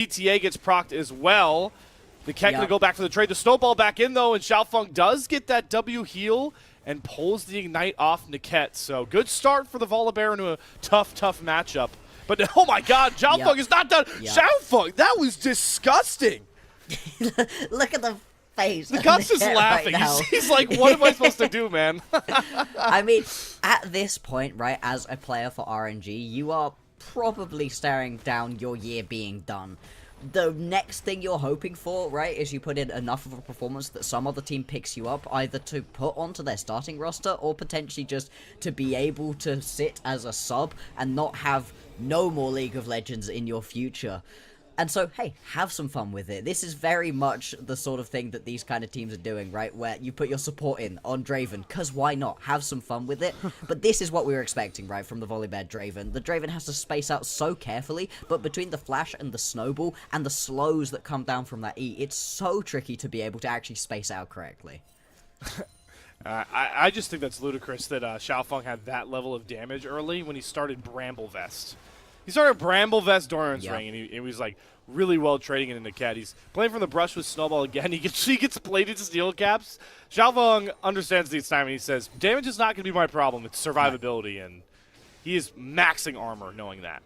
ETA gets procced as well. The Ket gonna go back for the trade. The snowball back in though, and Xiaofeng does get that W heal and pulls the ignite off Niket. So good start for the volibear into a tough matchup. But oh my god, Xiaofeng is not done. Xiaofeng, that was disgusting. Look at the face. The guy's just laughing. Right he's like, what am I supposed to do, man? I mean, at this point, right, as a player for RNG, you are probably staring down your year being done. The next thing you're hoping for, right, is you put in enough of a performance that some other team picks you up, either to put onto their starting roster or potentially just to be able to sit as a sub and not have no more League of Legends in your future. And so, hey, have some fun with it. This is very much the sort of thing that these kind of teams are doing, right? Where you put your support in on Draven, because why not? Have some fun with it. But this is what we were expecting, right, from the volibear Draven. The Draven has to space out so carefully, but between the flash and the snowball and the slows that come down from that E, it's so tricky to be able to actually space out correctly. I just think that's ludicrous that Xiaofeng had that level of damage early when he started Bramble Vest. He started Bramble Vest Doran's Ring, and he was like really well trading it into Ket. He's playing from the brush with Snowball again. He gets plated to steel caps. Xiaofeng understands these time, and he says, damage is not going to be my problem. It's survivability, and he is maxing armor knowing that.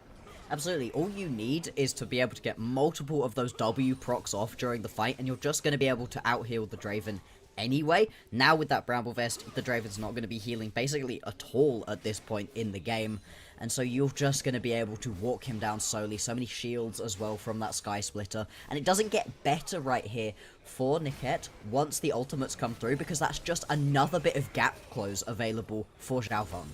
Absolutely. All you need is to be able to get multiple of those W procs off during the fight, and you're just going to be able to out-heal the Draven anyway. Now with that Bramble Vest, the Draven's not going to be healing basically at all at this point in the game. And so you're just going to be able to walk him down slowly. So many shields as well from that Sky Splitter. And it doesn't get better right here for Niket once the ultimates come through, because that's just another bit of gap close available for Xiaofeng.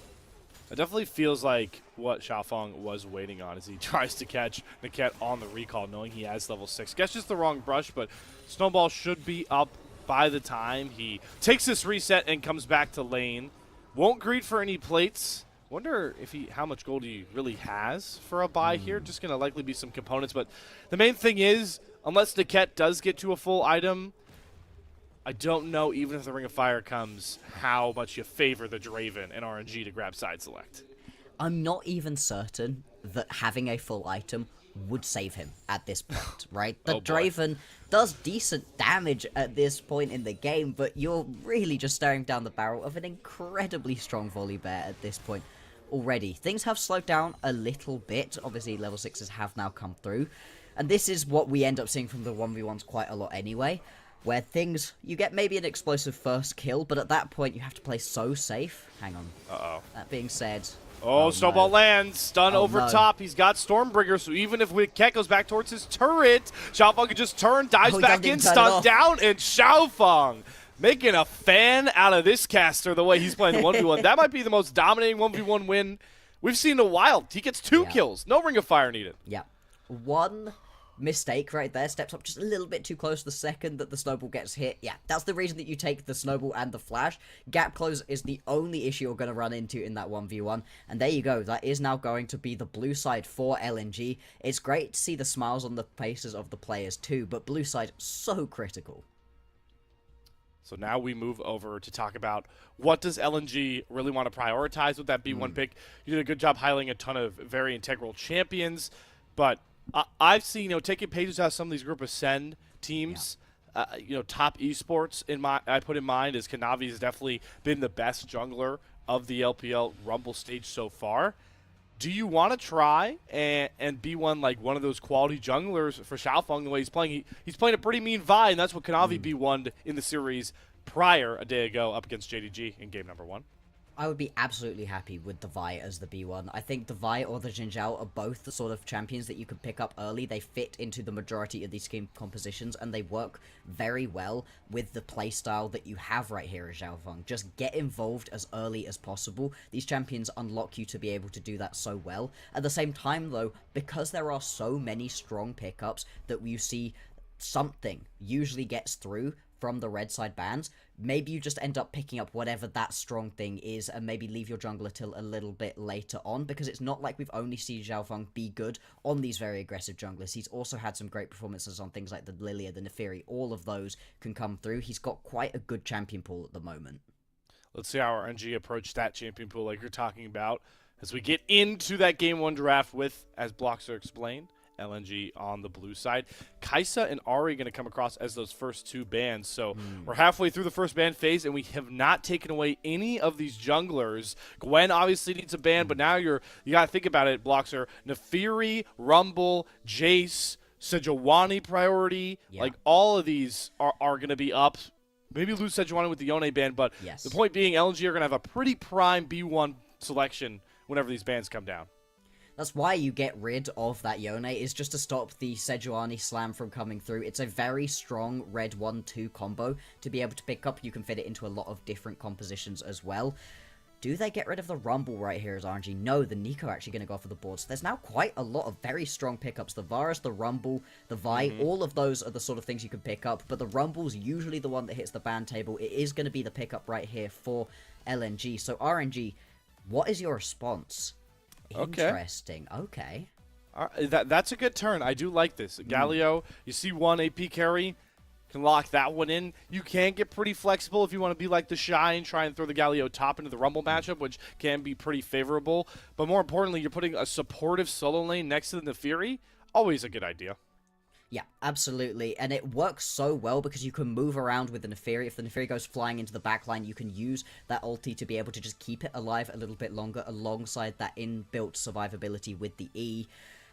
It definitely feels like what Xiaofeng was waiting on as he tries to catch Niket on the recall, knowing he has level 6. Guess just the wrong brush, but Snowball should be up by the time he takes this reset and comes back to lane. Won't greed for any plates. Wonder if how much gold he really has for a buy here. Just going to likely be some components. But the main thing is, unless Niket does get to a full item, I don't know, even if the Ring of Fire comes, how much you favor the Draven and RNG to grab side select. I'm not even certain that having a full item would save him at this point, right? The Draven does decent damage at this point in the game, but you're really just staring down the barrel of an incredibly strong volibear at this point already. Things have slowed down a little bit. Obviously, level 6s have now come through, and this is what we end up seeing from the 1v1s quite a lot anyway, where you get maybe an explosive first kill, but at that point you have to play so safe. Hang on. Uh-oh. That being said... Oh, Snowball lands. Stun over top. He's got Stormbringer, so even if Ket goes back towards his turret, Xiaofeng can just turn, dives back in, stun down, and Xiaofeng making a fan out of this caster the way he's playing the 1v1. That might be the most dominating 1v1 win we've seen in a while. He gets 2 kills. No Ring of Fire needed. Yeah. One mistake right there, steps up just a little bit too close the second that the snowball gets hit. Yeah, that's the reason that you take the snowball and the flash. Gap close is the only issue you're going to run into in that 1v1, and there you go. That is now going to be the blue side for LNG. It's great to see the smiles on the faces of the players too, but blue side so critical. So now we move over to talk about what does LNG really want to prioritize with that B1 pick. You did a good job highlighting a ton of very integral champions, but I've seen, taking pages out of some of these group of Sen teams, top esports I put in mind is Kanavi has definitely been the best jungler of the LPL Rumble stage so far. Do you want to try and be one of those quality junglers for Xiaofeng the way he's playing? He's playing a pretty mean Vi, and that's what Kanavi B1'd in the series prior a day ago up against JDG in game number 1. I would be absolutely happy with the Vi as the B1. I think the Vi or the Xin Zhao are both the sort of champions that you could pick up early. They fit into the majority of these game compositions, and they work very well with the playstyle that you have right here at Xiaofeng. Just get involved as early as possible. These champions unlock you to be able to do that so well. At the same time, though, because there are so many strong pickups that you see something usually gets through from the red side bans, maybe you just end up picking up whatever that strong thing is and maybe leave your jungler till a little bit later on, because it's not like we've only seen Xiaofeng be good on these very aggressive junglers. He's also had some great performances on things like the Lilia, the Neferi. All of those can come through. He's got quite a good champion pool at the moment. Let's see how RNG approach that champion pool like you're talking about as we get into that game 1 draft with, as Bloxer explained, LNG on the blue side. Kai'Sa and Ahri going to come across as those first 2 bans. So we're halfway through the first ban phase, and we have not taken away any of these junglers. Gwen obviously needs a ban, but now you got to think about it, Bloxer. Nefiri, Rumble, Jace, Sejuani priority. Yeah. Like, all of these are going to be up. Maybe lose Sejuani with the Yone ban, but Yes. the point being LNG are going to have a pretty prime B1 selection whenever these bans come down. That's why you get rid of that Yone, is just to stop the Sejuani slam from coming through. It's a very strong red 1-2 combo to be able to pick up. You can fit it into a lot of different compositions as well. Do they get rid of the Rumble right here as RNG? No, the Nico actually going to go for the board. So there's now quite a lot of very strong pickups. The Varus, the Rumble, the Vi, all of those are the sort of things you can pick up. But the Rumble's usually the one that hits the ban table. It is going to be the pickup right here for LNG. So RNG, what is your response? Okay. Interesting. Okay. That's a good turn. I do like this. Galio, you see 1 AP carry, can lock that one in. You can get pretty flexible if you want to be like the Shy and try and throw the Galio top into the Rumble matchup, which can be pretty favorable. But more importantly, you're putting a supportive solo lane next to the Nefiri. Always a good idea. Yeah, absolutely. And it works so well because you can move around with the Nefiri. If the Nefiri goes flying into the backline, you can use that ulti to be able to just keep it alive a little bit longer alongside that inbuilt survivability with the E.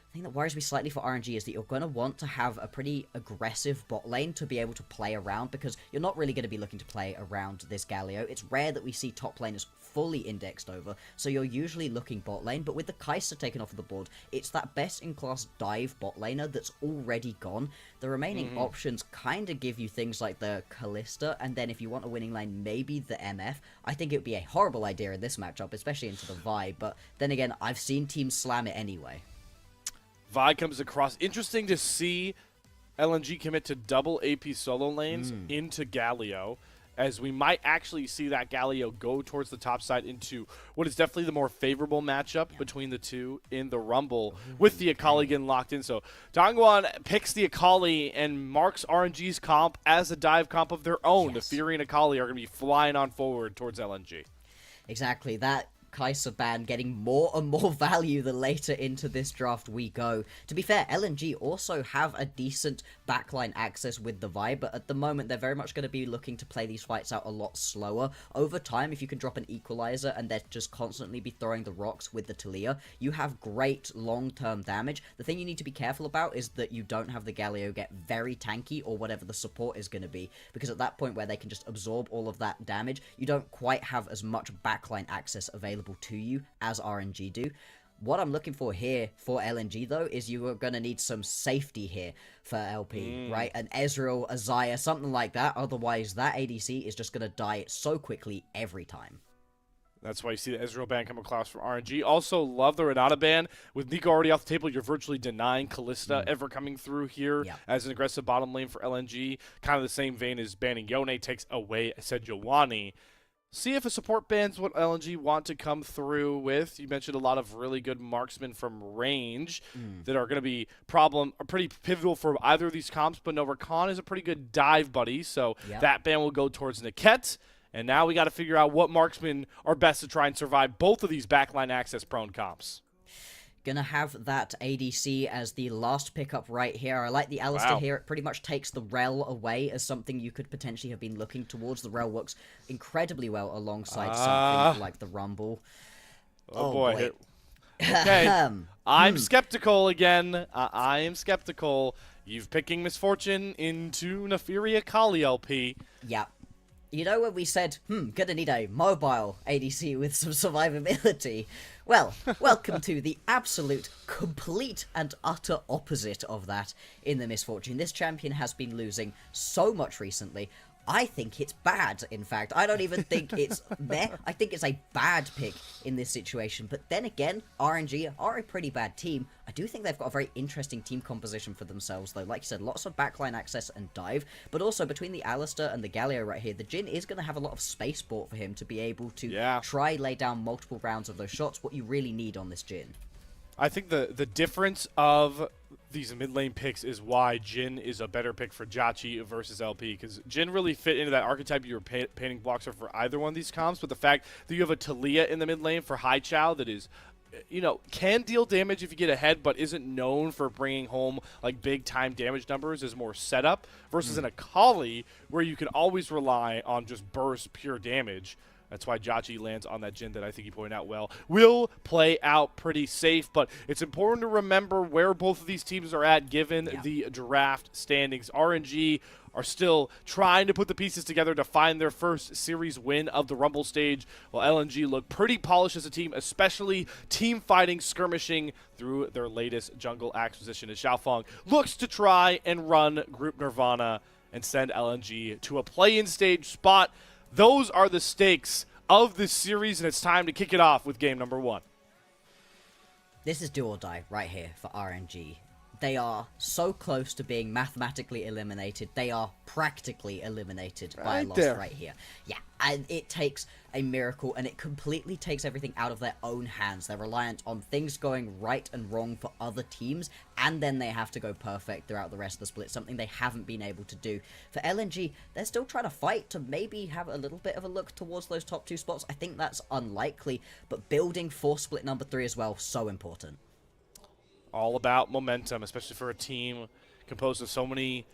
The thing that worries me slightly for RNG is that you're going to want to have a pretty aggressive bot lane to be able to play around, because you're not really going to be looking to play around this Galio. It's rare that we see top laners fully indexed over, so you're usually looking bot lane, but with the Kai'Sa taken off of the board, it's that best-in-class dive bot laner that's already gone. The remaining options kind of give you things like the Kalista, and then if you want a winning lane, maybe the MF. I think it would be a horrible idea in this matchup, especially into the Vi, but then again, I've seen teams slam it anyway. Vi comes across. Interesting to see LNG commit to double AP solo lanes into Galio, as we might actually see that Galio go towards the top side into what is definitely the more favorable matchup between the two in the Rumble, with the Akali getting locked in. So Dongguan picks the Akali and marks RNG's comp as a dive comp of their own. Yes. The Fury and Akali are going to be flying on forward towards LNG. Exactly, that Kai'Sa ban getting more and more value the later into this draft we go. To be fair, LNG also have a decent backline access with the Vi, but at the moment they're very much going to be looking to play these fights out a lot slower. Over time, if you can drop an equalizer and they're just constantly be throwing the rocks with the Talia, you have great long-term damage. The thing you need to be careful about is that you don't have the Galio get very tanky or whatever the support is going to be, because at that point where they can just absorb all of that damage, you don't quite have as much backline access available to you as RNG do. What I'm looking for here for LNG, though, is you are going to need some safety here for LP, right? An Ezreal, a Xayah, something like that. Otherwise, that ADC is just going to die so quickly every time. That's why you see the Ezreal ban come across from RNG. Also, love the Renata ban. With Nico already off the table, you're virtually denying Kalista ever coming through here as an aggressive bottom lane for LNG. Kind of the same vein as banning Yone takes away Sejuani. See if a support ban's what LNG want to come through with. You mentioned a lot of really good marksmen from range that are going to be pretty pivotal for either of these comps, but no, Rakan is a pretty good dive buddy, so that ban will go towards Niket. And now we got to figure out what marksmen are best to try and survive both of these backline access prone comps. Gonna have that ADC as the last pickup right here. I like the Alistar here. It pretty much takes the Rel away as something you could potentially have been looking towards. The Rel works incredibly well alongside something like the Rumble. Oh boy. Okay. I'm skeptical again. I am skeptical. You've picking Misfortune into Nefiri Akali LP. Yeah. You know when we said, gonna need a mobile ADC with some survivability? Well, welcome to the absolute, complete, and utter opposite of that in the Misfortune. This champion has been losing so much recently. I think it's bad, in fact. I don't even think it's meh. I think it's a bad pick in this situation. But then again, RNG are a pretty bad team. I do think they've got a very interesting team composition for themselves, though. Like you said, lots of backline access and dive. But also, between the Alistar and the Galio right here, the Jhin is going to have a lot of space bought for him to be able to try lay down multiple rounds of those shots, what you really need on this Jhin. I think the difference of these mid lane picks is why Jhin is a better pick for Jacci versus LP, because Jhin really fit into that archetype you were painting blocks for either one of these comps, but the fact that you have a Talia in the mid lane for Hai Chao that is you know, can deal damage if you get ahead, but isn't known for bringing home like big time damage numbers, is more setup versus an Akali where you can always rely on just burst pure damage. That's why Jacci lands on that Jhin that I think you pointed out well. Will play out pretty safe, but it's important to remember where both of these teams are at given the draft standings. RNG are still trying to put the pieces together to find their first series win of the Rumble stage, while LNG look pretty polished as a team, especially team fighting, skirmishing through their latest jungle acquisition as Xiaofeng looks to try and run Group Nirvana and send LNG to a play-in stage spot. Those are the stakes of this series, and it's time to kick it off with game number 1. This is do or die right here for RNG. They are so close to being mathematically eliminated. They are practically eliminated by a loss right here. Yeah, and it takes a miracle, and it completely takes everything out of their own hands. They're reliant on things going right and wrong for other teams, and then they have to go perfect throughout the rest of the split, something they haven't been able to do. For LNG, they're still trying to fight to maybe have a little bit of a look towards those top 2 spots. I think that's unlikely, but building for split number 3 as well, so important. All about momentum, especially for a team composed of so many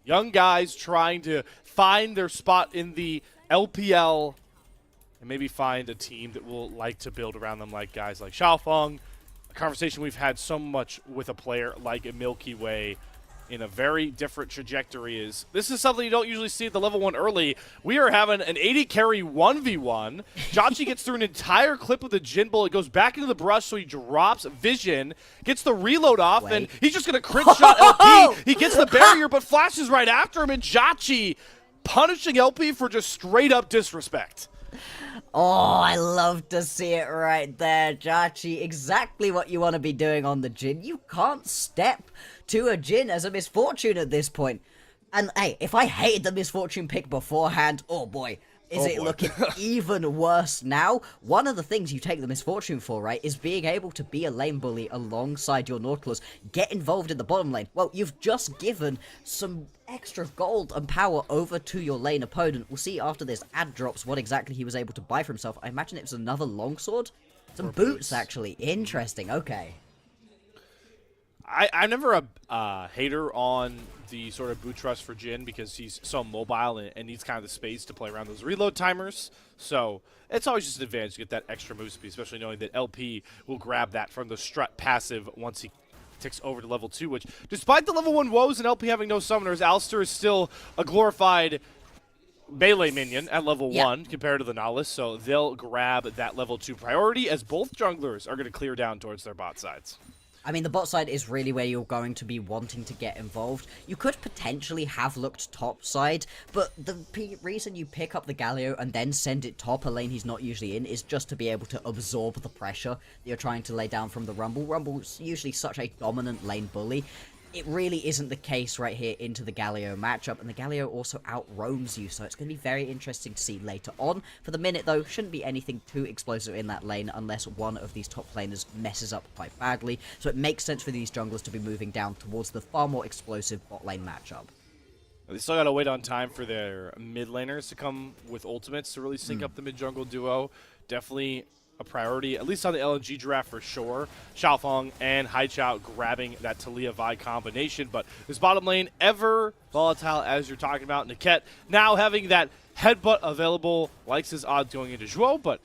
young guys trying to find their spot in the LPL and maybe find a team that will like to build around them, like guys like Xiaofeng. A conversation we've had so much with a player like a Milky Way in a very different trajectory is this is something you don't usually see at the level 1 early. We are having an 80 carry 1v1. Jacci gets through an entire clip with a Jhin bullet, goes back into the brush, so he drops vision, gets the reload off, and he's just going to crit shot LP. He gets the barrier, but flashes right after him, and Jacci punishing LP for just straight up disrespect. Oh, I love to see it right there, Jacci. Exactly what you want to be doing on the Jhin. You can't step to a Jhin as a misfortune at this point. And hey, if I hated the misfortune pick beforehand, oh boy, is it looking even worse now? One of the things you take the misfortune for, right, is being able to be a lane bully alongside your Nautilus, get involved in the bottom lane. Well, you've just given some extra gold and power over to your lane opponent. We'll see after this ad drops what exactly he was able to buy for himself. I imagine it was another longsword? Some boots, actually. Interesting, okay. I'm never a hater on the sort of boot trust for Jhin because he's so mobile and needs kind of the space to play around those reload timers. So it's always just an advantage to get that extra move speed, especially knowing that LP will grab that from the strut passive once he ticks over to level 2, which despite the level 1 woes and LP having no summoners, Alistair is still a glorified melee minion at level 1 compared to the Nautilus, so they'll grab that level 2 priority as both junglers are going to clear down towards their bot sides. I mean, the bot side is really where you're going to be wanting to get involved. You could potentially have looked top side, but the reason you pick up the Galio and then send it top, a lane he's not usually in, is just to be able to absorb the pressure that you're trying to lay down from the Rumble. Rumble's usually such a dominant lane bully. It really isn't the case right here into the Galio matchup, and the Galio also out-roams you, so it's going to be very interesting to see later on. For the minute, though, shouldn't be anything too explosive in that lane unless one of these top laners messes up quite badly, so it makes sense for these junglers to be moving down towards the far more explosive bot lane matchup. They still got to wait on time for their mid laners to come with ultimates to really sync up the mid-jungle duo. Definitely a priority, at least on the LNG draft for sure. Xiaofeng and Haichao grabbing that Talia Vi combination, but this bottom lane ever volatile as you're talking about. Niket now having that headbutt available, likes his odds going into Zhuo, but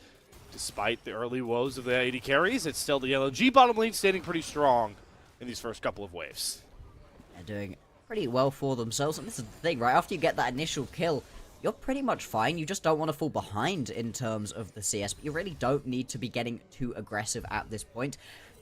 despite the early woes of the 80 carries, it's still the LNG bottom lane standing pretty strong in these first couple of waves. They're doing pretty well for themselves, and this is the thing, right? After you get that initial kill, you're pretty much fine. You just don't want to fall behind in terms of the CS, but you really don't need to be getting too aggressive at this point.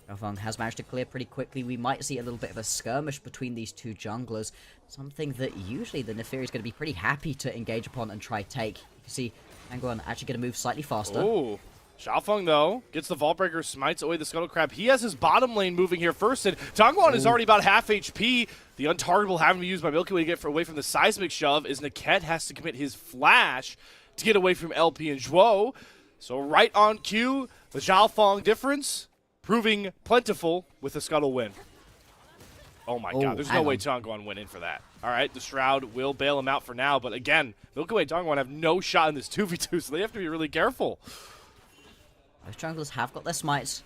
Xiaofeng has managed to clear pretty quickly. We might see a little bit of a skirmish between these two junglers, something that usually the Neferi is going to be pretty happy to engage upon and try take. You can see Tanguan actually going to move slightly faster. Ooh. Xiaofeng, though, gets the Vault Breaker, smites away the Scuttle Crab. He has his bottom lane moving here first, and Tanguan is already about half HP. The untargetable having to be used by Milky Way to get away from the seismic shove is Niket has to commit his flash to get away from LP and Zhuo. So right on cue, the Xiaofeng difference proving plentiful with the Scuttle win. Oh my god, there's no way Tanguan went in for that. All right, the Shroud will bail him out for now, but again, Milky Way and Tanguan have no shot in this 2v2, so they have to be really careful. Those junglers have got their smites.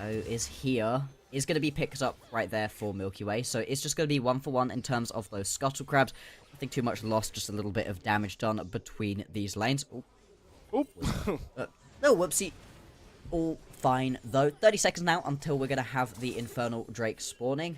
is here. Is going to be picked up right there for Milky Way. So it's just going to be 1-for-1 in terms of those scuttle crabs. Nothing too much lost, just a little bit of damage done between these lanes. Oop. No, whoopsie. All fine, though. 30 seconds now until we're going to have the Infernal Drake spawning.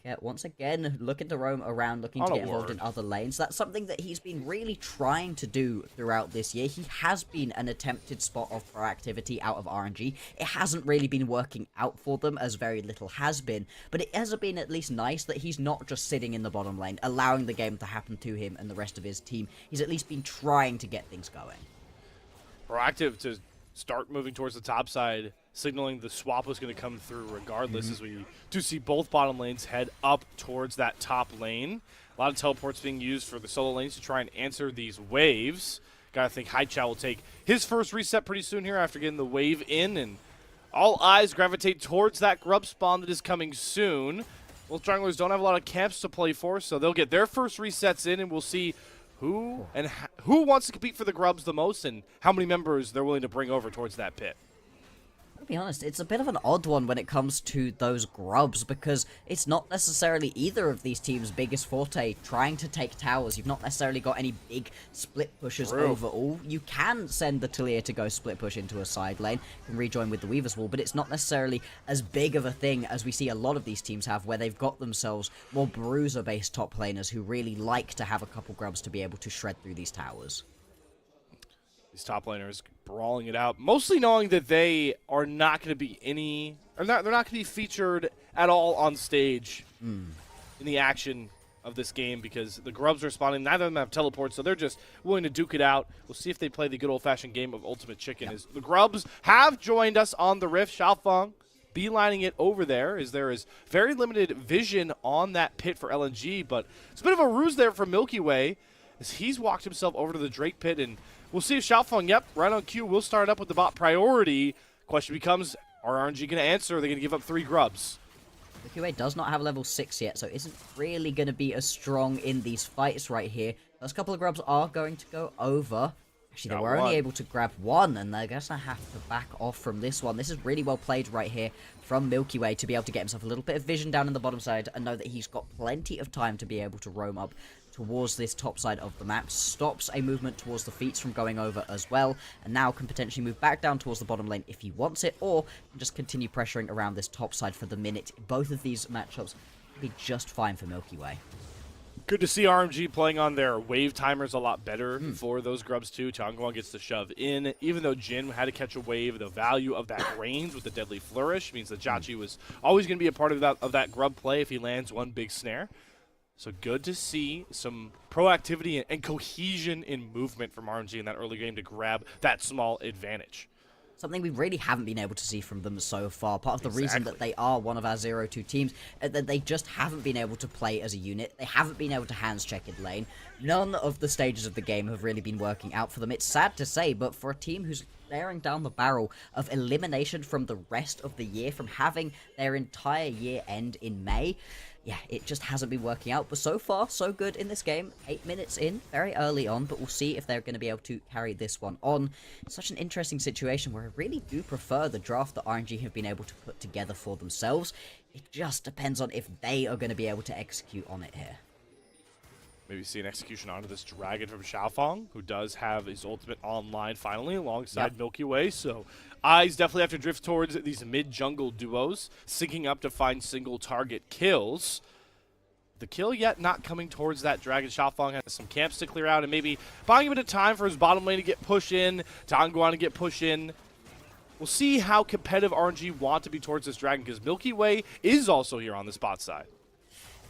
Yeah, once again, looking to roam around, looking to get involved in other lanes. That's something that he's been really trying to do throughout this year. He has been an attempted spot of proactivity out of RNG. It hasn't really been working out for them, as very little has been. But it has been at least nice that he's not just sitting in the bottom lane, allowing the game to happen to him and the rest of his team. He's at least been trying to get things going. Proactive to start moving towards the top side, signaling the swap was going to come through regardless, as we do see both bottom lanes head up towards that top lane. A lot of teleports being used for the solo lanes to try and answer these waves. Gotta think Haichao will take his first reset pretty soon here after getting the wave in, and all eyes gravitate towards that grub spawn that is coming soon. Both junglers don't have a lot of camps to play for, so they'll get their first resets in, and we'll see who wants to compete for the grubs the most and how many members they're willing to bring over towards that pit. To be honest, it's a bit of an odd one when it comes to those grubs, because it's not necessarily either of these teams' biggest forte trying to take towers. You've not necessarily got any big split pushes overall. You can send the Talia to go split push into a side lane and rejoin with the Weaver's Wall, but it's not necessarily as big of a thing as we see a lot of these teams have, where they've got themselves more bruiser-based top laners who really like to have a couple grubs to be able to shred through these towers. These top laners brawling it out, mostly knowing that they are not going to be they're not going to be featured at all on stage in the action of this game, because the grubs are spawning. Neither of them have teleports, so they're just willing to duke it out. We'll see if they play the good old-fashioned game of Ultimate Chicken. As the grubs have joined us on the rift, Xiaofeng beelining it over there, as there is very limited vision on that pit for LNG, but it's a bit of a ruse there for Milky Way, as he's walked himself over to the Drake pit, and we'll see if Xiaofeng, right on cue, will start up with the bot priority. Question becomes, are RNG going to answer? Are they going to give up 3 grubs? The QA does not have level 6 yet, so isn't really going to be as strong in these fights right here. Those couple of grubs are going to go over. Actually, they were only able to grab 1, and they're going to have to back off from this one. This is really well played right here from Milky Way to be able to get himself a little bit of vision down in the bottom side and know that he's got plenty of time to be able to roam up towards this top side of the map. Stops a movement towards the feats from going over as well, and now can potentially move back down towards the bottom lane if he wants it, or can just continue pressuring around this top side for the minute. Both of these matchups will be just fine for Milky Way. Good to see RMG playing on their wave timers a lot better for those grubs too. Tianguan gets the shove in. Even though Jin had to catch a wave, the value of that range with the Deadly Flourish means that Jacci was always going to be a part of that grub play if he lands one big snare. So good to see some proactivity and cohesion in movement from RNG in that early game to grab that small advantage. Something we really haven't been able to see from them so far. Part of the reason that they are one of our 0-2 teams, that they just haven't been able to play as a unit. They haven't been able to hands check in lane. None of the stages of the game have really been working out for them. It's sad to say, but for a team who's staring down the barrel of elimination from the rest of the year, from having their entire year end in May, yeah, it just hasn't been working out. But so far, so good in this game. 8 minutes in, very early on, but we'll see if they're going to be able to carry this one on. Such an interesting situation where I really do prefer the draft that RNG have been able to put together for themselves. It just depends on if they are going to be able to execute on it here. Maybe see an execution onto this dragon from Xiaofeng, who does have his ultimate online finally alongside Milky Way. So eyes definitely have to drift towards these mid-jungle duos, syncing up to find single target kills. The kill yet not coming towards that dragon. Xiaofeng has some camps to clear out and maybe buying a bit of time for his bottom lane to get pushed in, Tianguan to get pushed in. We'll see how competitive RNG want to be towards this dragon, because Milky Way is also here on the spot side.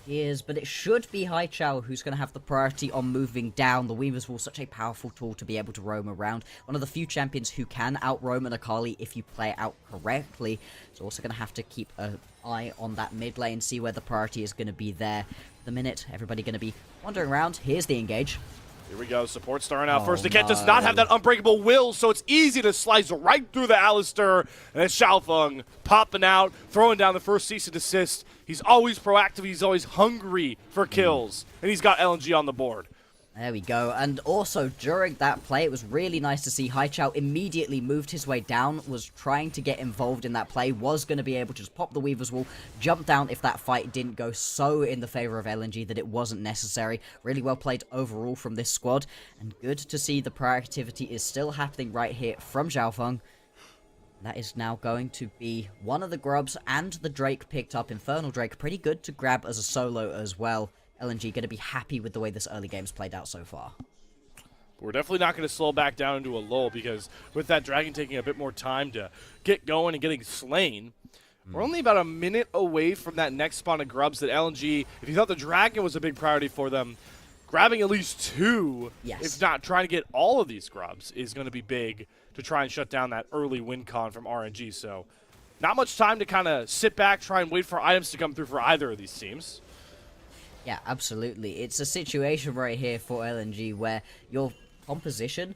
Is, but it should be Haichao who's going to have the priority on moving down. The Weaver's Wall, such a powerful tool to be able to roam around. One of the few champions who can out-roam an Akali if you play it out correctly. So also going to have to keep an eye on that mid lane, see where the priority is going to be there. For the minute, everybody going to be wandering around. Here's the engage. Here we go, support starting out first. The Cat does not have that unbreakable will, so it's easy to slice right through the Alistair. And it's Xiaofeng popping out, throwing down the first cease and desist. He's always proactive, he's always hungry for kills, and he's got LNG on the board. There we go. And also, during that play, it was really nice to see Haichao immediately moved his way down, was trying to get involved in that play, was going to be able to just pop the Weaver's Wall, jump down if that fight didn't go so in the favor of LNG that it wasn't necessary. Really well played overall from this squad, and good to see the proactivity is still happening right here from Xiaofeng. That is now going to be one of the grubs, and the Drake picked up, Infernal Drake, pretty good to grab as a solo as well. LNG going to be happy with the way this early game's played out so far. We're definitely not going to slow back down into a lull, because with that dragon taking a bit more time to get going and getting slain, we're only about a minute away from that next spawn of grubs that LNG, if you thought the dragon was a big priority for them, grabbing at least 2, if not trying to get all of these grubs, is going to be big to try and shut down that early win con from RNG. So not much time to kind of sit back, try and wait for items to come through for either of these teams. Yeah, absolutely. It's a situation right here for LNG where your composition,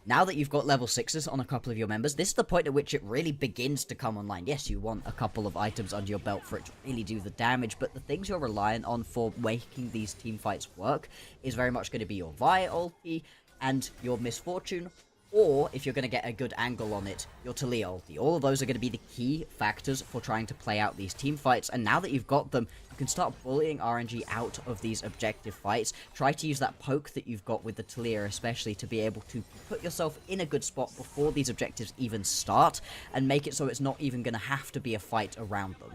now that you've got level 6s on a couple of your members, this is the point at which it really begins to come online. Yes, you want a couple of items under your belt for it to really do the damage, but the things you're reliant on for making these team fights work is very much going to be your Vi ulti and your Misfortune, or if you're going to get a good angle on it, your Taliyah ulti. All of those are going to be the key factors for trying to play out these team fights, and now that you've got them, you can start bullying RNG out of these objective fights. Try to use that poke that you've got with the Taliyah especially to be able to put yourself in a good spot before these objectives even start, and make it so it's not even going to have to be a fight around them.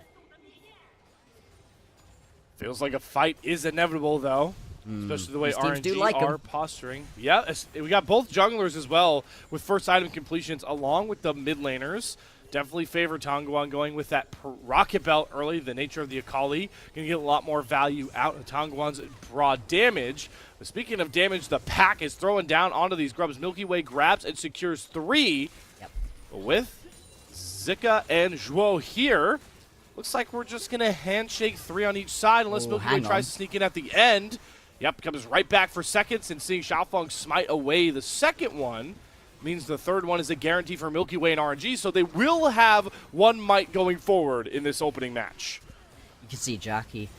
Feels like a fight is inevitable, though. Especially the way RNG are posturing. Yeah, we got both junglers as well with first item completions along with the mid laners. Definitely favor Tongguan going with that rocket belt early. The nature of the Akali going to get a lot more value out of Tongguan's broad damage. But speaking of damage, the pack is throwing down onto these grubs. Milky Way grabs and secures 3 with Zika and Zhuo here. Looks like we're just going to handshake 3 on each side unless Milky Way tries to sneak in at the end. Yep, comes right back for seconds, and seeing Xiaofeng smite away the second one means the third one is a guarantee for Milky Way and RNG, so they will have one might going forward in this opening match. You can see Jackie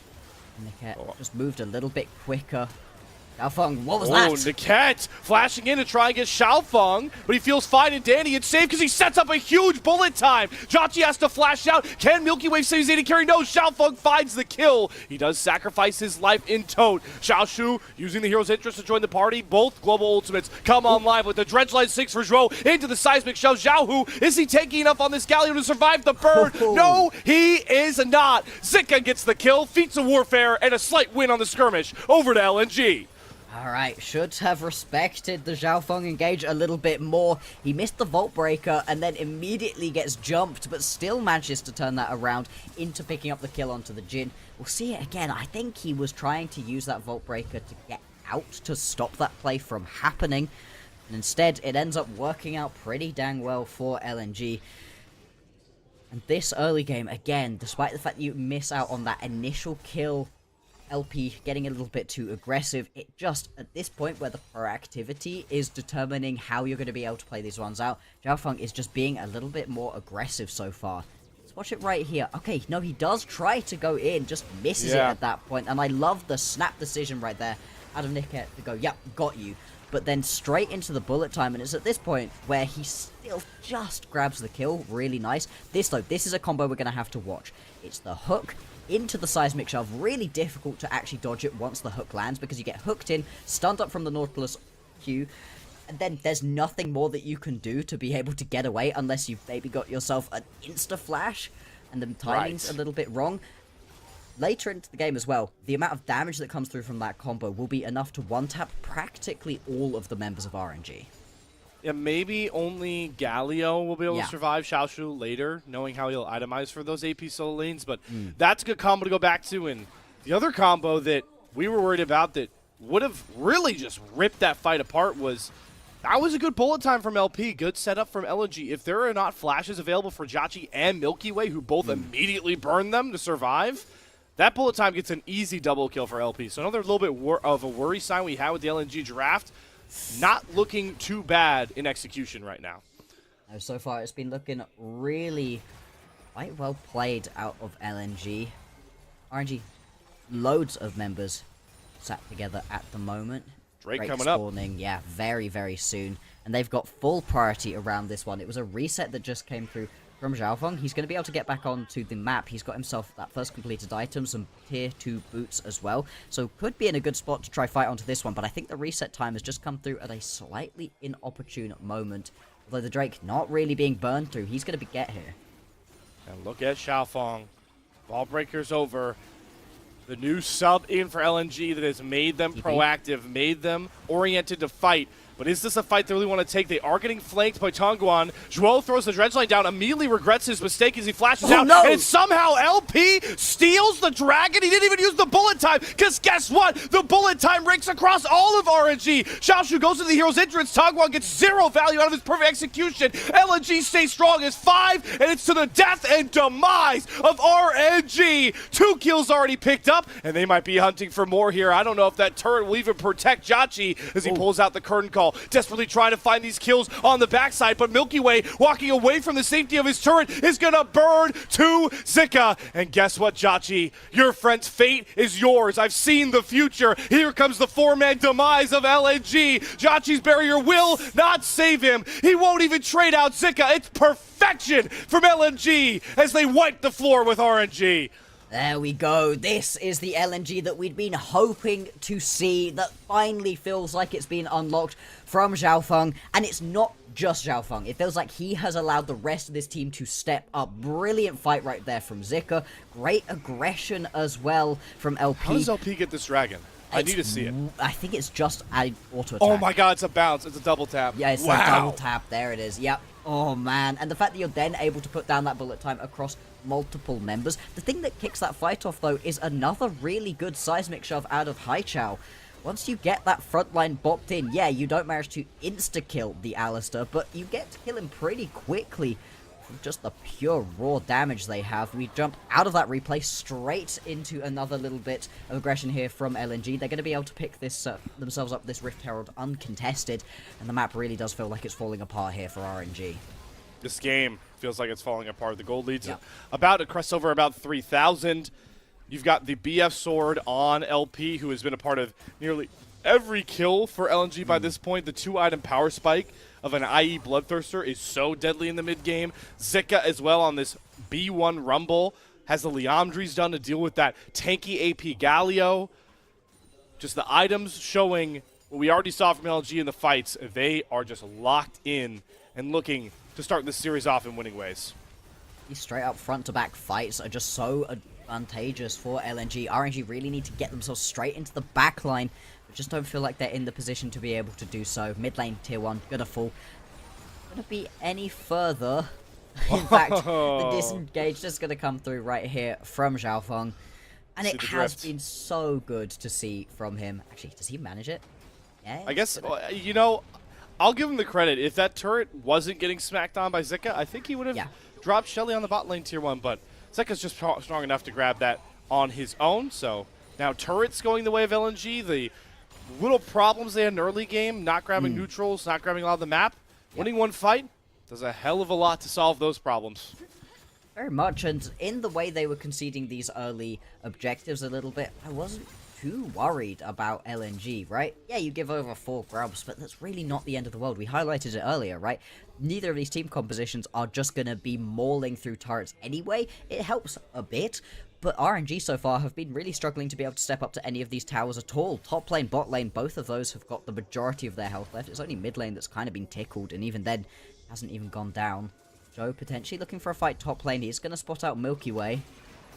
and Niket just moved a little bit quicker. Xiaofeng, what was that? Oh, Niket flashing in to try and get Xiaofeng, but he feels fine and dandy and safe because he sets up a huge bullet time. Jackie has to flash out. Can Milky Way save his AD carry? No, Xiaofeng finds the kill. He does sacrifice his life in tote. Xiaoshu using the hero's interest to join the party. Both global ultimates come online with the Dredgeline 6 for Zhuo into the seismic shell. Xiaohu, is he taking enough on this Galleon to survive the burn? No, he is not. Zika gets the kill, feats of warfare, and a slight win on the skirmish over to LNG. Alright, should have respected the Xiaofeng engage a little bit more. He missed the Vault Breaker and then immediately gets jumped, but still manages to turn that around into picking up the kill onto the Jhin. We'll see it again. I think he was trying to use that Vault Breaker to get out to stop that play from happening. And instead, it ends up working out pretty dang well for LNG. And this early game, again, despite the fact that you miss out on that initial kill, LP getting a little bit too aggressive, it just, at this point where the proactivity is determining how you're going to be able to play these ones out, Xiaofeng is just being a little bit more aggressive so far. Let's watch it right here. Okay, no, he does try to go in, just misses it at that point, and I love the snap decision right there out of Niket to go, yep, got you, but then straight into the bullet time, and it's at this point where he still just grabs the kill. Really nice. This, though, this is a combo we're going to have to watch. It's the hook into the seismic shove. Really difficult to actually dodge it once the hook lands because you get hooked in, stunned up from the Nautilus Q, and then there's nothing more that you can do to be able to get away unless you've maybe got yourself an insta-flash, and the timing's a little bit wrong. Later into the game as well, the amount of damage that comes through from that combo will be enough to one-tap practically all of the members of RNG. Yeah, maybe only Galio will be able to survive Xiaoshu later, knowing how he'll itemize for those AP solo lanes, but that's a good combo to go back to. And the other combo that we were worried about that would have really just ripped that fight apart was, that was a good bullet time from LP, good setup from LNG. If there are not flashes available for Jackie and Milky Way, who both immediately burn them to survive, that bullet time gets an easy double kill for LP. So another little bit of a worry sign we had with the LNG draft. Not looking too bad in execution right now. So far, it's been looking really quite well played out of LNG. RNG, loads of members sat together at the moment, Drake coming up. Spawning, yeah, very, very soon. And they've got full priority around this one. It was a reset that just came through from Xiaofeng. He's going to be able to get back onto the map. He's got himself that first completed item, some tier 2 boots as well. So could be in a good spot to try fight onto this one. But I think the reset time has just come through at a slightly inopportune moment. Although the Drake not really being burned through. He's going to get here. And look at Xiaofeng. Ball breaker's over. The new sub in for LNG that has made them proactive, made them oriented to fight. But is this a fight they really want to take? They are getting flanked by Tongguan. Zhuo throws the dredge line down, immediately regrets his mistake as he flashes out. No. And somehow LP steals the dragon. He didn't even use the bullet time, because guess what? The bullet time rakes across all of RNG. Xiaoshu goes to the hero's entrance. Tongguan gets 0 value out of his perfect execution. LNG stays strong as 5, and it's to the death and demise of RNG. 2 kills already picked up, and they might be hunting for more here. I don't know if that turret will even protect Jachi as he pulls out the curtain call. Desperately trying to find these kills on the backside, but Milky Way, walking away from the safety of his turret, is gonna burn to Zika. And guess what, Jachi? Your friend's fate is yours. I've seen the future. Here comes the 4-man demise of LNG. Jachi's barrier will not save him. He won't even trade out Zika. It's perfection from LNG as they wipe the floor with RNG. There we go. This is the LNG that we'd been hoping to see, that finally feels like it's been unlocked from Xiaofeng. And it's not just Xiaofeng. It feels like he has allowed the rest of this team to step up. Brilliant fight right there from Zika. Great aggression as well from LP. How does LP get this dragon? I need to see it. I think it's just an auto attack. Oh my god, it's a bounce. It's a double tap. Yeah, it's a double tap. There it is. Yep. Oh man. And the fact that you're then able to put down that bullet time across multiple members. The thing that kicks that fight off, though, is another really good seismic shove out of Haichao. Once you get that front line bopped in, yeah, you don't manage to insta-kill the Alistair, but you get to kill him pretty quickly from just the pure raw damage they have. We jump out of that replay straight into another little bit of aggression here from LNG. They're going to be able to pick this themselves up, this Rift Herald uncontested, and the map really does feel like it's falling apart here for RNG. This game feels like it's falling apart. The gold lead's about to crest over about 3,000. You've got the BF sword on LP, who has been a part of nearly every kill for LNG by this point. The 2-item power spike of an IE Bloodthirster is so deadly in the mid-game. Zika as well on this B1 Rumble has the Liamdries done to deal with that tanky AP Galio. Just the items showing what we already saw from LNG in the fights. They are just locked in and looking to start this series off in winning ways. These straight up front to back fights are just so advantageous for LNG. RNG really need to get themselves straight into the back line, but just don't feel like they're in the position to be able to do so. Mid lane tier 1 gonna fall. Gonna be any further. In fact, the disengage is gonna come through right here from Xiaofeng, and it has been so good to see from him. Actually, does he manage it? Yeah. I guess you know, I'll give him the credit. If that turret wasn't getting smacked on by Zika, I think he would have dropped Shelly on the bot lane tier 1, but Zika's just strong enough to grab that on his own. So now turret's going the way of LNG. The little problems they had in early game, not grabbing neutrals, not grabbing a lot of the map, winning one fight, does a hell of a lot to solve those problems. Very much, and in the way they were conceding these early objectives a little bit, I wasn't too worried about LNG, right? Yeah, you give over 4 grubs, but that's really not the end of the world. We highlighted it earlier, right? Neither of these team compositions are just going to be mauling through turrets anyway. It helps a bit, but RNG so far have been really struggling to be able to step up to any of these towers at all. Top lane, bot lane, both of those have got the majority of their health left. It's only mid lane that's kind of been tickled, and even then, hasn't even gone down. Joe potentially looking for a fight top lane. He's going to spot out Milky Way.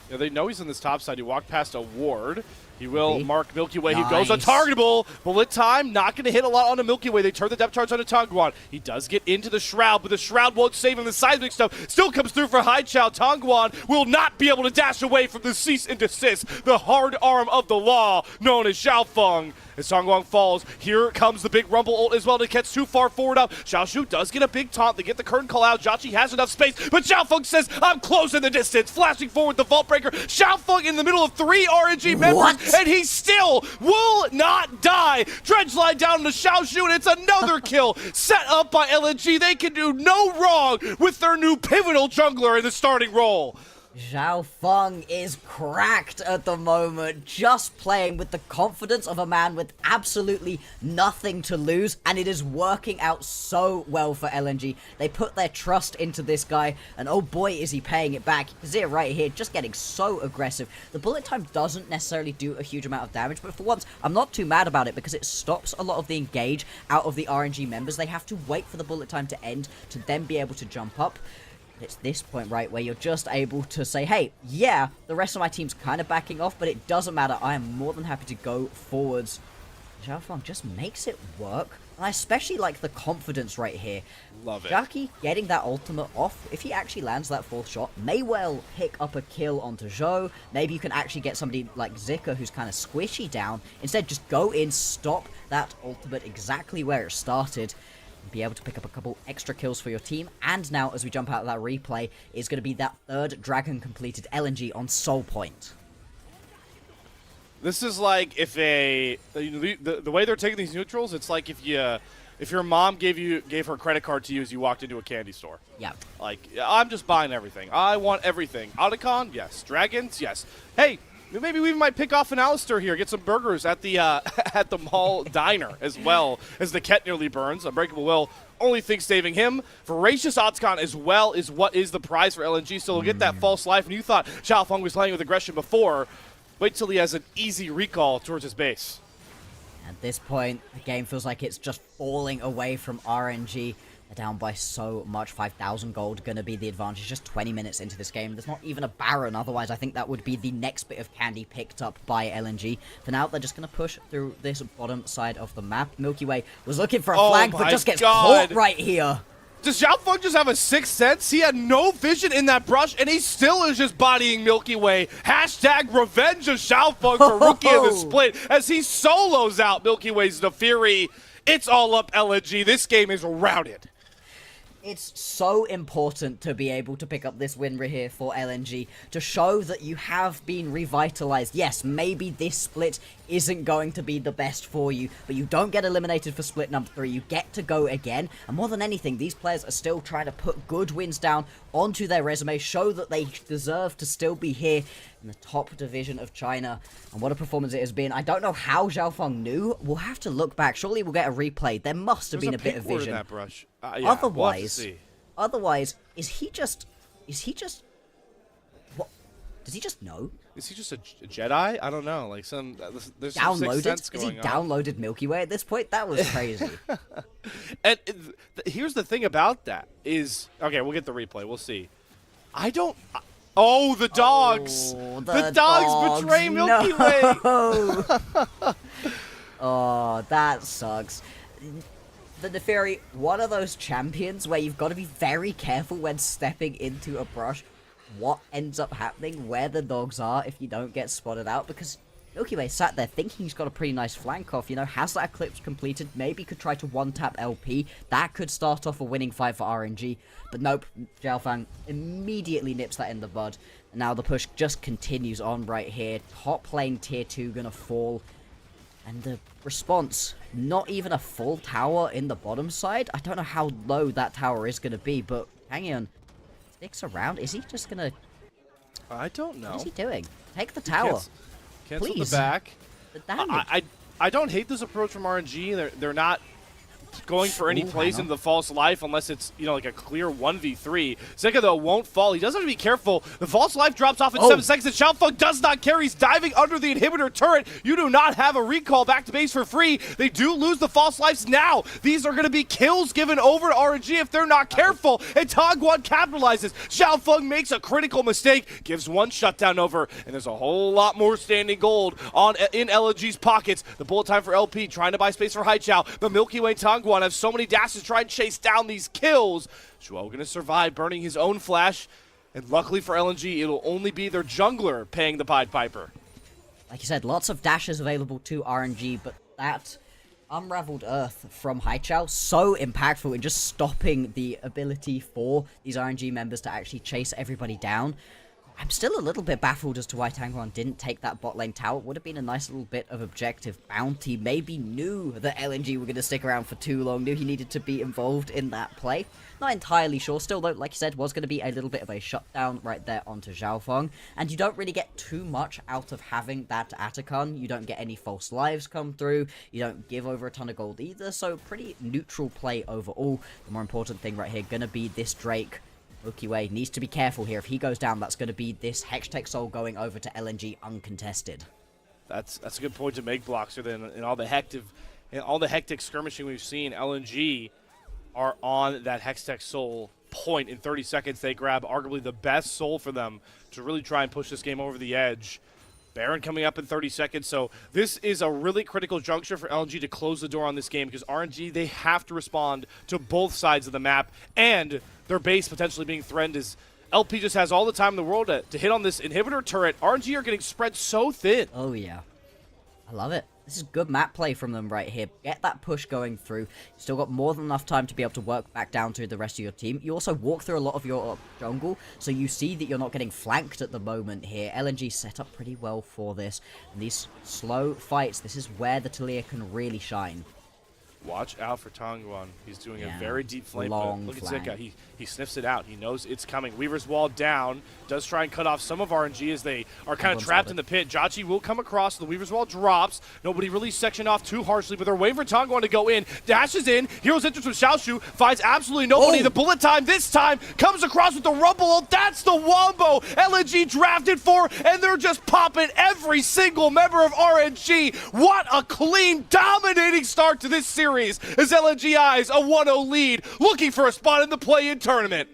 Yeah, they know he's on this top side. He walked past a ward. He will mark Milky Way. Nice. He goes untargetable. Bullet time. Not going to hit a lot on the Milky Way. They turn the depth charge on a Tongguan. He does get into the Shroud, but the Shroud won't save him. The seismic stuff still comes through for Haichao. Tongguan will not be able to dash away from the cease and desist. The hard arm of the law, known as Xiaofeng. As Tongguan falls, here comes the big Rumble ult as well. It gets too far forward up. Xiaoshu does get a big taunt. They get the curtain call out. Jachi has enough space, but Xiaofeng says, I'm close in the distance. Flashing forward the Vault Breaker. Xiaofeng in the middle of 3 RNG members, and he still will not die. Dredge line down to Xiaoshu, and it's another kill set up by LNG. They can do no wrong with their new pivotal jungler in the starting role. Zhao Feng is cracked at the moment, just playing with the confidence of a man with absolutely nothing to lose, and it is working out so well for LNG. They put their trust into this guy, and oh boy is he paying it back. Zir right here, just getting so aggressive. The bullet time doesn't necessarily do a huge amount of damage, but for once, I'm not too mad about it because it stops a lot of the engage out of the RNG members. They have to wait for the bullet time to end to then be able to jump up. It's this point, right, where you're just able to say, hey, yeah, the rest of my team's kind of backing off, but it doesn't matter. I am more than happy to go forwards. Zhao Feng just makes it work. And I especially like the confidence right here. Love it. Jackie getting that ultimate off, if he actually lands that fourth shot, may well pick up a kill onto Zhou. Maybe you can actually get somebody like Zika who's kind of squishy down. Instead, just go in, stop that ultimate exactly where it started. Be able to pick up a couple extra kills for your team, and now as we jump out of that replay is going to be that third dragon completed LNG on Soul Point. This is like if the way they're taking these neutrals, it's like if your mom gave her credit card to you as you walked into a candy store. Yeah. Like, I'm just buying everything. I want everything. Otacon, yes. Dragons, yes. Hey, maybe we might pick off an Alistair here, get some burgers at the at the mall diner as well as the Ket nearly burns. Unbreakable Will, only thing saving him. Voracious Otacon as well is what is the prize for LNG, so he'll get that false life. And you thought Zhao Feng was playing with aggression before. Wait till he has an easy recall towards his base. At this point, the game feels like it's just falling away from RNG. They're down by so much. 5,000 gold going to be the advantage just 20 minutes into this game. There's not even a Baron. Otherwise, I think that would be the next bit of candy picked up by LNG. For now, they're just going to push through this bottom side of the map. Milky Way was looking for a flank, but just gets caught right here. Does Zhao Feng just have a sixth sense? He had no vision in that brush, and he still is just bodying Milky Way. Hashtag revenge of Zhao Feng for Rookie of the Split as he solos out Milky Way's Nefiri. It's all up LNG. This game is routed. It's so important to be able to pick up this win right here for LNG to show that you have been revitalized. Yes, maybe this split isn't going to be the best for you, but you don't get eliminated for split number 3. You get to go again, and more than anything, these players are still trying to put good wins down onto their resume, show that they deserve to still be here in the top division of China. And what a performance it has been. I don't know how Zhao Feng knew. We'll have to look back. Surely we'll get a replay. There must have been a bit of vision. In that brush. Yeah, Otherwise, is he just, what, does he just know? Is he just a Jedi? I don't know. Like there's some sixth sense going on. Has he downloaded Milky Way at this point? That was crazy. And here's the thing about that is, okay, we'll get the replay. We'll see. I don't. Oh, the dogs! Oh, the dogs betray Milky Way. Oh, that sucks. The Nefiri, one of those champions where you've got to be very careful when stepping into a brush what ends up happening, where the dogs are if you don't get spotted out, because Milky Way sat there thinking he's got a pretty nice flank off, you know, has that eclipse completed, maybe could try to one-tap LP, that could start off a winning fight for RNG, but nope, Zhao Feng immediately nips that in the bud, and now the push just continues on right here, top lane tier 2 gonna fall, and the response, not even a full tower in the bottom side. I don't know how low that tower is going to be, but hang on. Sticks around. Is he just going to... I don't know. What is he doing? Take the tower. Cancel Please. the back. The damage. I don't hate this approach from RNG. They're not going for any plays into the false life unless it's, you know, like a clear 1v3. Zika, though, won't fall. He does have to be careful. The false life drops off in 7 seconds, and Zhao Feng does not care. He's diving under the inhibitor turret. You do not have a recall back to base for free. They do lose the false lives now. These are going to be kills given over to RNG if they're not careful, and Tongguan capitalizes. Zhao Feng makes a critical mistake, gives one shutdown over, and there's a whole lot more standing gold in LNG's pockets. The bullet time for LP, trying to buy space for Haichao, but Milky Way and Tongguan have so many dashes to try and chase down these kills. Zhuo going to survive, burning his own flash, and luckily for LNG, it'll only be their jungler paying the Pied Piper. Like you said, lots of dashes available to RNG, but that Unraveled Earth from Haichao, so impactful in just stopping the ability for these RNG members to actually chase everybody down. I'm still a little bit baffled as to why Tanguan didn't take that bot lane tower. Would have been a nice little bit of objective bounty. Maybe knew that LNG were going to stick around for too long. Knew he needed to be involved in that play. Not entirely sure. Still, though, like you said, was going to be a little bit of a shutdown right there onto Xiaofeng. And you don't really get too much out of having that Atacon. You don't get any false lives come through. You don't give over a ton of gold either. So pretty neutral play overall. The more important thing right here going to be this Drake. Milky Way needs to be careful here. If he goes down, that's going to be this Hextech Soul going over to LNG uncontested. That's a good point to make, Bloxer. Then in all the hectic skirmishing we've seen, LNG are on that Hextech Soul point in 30 seconds. They grab arguably the best soul for them to really try and push this game over the edge. Baron coming up in 30 seconds, so this is a really critical juncture for LNG to close the door on this game because RNG, they have to respond to both sides of the map, and their base potentially being threatened as LP just has all the time in the world to hit on this inhibitor turret. RNG are getting spread so thin. Oh, yeah. I love it. This is good map play from them right here. Get that push going through. You still got more than enough time to be able to work back down to the rest of your team. You also walk through a lot of your jungle, so you see that you're not getting flanked at the moment here. LNG set up pretty well for this. And these slow fights, this is where the Talia can really shine. Watch out for Tanguan. He's doing a very deep flame. Look at Zika. He sniffs it out. He knows it's coming. Weaver's wall down. Does try and cut off some of RNG as they are kind of trapped in the pit. Jachi will come across. The Weaver's wall drops. Nobody really sectioned off too harshly, but they're waiting for Tanguan to go in. Dashes in. Heroes enters with Xiaoshu. Finds absolutely nobody. The bullet time this time comes across with the rumble. That's the wombo LNG drafted for, and they're just popping every single member of RNG. What a clean, dominating start to this series as LNG eyes a 1-0 lead, looking for a spot in the play-in tournament.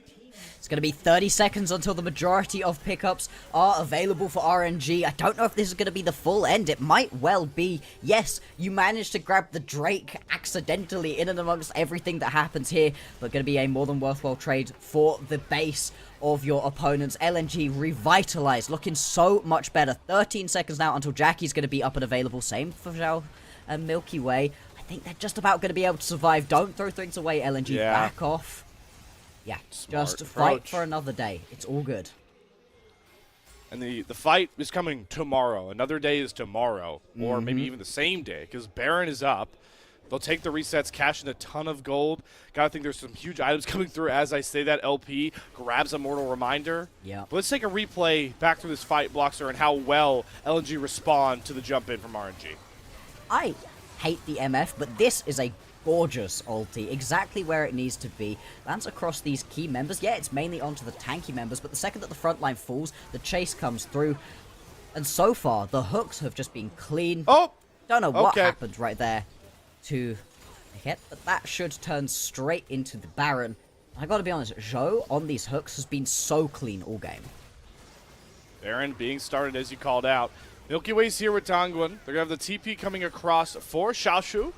It's going to be 30 seconds until the majority of pickups are available for RNG. I don't know if this is going to be the full end. It might well be. Yes, you managed to grab the Drake accidentally in and amongst everything that happens here, but going to be a more than worthwhile trade for the base of your opponents. LNG revitalized, looking so much better. 13 seconds now until Jackie's going to be up and available. Same for Zhao and Milky Way. I think they're just about going to be able to survive. Don't throw things away, LNG. Back off. Yeah, Smart just approach. fight for another day. It's all good. And the fight is coming tomorrow. Another day is tomorrow, or maybe even the same day, because Baron is up. They'll take the resets, cash in a ton of gold. Gotta think there's some huge items coming through as I say that. LP grabs a Mortal Reminder. Yeah. But let's take a replay back through this fight, Bloxer, and how well LNG respond to the jump in from RNG. I hate the MF, but this is a gorgeous ulti, exactly where it needs to be. Lands across these key members. Yeah, it's mainly onto the tanky members, but the second that the front line falls, the chase comes through. And so far, the hooks have just been clean. Oh! Don't know what happened right there to hit, but that should turn straight into the Baron. I gotta be honest, Zhou on these hooks has been so clean all game. Baron being started as you called out. Milky Way's here with Tanguan. They're going to have the TP coming across for Xiaoshu.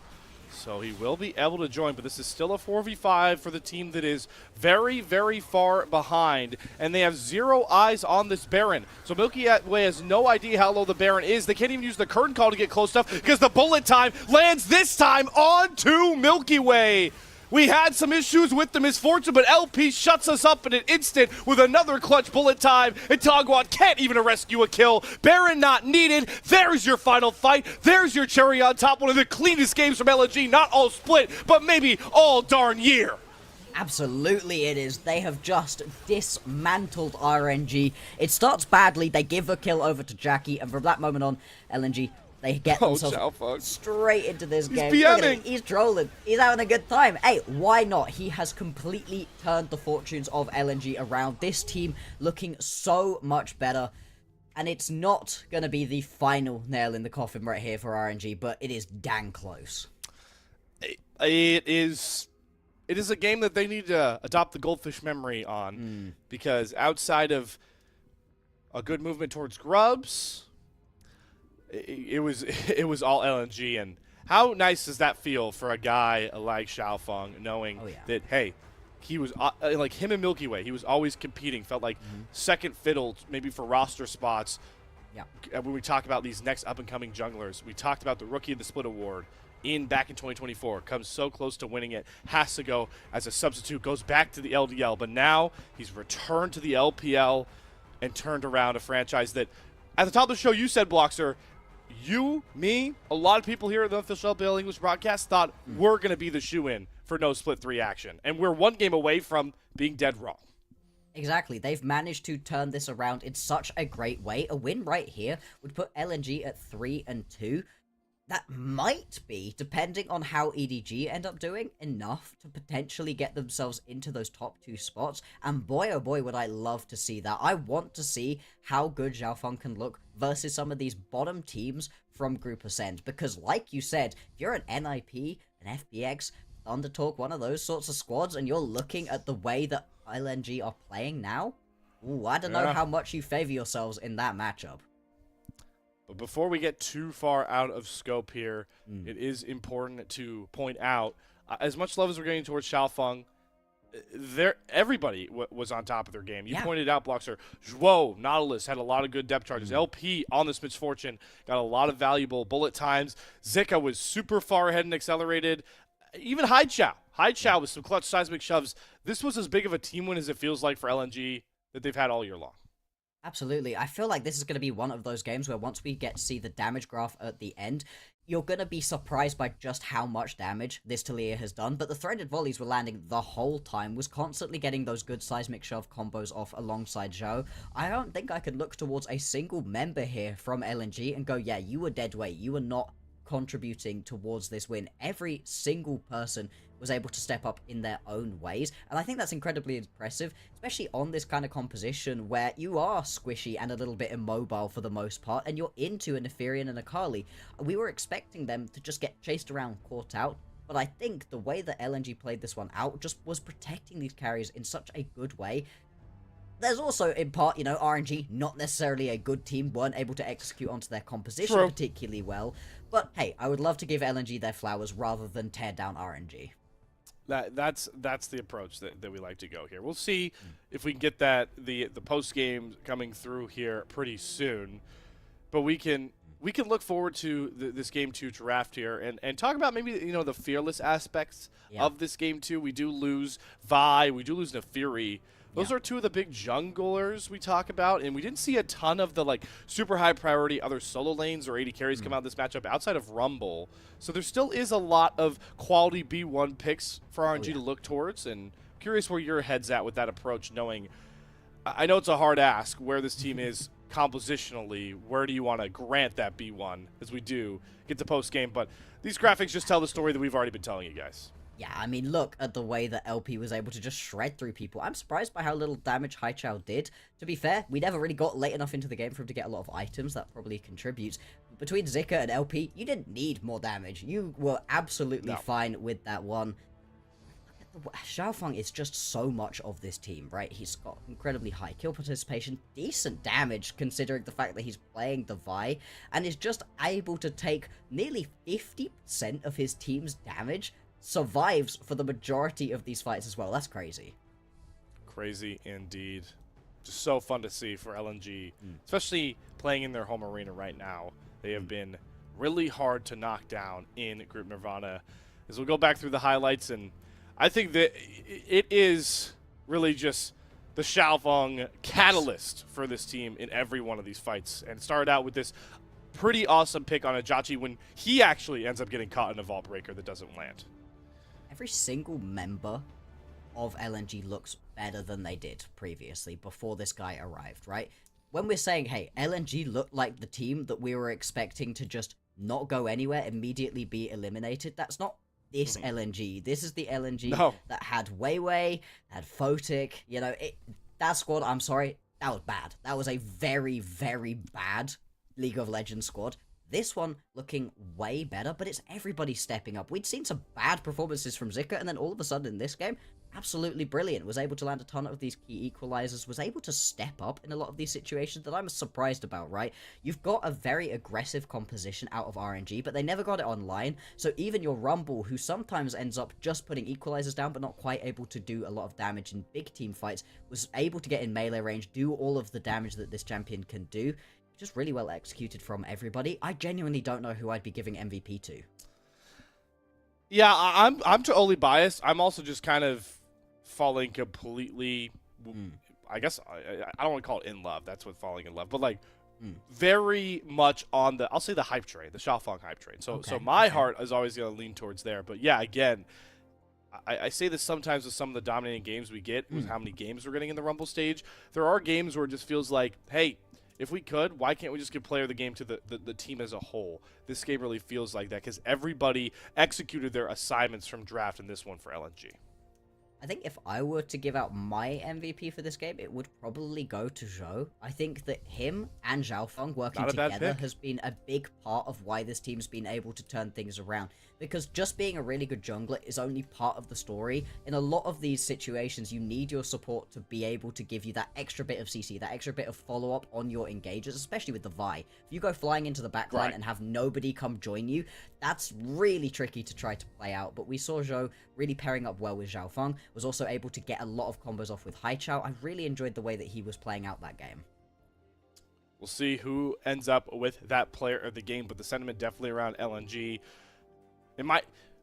So he will be able to join, but this is still a 4v5 for the team that is very, very far behind. And they have 0 eyes on this Baron. So Milky Way has no idea how low the Baron is. They can't even use the curtain call to get close enough because the bullet time lands this time onto Milky Way. We had some issues with the misfortune, but LP shuts us up in an instant with another clutch bullet time, and Tanguan can't even rescue a kill. Baron not needed. There's your final fight. There's your cherry on top. One of the cleanest games from LNG, not all split, but maybe all darn year. Absolutely it is. They have just dismantled RNG. It starts badly. They give a kill over to Jackie, and from that moment on, LNG, they get themselves straight into this game. He's BMing. He's trolling. He's having a good time. Hey, why not? He has completely turned the fortunes of LNG around. This team looking so much better. And it's not going to be the final nail in the coffin right here for RNG, but it is dang close. It is a game that they need to adopt the goldfish memory on, because outside of a good movement towards grubs, it was all LNG. And how nice does that feel for a guy like Xiaofeng, knowing that, hey, he was like him and Milky Way, he was always competing, felt like second fiddle maybe for roster spots. When we talk about these next up-and-coming junglers, we talked about the Rookie of the Split award back in 2024, comes so close to winning it, has to go as a substitute, goes back to the LDL, but now he's returned to the LPL. and turned around a franchise that, at the top of the show, you said, Bloxer, you, me, a lot of people here at the official LPL English broadcast thought we're going to be the shoe-in for no split 3 action. And we're one game away from being dead wrong. Exactly. They've managed to turn this around in such a great way. A win right here would put LNG at 3-2. That might be, depending on how EDG end up doing, enough to potentially get themselves into those top 2 spots. And boy, oh boy, would I love to see that. I want to see how good Xiaofeng can look versus some of these bottom teams from Group Ascend. Because like you said, if you're an NIP, an FPX, Undertalk, one of those sorts of squads, and you're looking at the way that LNG are playing now, ooh, I don't know how much you favor yourselves in that matchup. But before we get too far out of scope here, it is important to point out, as much love as we're getting towards Xiaofeng, everybody was on top of their game. You pointed out, Bloxer, Zhuo, Nautilus had a lot of good depth charges. LP on this Misfortune got a lot of valuable bullet times. Zika was super far ahead and accelerated. Even Haichao with some clutch seismic shoves. This was as big of a team win as it feels like for LNG that they've had all year long. Absolutely. I feel like this is going to be one of those games where once we get to see the damage graph at the end, you're going to be surprised by just how much damage this Talia has done. But the threaded volleys were landing the whole time, was constantly getting those good seismic shove combos off alongside Zhou. I don't think I could look towards a single member here from LNG and go, yeah, you were dead weight. You were not contributing towards this win. Every single person was able to step up in their own ways, and I think that's incredibly impressive, especially on this kind of composition where you are squishy and a little bit immobile for the most part, and you're into an Ephirian and a Kali. We were expecting them to just get chased around, caught out, but I think the way that LNG played this one out just was protecting these carries in such a good way. There's also, in part, you know, RNG, not necessarily a good team, weren't able to execute onto their composition particularly well. But, hey, I would love to give LNG their flowers rather than tear down RNG. That's the approach that we like to go here. We'll see if we can get the post-game coming through here pretty soon. But we can look forward to this Game 2 draft here and talk about maybe, you know, the fearless aspects of this Game 2. We do lose Vi, we do lose Nefiri. Those are two of the big junglers we talk about, and we didn't see a ton of the like super high priority other solo lanes or AD carries come out of this matchup outside of Rumble. So there still is a lot of quality B1 picks for RNG to look towards, and curious where your head's at with that approach, knowing I know it's a hard ask where this team is compositionally. Where do you want to grant that B1 as we do get to post game? But these graphics just tell the story that we've already been telling you guys. Yeah, I mean, look at the way that LP was able to just shred through people. I'm surprised by how little damage Haichao did. To be fair, we never really got late enough into the game for him to get a lot of items. That probably contributes. Between Zika and LP, you didn't need more damage. You were absolutely fine with that one. Xiaofeng is just so much of this team, right? He's got incredibly high kill participation, decent damage considering the fact that he's playing the Vi, and is just able to take nearly 50% of his team's damage. Survives for the majority of these fights as well. That's crazy. Crazy indeed. Just so fun to see for LNG, especially playing in their home arena right now. They have been really hard to knock down in Group Nirvana. As we'll go back through the highlights, and I think that it is really just the Xiaofeng catalyst for this team in every one of these fights. And it started out with this pretty awesome pick on Ajachi when he actually ends up getting caught in a vault breaker that doesn't land. Every single member of LNG looks better than they did previously before this guy arrived, right? When we're saying, hey, LNG looked like the team that we were expecting to just not go anywhere, immediately be eliminated, that's not this LNG. This is the LNG that had Weiwei, had Photic, you know, that squad, I'm sorry, that was bad. That was a very, very bad League of Legends squad. This one looking way better, but it's everybody stepping up. We'd seen some bad performances from Zika, and then all of a sudden in this game, absolutely brilliant. Was able to land a ton of these key equalizers, was able to step up in a lot of these situations that I'm surprised about, right? You've got a very aggressive composition out of RNG, but they never got it online, so even your Rumble, who sometimes ends up just putting equalizers down, but not quite able to do a lot of damage in big team fights, was able to get in melee range, do all of the damage that this champion can do. Just really well executed from everybody. I genuinely don't know who I'd be giving MVP to. Yeah, I'm totally biased. I'm also just kind of falling completely I guess I don't want to call it in love. That's what falling in love, but like very much on the, I'll say the hype train, the Xiaofeng hype train. So my heart is always going to lean towards there. But yeah, again, I say this sometimes with some of the dominating games we get with how many games we're getting in the Rumble stage. There are games where it just feels like, hey, if we could, why can't we just give player of the game to the team as a whole? This game really feels like that because everybody executed their assignments from draft in this one for LNG. I think if I were to give out my MVP for this game, it would probably go to Zhou. I think that him and Xiaofeng working together has been a big part of why this team's been able to turn things around. Because just being a really good jungler is only part of the story. In a lot of these situations, you need your support to be able to give you that extra bit of CC, that extra bit of follow-up on your engages, especially with the Vi. If you go flying into the backline and have nobody come join you, that's really tricky to try to play out. But we saw Zhou really pairing up well with Xiaofeng, was also able to get a lot of combos off with Haichao. I really enjoyed the way that he was playing out that game. We'll see who ends up with that player of the game, but the sentiment definitely around LNG.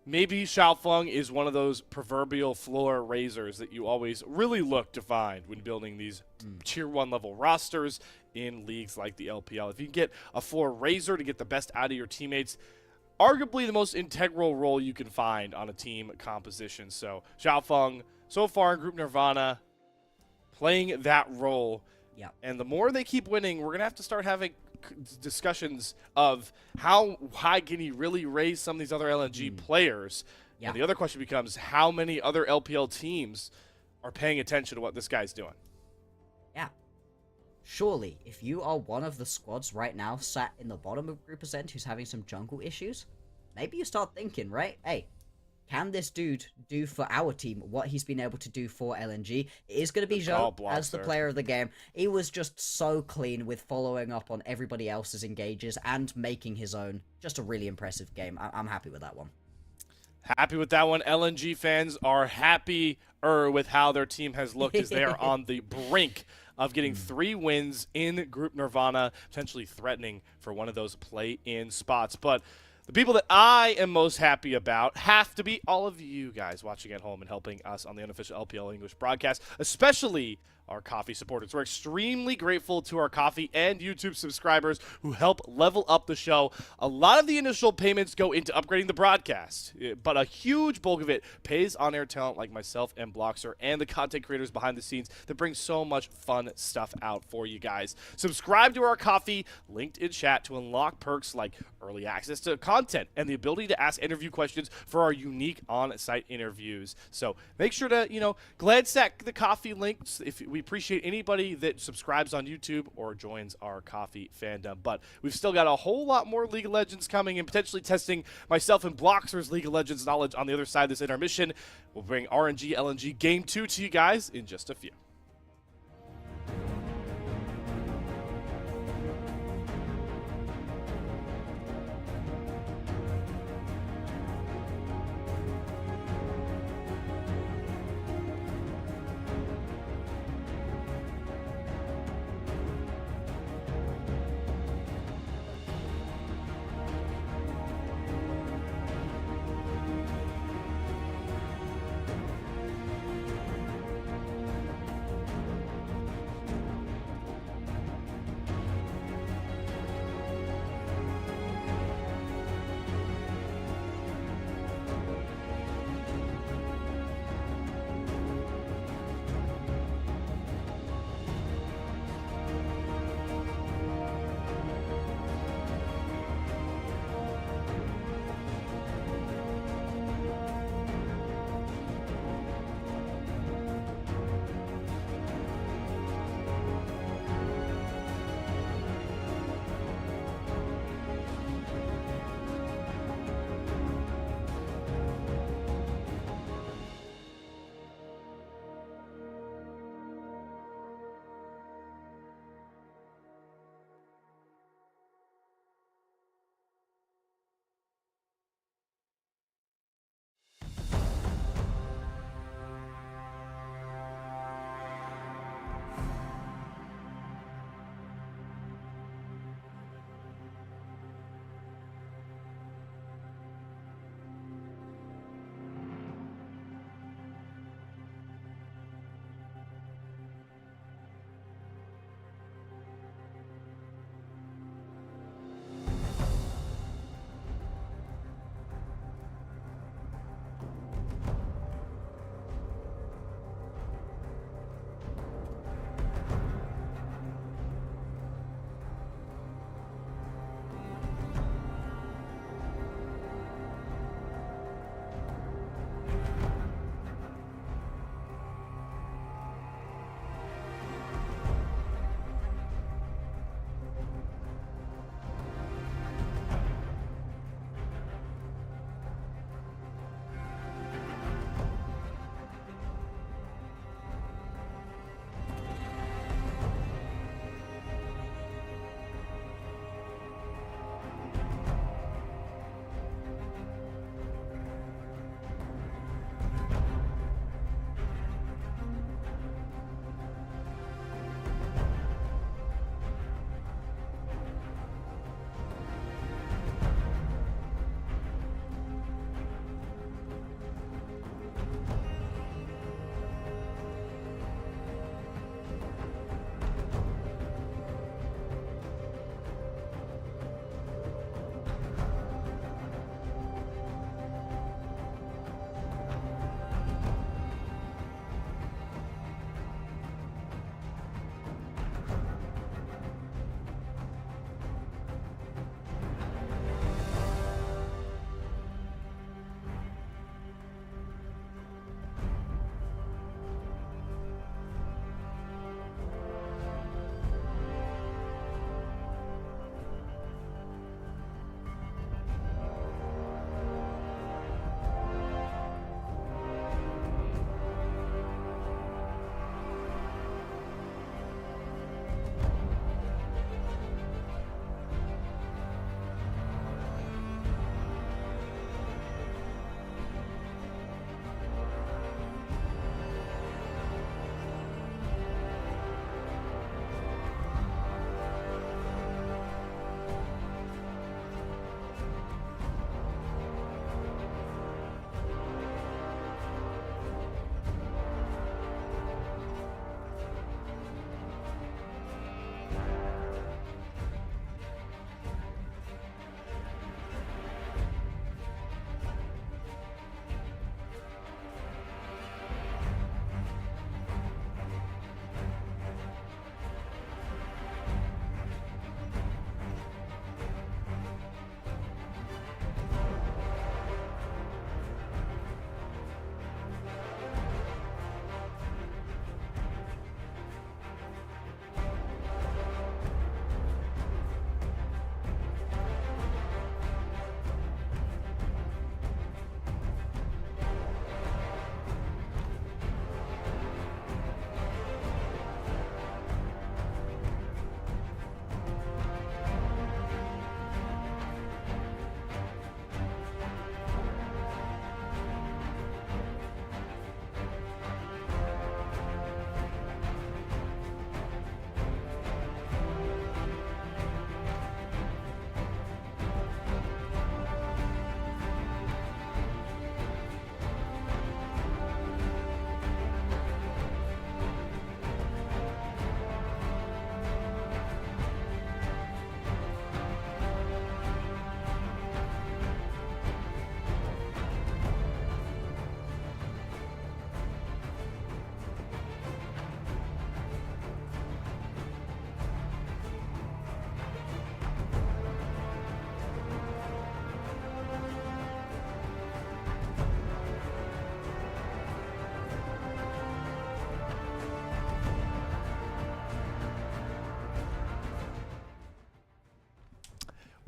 Maybe Xiaofeng is one of those proverbial floor raisers that you always really look to find when building these tier 1 level rosters in leagues like the LPL. If you can get a floor raiser to get the best out of your teammates, arguably the most integral role you can find on a team composition. So Xiaofeng, so far in Group Nirvana, playing that role. Yeah. And the more they keep winning, we're going to have to start having discussions of how high can he really raise some of these other LNG players. Yeah. And the other question becomes, how many other LPL teams are paying attention to what this guy's doing? Yeah. Surely, if you are one of the squads right now sat in the bottom of Group Ascent who's having some jungle issues, maybe you start thinking, right? Hey, can this dude do for our team what he's been able to do for LNG? It is going to be Zhou as the player of the game. He was just so clean with following up on everybody else's engages and making his own. Just a really impressive game. I'm happy with that one. Happy with that one. LNG fans are happier with how their team has looked as they are on the brink of getting 3 wins in Group Nirvana, potentially threatening for one of those play-in spots. But the people that I am most happy about have to be all of you guys watching at home and helping us on the unofficial LPL English broadcast, especially our coffee supporters. We're extremely grateful to our coffee and YouTube subscribers who help level up the show. A lot of the initial payments go into upgrading the broadcast, but a huge bulk of it pays on-air talent like myself and Bloxer and the content creators behind the scenes that bring so much fun stuff out for you guys. Subscribe to our coffee, linked in chat, to unlock perks like early access to content and the ability to ask interview questions for our unique on-site interviews. So make sure to, glance at the coffee links. If we appreciate anybody that subscribes on YouTube or joins our coffee fandom. But we've still got a whole lot more League of Legends coming and potentially testing myself and Bloxer's League of Legends knowledge on the other side of this intermission. We'll bring RNG LNG Game 2 to you guys in just a few.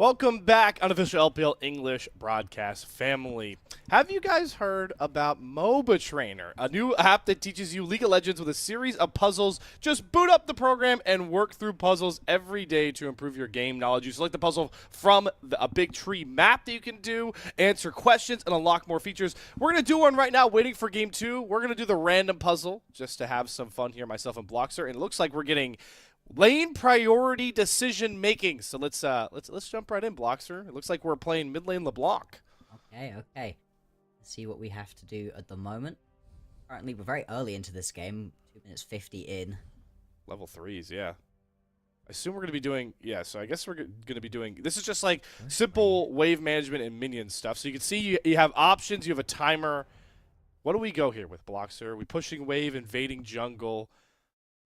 Welcome back, unofficial LPL English broadcast family. Have you guys heard about Moba Trainer, a new app that teaches you League of Legends with a series of puzzles? Just boot up the program and work through puzzles every day to improve your game knowledge. You select the puzzle from a big tree map that you can do, answer questions, and unlock more features. We're going to do one right now, waiting for game 2. We're going to do the random puzzle just to have some fun here, myself and Bloxer, and it looks like we're getting lane priority decision making. So let's jump right in, Bloxer. It looks like we're playing mid lane LeBlanc. Okay. Let's see what we have to do at the moment. Currently, we're very early into this game. 2 minutes 50 in. Level 3s, yeah. I assume we're going to be doing, yeah, so I guess we're going to be doing, this is just like simple wave management and minion stuff. So you can see you have options, you have a timer. What do we go here with, Bloxer? Are we pushing wave, invading jungle?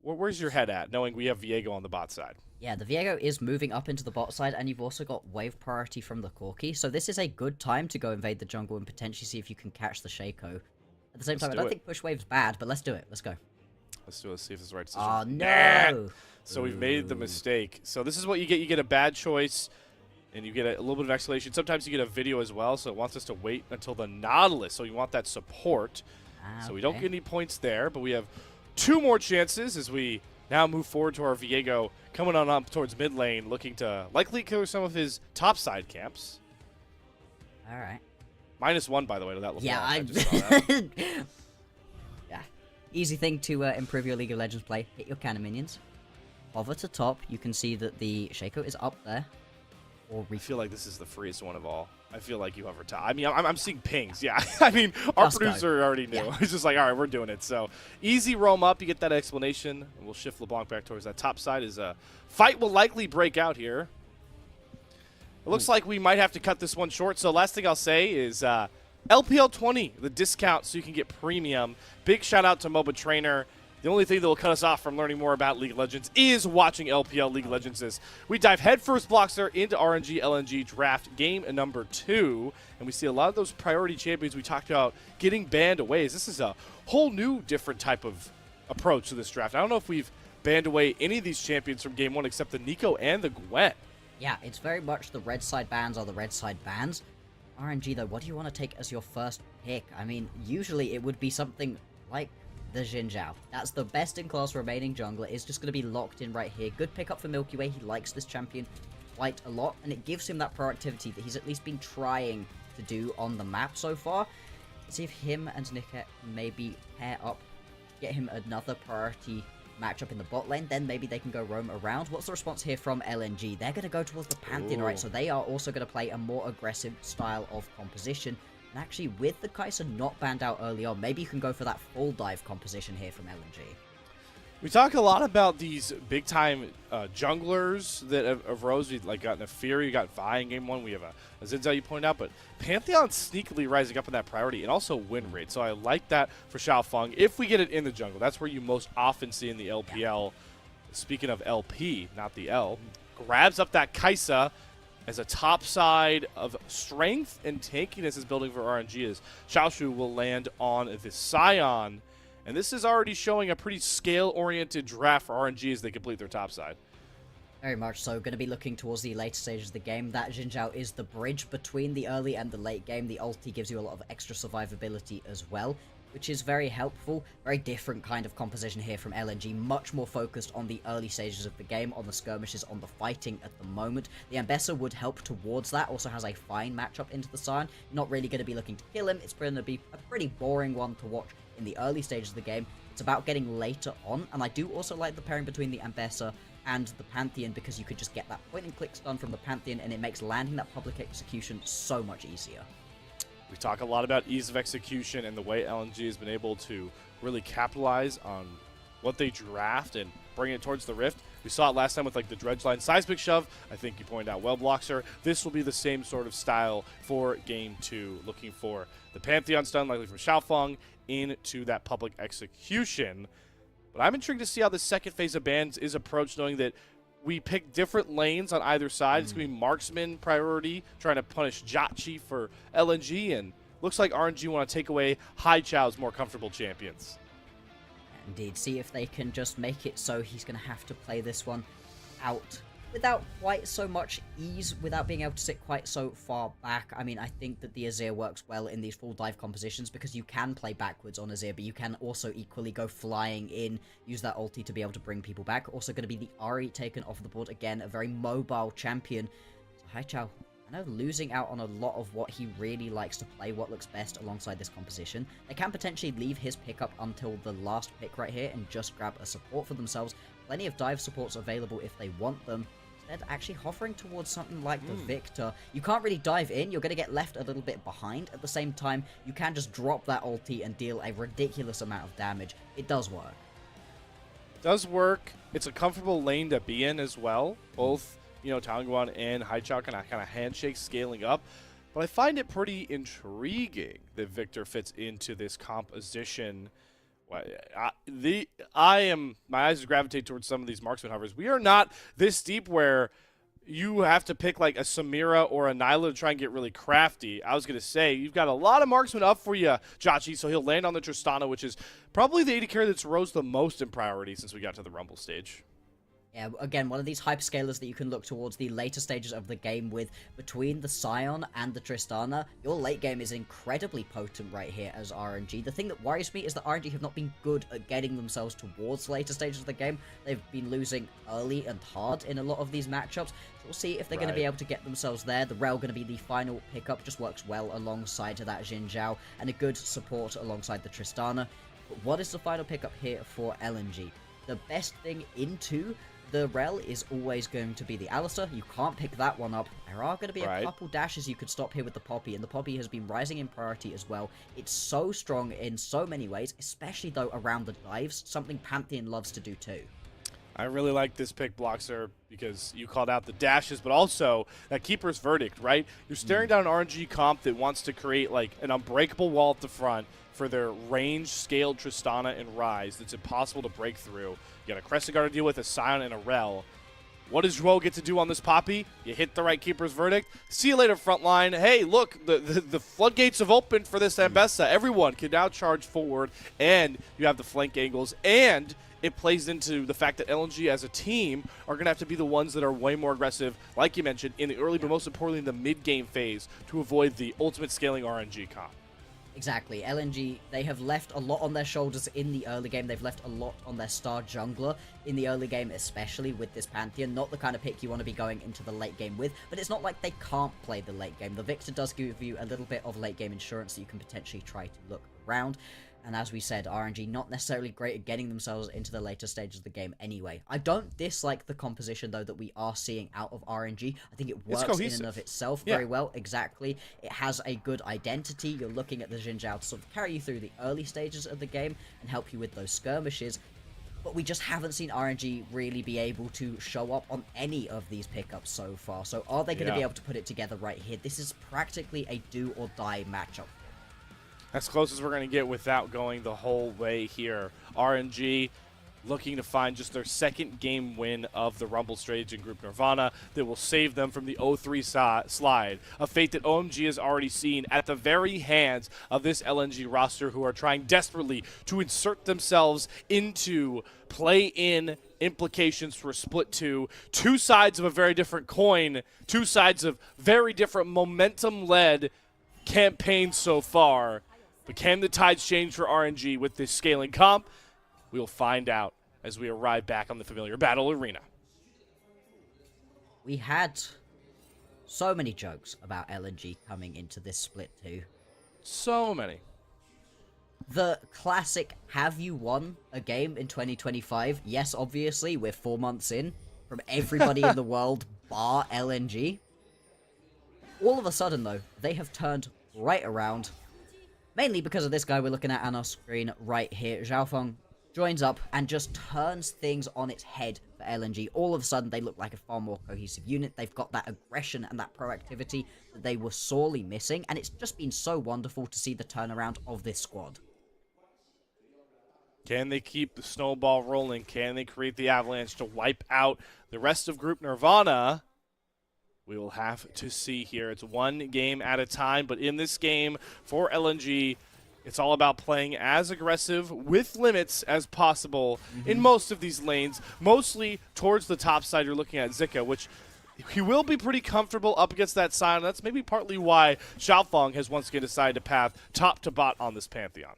Where's your head at, knowing we have Viego on the bot side? Yeah, the Viego is moving up into the bot side, and you've also got wave priority from the Corki, so this is a good time to go invade the jungle and potentially see if you can catch the Shaco. At the same time, I don't think push wave's bad, but let's do it. Let's go. Let's do it. Let's see if it's the right decision. Oh, no! So we've made the mistake. So this is what you get. You get a bad choice, and you get a little bit of escalation. Sometimes you get a video as well, so it wants us to wait until the Nautilus, so you want that support. So we don't get any points there, but we have 2 more chances as we now move forward to our Viego coming on up towards mid lane, looking to likely kill some of his top side camps. All right. -1, by the way, to that level. Yeah, I just saw that. Yeah. Easy thing to improve your League of Legends play. Hit your cannon minions. Hover to top. You can see that the Shaco is up there. I feel like this is the freest one of all. I feel like you hover top. I mean, I'm seeing pings. Yeah, I mean, our producer already knew. Yeah. He's just like, all right, we're doing it. So easy roam up. You get that explanation. And we'll shift LeBlanc back towards that top side. As a fight will likely break out here. It looks like we might have to cut this one short. So last thing I'll say is LPL 20, the discount so you can get premium. Big shout out to Moba Trainer. The only thing that will cut us off from learning more about League of Legends is watching LPL League of Legends. As we dive headfirst, Bloxer, into RNG LNG draft game number 2, and we see a lot of those priority champions we talked about getting banned away. This is a whole new different type of approach to this draft. I don't know if we've banned away any of these champions from game 1 except the Nico and the Gwen. Yeah, it's very much the red side bans are the red side bans. RNG, though, what do you want to take as your first pick? I mean, usually it would be something like the Xin Zhao. That's the best in class remaining jungler. It's just going to be locked in right here. Good pickup for Milky Way. He likes this champion quite a lot, and it gives him that proactivity that he's at least been trying to do on the map so far. Let's see if him and Nick maybe pair up, get him another priority matchup in the bot lane, then maybe they can go roam around. What's the response here from LNG? They're going to go towards the Pantheon, right? So they are also going to play a more aggressive style of composition. And actually, with the Kai'Sa not banned out early on, maybe you can go for that full dive composition here from LNG. We talk a lot about these big-time junglers that have arose. We've got Nefiri, you got Vi in game 1. We have a Xin Zhao, you pointed out, but Pantheon sneakily rising up in that priority, and also win rate. So I like that for Xiaofeng. If we get it in the jungle, that's where you most often see in the LPL. Yeah. Speaking of LP, not the L, grabs up that Kai'Sa as a top side of strength and tankiness is building for RNG, as Xiaoshu will land on the Scion. And this is already showing a pretty scale-oriented draft for RNG as they complete their top side. Very much so. Going to be looking towards the later stages of the game. That Xin Zhao is the bridge between the early and the late game. The ulti gives you a lot of extra survivability as well, which is very helpful. Very different kind of composition here from LNG. Much more focused on the early stages of the game, on the skirmishes, on the fighting at the moment. The Ambessa would help towards that. Also has a fine matchup into the Scion. Not really going to be looking to kill him. It's going to be a pretty boring one to watch in the early stages of the game. It's about getting later on, and I do also like the pairing between the Ambessa and the Pantheon, because you could just get that point and click stun from the Pantheon, and it makes landing that public execution so much easier. We talk a lot about ease of execution and the way LNG has been able to really capitalize on what they draft and bring it towards the Rift. We saw it last time with the Dredgeline Seismic Shove. I think you pointed out well, Bloxer. This will be the same sort of style for Game 2. Looking for the Pantheon stun, likely from Xiaofeng, into that public execution. But I'm intrigued to see how the second phase of bans is approached, knowing that we pick different lanes on either side. It's going to be marksman priority, trying to punish Jotchi for LNG, and looks like RNG want to take away Hai Chao's more comfortable champions. Indeed, see if they can just make it so he's going to have to play this one out without quite so much ease, without being able to sit quite so far back. I mean, I think that the Azir works well in these full dive compositions because you can play backwards on Azir, but you can also equally go flying in, use that ulti to be able to bring people back. Also going to be the Ahri taken off the board. Again, a very mobile champion. So Haichao, I know, losing out on a lot of what he really likes to play, what looks best alongside this composition. They can potentially leave his pickup until the last pick right here and just grab a support for themselves. Plenty of dive supports available if they want them. Instead, actually hovering towards something like the Victor. You can't really dive in, you're going to get left a little bit behind. At the same time, you can just drop that ulti and deal a ridiculous amount of damage. It does work. It does work. It's a comfortable lane to be in as well. Both, you know, Talonguan and Haichao kind of handshake scaling up. But I find it pretty intriguing that Victor fits into this composition. My eyes gravitate towards some of these marksman hovers. We are not this deep where you have to pick like a Samira or a Nyla to try and get really crafty. I was going to say, you've got a lot of marksmen up for you, Jachi, so he'll land on the Tristana, which is probably the AD carry that's rose the most in priority since we got to the Rumble stage. Yeah, again, one of these hyperscalers that you can look towards the later stages of the game with. Between the Scion and the Tristana, your late game is incredibly potent right here as RNG. The thing that worries me is that RNG have not been good at getting themselves towards later stages of the game. They've been losing early and hard in a lot of these matchups. So we'll see if they're going to be able to get themselves there. The Rel going to be the final pickup, just works well alongside that Xin Zhao, and a good support alongside the Tristana. But what is the final pickup here for LNG? The best thing into the Rel is always going to be the Alistar. You can't pick that one up. There are going to be a couple dashes you could stop here with the Poppy, and the Poppy has been rising in priority as well. It's so strong in so many ways, especially though around the dives, something Pantheon loves to do too. I really like this pick, Bloxer, because you called out the dashes, but also that Keeper's Verdict, right? You're staring down an RNG comp that wants to create like an unbreakable wall at the front for their range-scaled Tristana and Ryze that's impossible to break through. You got a Crescent Guard to deal with, a Scion, and a Rel. What does Joel get to do on this Poppy? You hit the right Keeper's Verdict. See you later, frontline. Hey, look, the floodgates have opened for this Ambessa. Everyone can now charge forward, and you have the flank angles, and it plays into the fact that LNG as a team are going to have to be the ones that are way more aggressive, like you mentioned, in the early, but most importantly in the mid-game phase to avoid the ultimate scaling RNG comp. Exactly. LNG, they have left a lot on their shoulders in the early game. They've left a lot on their star jungler in the early game, especially with this Pantheon. Not the kind of pick you want to be going into the late game with, but it's not like they can't play the late game. The Victor does give you a little bit of late game insurance that you can potentially try to look around. And as we said, RNG not necessarily great at getting themselves into the later stages of the game anyway. I don't dislike the composition, though, that we are seeing out of RNG. I think it works in and of itself very well. Exactly. It has a good identity. You're looking at the Xin Zhao to sort of carry you through the early stages of the game and help you with those skirmishes. But we just haven't seen RNG really be able to show up on any of these pickups so far. So are they going to be able to put it together right here? This is practically a do-or-die matchup. As close as we're going to get without going the whole way here. RNG looking to find just their second game win of the Rumble stage in Group Nirvana that will save them from the 0-3 slide. A fate that OMG has already seen at the very hands of this LNG roster, who are trying desperately to insert themselves into play-in implications for a split two. Two sides of a very different coin. Two sides of very different momentum-led campaigns so far. But can the tides change for RNG with this scaling comp? We'll find out as we arrive back on the familiar battle arena. We had so many jokes about LNG coming into this split too. So many. The classic, have you won a game in 2025? Yes, obviously, we're 4 months in from everybody in the world bar LNG. All of a sudden, though, they have turned right around. Mainly because of this guy we're looking at on our screen right here. Zhaofeng joins up and just turns things on its head for LNG. All of a sudden, they look like a far more cohesive unit. They've got that aggression and that proactivity that they were sorely missing. And it's just been so wonderful to see the turnaround of this squad. Can they keep the snowball rolling? Can they create the avalanche to wipe out the rest of Group Nirvana? We will have to see here. It's one game at a time, but in this game for LNG, It's all about playing as aggressive with limits as possible in most of these lanes, mostly towards the top side. You're looking at Zika, which he will be pretty comfortable up against that side, and that's maybe partly why Xiaofeng has once again decided to path top to bot on this Pantheon.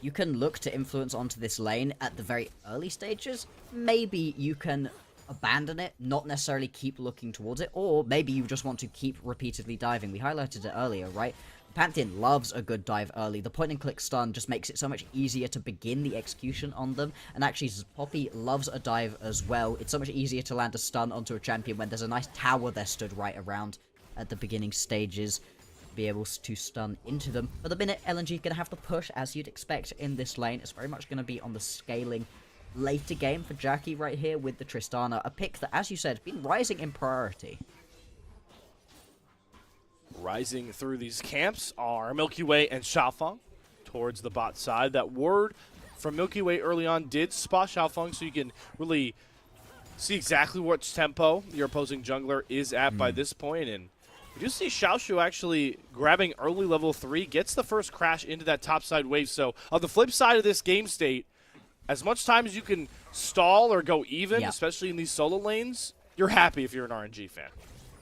You can look to influence onto this lane at the very early stages. Maybe you can abandon it, not necessarily keep looking towards it, or maybe you just want to keep repeatedly diving. We highlighted it earlier, right? Pantheon loves a good dive early. The point-and-click stun just makes it so much easier to begin the execution on them. And actually, Poppy loves a dive as well. It's so much easier to land a stun onto a champion when there's a nice tower there stood right around at the beginning stages. Be able to stun into them. For the minute, LNG going to have to push, as you'd expect in this lane. It's very much going to be on the scaling later game for Jackie right here with the Tristana. A pick that, as you said, been rising in priority. Rising through these camps are Milky Way and Xiaofeng towards the bot side. That word from Milky Way early on did spot Xiaofeng, so you can really see exactly what tempo your opposing jungler is at by this point. And we do see Xiaoshu actually grabbing early level 3, gets the first crash into that topside wave. So on the flip side of this game state, as much time as you can stall or go even, especially in these solo lanes, you're happy if you're an RNG fan.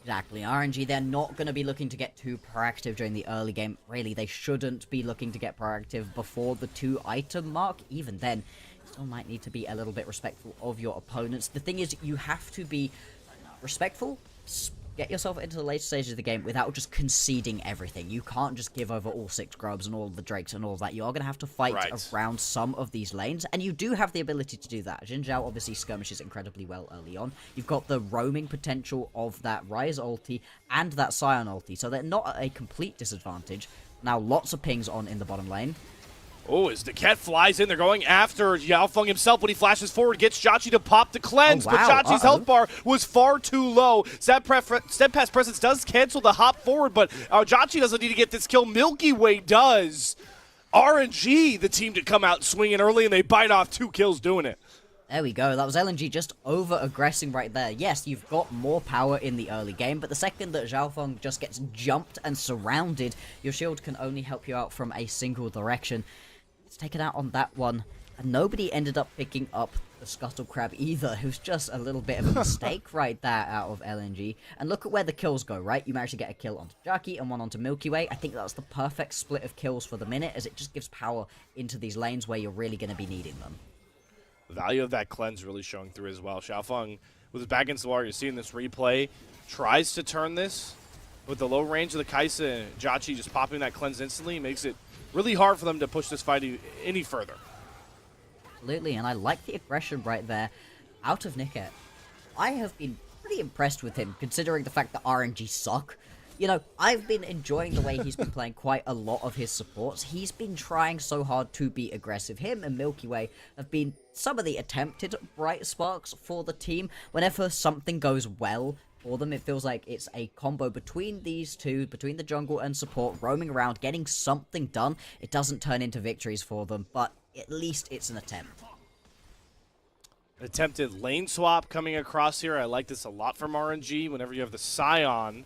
Exactly. RNG, they're not going to be looking to get too proactive during the early game. Really, they shouldn't be looking to get proactive before the 2-item mark. Even then, you still might need to be a little bit respectful of your opponents. The thing is, you have to be respectful, get yourself into the later stages of the game without just conceding everything. You can't just give over all 6 grubs and all the drakes and all of that. You are going to have to fight around some of these lanes, and you do have the ability to do that. Xin Zhao obviously skirmishes incredibly well early on. You've got the roaming potential of that Ryze ulti and that Scion ulti, so they're not at a complete disadvantage. Now lots of pings on in the bottom lane. Oh, as the cat flies in, they're going after Xiaofeng himself when he flashes forward, gets Jhachi to pop the cleanse, but Jhachi's health bar was far too low. Steadfast Presence does cancel the hop forward, but Jhachi doesn't need to get this kill. Milky Way does. RNG, the team to come out swinging early, and they bite off 2 kills doing it. There we go. That was LNG just over-aggressing right there. Yes, you've got more power in the early game, but the second that Xiaofeng just gets jumped and surrounded, your shield can only help you out from a single direction. It's taken out on that one, and nobody ended up picking up the Scuttle Crab either, who's just a little bit of a mistake right there out of LNG. And look at where the kills go, right? You managed to get a kill onto Jackie and one onto Milky Way. I think that's the perfect split of kills for the minute, as it just gives power into these lanes where you're really going to be needing them. The value of that cleanse really showing through as well. Xiaofeng, with his back against the wall, you're seeing this replay, tries to turn this with the low range of the Kai'Sa, and Jhachi just popping that cleanse instantly makes it really hard for them to push this fight any further. Absolutely, and I like the aggression right there out of Niket. I have been pretty impressed with him, considering the fact that RNG suck. You know, I've been enjoying the way he's been playing quite a lot of his supports. He's been trying so hard to be aggressive. Him and Milky Way have been some of the attempted bright sparks for the team. Whenever something goes well for them, it feels like it's a combo between these two, between the jungle and support, roaming around, getting something done. It doesn't turn into victories for them, but at least it's an attempt. Attempted lane swap coming across here. I like this a lot from RNG. Whenever you have the Scion,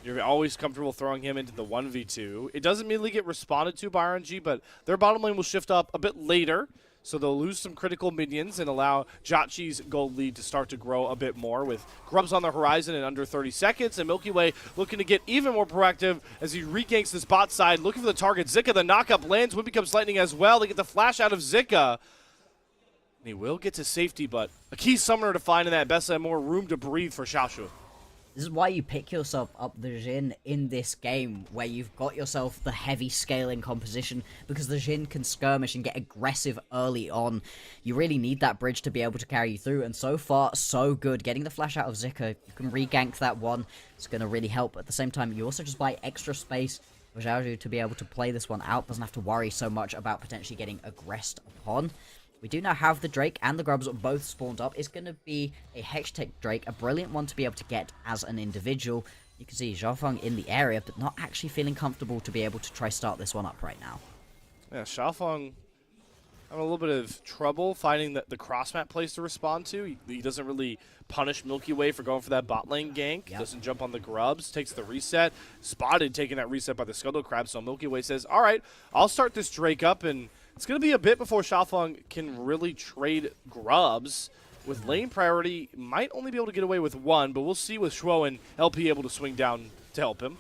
you're always comfortable throwing him into the 1v2. It doesn't immediately get responded to by RNG, but their bottom lane will shift up a bit later. So they'll lose some critical minions and allow Jhachi's gold lead to start to grow a bit more, with grubs on the horizon in under 30 seconds, and Milky Way looking to get even more proactive as he reganks this bot side, looking for the target. Zika, the knockup lands, Wind becomes lightning as well. They get the flash out of Zika. And he will get to safety, but a key summoner to find in that best and more room to breathe for Xiaoshu. This is why you pick yourself up the Jhin in this game, where you've got yourself the heavy scaling composition, because the Jhin can skirmish and get aggressive early on. You really need that bridge to be able to carry you through, and so far, so good. Getting the flash out of Zika, you can regank that one. It's going to really help. At the same time, you also just buy extra space for Xiaoju to be able to play this one out. Doesn't have to worry so much about potentially getting aggressed upon. We do now have the Drake and the Grubs both spawned up. It's going to be a Hextech Drake, a brilliant one to be able to get as an individual. You can see Xiaofeng in the area, but not actually feeling comfortable to be able to try start this one up right now. Yeah, Xiaofeng having a little bit of trouble finding the cross map place to respond to. He doesn't really punish Milky Way for going for that bot lane gank. Yep. Doesn't jump on the grubs. Takes the reset. Spotted taking that reset by the Scuttle Crab. So Milky Way says, all right, I'll start this Drake up. And it's going to be a bit before Xiaofeng can really trade grubs. With lane priority, might only be able to get away with one. But we'll see with Shuo and LP able to swing down to help him.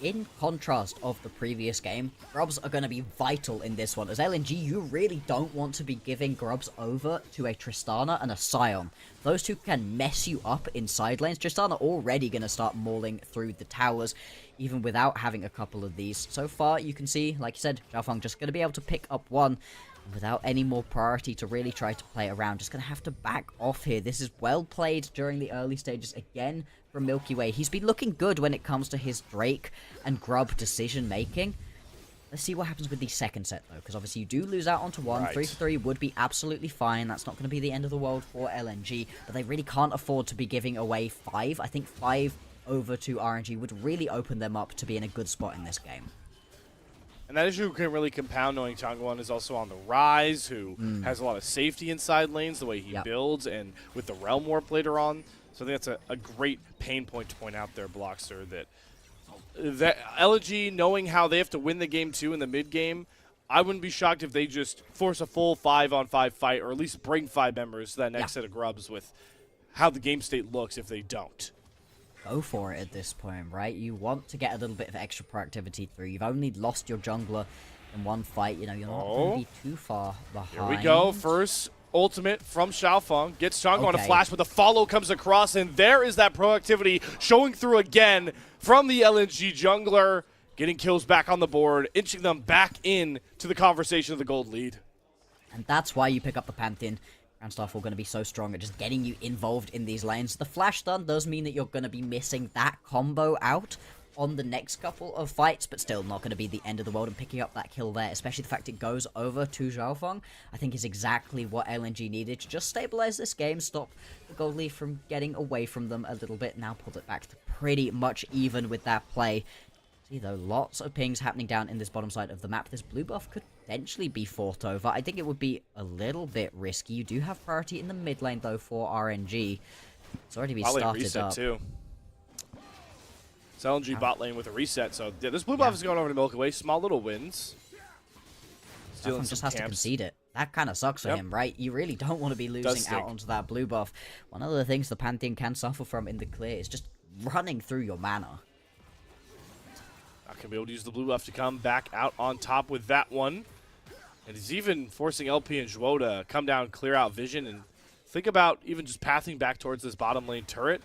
In contrast of the previous game, grubs are going to be vital in this one, as LNG, you really don't want to be giving grubs over to a Tristana and a Scion. Those two can mess you up in side lanes. Tristana already going to start mauling through the towers, even without having a couple of these. So far, you can see, like you said, Xiaofeng just going to be able to pick up one, without any more priority to really try to play around. Just going to have to back off here. This is well played during the early stages again from Milky Way. He's been looking good when it comes to his Drake and Grub decision making. Let's see what happens with the second set though, because obviously you do lose out onto one. Right. 3 for 3 would be absolutely fine. That's not going to be the end of the world for LNG, but they really can't afford to be giving away 5. I think 5 over to RNG would really open them up to be in a good spot in this game. And that issue can really compound knowing Changwon is also on the rise, who has a lot of safety inside lanes, the way he builds, and with the Realm Warp later on. So I think that's a great pain point to point out there, Blockster, that LNG, knowing how they have to win the game too in the mid game, I wouldn't be shocked if they just force a full 5-on-5 fight, or at least bring 5 members to that next set of grubs with how the game state looks if they don't. Go for it at this point, right? You want to get a little bit of extra proactivity through. You've only lost your jungler in one fight. You know, you're not going to be too far behind. Here we go. First ultimate from Xiaofeng. Gets Changwon on a flash, but the follow comes across, and there is that proactivity showing through again from the LNG jungler. Getting kills back on the board, inching them back in to the conversation of the gold lead. And that's why you pick up the Pantheon. Grand Starfall going to be so strong at just getting you involved in these lanes. The flash stun does mean that you're going to be missing that combo out on the next couple of fights, but still not going to be the end of the world, and picking up that kill there, especially the fact it goes over to Xiaofeng, I think is exactly what LNG needed to just stabilize this game, stop the gold lead from getting away from them a little bit, now pull it back to pretty much even with that play. See though, lots of pings happening down in this bottom side of the map. This blue buff could potentially be fought over. I think it would be a little bit risky. You do have priority in the mid lane though for RNG. It's already been started reset up. Too. It's LNG bot lane with a reset, so yeah, this blue buff is going over to Milky Way. Small little wins. Stealing just has to concede it. That kind of sucks for him, right? You really don't want to be losing out onto that blue buff. One of the things the Pantheon can suffer from in the clear is just running through your mana. Not going to be able to use the blue buff to come back out on top with that one. And he's even forcing LP and Zhuo to come down, clear out vision, and think about even just pathing back towards this bottom lane turret.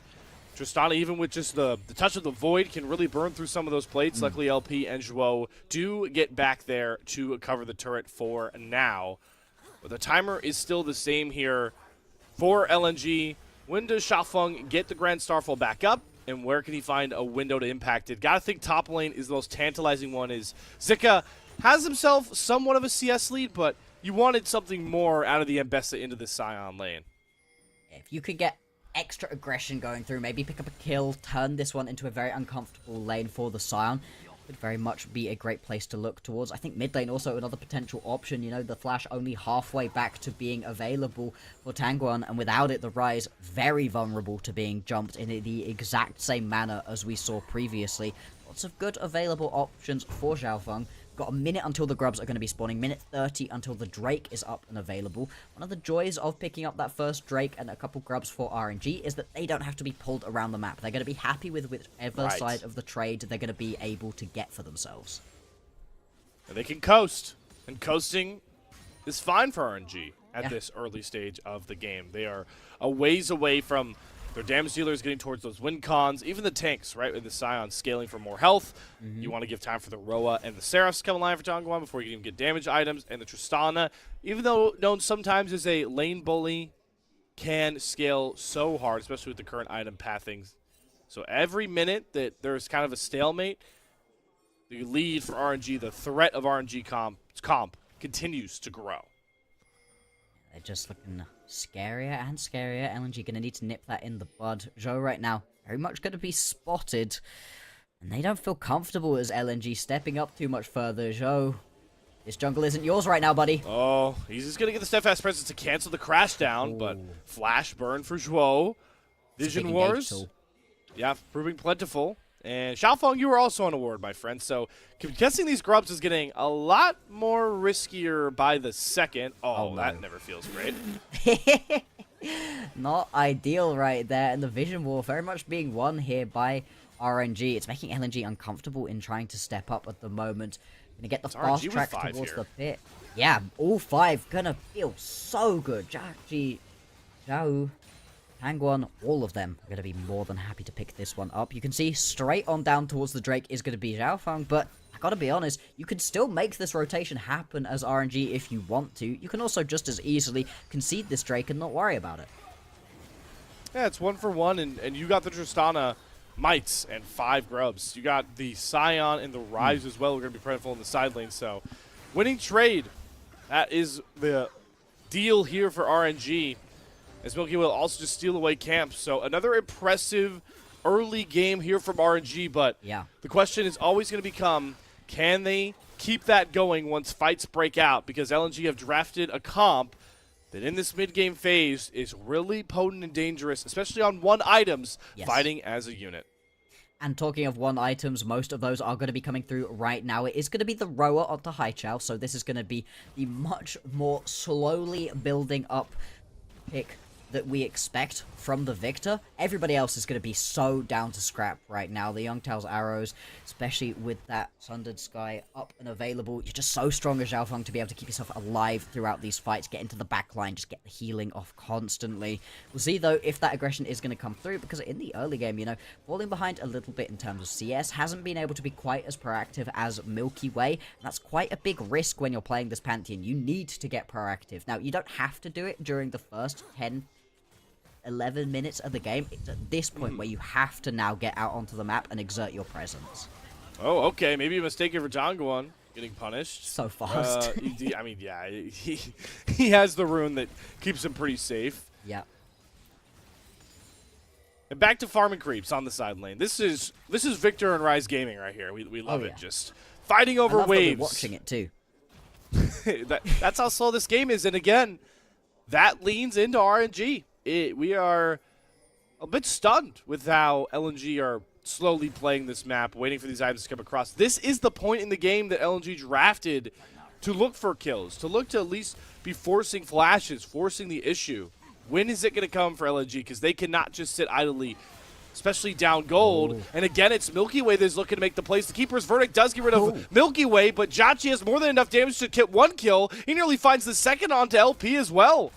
Tristana, even with just the touch of the Void, can really burn through some of those plates. Luckily, LP and Zhuo do get back there to cover the turret for now. But the timer is still the same here for LNG. When does Xiaofeng get the Grand Starfall back up? And where can he find a window to impact it? Gotta think top lane is the most tantalizing one. Is Zika has himself somewhat of a CS lead, but you wanted something more out of the Mbessa into the Scion lane. If you could get extra aggression going through, maybe pick up a kill, turn this one into a very uncomfortable lane for the Scion, would very much be a great place to look towards. I think mid lane also another potential option. You know, the flash only halfway back to being available for Tangguan, and without it, the Rise very vulnerable to being jumped in the exact same manner as we saw previously. Lots of good available options for Xiaofeng. Got a minute until the grubs are going to be spawning, minute 30 until the Drake is up and available. One of the joys of picking up that first Drake and a couple grubs for RNG is that they don't have to be pulled around the map. They're going to be happy with whichever side of the trade they're going to be able to get for themselves. And they can coast, and coasting is fine for RNG at this early stage of the game. They are a ways away from their damage dealers getting towards those win cons, even the tanks, right, with the Scion scaling for more health. You want to give time for the Roa and the Seraphs to come online for Tangguan before you can even get damage items. And the Tristana, even though known sometimes as a lane bully, can scale so hard, especially with the current item pathings. So every minute that there's kind of a stalemate, the lead for RNG, the threat of RNG comp continues to grow. They're just looking scarier and scarier. LNG going to need to nip that in the bud. Zhou right now very much going to be spotted. And they don't feel comfortable as LNG stepping up too much further. Zhou This jungle isn't yours right now, buddy. Oh, he's just going to get the steadfast presence to cancel the crash down, but flash burn for Zhuo. Vision Wars. Yeah, proving plentiful. And Xiaofeng, you were also on a ward, my friend. So guessing these grubs is getting a lot more riskier by the second. Oh, no. That never feels great. Not ideal right there. And the Vision War very much being won here by RNG. It's making LNG uncomfortable in trying to step up at the moment. Gonna get the fast track towards the pit. Yeah, all 5 gonna feel so good. Jachi, Zhao, Hangguan, all of them are going to be more than happy to pick this one up. You can see straight on down towards the Drake is going to be Xiaofeng, but I gotta be honest, you can still make this rotation happen as RNG if you want to. You can also just as easily concede this Drake and not worry about it. Yeah, it's 1 for 1, and you got the Tristana Mites and 5 grubs. You got the Scion and the Rise as well. We're going to be plentiful in the side lane, so winning trade. That is the deal here for RNG. As Milky will also just steal away camps. So another impressive early game here from RNG, but the question is always going to become, can they keep that going once fights break out? Because LNG have drafted a comp that in this mid-game phase is really potent and dangerous, especially on 1 items, fighting as a unit. And talking of 1 items, most of those are going to be coming through right now. It is going to be the rower onto Haichao, so this is going to be the much more slowly building up pick that we expect from the Victor. Everybody else is going to be so down to scrap right now. The Youngtail's arrows, especially with that Sundered Sky up and available. You're just so strong as Xiaofeng to be able to keep yourself alive throughout these fights, get into the back line, just get the healing off constantly. We'll see, though, if that aggression is going to come through, because in the early game, you know, falling behind a little bit in terms of CS, hasn't been able to be quite as proactive as Milky Way. And that's quite a big risk when you're playing this Pantheon. You need to get proactive. Now, you don't have to do it during the first 10-11 minutes of the game. It's at this point where you have to now get out onto the map and exert your presence. Oh, okay. Maybe a mistake for Zhangguan getting punished. So fast. I mean, yeah, he has the rune that keeps him pretty safe. Yeah. And back to farming creeps on the side lane. This is Victor and Rise Gaming right here. We love it. Just fighting over waves. We're watching it too. That's how slow this game is. And again, that leans into RNG. We are a bit stunned with how LNG are slowly playing this map, waiting for these items to come across. This is the point in the game that LNG drafted to look for kills, to look to at least be forcing flashes, forcing the issue. When is it going to come for LNG? Because they cannot just sit idly, especially down gold. Ooh. And again, it's Milky Way that's looking to make the plays. The Keeper's Verdict does get rid of Milky Way, but Jachi has more than enough damage to get 1 kill. He nearly finds the second onto LP as well.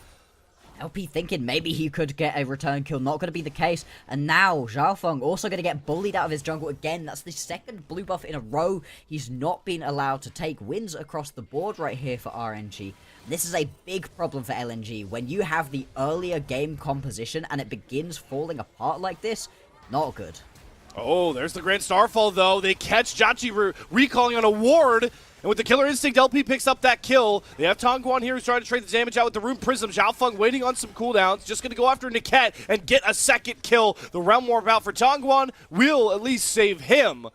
LP thinking maybe he could get a return kill, not going to be the case. And now Xiaofeng also going to get bullied out of his jungle again. That's the second blue buff in a row he's not been allowed to take. Wins across the board right here for RNG. This is a big problem for LNG. When you have the earlier game composition and it begins falling apart like this, not good. Oh, there's the Grand Starfall, though. They catch Jachi recalling on a ward. And with the Killer Instinct, LP picks up that kill. They have Tongguan here who's trying to trade the damage out with the Rune Prism. Xiaofeng waiting on some cooldowns. Just going to go after Niket and get a second kill. The Realm Warp out for Tongguan will at least save him.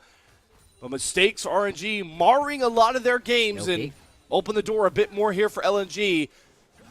But mistakes for RNG marring a lot of their games and open the door a bit more here for LNG.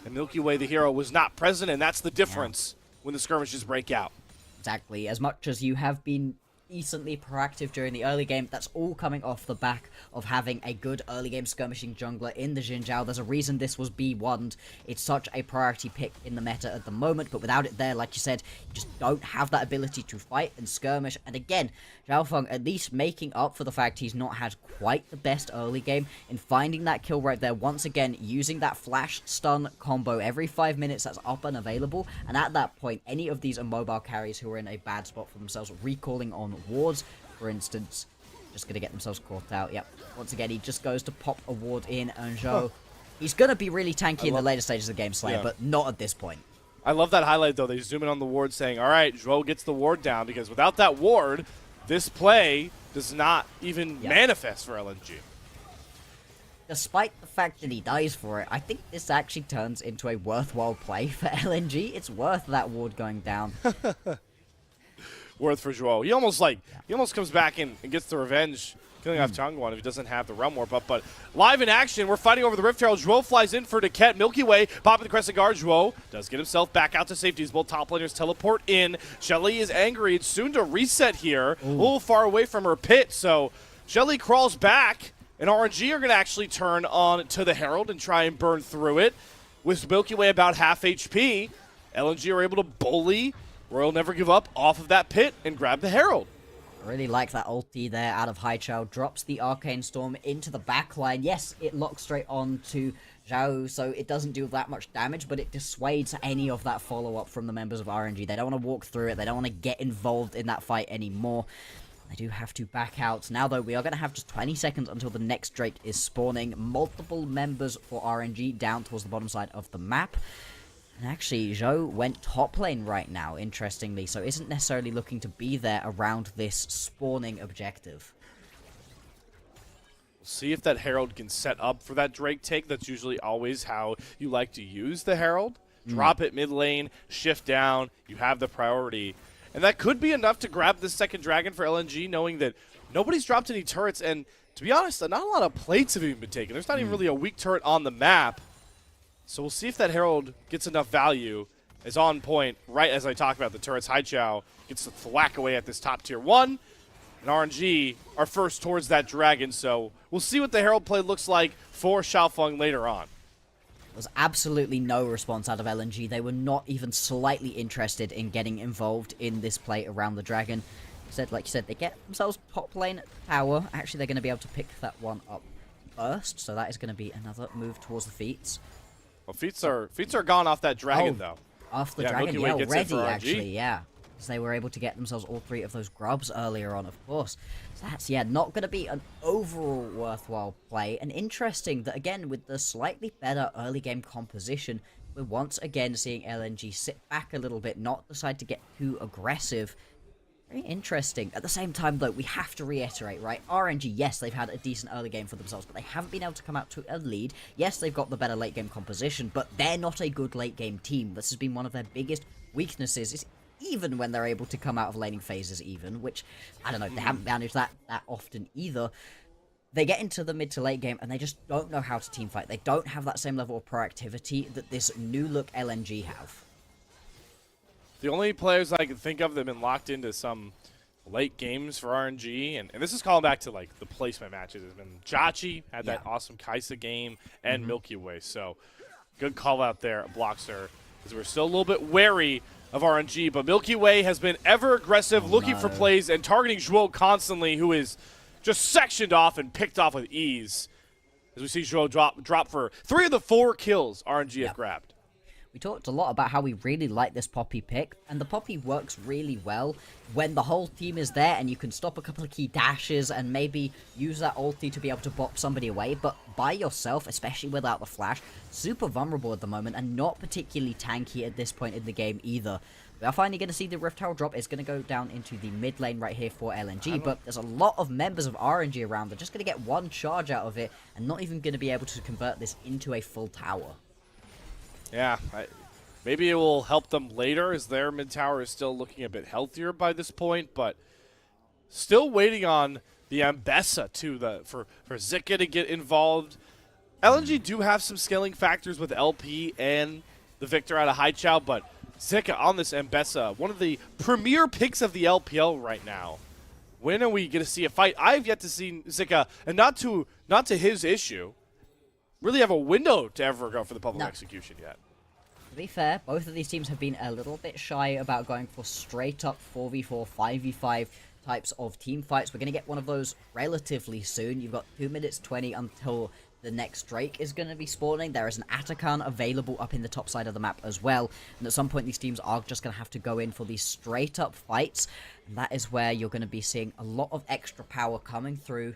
And Milky Way, the hero, was not present, and that's the difference when the skirmishes break out. Exactly. As much as you have been decently proactive during the early game, that's all coming off the back of having a good early game skirmishing jungler in the Xin Zhao. There's a reason this was B1'd. It's such a priority pick in the meta at the moment, but without it there, like you said, you just don't have that ability to fight and skirmish. And again, Xiaofeng at least making up for the fact he's not had quite the best early game in finding that kill right there. Once again, using that flash stun combo every 5 minutes that's up and available. And at that point, any of these immobile carries who are in a bad spot for themselves, recalling on wards, for instance, just going to get themselves caught out. Yep. Once again, he just goes to pop a ward in, and Zhou, he's going to be really tanky in the later stages of the game, Slayer, but not at this point. I love that highlight, though. They zoom in on the ward saying, all right, Zhou gets the ward down, because without that ward, this play does not even manifest for LNG. Despite the fact that he dies for it, I think this actually turns into a worthwhile play for LNG. It's worth that ward going down. Worth for Zhuo. He almost comes back in and gets the revenge killing off Changwon if he doesn't have the Realm Warp up. But live in action, we're fighting over the Rift Herald. Zhuo flies in for Duquette. Milky Way popping the Crescent Guard. Zhuo does get himself back out to safety as both top laners teleport in. Shelly is angry. It's soon to reset here. A little far away from her pit, so Shelly crawls back, and RNG are going to actually turn on to the Herald and try and burn through it. With Milky Way about half HP, LNG are able to bully Royal Never Give Up off of that pit and grab the Herald. I really like that ulti there out of Haichao. Drops the Arcane Storm into the backline. Yes, it locks straight on to Zhao, so it doesn't do that much damage, but it dissuades any of that follow-up from the members of RNG. They don't want to walk through it. They don't want to get involved in that fight anymore. They do have to back out. Now, though, we are going to have just 20 seconds until the next Drake is spawning. Multiple members for RNG down towards the bottom side of the map. And actually, Zhou went top lane right now, interestingly, so isn't necessarily looking to be there around this spawning objective. We'll see if that Herald can set up for that Drake take. That's usually always how you like to use the Herald. Drop it mid lane, shift down, you have the priority. And that could be enough to grab this second dragon for LNG, knowing that nobody's dropped any turrets, and to be honest, not a lot of plates have even been taken. There's not even really a weak turret on the map. So we'll see if that Herald gets enough value. Is on point right as I talk about the turrets. Haichao gets to thwack away at this top tier 1. And RNG are first towards that dragon, so we'll see what the Herald play looks like for Xiaofeng later on. There was absolutely no response out of LNG. They were not even slightly interested in getting involved in this play around the dragon. Like you said, they get themselves top lane tower. Actually, they're going to be able to pick that one up first, so that is going to be another move towards the feats. Well, feats are gone off that dragon, though. Off the dragon, yeah, already, actually, yeah. Because they were able to get themselves all 3 of those grubs earlier on, of course. So that's, yeah, not going to be an overall worthwhile play. And interesting that, again, with the slightly better early game composition, we're once again seeing LNG sit back a little bit, not decide to get too aggressive. Very interesting. At the same time, though, we have to reiterate, right? RNG, yes, they've had a decent early game for themselves, but they haven't been able to come out to a lead. Yes, they've got the better late game composition, but they're not a good late game team. This has been one of their biggest weaknesses, is even when they're able to come out of laning phases even, which, I don't know, they haven't managed that often either. They get into the mid to late game, and they just don't know how to team fight. They don't have that same level of proactivity that this new look LNG have. The only players I can think of that have been locked into some late games for RNG, and this is calling back to like the placement matches, has been Jachi, had that awesome Kaisa game, and Milky Way. So good call out there, Bloxer, because we're still a little bit wary of RNG, but Milky Way has been ever aggressive, looking for plays and targeting Zhuo constantly, who is just sectioned off and picked off with ease. As we see Zhuo drop for 3 of the 4 kills RNG have grabbed. We talked a lot about how we really like this Poppy pick, and the Poppy works really well when the whole team is there and you can stop a couple of key dashes and maybe use that ulti to be able to bop somebody away, but by yourself, especially without the flash, super vulnerable at the moment and not particularly tanky at this point in the game either. We are finally going to see the Rift Herald drop. It's going to go down into the mid lane right here for LNG, but there's a lot of members of RNG around. They're just going to get one charge out of it and not even going to be able to convert this into a full tower. Yeah, maybe it will help them later as their mid tower is still looking a bit healthier by this point, but still waiting on the Ambessa too, for Zika to get involved. LNG do have some scaling factors with LP and the Victor out of Haichao, but Zika on this Ambessa, one of the premier picks of the LPL right now. When are we going to see a fight? I've yet to see Zika, and not to his issue, really have a window to ever go for the public execution yet. To be fair, both of these teams have been a little bit shy about going for straight up 4v4, 5v5 types of team fights. We're going to get one of those relatively soon. You've got 2 minutes 20 until the next Drake is going to be spawning. There is an Atakan available up in the top side of the map as well. And at some point, these teams are just going to have to go in for these straight up fights. And that is where you're going to be seeing a lot of extra power coming through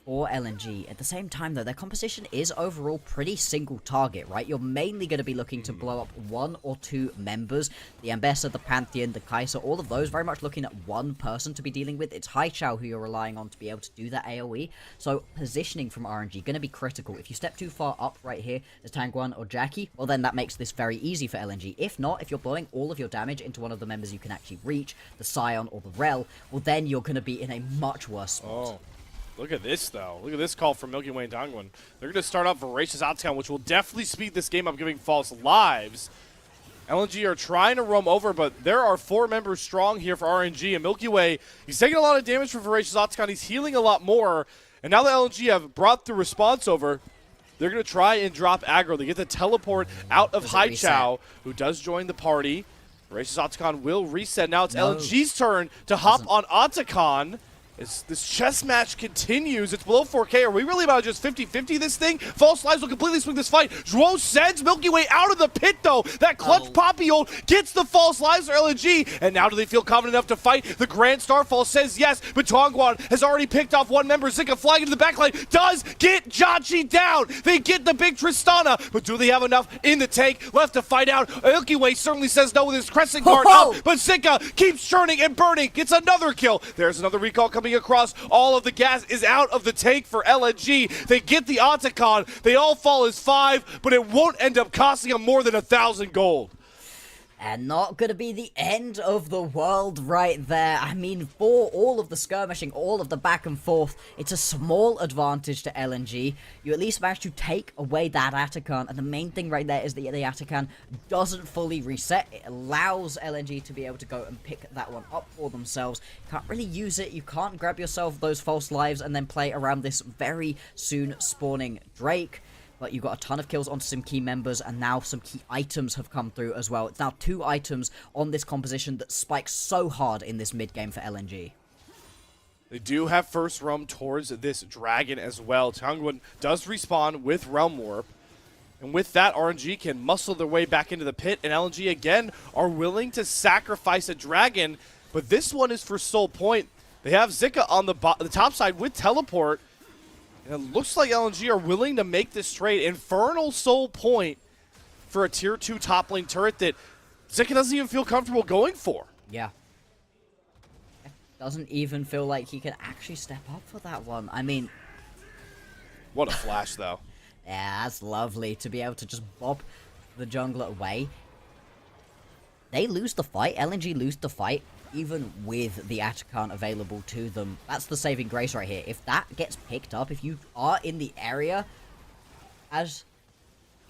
or LNG. At the same time, though, their composition is overall pretty single target, right? You're mainly going to be looking to blow up 1 or 2 members. The Ambessa, the Pantheon, the Kaiser, all of those very much looking at one person to be dealing with. It's Haichao who you're relying on to be able to do that AoE. So positioning from RNG going to be critical. If you step too far up right here as Tangguan or Jackie, well then that makes this very easy for LNG. If not, if you're blowing all of your damage into one of the members you can actually reach, the Scion or the Rel, well then you're going to be in a much worse spot. Look at this, though. Look at this call from Milky Way and Dongwon. They're going to start off Voracious Octagon, which will definitely speed this game up, giving false lives. LNG are trying to roam over, but there are 4 members strong here for RNG. And Milky Way, he's taking a lot of damage from Voracious Octagon. He's healing a lot more. And now that LNG have brought the response over, they're going to try and drop aggro. They get the teleport out of Haichao, who does join the party. Voracious Octagon will reset. Now it's LNG's turn to hop on Octagon. As this chess match continues, it's below 4K. Are we really about just 50-50 this thing? False lives will completely swing this fight. Zhuo sends Milky Way out of the pit, though. That clutch Poppy ult gets the false lives for LNG. And now do they feel confident enough to fight? The Grand Starfall says yes, but Tongguan has already picked off one member. Zika flying into the backline does get Jachi down. They get the big Tristana, but do they have enough in the tank left to fight out? Milky Way certainly says no with his Crescent Guard up, but Zika keeps churning and burning. Gets another kill. There's another recall coming across. All of the gas is out of the tank for LNG. They get the Octagon. They all fall as 5, but it won't end up costing them more than 1,000 gold. And not gonna be the end of the world right there. I mean, for all of the skirmishing, all of the back and forth, it's a small advantage to LNG. You at least managed to take away that Atakan, and the main thing right there is that the Atakan doesn't fully reset. It allows LNG to be able to go and pick that one up for themselves. You can't really use it. You can't grab yourself those false lives and then play around this very soon spawning Drake. But you got a ton of kills onto some key members, and now some key items have come through as well. It's now 2 items on this composition that spikes so hard in this mid game for LNG. They do have first roam towards this dragon as well. Tongguan does respawn with Realm Warp. And with that, RNG can muscle their way back into the pit, and LNG again are willing to sacrifice a dragon. But this one is for Soul Point. They have Zika on the top side with teleport. And it looks like LNG are willing to make this trade. Infernal Soul Point for a tier 2 top lane turret that Zika doesn't even feel comfortable going for. Yeah. Doesn't even feel like he can actually step up for that one. I mean... What a flash, though. Yeah, that's lovely to be able to just bob the jungler away. They lose the fight. LNG lose the fight. Even with the Atakan available to them. That's the saving grace right here. If that gets picked up, if you are in the area as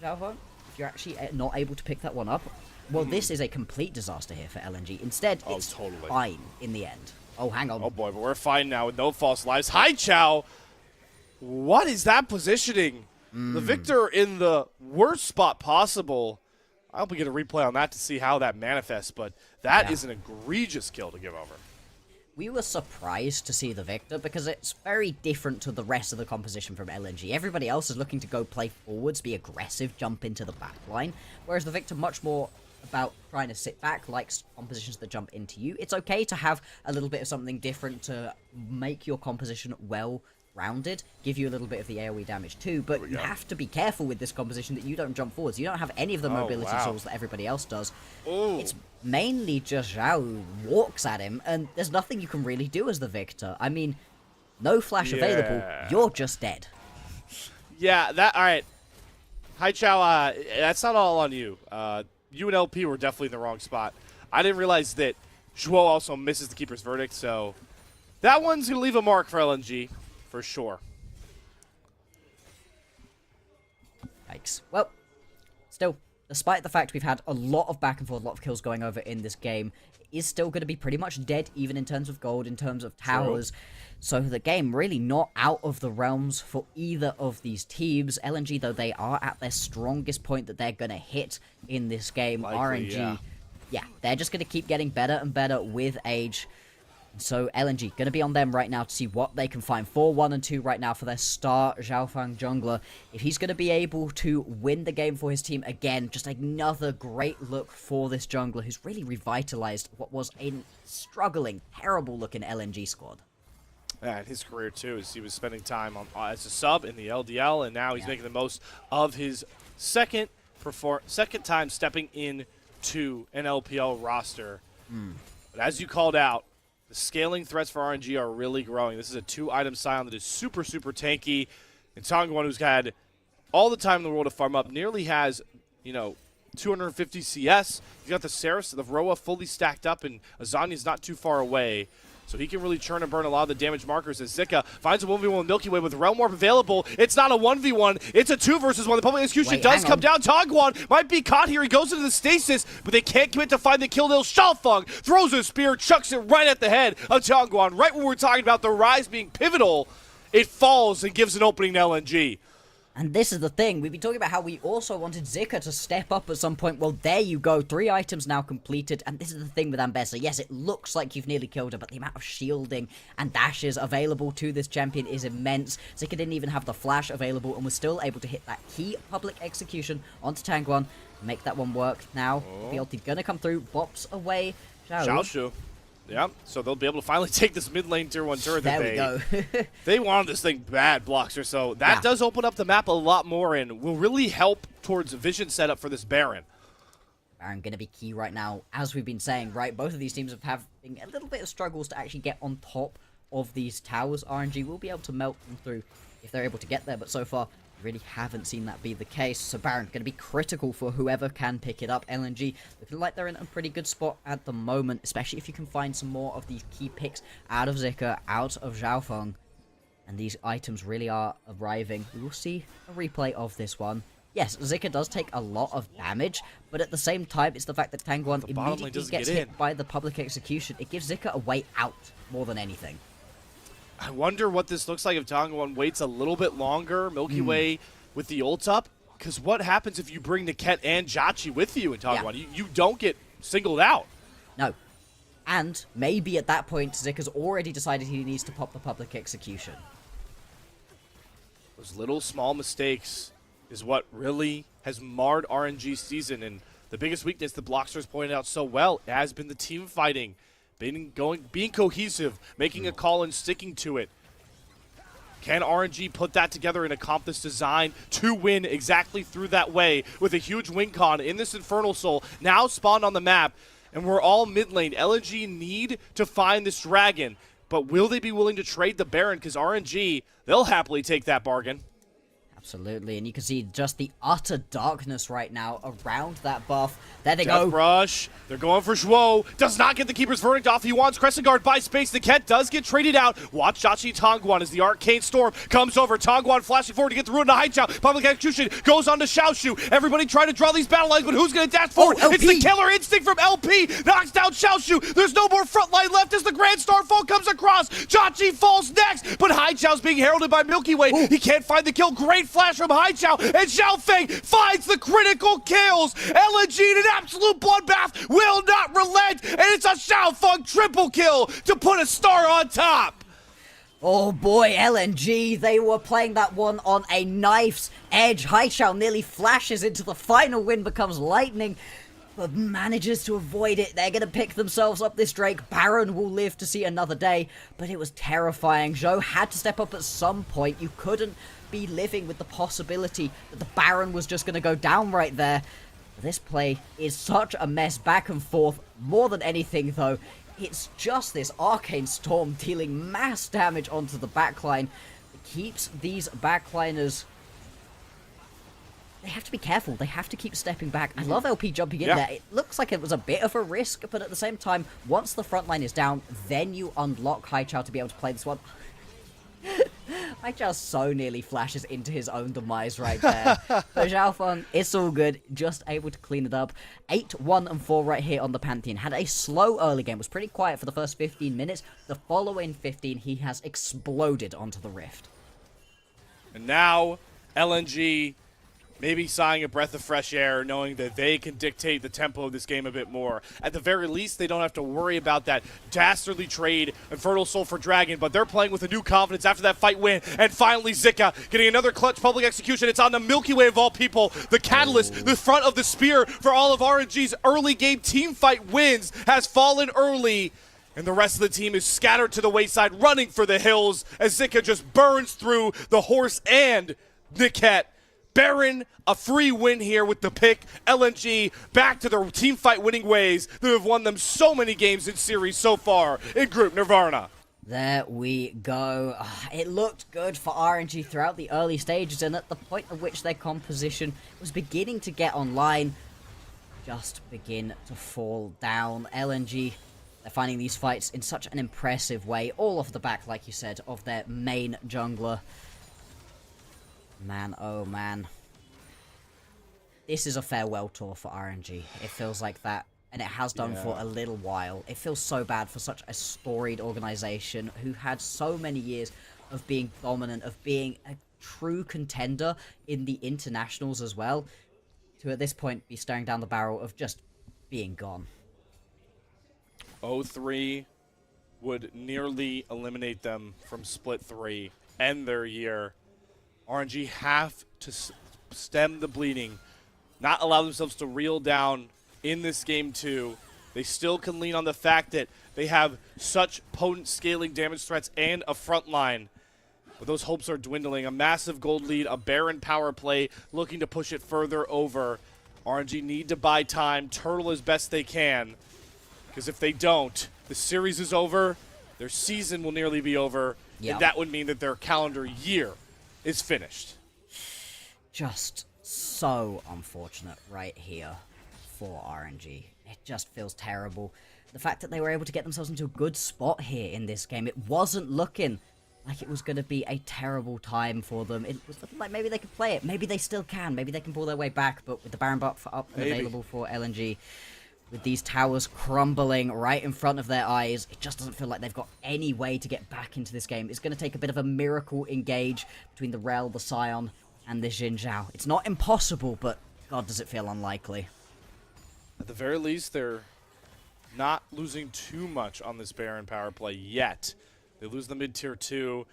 Xiaofeng, if you're actually not able to pick that one up, well, this is a complete disaster here for LNG. Instead, it's fine in the end. Oh, hang on. Oh, boy, but we're fine now with no false lives. Haichao, what is that positioning? The Victor in the worst spot possible. I hope we get a replay on that to see how that manifests, but that is an egregious kill to give over. We were surprised to see the Victor because it's very different to the rest of the composition from LNG. Everybody else is looking to go play forwards, be aggressive, jump into the back line, whereas the Victor much more about trying to sit back, likes compositions that jump into you. It's okay to have a little bit of something different to make your composition well-rounded, give you a little bit of the AoE damage too, but you have to be careful with this composition that you don't jump forwards. You don't have any of the mobility tools that everybody else does. It's mainly just Zhao who walks at him, and there's nothing you can really do as the Victor. I mean, no flash available, you're just dead. Yeah, alright. Haichao, that's not all on you. You and LP were definitely in the wrong spot. I didn't realize that Zhuo also misses the Keeper's Verdict, so that one's going to leave a mark for LNG, for sure. Yikes. Well, still, despite the fact we've had a lot of back and forth, a lot of kills going over in this game, it is still going to be pretty much dead, even in terms of gold, in terms of towers. True. So the game really not out of the realms for either of these teams. LNG, though, they are at their strongest point that they're going to hit in this game. Likely, RNG, yeah, they're just going to keep getting better and better with age. So LNG, going to be on them right now to see what they can find. 4-1 and 2 right now for their star Xiaofeng jungler. If he's going to be able to win the game for his team again, just another great look for this jungler who's really revitalized what was a struggling, terrible-looking LNG squad. Yeah, his career, too, is he was spending time as a sub in the LDL, and now he's making the most of his second time stepping into an LPL roster. But as you called out, the scaling threats for RNG are really growing. This is a 2-item Scion that is super, super tanky. And Tongguan, who's had all the time in the world to farm up, nearly has, 250 CS. He's got the Saris, the Roa fully stacked up, and Azanya's not too far away. So he can really churn and burn a lot of the damage markers as Zika finds a 1v1 with Milky Way with Realm Warp available. It's not a 1v1, it's a 2 versus 1. The public execution does come down. Tongguan might be caught here. He goes into the stasis, but they can't commit to find the kill. Xiaofeng throws a spear, chucks it right at the head of Tongguan. Right when we're talking about the rise being pivotal, it falls and gives an opening to LNG. And this is the thing, we've been talking about how we also wanted Zika to step up at some point. Well, there you go, 3 items now completed, and this is the thing with Ambessa. Yes, it looks like you've nearly killed her, but the amount of shielding and dashes available to this champion is immense. Zika didn't even have the flash available and was still able to hit that key public execution onto Tongguan, make that one work. Now, BLT gonna come through, bops away Xiaoshu. Yeah, so they'll be able to finally take this mid lane tier 1 turret that we go. they wanted this thing bad, Bloxer, so that does open up the map a lot more and will really help towards vision setup for this Baron. Baron going to be key right now, as we've been saying, right? Both of these teams have having a little bit of struggles to actually get on top of these towers. RNG will be able to melt them through if they're able to get there, but so far, really haven't seen that be the case. So Baron going to be critical for whoever can pick it up. LNG looking like they're in a pretty good spot at the moment, especially if you can find some more of these key picks out of Zika, out of Xiaofeng. And these items really are arriving. We will see a replay of this one. Yes, Zika does take a lot of damage, but at the same time, it's the fact that Tongguan immediately gets hit by the public execution. It gives Zika a way out more than anything. I wonder what this looks like if Tongguan waits a little bit longer, Milky Way with the ult up, because what happens if you bring Niket and Jachi with you in Tongguan? Yeah. You don't get singled out. No. And maybe at that point, Zika's already decided he needs to pop the public execution. Those little small mistakes is what really has marred RNG's season, and the biggest weakness the Bloxers pointed out so well has been the team fighting. Being cohesive, making a call and sticking to it. Can RNG put that together in a comp that's designed to win exactly through that way with a huge win con in this Infernal Soul now spawned on the map, and we're all mid lane. LNG need to find this dragon, but will they be willing to trade the Baron? Because RNG, they'll happily take that bargain. Absolutely, and you can see just the utter darkness right now around that buff. There they Death go. Rush. They're going for Zhuo. Does not get the Keeper's Verdict off. He wants Crescent Guard by space. The Ket does get traded out. Watch Jachi Tongguan as the Arcane Storm comes over. Tongguan flashing forward to get the Ruin to Haichao. Public Execution goes on to Xiaoshu. Everybody trying to draw these battle lines, but who's going to dash forward? It's the Killer Instinct from LP. Knocks down Xiaoshu. There's no more front line left as the Grand Starfall comes across. Jachi falls next, but Haichao's being heralded by Milky Way. He can't find the kill. Great flash from Haichao. And Xiaofeng finds the critical kills. LNG in an absolute bloodbath will not relent. And it's a Xiaofeng triple kill to put a star on top. Oh boy, LNG, they were playing that one on a knife's edge. Haichao nearly flashes into the final win, becomes lightning, but manages to avoid it. They're going to pick themselves up this Drake. Baron will live to see another day, but it was terrifying. Zhou had to step up at some point. You couldn't be living with the possibility that the Baron was just going to go down right there. This play is such a mess back and forth. More than anything, though, it's just this Arcane Storm dealing mass damage onto the backline. It keeps these backliners... They have to be careful. They have to keep stepping back. I love LP jumping in there. It looks like it was a bit of a risk, but at the same time, once the front line is down, then you unlock Haichao to be able to play this one. Haichao so nearly flashes into his own demise right there. But Xiaofeng, it's all good. Just able to clean it up. 8-1-4 right here on the Pantheon. Had a slow early game. Was pretty quiet for the first 15 minutes. The following 15, he has exploded onto the Rift. And now, LNG maybe sighing a breath of fresh air, knowing that they can dictate the tempo of this game a bit more. At the very least, they don't have to worry about that dastardly trade, Infernal Soul for Dragon, but they're playing with a new confidence after that fight win. And finally, Zika getting another clutch public execution. It's on the Milky Way of all people. The catalyst, the front of the spear for all of RNG's early game team fight wins has fallen early. And the rest of the team is scattered to the wayside, running for the hills as Zika just burns through the horse and Niket. Baron, a free win here with the pick. LNG back to their team fight winning ways that have won them so many games in series so far in Group Nirvana. There we go. It looked good for RNG throughout the early stages, and at the point at which their composition was beginning to get online, just begin to fall down. LNG, They're finding these fights in such an impressive way, all off the back, like you said, of their main jungler. Man, oh man. This is a farewell tour for RNG. It feels like that, and it has done for a little while. It feels so bad for such a storied organization who had so many years of being dominant, of being a true contender in the internationals as well, to at this point be staring down the barrel of just being gone. 0-3 would nearly eliminate them from Split 3, end their year. RNG have to stem the bleeding, not allow themselves to reel down in this game 2. They still can lean on the fact that they have such potent scaling damage threats and a front line. But those hopes are dwindling. A massive gold lead, a Baron power play, looking to push it further over. RNG need to buy time, turtle as best they can. Because if they don't, the series is over, their season will nearly be over, and that would mean that their calendar year is finished. Just so unfortunate right here for RNG. It just feels terrible. The fact that they were able to get themselves into a good spot here in this game, it wasn't looking like it was going to be a terrible time for them. It was looking like maybe they could play it. Maybe they still can. Maybe they can pull their way back, but with the Baron buff up and available for LNG, with these towers crumbling right in front of their eyes, it just doesn't feel like they've got any way to get back into this game. It's going to take a bit of a miracle engage between the Rel, the Scion, and the Xin Zhao. It's not impossible, but God, does it feel unlikely. At the very least, they're not losing too much on this Baron power play yet. They lose the mid-tier 2.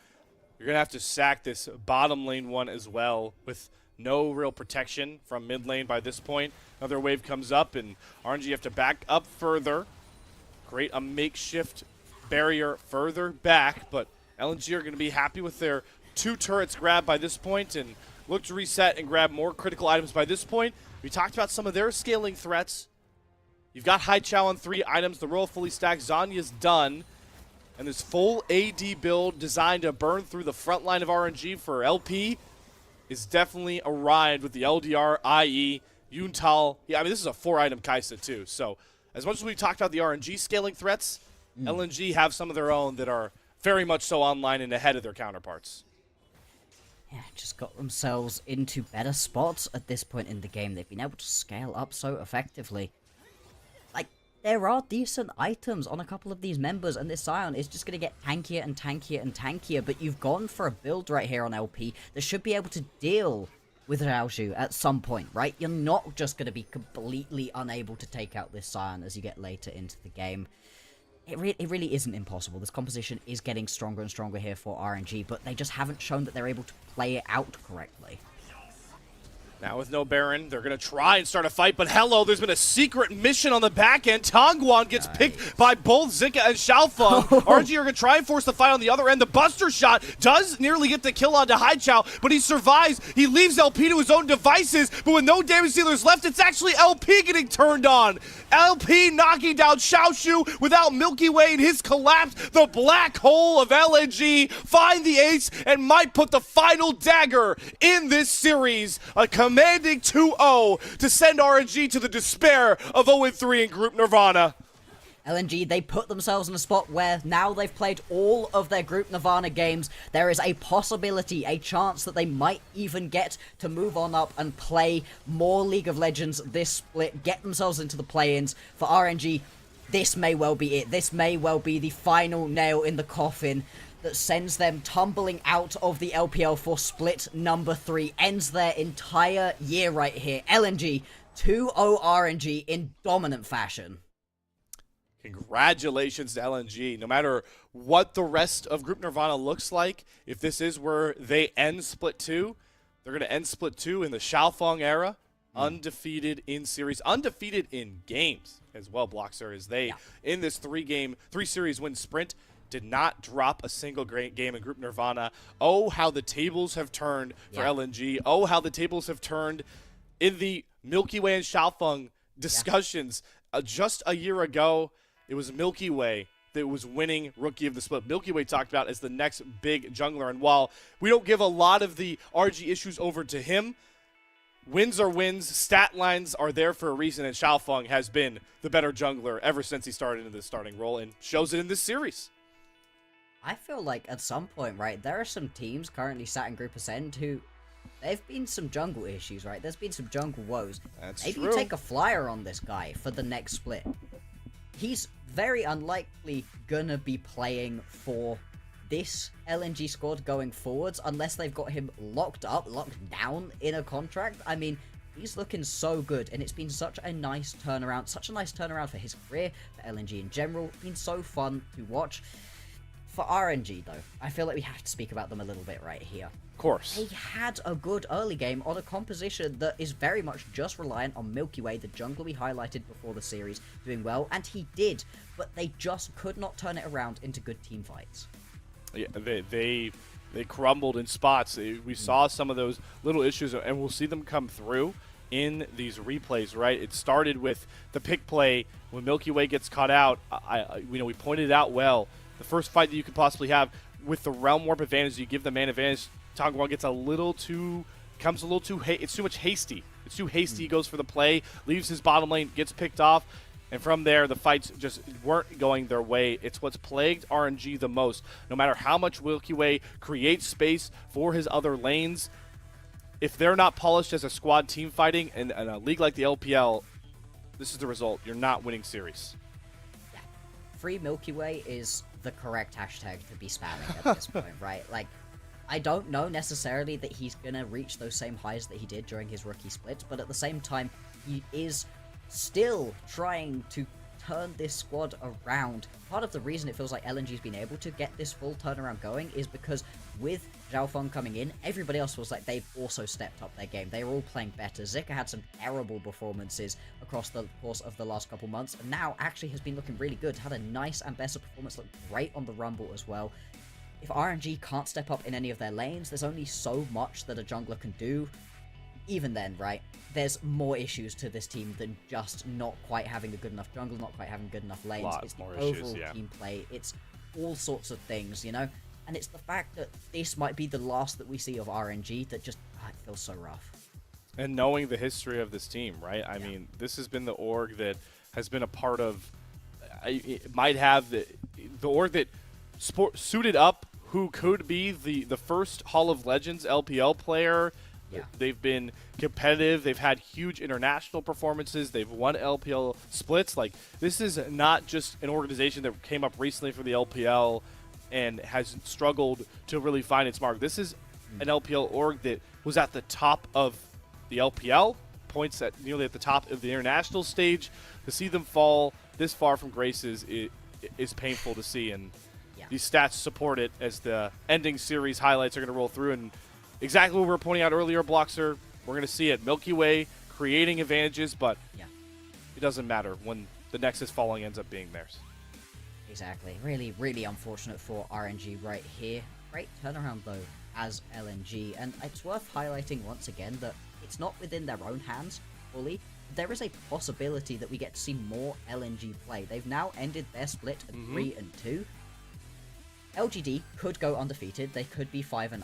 You're going to have to sack this bottom lane 1 as well with no real protection from mid lane by this point. Another wave comes up, and RNG have to back up further, create a makeshift barrier further back, but LNG are going to be happy with their 2 turrets grabbed by this point and look to reset and grab more critical items by this point. We talked about some of their scaling threats. You've got Hai Chao on 3 items, the roll fully stacked, Zanya's done, and this full AD build designed to burn through the front line of RNG for LP is definitely a ride with the LDR, IE, Yuntal. Yeah, I mean, this is a 4-item Kaisa too. So as much as we talked about the RNG scaling threats, LNG have some of their own that are very much so online and ahead of their counterparts. Yeah, just got themselves into better spots at this point in the game. They've been able to scale up so effectively. Like, there are decent items on a couple of these members, and this Scion is just going to get tankier and tankier and tankier, but you've gone for a build right here on LP that should be able to deal with Raoju at some point, right? You're not just going to be completely unable to take out this Scion as you get later into the game. It really isn't impossible. This composition is getting stronger and stronger here for RNG, but they just haven't shown that they're able to play it out correctly. Now with no Baron, they're going to try and start a fight, but hello, there's been a secret mission on the back end. Tongguan gets picked by both Zika and Xiaofeng. RNG are going to try and force the fight on the other end. The Buster Shot does nearly get the kill onto Hai Chao, but he survives. He leaves LP to his own devices, but with no damage dealers left, it's actually LP getting turned on. LP knocking down Xiaoshu without Milky Way in his collapse. The black hole of LNG find the ace and might put the final dagger in this series. A commanding 2-0 to send RNG to the despair of 0-3 in Group Nirvana. LNG, they put themselves in a spot where now they've played all of their Group Nirvana games. There is a possibility, a chance that they might even get to move on up and play more League of Legends this split, get themselves into the play-ins. For RNG, this may well be it. This may well be the final nail in the coffin that sends them tumbling out of the LPL for split number 3. Ends their entire year right here. LNG, 2-0 RNG in dominant fashion. Congratulations to LNG. No matter what the rest of Group Nirvana looks like, if this is where they end Split 2, they're going to end Split 2 in the Xiaofeng era, undefeated in series, undefeated in games as well, Bloxer, as they, in this 3-series win sprint, did not drop a single great game in Group Nirvana. Oh, how the tables have turned for LNG. Oh, how the tables have turned in the Milky Way and Xiaofeng discussions. Just a year ago, it was Milky Way that was winning Rookie of the Split. Milky Way talked about as the next big jungler, and while we don't give a lot of the RG issues over to him, wins are wins. Stat lines are there for a reason, and Xiaofeng has been the better jungler ever since he started in the starting role and shows it in this series. I feel like at some point, right, there are some teams currently sat in Group Ascend who they've been some jungle issues, right? There's been some jungle woes. That's Maybe true. you take a flyer on this guy for the next split. He's very unlikely gonna be playing for this LNG squad going forwards unless they've got him locked down in a contract. I mean, he's looking so good, and it's been such a nice turnaround for his career, for LNG in general. It's been so fun to watch. For RNG, though, I feel like we have to speak about them a little bit right here. Of course. They had a good early game on a composition that is very much just reliant on Milky Way, the jungler we highlighted before the series, doing well, and he did, but they just could not turn it around into good team fights. Yeah, they crumbled in spots. We saw some of those little issues, and we'll see them come through in these replays, right? It started with the pick play when Milky Way gets caught out. We pointed it out well. The first fight that you could possibly have with the Realm Warp advantage, you give the man advantage. Tongguan gets it's too much hasty. It's too hasty. He goes for the play, leaves his bottom lane, gets picked off, and from there the fights just weren't going their way. It's what's plagued RNG the most. No matter how much Milky Way creates space for his other lanes, if they're not polished as a squad team fighting in a league like the LPL, this is the result. You're not winning series. Yeah. Free Milky Way is the correct hashtag to be spamming at this point, right? Like, I don't know necessarily that he's gonna reach those same highs that he did during his rookie splits, but at the same time, he is still trying to turn this squad around. Part of the reason it feels like LNG's been able to get this full turnaround going is because with Xiaofeng coming in, everybody else feels like they've also stepped up their game. They were all playing better. Zika had some terrible performances across the course of the last couple months, and now actually has been looking really good. Had a nice Ambessa performance, looked great on the Rumble as well. If RNG can't step up in any of their lanes, there's only so much that a jungler can do. Even then, right, there's more issues to this team than just not quite having a good enough jungle, not quite having good enough lanes. It's the overall team play. It's all sorts of things, And it's the fact that this might be the last that we see of RNG that just, it feels so rough. And knowing the history of this team, right? I mean, this has been the org that has been a part of, it might have the org that suited up who could be the first Hall of Legends LPL player. Yeah. They've been competitive. They've had huge international performances. They've won LPL splits. Like, this is not just an organization that came up recently for the LPL and has struggled to really find its mark. This is an LPL org that was at the top of the LPL, points at nearly at the top of the international stage. To see them fall this far from graces is painful to see, and these stats support it as the ending series highlights are going to roll through. And exactly what we were pointing out earlier, Bloxer, we're going to see it. Milky Way creating advantages, but it doesn't matter when the Nexus falling ends up being theirs. Exactly. Really, really unfortunate for RNG right here. Great turnaround, though, as LNG. And it's worth highlighting once again that it's not within their own hands fully. There is a possibility that we get to see more LNG play. They've now ended their split at 3-2. LGD could go undefeated. They could be 5-0.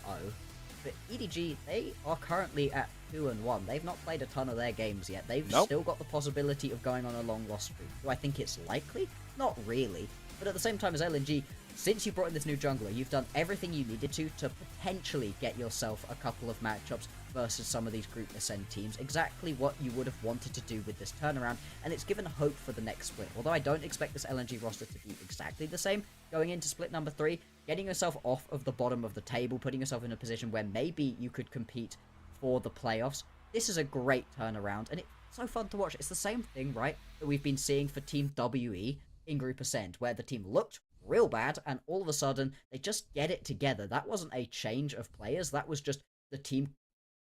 But EDG, they are currently at 2-1. They've not played a ton of their games yet. They've still got the possibility of going on a long loss streak. Do I think it's likely? Not really. But at the same time as LNG, since you brought in this new jungler, you've done everything you needed to potentially get yourself a couple of matchups versus some of these Group Ascend teams. Exactly what you would have wanted to do with this turnaround, and it's given hope for the next split. Although I don't expect this LNG roster to be exactly the same going into split number 3, getting yourself off of the bottom of the table, putting yourself in a position where maybe you could compete for the playoffs. This is a great turnaround, and it's so fun to watch. It's the same thing, right, that we've been seeing for Team WE in Group Ascend, where the team looked real bad, and all of a sudden, they just get it together. That wasn't a change of players, that was just the team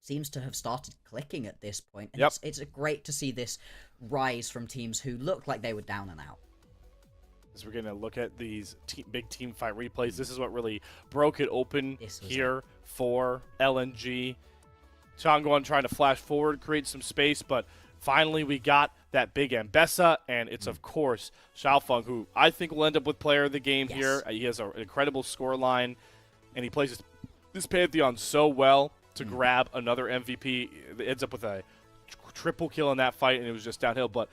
seems to have started clicking at this point. And it's great to see this rise from teams who looked like they were down and out. As we're going to look at these big team fight replays, this is what really broke it open here for LNG. Tongguan trying to flash forward, create some space, but finally we got that big Ambessa, and it's, of course, Xiaofeng, who I think will end up with player of the game here. He has an incredible score line, and he plays this Pantheon so well. to grab another MVP. It ends up with a triple kill in that fight, and it was just downhill. But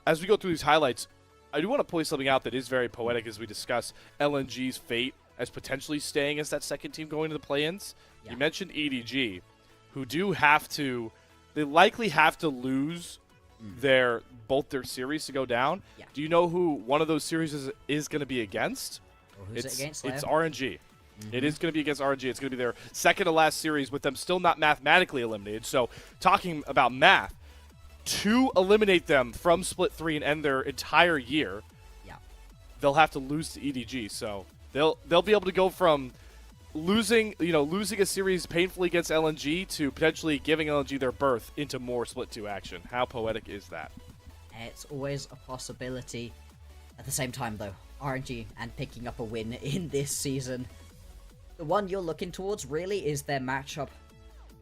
as we go through these highlights, I do want to point something out that is very poetic as we discuss LNG's fate as potentially staying as that second team going to the play-ins. Yeah. You mentioned EDG, who do have to, they likely have to lose both their series to go down. Yeah. Do you know who one of those series is going to be against? Or who's it against, It's Leo? RNG. It is going to be against RNG. It's going to be their second to last series with them still not mathematically eliminated. So talking about math, to eliminate them from Split 3 and end their entire year, Yeah. they'll have to lose to EDG. So they'll be able to go from losing a series painfully against LNG to potentially giving LNG their berth into more Split 2 action. How poetic is that? It's always a possibility. At the same time, though, RNG and picking up a win in this season, the one you're looking towards really is their matchup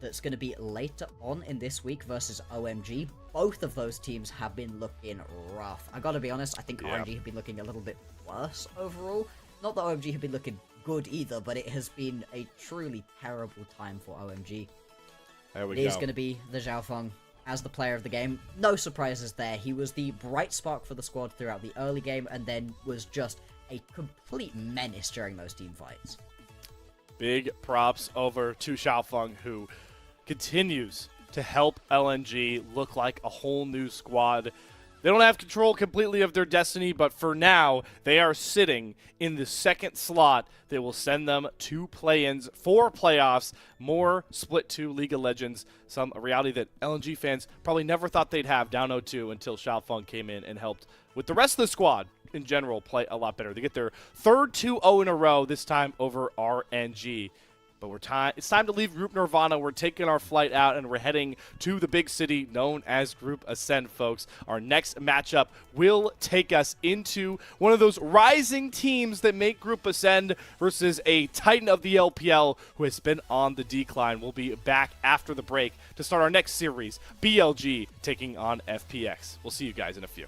that's going to be later on in this week versus OMG. Both of those teams have been looking rough. I gotta be honest, I think RNG have been looking a little bit worse overall. Not that OMG have been looking good either, but it has been a truly terrible time for OMG. There we It go. is going to be the Zhao Feng as the player of the game. No surprises there. He was the bright spark for the squad throughout the early game and then was just a complete menace during those team fights. Big props over to Xiaofeng, who continues to help LNG look like a whole new squad. They don't have control completely of their destiny, but for now, they are sitting in the second slot that will send them to play-ins for playoffs, more Split 2 League of Legends, a reality that LNG fans probably never thought they'd have down 0-2 until Xiaofeng came in and helped with the rest of the squad in general play a lot better. They get their third 2-0 in a row, this time over RNG. But it's time to leave Group Nirvana. We're taking our flight out, and we're heading to the big city known as Group Ascend, folks. Our next matchup will take us into one of those rising teams that make Group Ascend versus a titan of the LPL who has been on the decline. We'll be back after the break to start our next series, BLG taking on FPX. We'll see you guys in a few.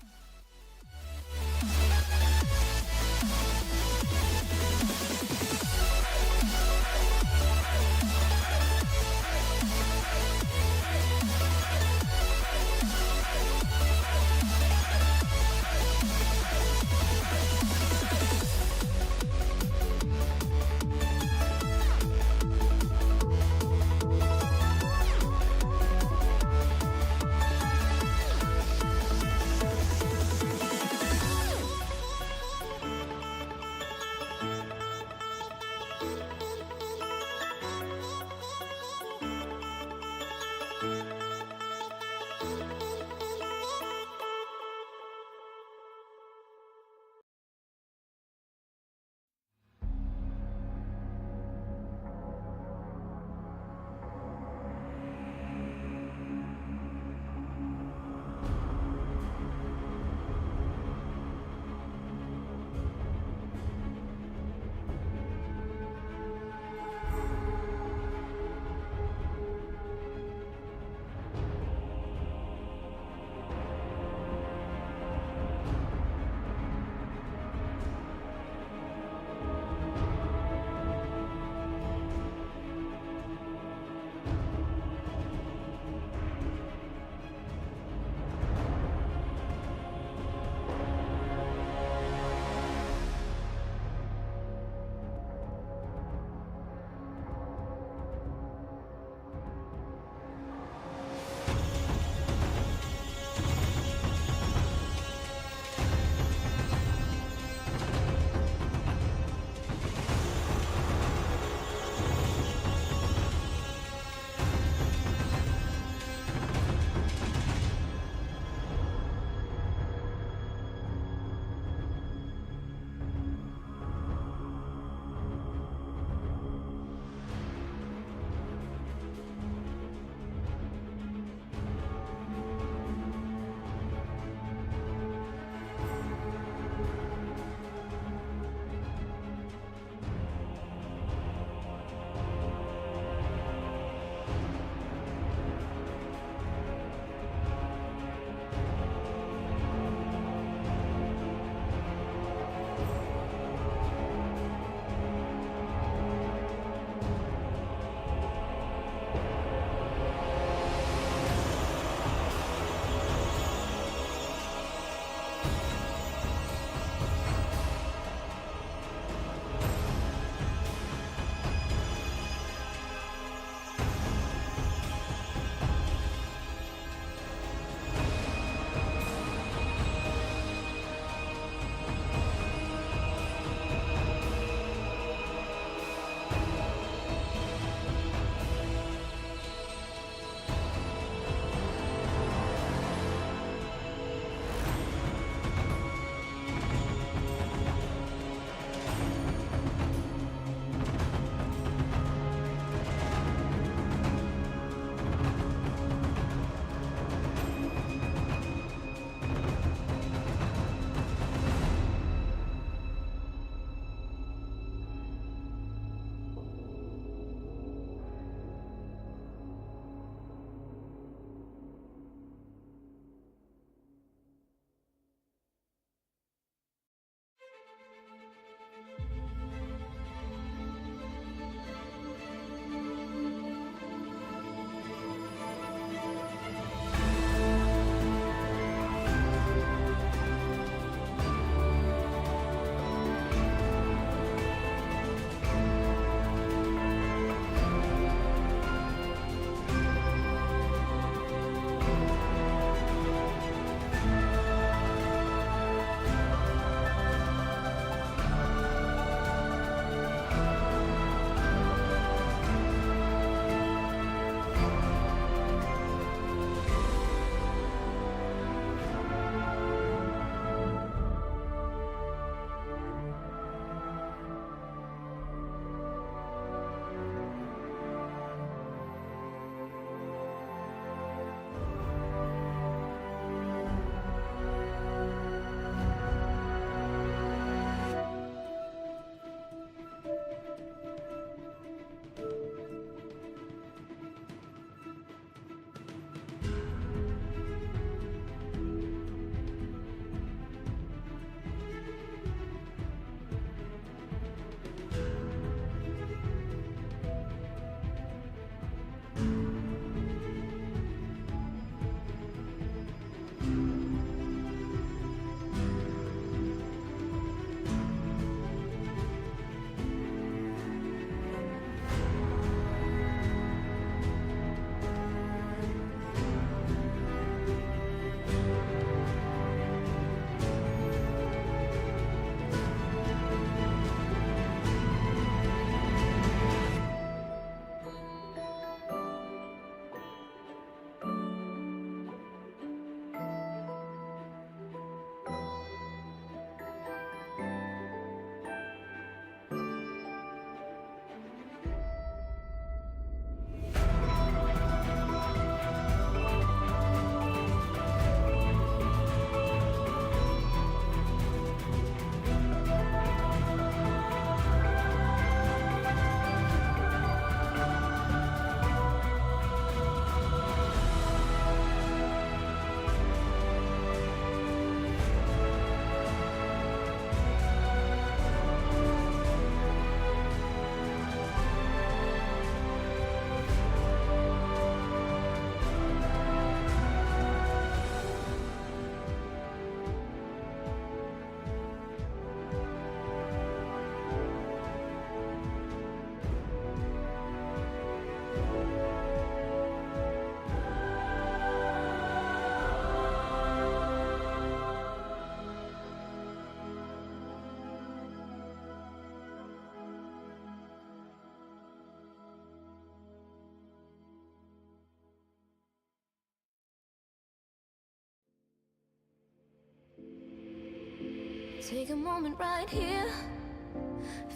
Take a moment right here,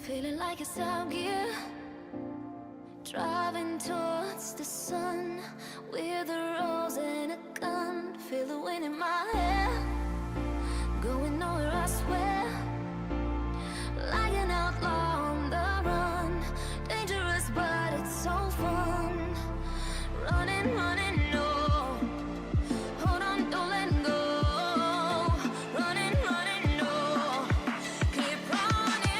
feeling like it's out gear. Driving towards the sun with a rose and a gun. Feel the wind in my hair, going nowhere I swear. Like an outlaw on the run, dangerous but it's so fun. Running, running, no. Hold on, don't let go. Running, running, no. Keep running.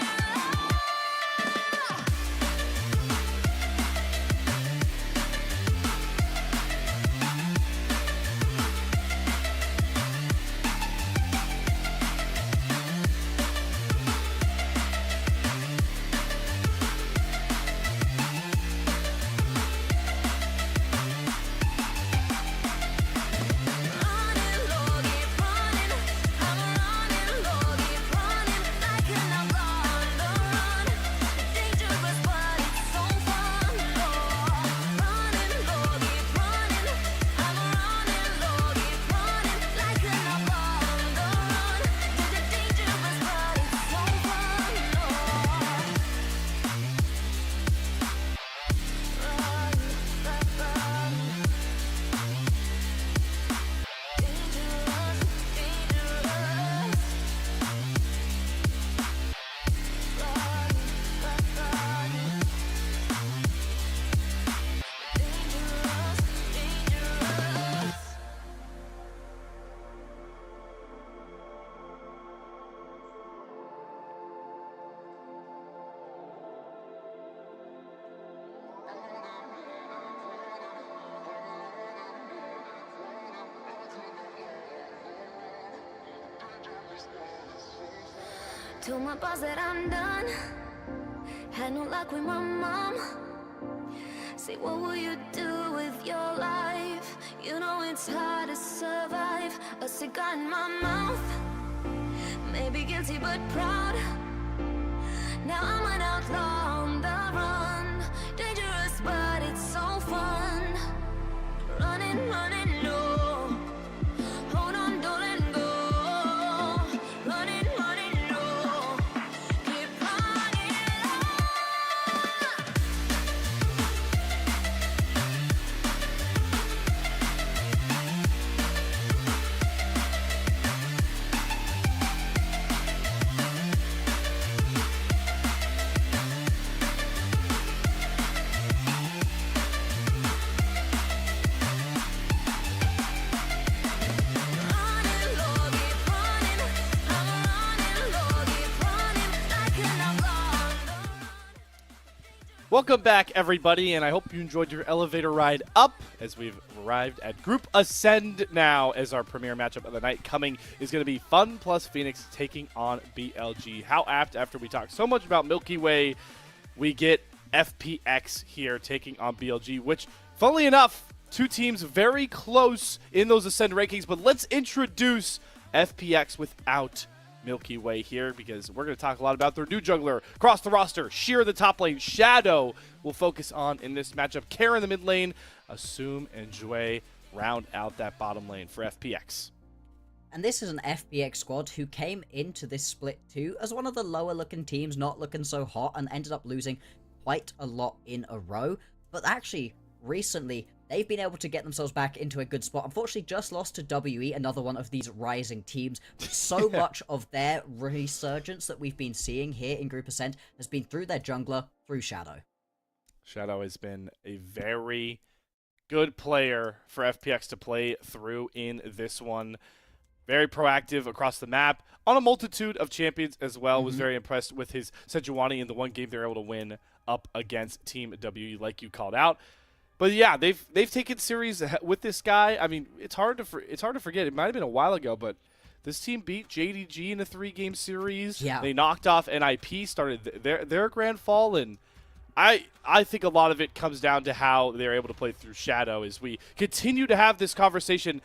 Told my boss that I'm done. Had no luck with my mom. Say, what will you do with your life? You know it's hard to survive. A cigar in my mouth. Maybe guilty but proud. Now I'm an outlaw on the run. Dangerous but it's so fun. Running, running, no. Hold on, don't let go. Running, running, no. Keep running. Welcome back, everybody, and I hope you enjoyed your elevator ride up as we've arrived at Group Ascend now as our premier matchup of the night coming is going to be Fun plus Phoenix taking on BLG. How apt, after we talk so much about Milky Way, we get FPX here taking on BLG, which, funnily enough, two teams very close in those Ascend rankings, but let's introduce FPX without Milky Way here, because we're going to talk a lot about their new jungler across the roster. Sheer the top lane, Shadow will focus on in this matchup. Kara in the mid lane, Assume and Jue round out that bottom lane for FPX. And this is an FPX squad who came into this split 2 as one of the lower looking teams, not looking so hot, and ended up losing quite a lot in a row. But actually, recently, they've been able to get themselves back into a good spot. Unfortunately, just lost to WE, another one of these rising teams. But so much of their resurgence that we've been seeing here in Group Ascent has been through their jungler, through Shadow. Shadow has been a very good player for FPX to play through in this one. Very proactive across the map on a multitude of champions as well. Was very impressed with his Sejuani in the one game they were able to win up against Team WE, like you called out. But yeah, they've taken series with this guy. I mean, it's hard to forget. It might have been a while ago, but this team beat JDG in a 3-game series. Yeah. They knocked off NIP, started their grand fall, and I think a lot of it comes down to how they're able to play through Shadow. As we continue to have this conversation,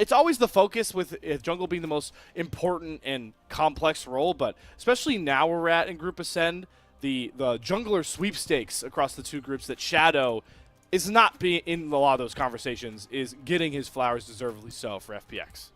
it's always the focus with jungle being the most important and complex role, but especially now where we're at in Group Ascend, the jungler sweepstakes across the two groups, that Shadow is not being in a lot of those conversations, is getting his flowers deservedly so for FPX.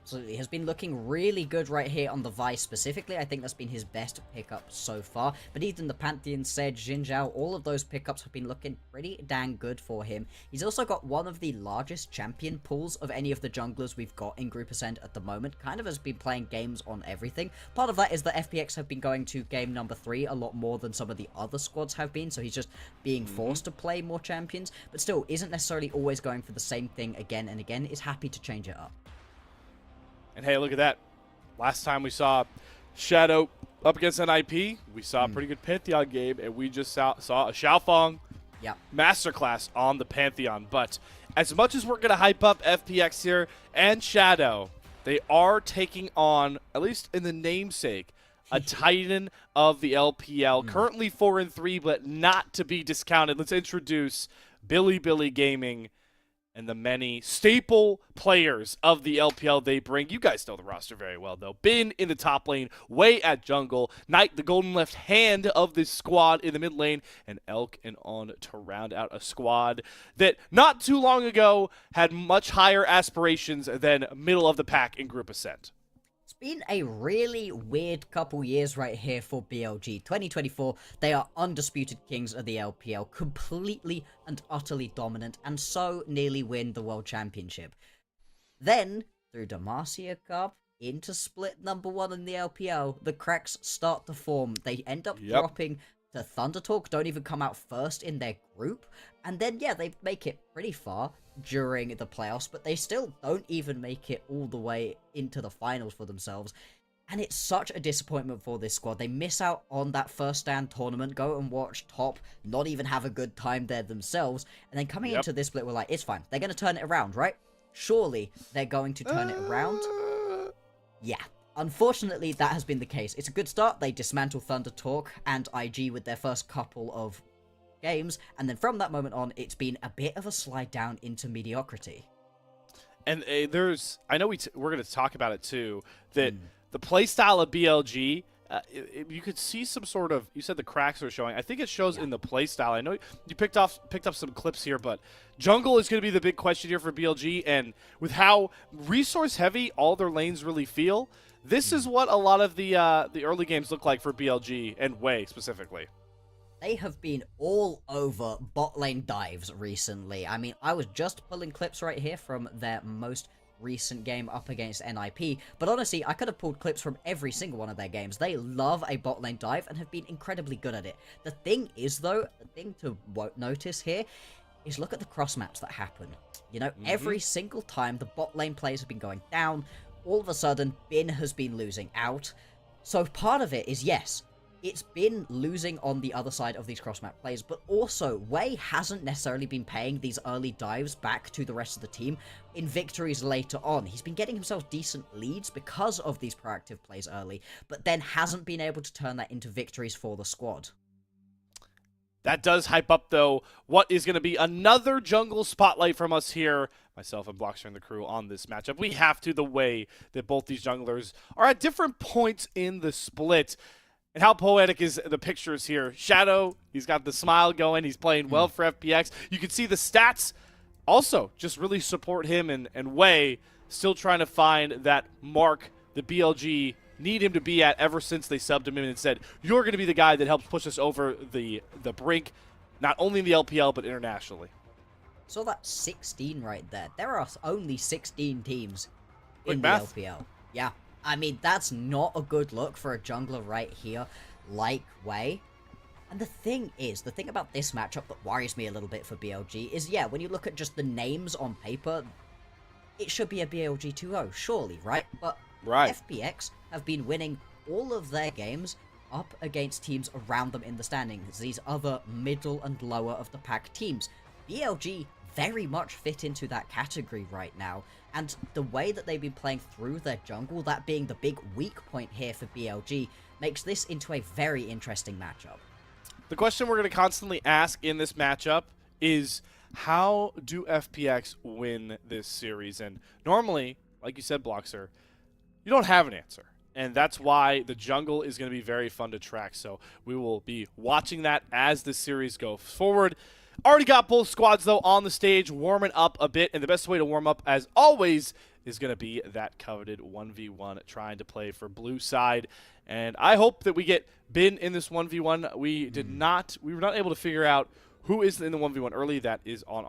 Absolutely, has been looking really good right here on the Vi specifically. I think that's been his best pickup so far. But even the Pantheon, Sett, Xin Zhao, all of those pickups have been looking pretty dang good for him. He's also got one of the largest champion pools of any of the junglers we've got in Group Ascent at the moment. Kind of has been playing games on everything. Part of that is that FPX have been going to game number 3 a lot more than some of the other squads have been. So he's just being forced to play more champions. But still, isn't necessarily always going for the same thing again and again. Is happy to change it up. And hey, look at that. Last time we saw Shadow up against NIP, we saw a pretty good Pantheon game, and we just saw a Xiaofeng masterclass on the Pantheon. But as much as we're going to hype up FPX here and Shadow, they are taking on, at least in the namesake, a Titan of the LPL. Currently 4-3, but not to be discounted. Let's introduce Billy Gaming and the many staple players of the LPL they bring. You guys know the roster very well, though. Bin in the top lane, Wei at jungle, Knight, the golden left hand of this squad in the mid lane, and Elk and On to round out a squad that not too long ago had much higher aspirations than middle of the pack in Group Ascent. It's been a really weird couple years right here for BLG. 2024, they are undisputed kings of the LPL, completely and utterly dominant, and so nearly win the World Championship. Then, through Demacia Cup, into split number 1 in the LPL, the cracks start to form. They end up dropping to Thunder Talk, don't even come out first in their group, and then, yeah, they make it pretty far during the playoffs, but they still don't even make it all the way into the finals for themselves. And it's such a disappointment for this squad. They miss out on that first stand tournament, go and watch top, not even have a good time there themselves, and then coming into this split, we're like, it's fine. They're going to turn it around, right? Surely they're going to turn it around. Yeah. Unfortunately, that has been the case. It's a good start. They dismantle Thunder Talk and IG with their first couple of games, and then from that moment on, it's been a bit of a slide down into mediocrity. And I know we're going to talk about it too, that the playstyle of BLG, you could see some sort of, you said the cracks are showing. I think it shows in the playstyle. I know you picked up some clips here, but jungle is going to be the big question here for BLG, and with how resource heavy all their lanes really feel, this is what a lot of the early games look like for BLG and Wei specifically. They have been all over bot lane dives recently. I mean, I was just pulling clips right here from their most recent game up against NIP, but honestly, I could have pulled clips from every single one of their games. They love a bot lane dive and have been incredibly good at it. The thing is, though, the thing to notice here is look at the cross maps that happen. You know, every single time the bot lane players have been going down, all of a sudden, Bin has been losing out. So part of it is, yes, it's been losing on the other side of these cross-map plays, but also Wei hasn't necessarily been paying these early dives back to the rest of the team in victories later on. He's been getting himself decent leads because of these proactive plays early, but then hasn't been able to turn that into victories for the squad. That does hype up, though, what is going to be another jungle spotlight from us here, myself and Blockster and the crew, on this matchup. We have to, the way that both these junglers are at different points in the split. And how poetic is the pictures here. Shadow, he's got the smile going. He's playing well for FPX. You can see the stats also just really support him, and Wei still trying to find that mark the BLG need him to be at ever since they subbed him in and said, you're going to be the guy that helps push us over the brink, not only in the LPL, but internationally. So that's 16 right there. There are only 16 teams in math. the LPL. Yeah. I mean, that's not a good look for a jungler right here, like Wei. And the thing about this matchup that worries me a little bit for BLG is, yeah, when you look at just the names on paper, it should be a BLG 2-0, surely, right? But FPX have been winning all of their games up against teams around them in the standings, these other middle and lower of the pack teams. BLG very much fit into that category right now, and the way that they've been playing through their jungle, that being the big weak point here for BLG, makes this into a very interesting matchup. The question we're going to constantly ask in this matchup is, how do FPX win this series? And normally, like you said, Blockster, you don't have an answer. And that's why the jungle is going to be very fun to track. So we will be watching that as the series goes forward. Already got both squads, though, on the stage, warming up a bit. And the best way to warm up, as always, is going to be that coveted 1v1 trying to play for blue side. And I hope that we get Bin in this 1v1. We were not able to figure out who is in the 1v1 early. That is on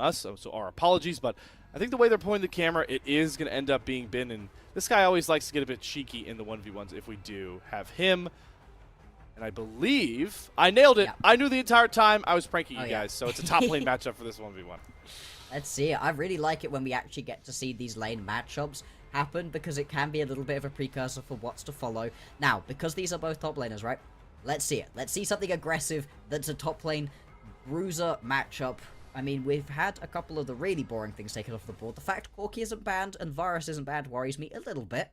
us, so our apologies. But I think the way they're pointing the camera, it is going to end up being Bin. And this guy always likes to get a bit cheeky in the 1v1s if we do have him. And I believe I nailed it. Yeah. I knew the entire time I was pranking you yeah. guys. So it's a top lane matchup for this 1v1. Let's see. I really like it when we actually get to see these lane matchups happen because it can be a little bit of a precursor for what's to follow. Now, because these are both top laners, right? Let's see it. Let's see something aggressive that's a top lane bruiser matchup. I mean, we've had a couple of the really boring things taken off the board. The fact Corki isn't banned and Varus isn't banned worries me a little bit.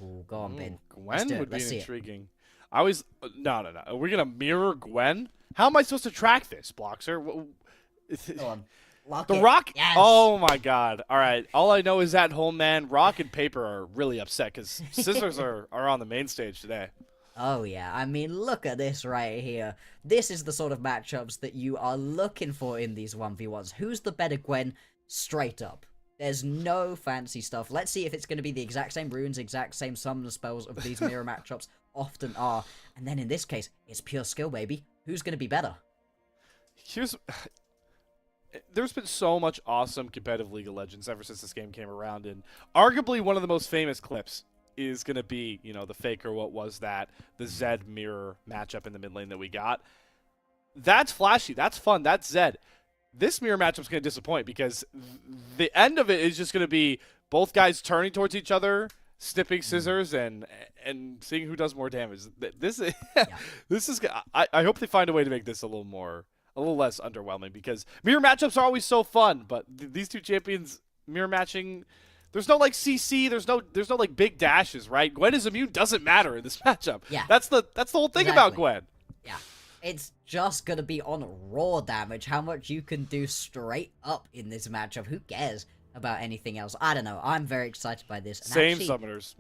Ooh, go on, Bin. Gwen would be intriguing. I always... No. Are we going to mirror Gwen? How am I supposed to track this, Bloxer? Go on. Lock the it. Rock? Yes. Oh, my God. All right. All I know is that whole man, Rock and Paper are really upset because Scissors are on the main stage today. Oh, yeah. I mean, look at this right here. This is the sort of matchups that you are looking for in these 1v1s. Who's the better Gwen? Straight up. There's no fancy stuff. Let's see if it's going to be the exact same runes, exact same summon spells of these mirror matchups often are. And then in this case, it's pure skill, baby. Who's going to be better? There's been so much awesome competitive League of Legends ever since this game came around, and arguably one of the most famous clips is going to be, the Faker, what was that, the Zed mirror matchup in the mid lane that we got. That's flashy. That's fun. That's Zed. This mirror matchup's going to disappoint because the end of it is just going to be both guys turning towards each other, snipping scissors, and seeing who does more damage. This is this is. I hope they find a way to make this a little less underwhelming because mirror matchups are always so fun. But these two champions mirror matching, there's no like CC, there's no like big dashes, right? Gwen is immune doesn't matter in this matchup. Yeah, that's the whole thing about Gwen. Yeah. It's just going to be on raw damage, how much you can do straight up in this matchup. Who cares about anything else? I don't know. I'm very excited by this. And same actually, summoners.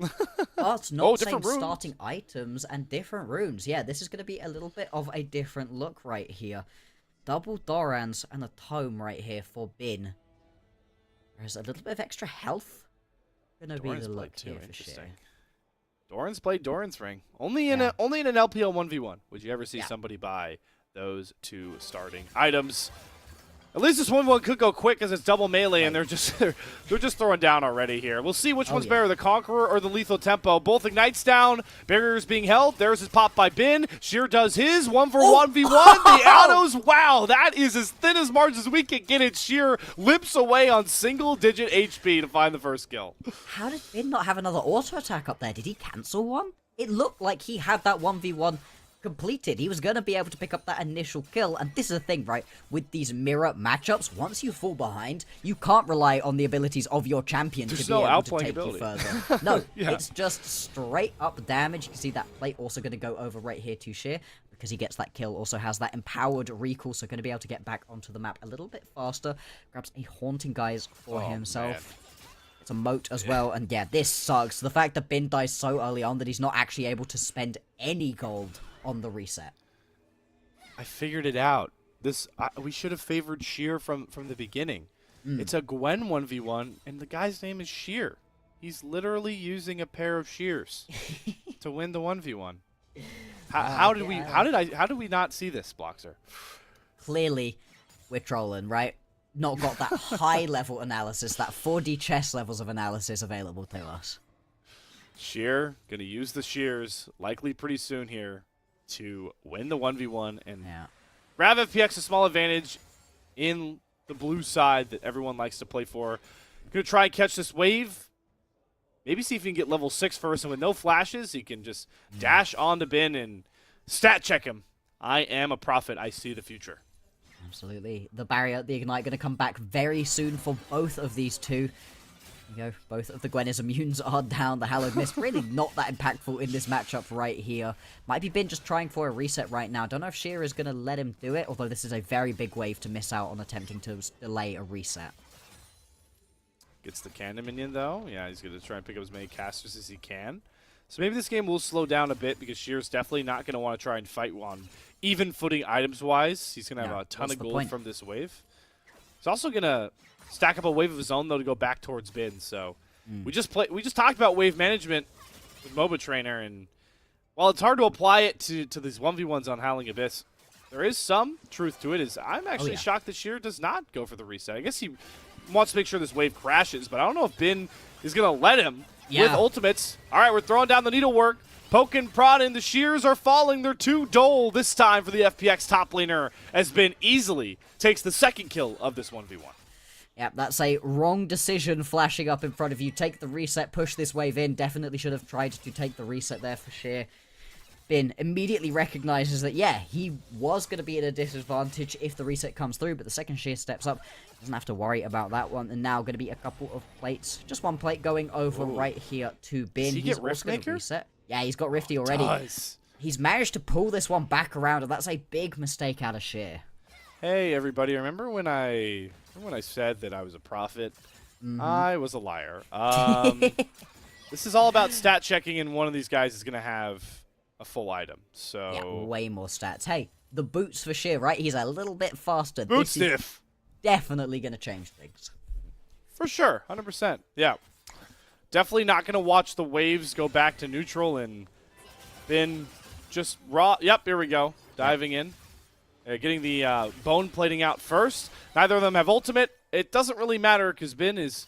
Oh, it's not same runes. starting items and different runes. Yeah, this is going to be a little bit of a different look right here. Double Dorans and a tome right here for Bin. There's a little bit of extra health. Gonna be the look here for sure. Doran's played Doran's Ring. Only in an LPL 1v1 would you ever see somebody buy those two starting items. At least this 1v1 could go quick as it's double melee, and they're just throwing down already here. We'll see which one's better, the Conqueror or the Lethal Tempo. Both ignites down. Barriers being held. There's his pop by Bin. Sheer does his 1-for-1v1. The autos. Wow, that is as thin as margins as we can get it. Sheer limps away on single-digit HP to find the first kill. How did Bin not have another auto attack up there? Did he cancel one? It looked like he had that 1v1 completed. He was going to be able to pick up that initial kill, and this is the thing, right? With these mirror matchups, once you fall behind, you can't rely on the abilities of your champion to be able to take you further. No, it's just straight up damage. You can see that plate also going to go over right here to Sheer, because he gets that kill, also has that empowered recall, so going to be able to get back onto the map a little bit faster. Grabs a Haunting Guise for himself. Man. It's a moat as well, and yeah, this sucks. The fact that Bin dies so early on that he's not actually able to spend any gold on the reset. I figured it out. We should have favored Sheer from the beginning. It's a Gwen 1v1, and the guy's name is Sheer. He's literally using a pair of shears to win the 1v1. How did we not see this, Bloxer? Clearly, we're trolling, right? Not got that high level analysis, that 4D chess levels of analysis available to us. Sheer gonna use the shears likely pretty soon here to win the 1v1 and grab FPX a small advantage in the blue side that everyone likes to play for. Gonna try and catch this wave. Maybe see if he can get level 6 first, and with no flashes, he can just dash on to Bin and stat check him. I am a prophet. I see the future. Absolutely. The barrier, the Ignite, going to come back very soon for both of these two. Both of the Gwen's immunes are down. The Hallowed Mist really not that impactful in this matchup right here. Might be Bin just trying for a reset right now. Don't know if Sheer is going to let him do it, although this is a very big wave to miss out on attempting to delay a reset. Gets the cannon minion, though. Yeah, he's going to try and pick up as many casters as he can. So maybe this game will slow down a bit because Shear's definitely not going to want to try and fight on even footing items-wise. He's going to have a ton of gold from this wave. He's also going to stack up a wave of his own, though, to go back towards Bin. So we just talked about wave management with Moba Trainer, and while it's hard to apply it to these 1v1s on Howling Abyss, there is some truth to it. I'm actually shocked that Shear does not go for the reset. I guess he wants to make sure this wave crashes, but I don't know if Bin is going to let him with ultimates. All right, we're throwing down the needlework. Poke and prod, and the Shears are falling. They're 2 dole this time for the FPX top laner, as Bin easily takes the second kill of this 1v1. Yep, that's a wrong decision flashing up in front of you. Take the reset, push this wave in. Definitely should have tried to take the reset there for Shear. Bin immediately recognizes that, yeah, he was going to be at a disadvantage if the reset comes through, but the second Shear steps up, doesn't have to worry about that one, and now going to be a couple of plates. Just one plate going over right here to Bin. Does he get Rift Maker? Reset. Yeah, he's got Rifty already. He's managed to pull this one back around, and that's a big mistake out of Shear. Hey, everybody, remember when I said that I was a prophet? I was a liar. This is all about stat checking, and one of these guys is going to have a full item. So yeah, way more stats. Hey, the boots for Shear, right? He's a little bit faster. Boot stiff. Definitely going to change things. For sure, 100%. Yeah. Definitely not going to watch the waves go back to neutral and then just raw. Yep, here we go. Diving in. Getting the bone plating out first. Neither of them have ultimate. It doesn't really matter because Bin is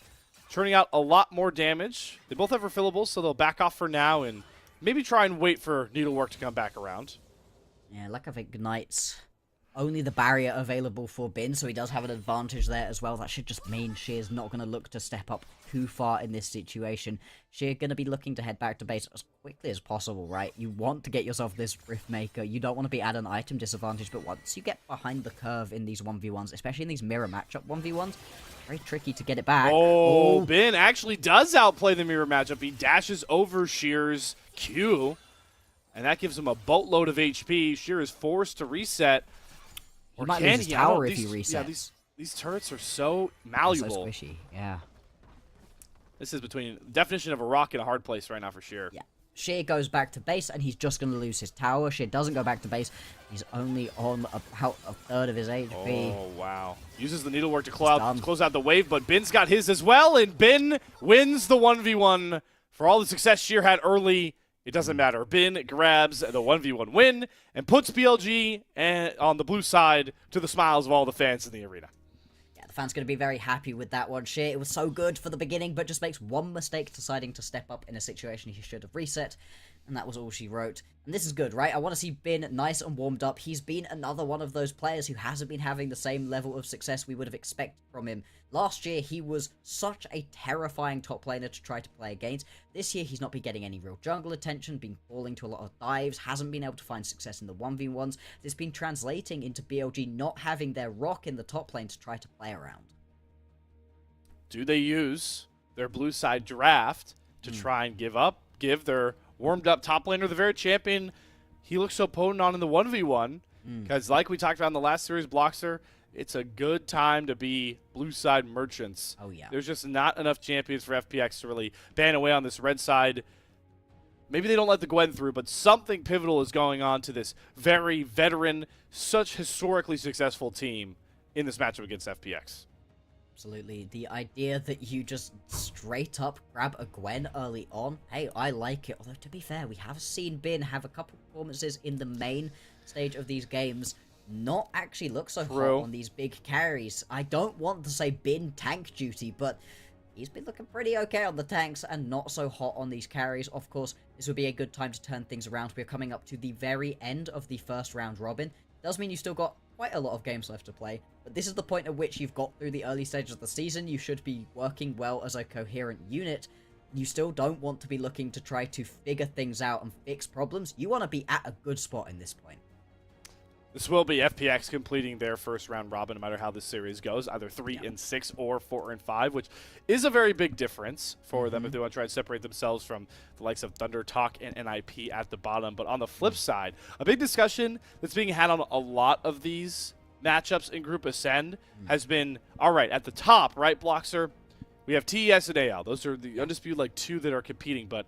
turning out a lot more damage. They both have refillables, so they'll back off for now and maybe try and wait for needlework to come back around. Yeah, lack of ignites. Only the barrier available for Bin, so he does have an advantage there as well. That should just mean Shear's not going to look to step up too far in this situation. Shear going to be looking to head back to base as quickly as possible, right? You want to get yourself this Rift Maker. You don't want to be at an item disadvantage, but once you get behind the curve in these 1v1s, especially in these mirror matchup 1v1s, very tricky to get it back. Oh, Bin actually does outplay the mirror matchup. He dashes over Shear's Q, and that gives him a boatload of HP. Shear is forced to reset. He might lose his tower if he resets. Yeah, these turrets are so malleable. So squishy, yeah. This is between definition of a rock and a hard place right now for Shear. Yeah. Shear goes back to base, and he's just going to lose his tower. Shear doesn't go back to base. He's only on about a third of his HP. Oh, wow. Uses the needlework to close out the wave, but Bin's got his as well, and Bin wins the 1v1. For all the success Shear had early, it doesn't matter. Bin grabs the 1v1 win and puts BLG on the blue side to the smiles of all the fans in the arena. Yeah, the fans going to be very happy with that one. Shear, it was so good for the beginning, but just makes one mistake deciding to step up in a situation he should have reset. And that was all she wrote. And this is good, right? I want to see Bin nice and warmed up. He's been another one of those players who hasn't been having the same level of success we would have expected from him. Last year, he was such a terrifying top laner to try to play against. This year, he's not been getting any real jungle attention, been falling to a lot of dives, hasn't been able to find success in the 1v1s. It's been translating into BLG not having their rock in the top lane to try to play around. Do they use their blue side draft to try and give their warmed up top laner the very champion he looks so potent on in the 1v1? Because like we talked about in the last series, Bloxer, it's a good time to be blue side merchants. Oh, yeah. There's just not enough champions for FPX to really ban away on this red side. Maybe they don't let the Gwen through, but something pivotal is going on to this very veteran, such historically successful team in this matchup against FPX. Absolutely. The idea that you just straight up grab a Gwen early on, hey, I like it. Although, to be fair, we have seen Bin have a couple performances in the main stage of these games not actually look so hot on these big carries. I don't want to say Bin tank duty, but he's been looking pretty okay on the tanks and not so hot on these carries. Of course, this would be a good time to turn things around. We're coming up to the very end of the first round robin. Does mean you still got quite a lot of games left to play, but this is the point at which you've got through the early stages of the season. You should be working well as a coherent unit. You still don't want to be looking to try to figure things out and fix problems. You want to be at a good spot in this point. This will be FPX completing their first round robin, no matter how this series goes, either 3-6 or 4-5, which is a very big difference for them if they want to try and separate themselves from the likes of Thunder Talk and NIP at the bottom. But on the flip side, a big discussion that's being had on a lot of these matchups in Group Ascend has been, all right, at the top, right, Bloxer, we have TES and AL. Those are the undisputed, two that are competing, but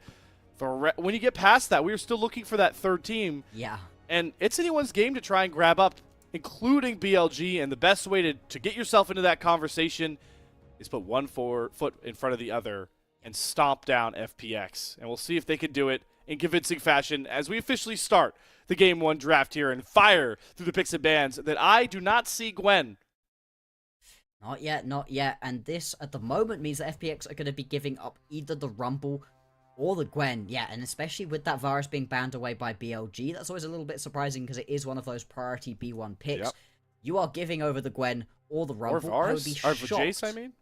When you get past that, we are still looking for that third team. Yeah. And it's anyone's game to try and grab up, including BLG. And the best way to get yourself into that conversation is put one foot in front of the other and stomp down FPX. And we'll see if they can do it in convincing fashion as we officially start the Game 1 draft here and fire through the picks and bans that I do not see Gwen. Not yet, not yet. And this, at the moment, means that FPX are going to be giving up either the Rumble or the Gwen. Yeah, and especially with that Varus being banned away by BLG, that's always a little bit surprising because it is one of those priority B1 picks. Yep. You are giving over the Gwen or the Rumble. Or Varus? I would be Or shocked. Jace, I mean?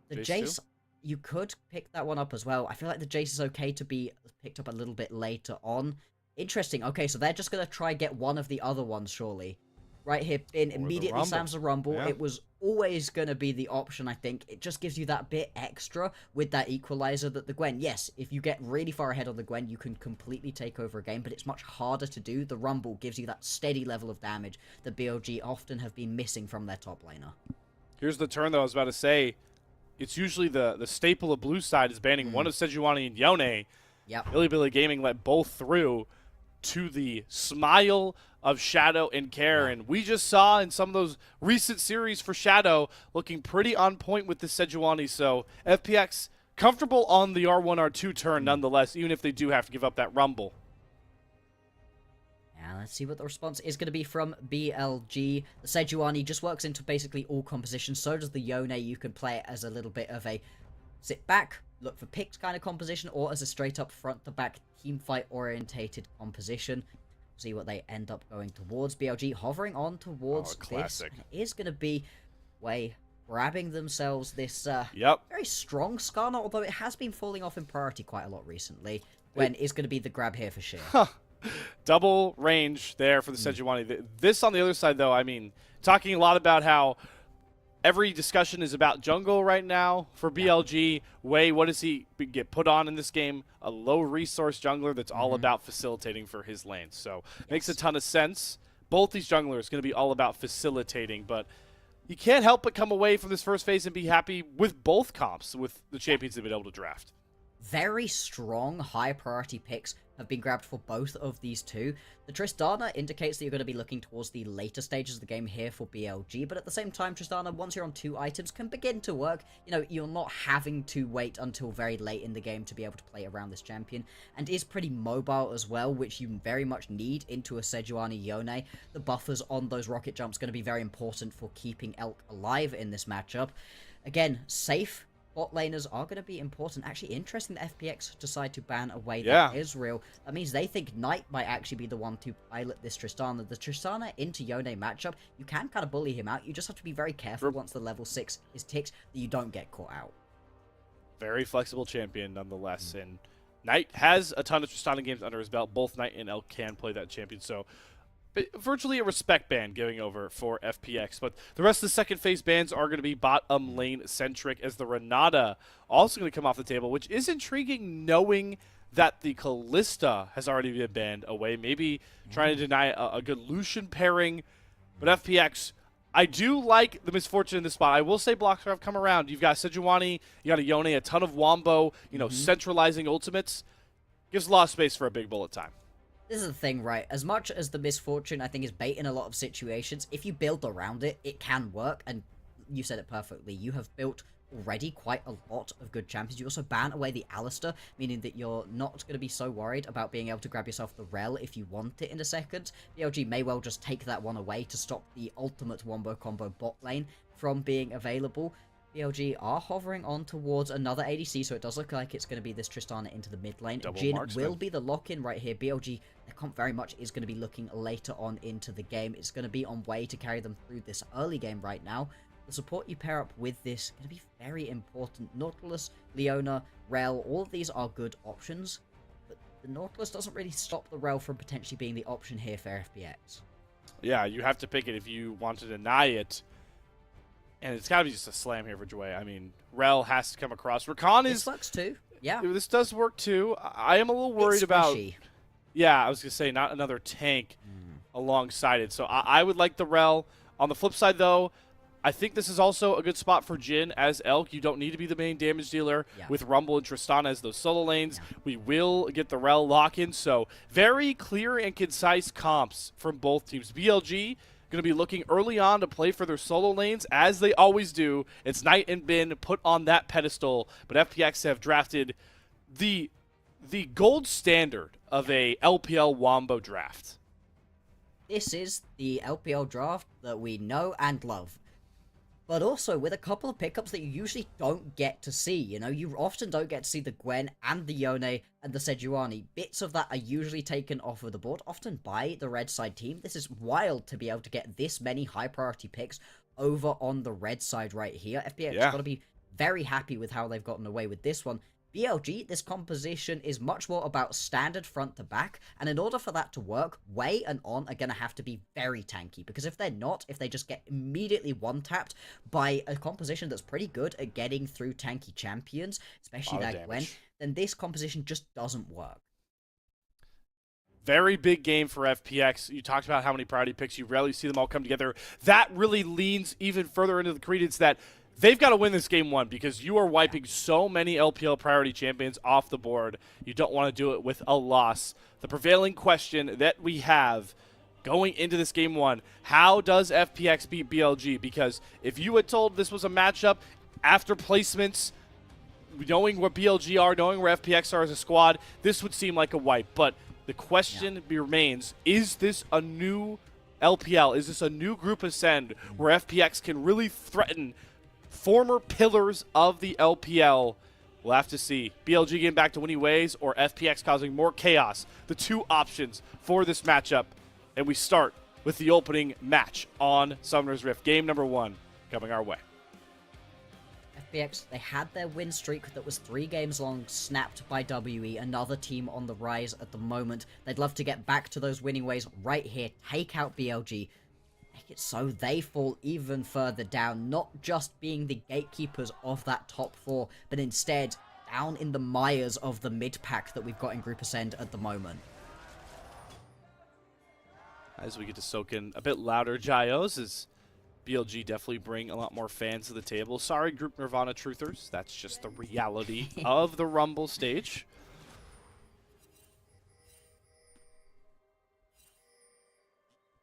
The Jace Jace, you could pick that one up as well. I feel like the Jace is okay to be picked up a little bit later on. Interesting. Okay, so they're just going to try get one of the other ones, surely. Right here, Bin immediately slams the Rumble. Yeah. It was always going to be the option, I think. It just gives you that bit extra with that equalizer that the Gwen. Yes, if you get really far ahead on the Gwen, you can completely take over a game, but it's much harder to do. The Rumble gives you that steady level of damage that BLG often have been missing from their top laner. Here's the turn that I was about to say. It's usually the staple of blue side is banning one of Sejuani and Yone. Yep. Billy Gaming let both through to the smile of Shadow and Karen. We just saw in some of those recent series for Shadow looking pretty on point with the Sejuani. So FPX comfortable on the R1, R2 turn nonetheless, even if they do have to give up that Rumble. Now let's see what the response is going to be from BLG. The Sejuani just works into basically all compositions. So does the Yone. You can play it as a little bit of a sit back, look for picks kind of composition, or as a straight up front to back team fight orientated composition. See what they end up going towards. BLG hovering on towards this. And it is going to be way grabbing themselves this very strong Skarner, although it has been falling off in priority quite a lot recently. When is going to be the grab here for sure. Double range there for the Sejuani. This on the other side, though, I mean, talking a lot about how every discussion is about jungle right now for BLG. Wei, what does he get put on in this game? A low resource jungler that's all about facilitating for his lane. So makes a ton of sense. Both these junglers going to be all about facilitating, but you can't help but come away from this first phase and be happy with both comps, with the champions they've been able to draft. Very strong high priority picks have been grabbed for both of these two. The Tristana indicates that you're going to be looking towards the later stages of the game here for BLG, but at the same time, Tristana, once you're on 2 items, can begin to work. You know, you're not having to wait until very late in the game to be able to play around this champion, and is pretty mobile as well, which you very much need into a Sejuani Yone. The buffers on those rocket jumps going to be very important for keeping Elk alive in this matchup. Again, safe bot laners are going to be important. Actually, interesting that FPX decide to ban away that Israel. That means they think Knight might actually be the one to pilot this Tristana. The Tristana into Yone matchup, you can kind of bully him out. You just have to be very careful once the level 6 is ticked that you don't get caught out. Very flexible champion nonetheless. And Knight has a ton of Tristana games under his belt. Both Knight and Elk can play that champion. So virtually a respect ban going over for FPX. But the rest of the second phase bans are going to be bottom lane centric, as the Renata also going to come off the table, which is intriguing knowing that the Callista has already been banned away. Maybe trying to deny a good Lucian pairing. But FPX, I do like the misfortune in this spot. I will say blocks have come around. You've got Sejuani, you got a Yone, a ton of Wombo, you know, centralizing ultimates. Gives a lot of space for a big bullet time. This is the thing, right? As much as the misfortune, I think, is bait in a lot of situations, if you build around it, it can work, and you said it perfectly. You have built already quite a lot of good champions. You also ban away the Alistair, meaning that you're not going to be so worried about being able to grab yourself the Rel if you want it in a second. BLG may well just take that one away to stop the ultimate wombo combo bot lane from being available. BLG are hovering on towards another ADC, so it does look like it's going to be this Tristana into the mid lane. Jhin will be the lock-in right here. BLG, their comp very much is going to be looking later on into the game. It's going to be on way to carry them through this early game right now. The support you pair up with this is going to be very important. Nautilus, Leona, Rel, all of these are good options, but the Nautilus doesn't really stop the Rel from potentially being the option here for FPX. Yeah, you have to pick it if you want to deny it. And it's got to be just a slam here for Joy. I mean, Rel has to come across. Rakan is... This works too. Yeah. This does work too. I am a little worried about... Yeah, I was going to say, not another tank alongside it. So I would like the Rel. On the flip side, though, I think this is also a good spot for Jhin as Elk. You don't need to be the main damage dealer with Rumble and Tristana as those solo lanes. We will get the Rel lock-in, so very clear and concise comps from both teams. BLG going to be looking early on to play for their solo lanes, as they always do. It's Knight and Bin put on that pedestal, but FPX have drafted the gold standard of a LPL Wombo draft. This is the LPL draft that we know and love. But also with a couple of pickups that you usually don't get to see. You know, you often don't get to see the Gwen and the Yone and the Sejuani. Bits of that are usually taken off of the board, often by the red side team. This is wild to be able to get this many high priority picks over on the red side right here. FPX got to be very happy with how they've gotten away with this one. BLG, this composition is much more about standard front to back, and in order for that to work, Wei and On are going to have to be very tanky, because if they're not, if they just get immediately one-tapped by a composition that's pretty good at getting through tanky champions, especially that Gwen, then this composition just doesn't work. Very big game for FPX. You talked about how many priority picks. You rarely see them all come together. That really leans even further into the credence that they've got to win this game one, because you are wiping so many LPL priority champions off the board. You don't want to do it with a loss. The prevailing question that we have going into this game one, how does FPX beat BLG? Because if you had told this was a matchup after placements, knowing where BLG are, knowing where FPX are as a squad, this would seem like a wipe. But the question remains, is this a new LPL? Is this a new group ascend where FPX can really threaten former pillars of the LPL? We'll have to see. BLG getting back to winning ways, or FPX causing more chaos. The two options for this matchup. And we start with the opening match on Summoner's Rift. Game number 1 coming our way. FPX, they had their win streak that was 3 games long snapped by WE, another team on the rise at the moment. They'd love to get back to those winning ways right here, take out BLG, make it so they fall even further down, not just being the gatekeepers of that top 4, but instead down in the mires of the mid-pack that we've got in Group Ascend at the moment. As we get to soak in a bit louder Gios, as BLG definitely bring a lot more fans to the table. Sorry, Group Nirvana truthers. That's just the reality of the Rumble stage.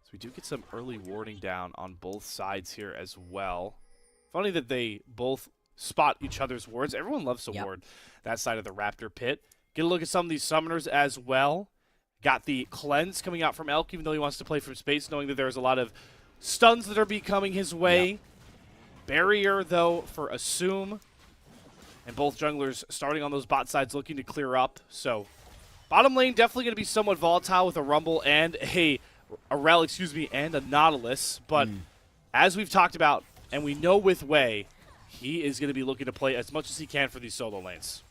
So we do get some early warding down on both sides here as well. Funny that they both spot each other's wards. Everyone loves to ward that side of the Raptor pit. Get a look at some of these summoners as well. Got the cleanse coming out from Elk, even though he wants to play from space, knowing that there's a lot of stuns that are becoming his way. Barrier, though, for Assume. And both junglers starting on those bot sides looking to clear up. So, bottom lane definitely going to be somewhat volatile with a Rumble and a Rel, and a Nautilus. But as we've talked about, and we know with Wei, he is going to be looking to play as much as he can for these solo lanes.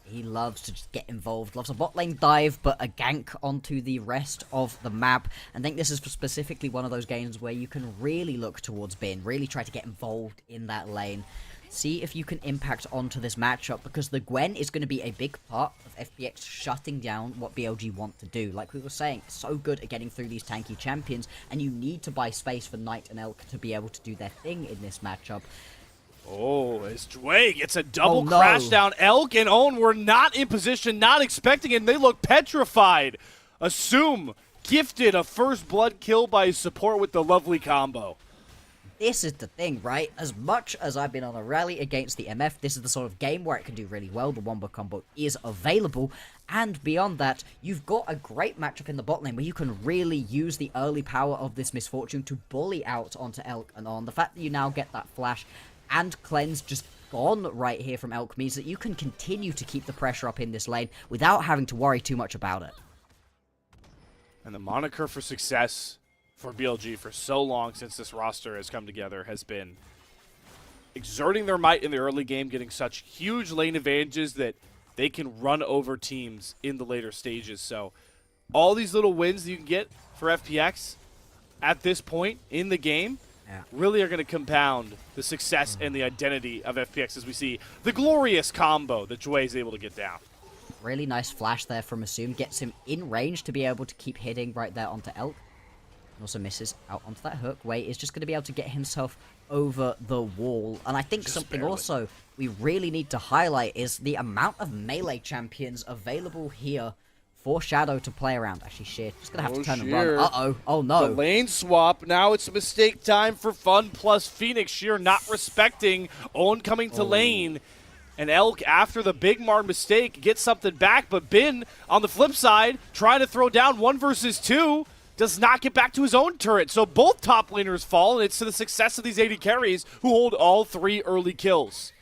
He loves to just get involved, loves a bot lane dive, but a gank onto the rest of the map. And I think this is specifically one of those games where you can really look towards Bin, really try to get involved in that lane. See if you can impact onto this matchup, because the Gwen is going to be a big part of FPX shutting down what BLG want to do. Like we were saying, so good at getting through these tanky champions, and you need to buy space for Knight and Elk to be able to do their thing in this matchup. Oh, as Dway gets a double crash down. Elk and Owen were not in position, not expecting it, and they look petrified. Assume gifted a first blood kill by his support with the lovely combo. This is the thing, right? As much as I've been on a rally against the MF, this is the sort of game where it can do really well. The Wombo combo is available. And beyond that, you've got a great matchup in the bot lane where you can really use the early power of this Misfortune to bully out onto Elk and On. The fact that you now get that flash and cleanse just gone right here from Elk means that you can continue to keep the pressure up in this lane without having to worry too much about it. And the moniker for success for BLG for so long since this roster has come together has been exerting their might in the early game, getting such huge lane advantages that they can run over teams in the later stages. So all these little wins that you can get for FPX at this point in the game really are going to compound the success and the identity of FPX as we see the glorious combo that Dway is able to get down. Really nice flash there from Assume. Gets him in range to be able to keep hitting right there onto Elk. Also misses out onto that hook. Wei is just going to be able to get himself over the wall. And I think Just something barely. also we really need to highlight is the amount of melee champions available here for Shadow to play around. Actually, Sheer just going to have to turn and run. Sheer. Uh-oh. Oh, no. The lane swap. Now it's a mistake time for fun plus Phoenix. Sheer not respecting Owen coming to lane. And Elk, after the big Marn mistake, gets something back. But Bin, on the flip side, trying to throw down 1 versus 2, does not get back to his own turret. So both top laners fall, and it's to the success of these AD carries who hold all 3 early kills.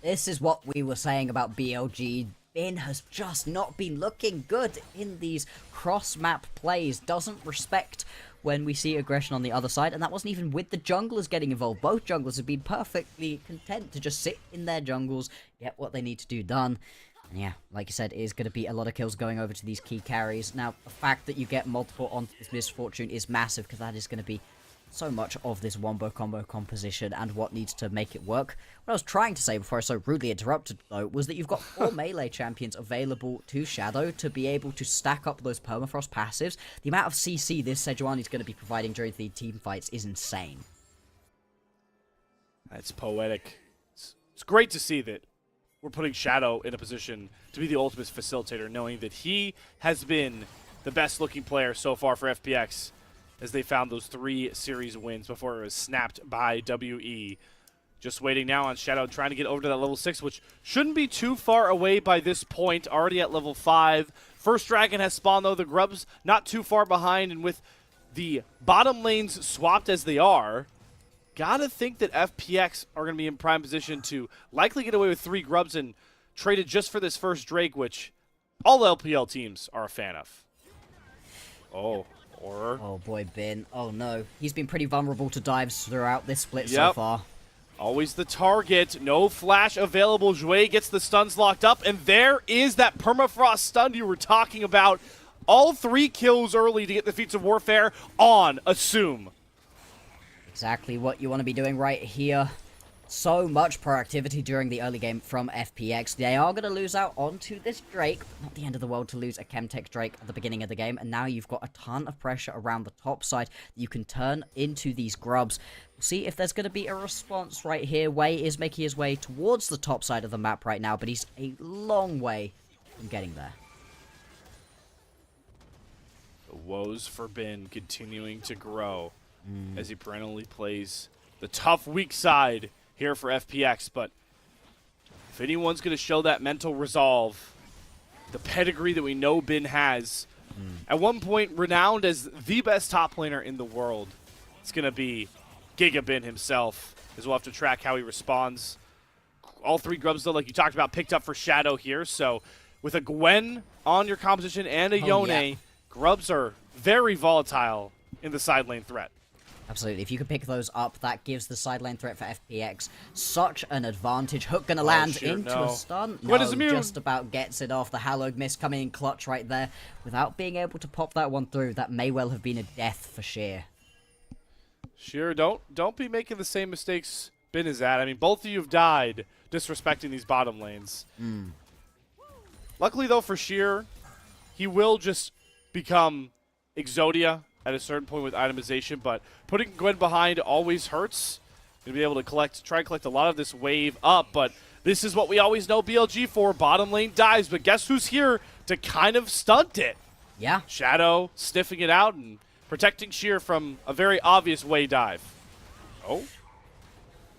This is what we were saying about BLG. Bin has just not been looking good in these cross-map plays. Doesn't respect when we see aggression on the other side, and that wasn't even with the junglers getting involved. Both junglers have been perfectly content to just sit in their jungles, get what they need to do done. And yeah, like you said, it is going to be a lot of kills going over to these key carries. Now, the fact that you get multiple onto this Misfortune is massive, because that is going to be so much of this wombo combo composition and what needs to make it work. What I was trying to say before I so rudely interrupted, though, was that you've got 4 melee champions available to Shadow to be able to stack up those permafrost passives. The amount of CC this Sejuani is going to be providing during the team fights is insane. That's poetic. It's great to see that we're putting Shadow in a position to be the ultimate facilitator, knowing that he has been the best looking player so far for FPX, as they found those 3 series wins before it was snapped by WE. Just waiting now on Shadow, trying to get over to that level 6, which shouldn't be too far away by this point, already at level 5. First dragon has spawned, though. The grubs not too far behind, and with the bottom lanes swapped as they are, gotta think that FPX are going to be in prime position to likely get away with 3 grubs and trade it just for this first Drake, which all LPL teams are a fan of. Oh boy, Bin. Oh no. He's been pretty vulnerable to dives throughout this split so far. Always the target. No flash available. Jouet gets the stuns locked up, and there is that permafrost stun you were talking about. All 3 kills early to get the feats of warfare on Assume. Exactly what you want to be doing right here. So much proactivity during the early game from FPX. They are going to lose out onto this Drake, but not the end of the world to lose a Chemtech Drake at the beginning of the game. And now you've got a ton of pressure around the top side that you can turn into these grubs. We'll see if there's going to be a response right here. Wei is making his way towards the top side of the map right now, but he's a long way from getting there. The woes for Bin continuing to grow as he perennially plays the tough, weak side here for FPX, but if anyone's going to show that mental resolve, the pedigree that we know Bin has, at one point renowned as the best top laner in the world, it's going to be Giga Bin himself, as we'll have to track how he responds. All 3 grubs, though, like you talked about, picked up for Shadow here, so with a Gwen on your composition and a Yone, grubs are very volatile in the side lane threat. Absolutely. If you can pick those up, that gives the side lane threat for FPX such an advantage. Hook gonna land into a stun. Gwen is immune. Just about gets it off. The hallowed mist coming in clutch right there. Without being able to pop that one through, that may well have been a death for Sheer. Sheer, don't be making the same mistakes Bin is at. I mean, both of you have died disrespecting these bottom lanes. Luckily, though, for Sheer, he will just become Exodia at a certain point with itemization, but putting Gwen behind always hurts. You'll be able to try and collect a lot of this wave up, but this is what we always know BLG for. Bottom lane dives, but guess who's here to kind of stunt it? Yeah. Shadow sniffing it out and protecting Sheer from a very obvious way dive. Oh.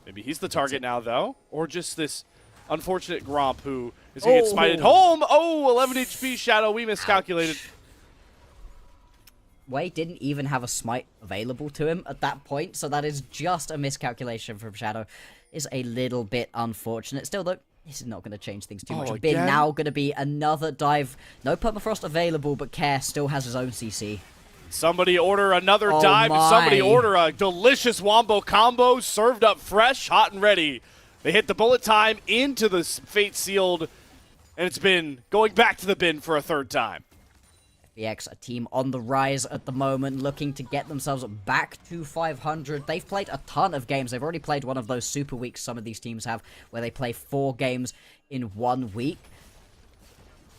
Maybe he's the target now, though. Or just this unfortunate Gromp who is going to get smited home. Oh, 11 HP Shadow. We miscalculated. Wei didn't even have a smite available to him at that point, so that is just a miscalculation from Shadow. Is a little bit unfortunate. Still, though, this is not going to change things too much. Bin now going to be another dive. No permafrost available, but Care still has his own CC. Somebody order another dive, and somebody order a delicious wombo combo served up fresh, hot and ready. They hit the bullet time into the fate sealed, and it's been going back to the bin for a 3rd time. FPX, a team on the rise at the moment, looking to get themselves back to 500. They've played a ton of games. They've already played one of those super weeks some of these teams have, where they play 4 games in 1 week.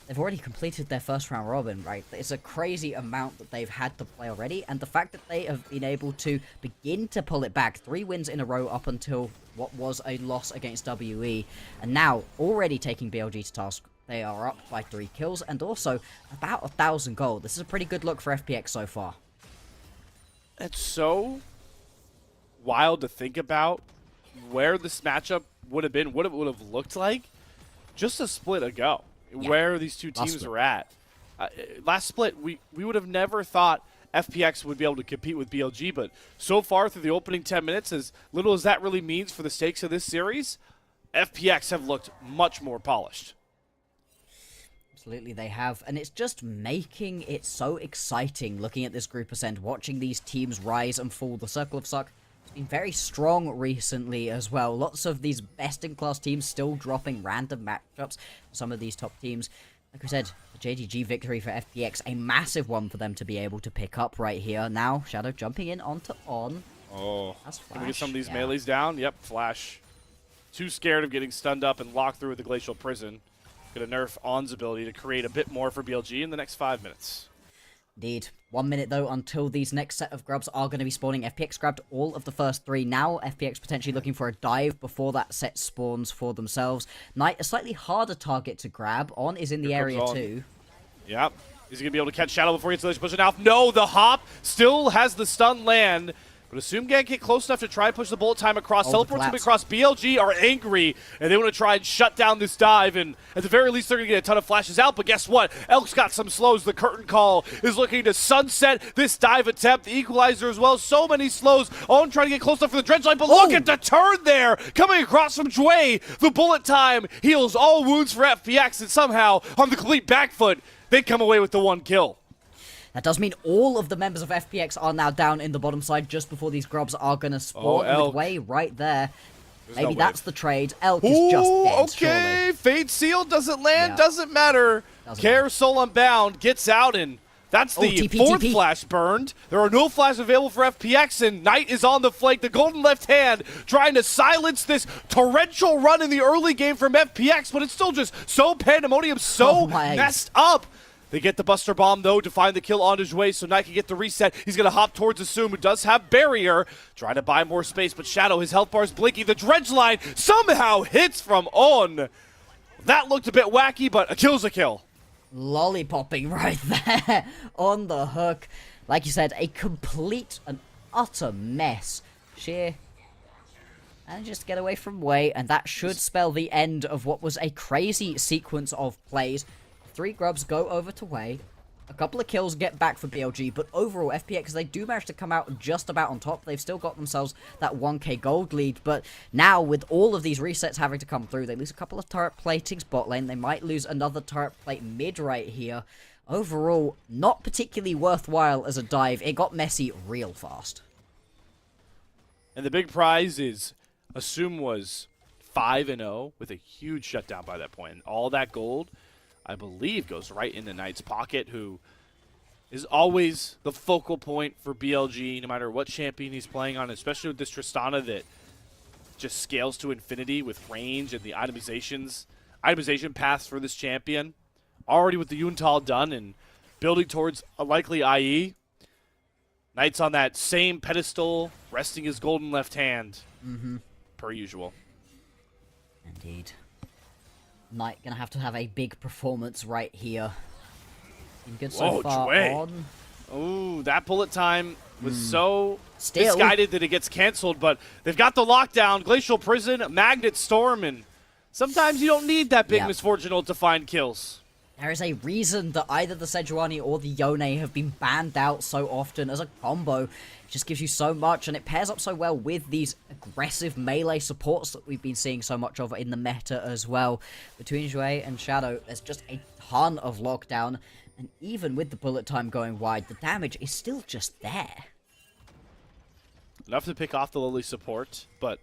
they've already completed their first round robin, right? It's a crazy amount that they've had to play already, and the fact that they have been able to begin to pull it back, 3 wins in a row up until what was a loss against WE, and now already taking BLG to task. They are up by 3 kills and also about 1,000 gold. This is a pretty good look for FPX so far. It's so wild to think about where this matchup would have been, what it would have looked like just a split ago, where these two teams are at. Last split, we would have never thought FPX would be able to compete with BLG, but so far through the opening 10 minutes, as little as that really means for the stakes of this series, FPX have looked much more polished. Absolutely, they have, and it's just making it so exciting looking at this group ascend, watching these teams rise and fall. The Circle of Suck has been very strong recently as well. Lots of these best-in-class teams still dropping random matchups for some of these top teams. Like we said, the JDG victory for FPX, a massive one for them to be able to pick up right here. Now, Shadow jumping in onto On. Oh, that's Flash. Can we get some of these melees down? Yep, Flash. Too scared of getting stunned up and locked through with the Glacial Prison. Gonna nerf On's ability to create a bit more for BLG in the next 5 minutes. Indeed. 1 minute though until these next set of grubs are going to be spawning. FPX grabbed all of the first 3. Now FPX potentially looking for a dive before that set spawns for themselves. Knight, a slightly harder target to grab. On is in the area too. Yep. Is he gonna be able to catch Shadow before he gets the push it out? No, the hop still has the stun land. But assume Gang get close enough to try and push the bullet time across. Teleport's coming across. BLG are angry, and they want to try and shut down this dive, and at the very least, they're going to get a ton of flashes out. But guess what? Elk's got some slows. The curtain call is looking to sunset this dive attempt. The equalizer as well. So many slows. On trying to get close enough for the dredge line, but look at the turn there. Coming across from Jway. The bullet time heals all wounds for FPX, and somehow, on the complete back foot, they come away with the 1 kill. That does mean all of the members of FPX are now down in the bottom side just before these grubs are going to spawn. With Way right there. Maybe that's the trade. Elk is just dead, okay. Surely. Fade Seal doesn't land, doesn't matter. Care Soul Unbound gets out, and that's the fourth flash burned. There are no flashes available for FPX, and Knight is on the flank. The golden left hand trying to silence this torrential run in the early game from FPX, but it's still just so pandemonium, so messed up. They get the Buster Bomb, though, to find the kill on his way, so Knight can get the reset. He's going to hop towards Assume, who does have Barrier, trying to buy more space, but Shadow, his health bar is blinking. The dredge line somehow hits from On. That looked a bit wacky, but a kill's a kill. Lollipopping right there on the hook. Like you said, a complete and utter mess. Sheer and just get away from Way, and that should spell the end of what was a crazy sequence of plays. 3 grubs go over to Way. A couple of kills get back for BLG, but overall, FPX, they do manage to come out just about on top. They've still got themselves that 1k gold lead, but now with all of these resets having to come through, they lose a couple of turret platings bot lane. They might lose another turret plate mid right here. Overall, not particularly worthwhile as a dive. It got messy real fast. And the big prize is Assume was 5-0 with a huge shutdown by that point. And all that gold, I believe, goes right into Knight's pocket, who is always the focal point for BLG, no matter what champion he's playing on, especially with this Tristana that just scales to infinity with range and the itemization paths for this champion. Already with the Yuntal done and building towards a likely IE. Knight's on that same pedestal, resting his golden left hand, per usual. Indeed. Knight gonna have to have a big performance right here. Been good so far. On. Ooh, that bullet time was so misguided that it gets canceled, but they've got the lockdown, Glacial Prison, Magnet Storm, and sometimes you don't need that big misfortune ult to find kills. There is a reason that either the Sejuani or the Yone have been banned out so often as a combo. It just gives you so much, and it pairs up so well with these aggressive melee supports that we've been seeing so much of in the meta as well. Between Jway and Shadow, there's just a ton of lockdown, and even with the bullet time going wide, the damage is still just there. Enough to pick off the Lily support, but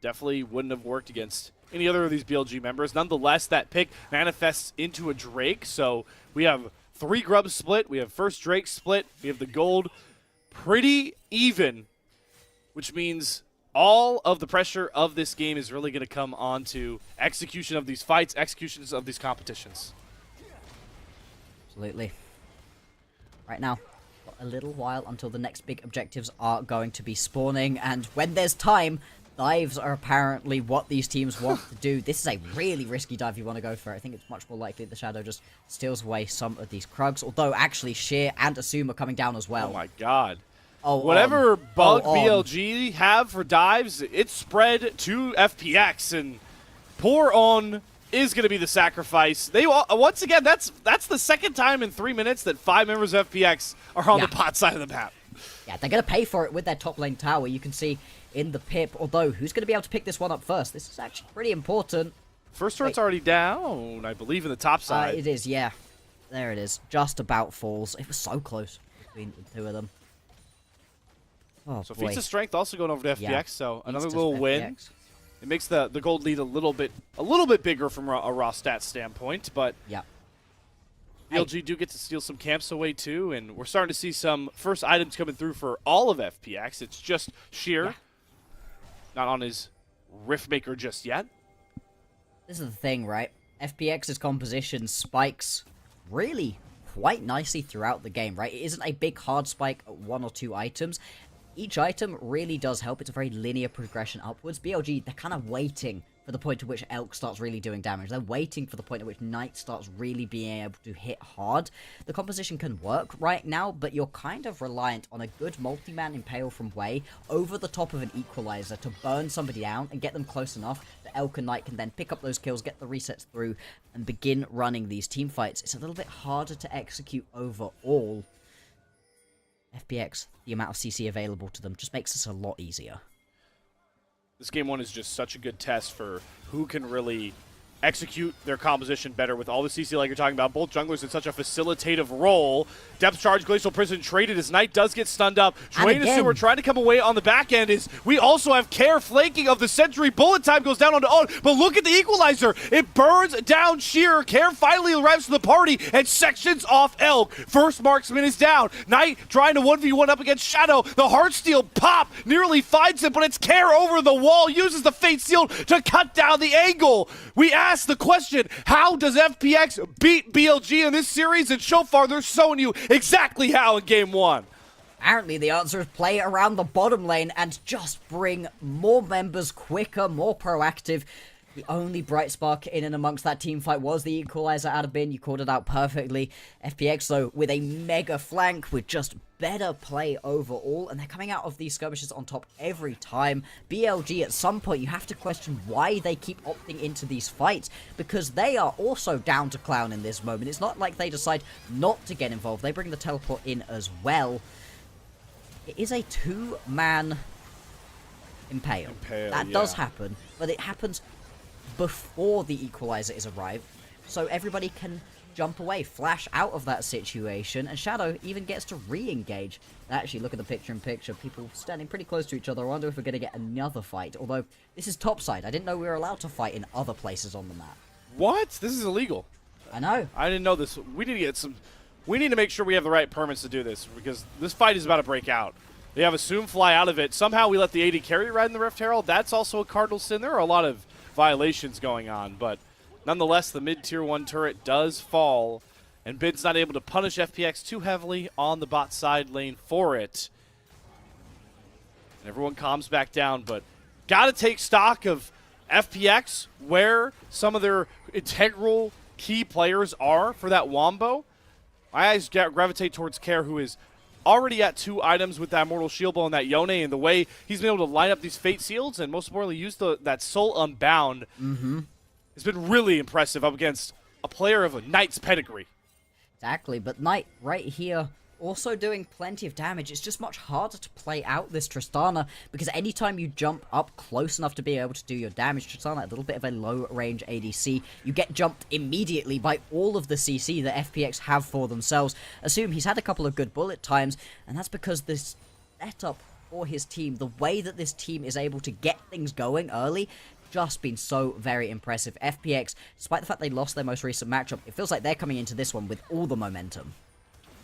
definitely wouldn't have worked against any other of these BLG members. Nonetheless, that pick manifests into a Drake, so we have 3 grubs split, we have first Drake split, we have the gold pretty even, which means all of the pressure of this game is really going to come on to execution of these fights, executions of these competitions. Absolutely. Right now, got a little while until the next big objectives are going to be spawning, and when there's time, dives are apparently what these teams want to do. This is a really risky dive you want to go for. I think it's much more likely the Shadow just steals away some of these Krugs, although actually Sheer and Assume are coming down as well. Oh my god. Oh, whatever bug BLG have for dives, it's spread to FPX, and poor On is going to be the sacrifice. They once again, that's the second time in 3 minutes that 5 members of FPX are on the bot side of the map. Yeah, they're going to pay for it with their top lane tower. You can see in the pip, although who's going to be able to pick this one up first? This is actually pretty important. First turret's already down, I believe, in the top side. It is, yeah. There it is. Just about falls. It was so close between the two of them. Oh, so boy. Feats of Strength also going over to FPX, Yeah, so Feats another to little win. FPX. It makes the gold lead a little bit bigger from a raw stat standpoint, but Yeah. BLG do get to steal some camps away too, and we're starting to see some first items coming through for all of FPX. It's just Sheer, not on his Riftmaker just yet. This is the thing, right? FPX's composition spikes really quite nicely throughout the game, right? It isn't a big hard spike at 1 or 2 items. Each item really does help. It's a very linear progression upwards. BLG, they're kind of waiting for the point at which Elk starts really doing damage. They're waiting for the point at which Knight starts really being able to hit hard. The composition can work right now, but you're kind of reliant on a good multi-man Impale from Way over the top of an Equalizer to burn somebody down and get them close enough that Elk and Knight can then pick up those kills, get the resets through, and begin running these team fights. It's a little bit harder to execute overall. FPX, the amount of CC available to them just makes this a lot easier. This game 1 is just such a good test for who can really execute their composition better with all the CC like you're talking about. Both junglers in such a facilitative role. Depth charge, Glacial Prison traded as Knight does get stunned up. Dwayne and Sue are trying to come away on the back end. We also have Care flanking of the Sentry. Bullet time goes down onto On, but look at the Equalizer. It burns down Sheer. Care finally arrives to the party and sections off Elk. First marksman is down. Knight trying to 1v1 up against Shadow. The Heartsteel pop nearly finds him, but it's Care over the wall. Uses the Fate Seal to cut down the angle. We ask the question, how does FPX beat BLG in this series? And so far, they're showing you exactly how in game 1. Apparently the answer is play around the bottom lane and just bring more members quicker, more proactive. The only bright spark in and amongst that team fight was the Equalizer out of bin. You called it out perfectly. FPX, though, with a mega flank with just better play overall, and they're coming out of these skirmishes on top every time. BLG, at some point, you have to question why they keep opting into these fights, because they are also down to clown in this moment. It's not like they decide not to get involved. They bring the teleport in as well. It is a 2-man Impale. That does happen, but it happens before the Equalizer is arrived, so everybody can jump away, flash out of that situation, and Shadow even gets to re-engage. Actually, look at the picture-in-picture, people standing pretty close to each other. I wonder if we're going to get another fight, although this is topside. I didn't know we were allowed to fight in other places on the map. What? This is illegal. I know. I didn't know this. We need to make sure we have the right permits to do this, because this fight is about to break out. They have Assume fly out of it. Somehow we let the AD carry ride in the Rift Herald. That's also a cardinal sin. There are a lot of violations going on, but nonetheless, the mid-tier 1 turret does fall, and Bid's not able to punish FPX too heavily on the bot side lane for it. And everyone calms back down, but got to take stock of FPX, where some of their integral key players are for that Wombo. My eyes gravitate towards Care, who is already at 2 items with that Mortal Shield Bow and that Yone, and the way he's been able to line up these Fate Seals and most importantly use that Soul Unbound has been really impressive up against a player of a Knight's pedigree. Exactly, but Knight right here also doing plenty of damage. It's just much harder to play out this Tristana, because anytime you jump up close enough to be able to do your damage, Tristana, a little bit of a low-range ADC, you get jumped immediately by all of the CC that FPX have for themselves. Assume he's had a couple of good bullet times, and that's because this setup for his team, the way that this team is able to get things going early, just been so very impressive. FPX, despite the fact they lost their most recent matchup, it feels like they're coming into this one with all the momentum.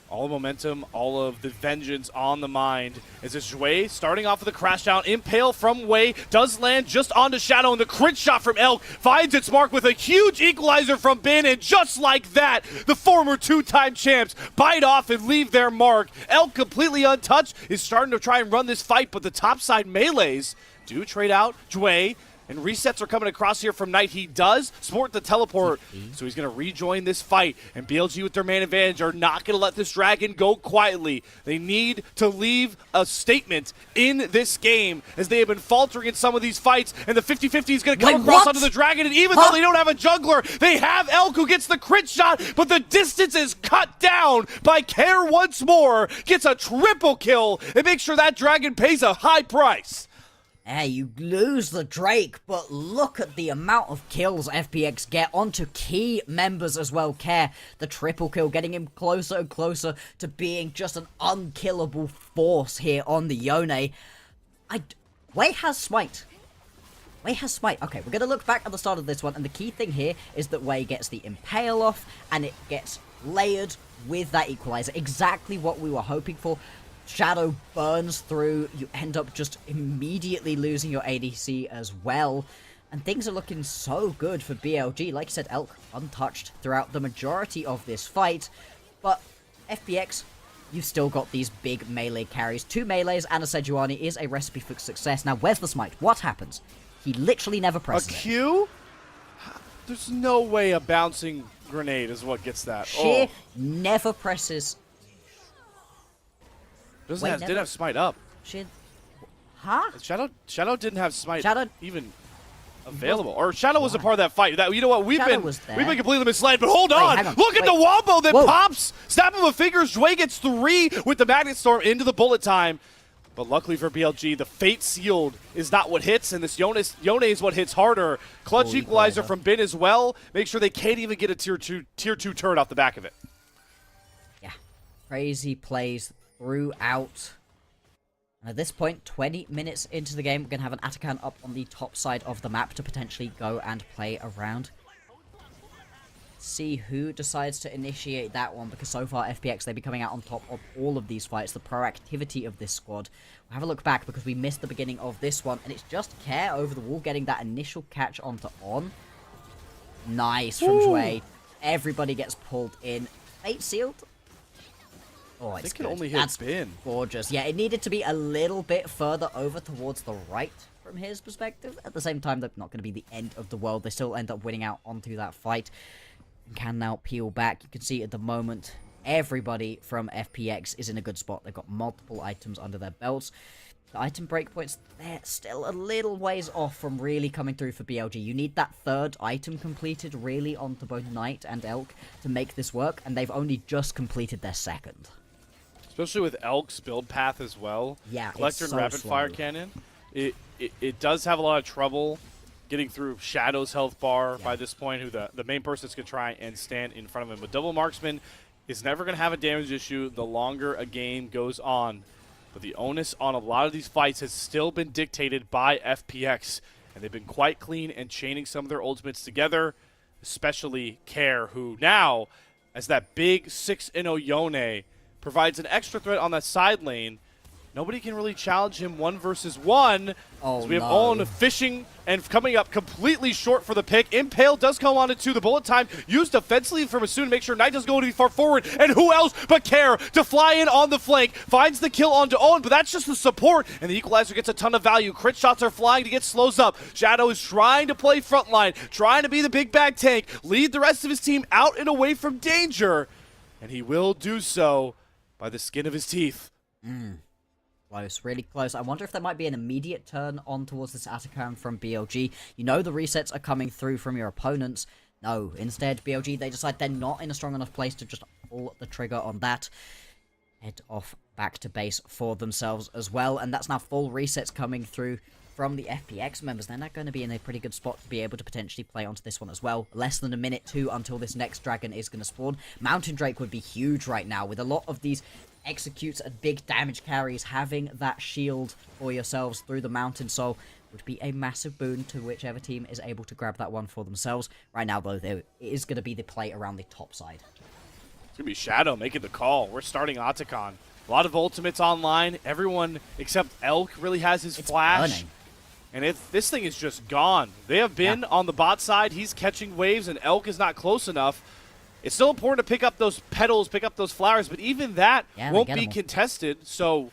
All the momentum, all of the vengeance on the mind. As this Wei starting off with a crash down. Impale from Wei does land just onto Shadow, and the crit shot from Elk finds its mark with a huge equalizer from Bin, and just like that, the former two-time champs bite off and leave their mark. Elk, completely untouched, is starting to try and run this fight, but the topside melees do trade out Jway. And resets are coming across here from Knight. He does sport the teleport, so he's going to rejoin this fight. And BLG with their man advantage are not going to let this dragon go quietly. They need to leave a statement in this game, as they have been faltering in some of these fights. And the 50-50 is going to come across onto the dragon. And even though they don't have a jungler, they have Elk, who gets the crit shot. But the distance is cut down by Care once more. Gets a triple kill and makes sure that dragon pays a high price. Hey, you lose the Drake, but look at the amount of kills FPX get onto key members as well. Care, the triple kill, getting him closer and closer to being just an unkillable force here on the Yone. Wei has Smite. Wei has Smite. Okay, we're going to look back at the start of this one, and the key thing here is that Wei gets the Impale off, and it gets layered with that Equalizer. Exactly what we were hoping for. Shadow burns through, you end up just immediately losing your ADC as well. And things are looking so good for BLG. Like I said, Elk untouched throughout the majority of this fight. But FPX, you've still got these big melee carries. 2 melees and a Sejuani is a recipe for success. Now, where's the Smite? What happens? He literally never presses a Q? There's no way a bouncing grenade is what gets that. Sheer never presses. Didn't have Smite up. Huh? Shadow didn't have Smite even available. Or Shadow was a part of that fight. You know what? We've been completely misled. But hold on. Look at the wombo that pops. Snap of a fingers. Jway gets 3 with the Magnet Storm into the bullet time. But luckily for BLG, the Fate Sealed is not what hits, and this Yone is what hits harder. Clutch Equalizer from Bin as well. Make sure they can't even get a tier 2 turret off the back of it. Yeah. Crazy plays throughout. And at this point, 20 minutes into the game, we're going to have an Atakan up on the top side of the map to potentially go and play around. See who decides to initiate that one, because so far FPX, they've been coming out on top of all of these fights. The proactivity of this squad. We'll have a look back because we missed the beginning of this one, and it's just Care over the wall getting that initial catch onto On. Nice from Jway. Everybody gets pulled in. Fate Sealed. Oh, I think it only hit Bin. Gorgeous. Yeah, it needed to be a little bit further over towards the right from his perspective. At the same time, that's not going to be the end of the world. They still end up winning out onto that fight. And can now peel back. You can see at the moment, everybody from FPX is in a good spot. They've got multiple items under their belts. The item breakpoints, they're still a little ways off from really coming through for BLG. You need that 3rd item completed really onto both Knight and Elk to make this work. And they've only just completed their 2nd. Especially with Elk's build path as well. Yeah, Collector and Rapid Fire Cannon. It does have a lot of trouble getting through Shadow's health bar by this point, who the main person is going to try and stand in front of him. But Double Marksman is never going to have a damage issue the longer a game goes on. But the onus on a lot of these fights has still been dictated by FPX. And they've been quite clean and chaining some of their ultimates together, especially Care, who now, as that big 6-0 Yone, provides an extra threat on that side lane. Nobody can really challenge him 1 versus 1. Oh, we have Owen fishing and coming up completely short for the pick. Impale does come on it too. The bullet time used defensively from Masoon to make sure Knight doesn't go too far forward. And who else but Care to fly in on the flank. Finds the kill onto Owen, but that's just the support. And the Equalizer gets a ton of value. Crit shots are flying to get slows up. Shadow is trying to play frontline, trying to be the big bag tank, lead the rest of his team out and away from danger. And he will do so by the skin of his teeth. Close, really close. I wonder if there might be an immediate turn on towards this Atakan from BLG. You know the resets are coming through from your opponents. No, instead, BLG, they decide they're not in a strong enough place to just pull the trigger on that. Head off back to base for themselves as well. And that's now full resets coming through from the FPX members. They're not going to be in a pretty good spot to be able to potentially play onto this one as well. Less than a minute too until this next dragon is going to spawn. Mountain Drake would be huge right now with a lot of these executes and big damage carries. Having that shield for yourselves through the Mountain Soul would be a massive boon to whichever team is able to grab that one for themselves. Right now, though, it is going to be the play around the top side. going to be Shadow making the call. We're starting Otacon. A lot of ultimates online. Everyone except Elk really has his flash. Burning. And this thing is just gone. They have been on the bot side. He's catching waves, and Elk is not close enough. It's still important to pick up those petals, pick up those flowers, but even that won't be contested. So,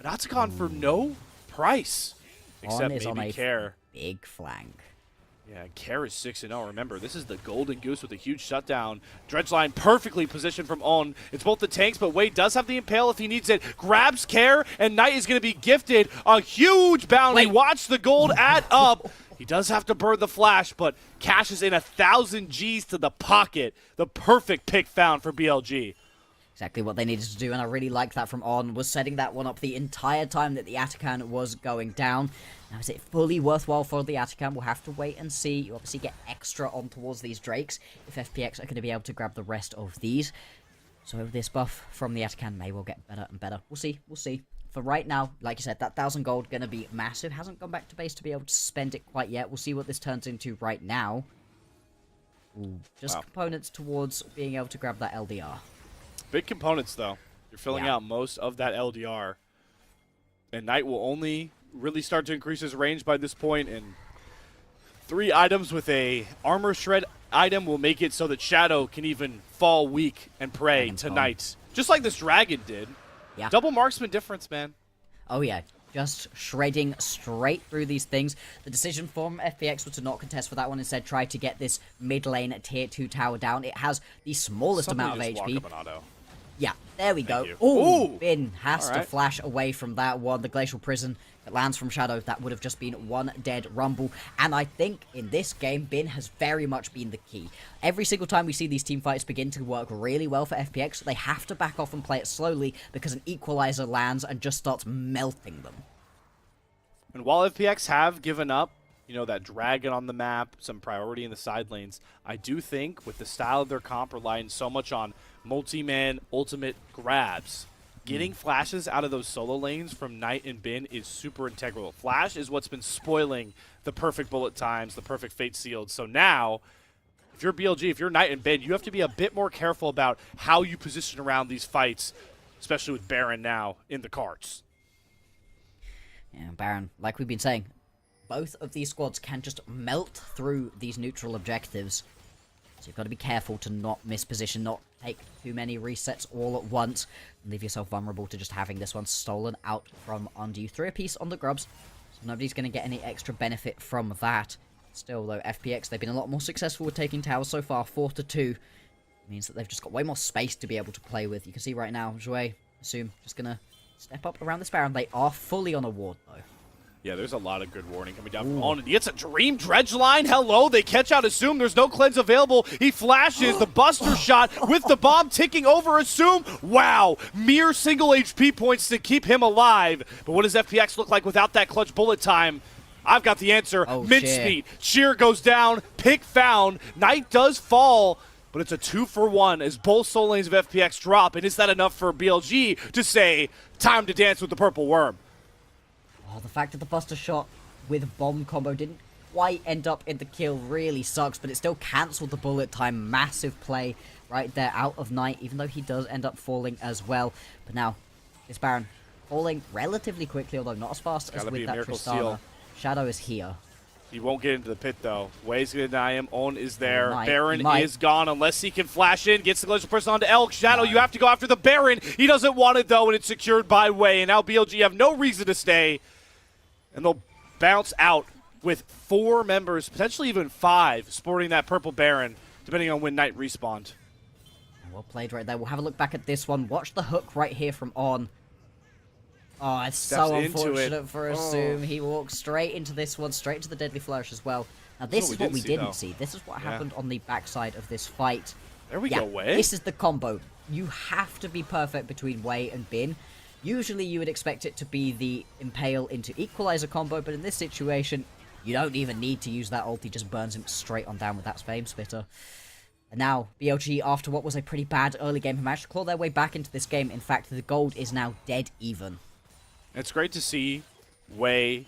an Otacon for no price. Except maybe Care. Big flank. Yeah, Care is 6-0. Remember, this is the Golden Goose with a huge shutdown. Dredgeline perfectly positioned from On. It's both the tanks, but Wade does have the Impale if he needs it. Grabs Care, and Knight is going to be gifted a huge bounty. Watch the gold add up. He does have to burn the flash, but cashes in 1,000 Gs to the pocket. The perfect pick found for BLG. Exactly what they needed to do, and I really liked that from On, was setting that one up the entire time that the Atachan was going down. Now, is it fully worthwhile for the Atachan? We'll have to wait and see. You obviously get extra on towards these Drakes if FPX are going to be able to grab the rest of these. So this buff from the Atachan may well get better and better. We'll see. We'll see. For right now, like you said, that 1,000 gold going to be massive. Hasn't gone back to base to be able to spend it quite yet. We'll see what this turns into right now. Ooh, just components towards being able to grab that LDR. Big components, though. You're filling out most of that LDR. And Knight will only really start to increase his range by this point, and 3 items with a armor shred item will make it so that Shadow can even fall weak and prey to Knight. Just like this dragon did. Yeah. Double marksman difference, man. Oh, yeah. Just shredding straight through these things. The decision from FPX was to not contest for that one. Instead, try to get this mid lane tier 2 tower down. It has the smallest amount of HP. Yeah, there we go. Ooh, Bin has to flash away from that one. The Glacial Prison that lands from Shadow, that would have just been one dead Rumble. And I think in this game, Bin has very much been the key. Every single time we see these team fights begin to work really well for FPX, they have to back off and play it slowly because an equalizer lands and just starts melting them. And while FPX have given up, you know, that dragon on the map, some priority in the side lanes, I do think with the style of their comp relying so much on multi-man ultimate grabs, getting flashes out of those solo lanes from Knight and Bin is super integral. Flash is what's been spoiling the perfect bullet times, the perfect fate sealed. So now, if you're BLG, if you're Knight and Bin, you have to be a bit more careful about how you position around these fights, especially with Baron now in the cards. Yeah, Baron, like we've been saying, both of these squads can just melt through these neutral objectives. So you've got to be careful to not miss position, not take too many resets all at once, and leave yourself vulnerable to just having this one stolen out from under you. 3 apiece on the grubs, so nobody's going to get any extra benefit from that. Still, though, FPX, they've been a lot more successful with taking towers so far, 4-2. Means that they've just got way more space to be able to play with. You can see right now, Jouet, assume, just going to step up around this Baron. They are fully on a ward, though. Yeah, there's a lot of good warning coming down from On. And he gets a Dream Dredge line. Hello, they catch out Assume. There's no cleanse available. He flashes the Buster shot with the bomb ticking over Assume. Wow, mere single HP points to keep him alive. But what does FPX look like without that clutch bullet time? I've got the answer. Mincemeat. Sheer goes down. Pick found. Knight does fall. But it's a 2-for-1 as both soul lanes of FPX drop. And is that enough for BLG to say, time to dance with the purple worm? Oh, the fact that the Buster shot with bomb combo didn't quite end up in the kill really sucks, but it still cancelled the bullet time. Massive play right there out of Knight, even though he does end up falling as well. But now, this Baron falling relatively quickly, although not as fast as with that Tristana. Shadow is here. He won't get into the pit, though. Way's going to deny him. On is there. Baron is gone unless he can flash in. Gets the Glacial Person onto Elk. Shadow, you have to go after the Baron. He doesn't want it, though, and it's secured by Way. And now BLG have no reason to stay. And they'll bounce out with 4 members, potentially even 5, sporting that purple Baron, depending on when Knight respawned. Well played right there. We'll have a look back at this one. Watch the hook right here from On. Oh, it's so unfortunate for Assume. He walks straight into this one, straight to the Deadly Flourish as well. Now, this is what we didn't see. This is what happened on the backside of this fight. There we go, Way. This is the combo. You have to be perfect between Way and Bin. Usually, you would expect it to be the Impale into Equalizer combo, but in this situation, you don't even need to use that ult. He just burns him straight on down with that Fame Spitter. And now, BLG, after what was a pretty bad early game, have managed to claw their way back into this game. In fact, the gold is now dead even. It's great to see Way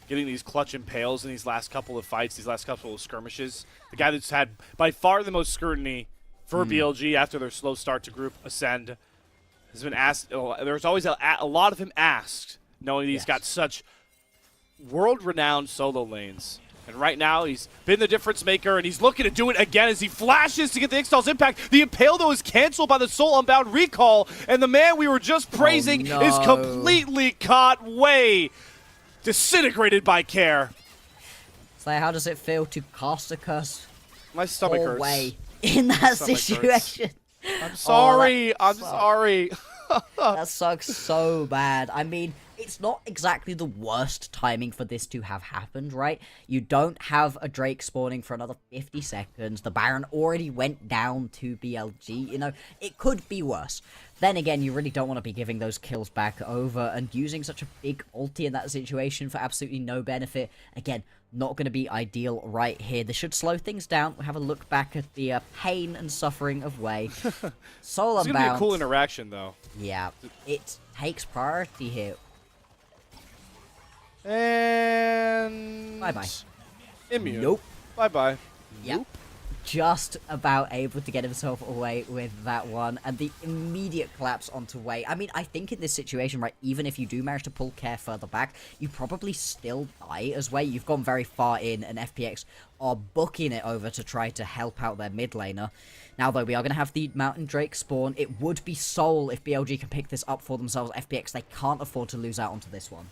getting these clutch impales in these last couple of fights, these last couple of skirmishes. The guy that's had by far the most scrutiny for BLG after their slow start to group ascend has been asked. There's always a lot of him asked, knowing he's got such world-renowned solo lanes. And right now, he's been the difference maker, and he's looking to do it again as he flashes to get the Ixtal's impact. The Impale, though, is canceled by the Soul Unbound recall, and the man we were just praising is completely caught way disintegrated by Care. So how does it feel to cast a curse My stomach hurts. way in that situation? I'm sorry. Oh, I'm sorry. That sucks so bad. I mean, it's not exactly the worst timing for this to have happened, right? You don't have a Drake spawning for another 50 seconds. The Baron already went down to BLG. You know, it could be worse. Then again, you really don't want to be giving those kills back over and using such a big ulti in that situation for absolutely no benefit. Again, not going to be ideal right here. This should slow things down. We'll have a look back at the pain and suffering of Wei. Soul Unbound. It's going to be a cool interaction, though. Yeah, it takes priority here. And... Bye-bye. Immune. Nope. Bye-bye. Yep. Nope. Just about able to get himself away with that one, and the immediate collapse onto Wei. I mean, I think in this situation, right, even if you do manage to pull Care further back, you probably still die as Wei. You've gone very far in, and FPX are booking it over to try to help out their mid laner. Now, though, we are going to have the Mountain Drake spawn. It would be Soul if BLG can pick this up for themselves. FPX, they can't afford to lose out onto this one.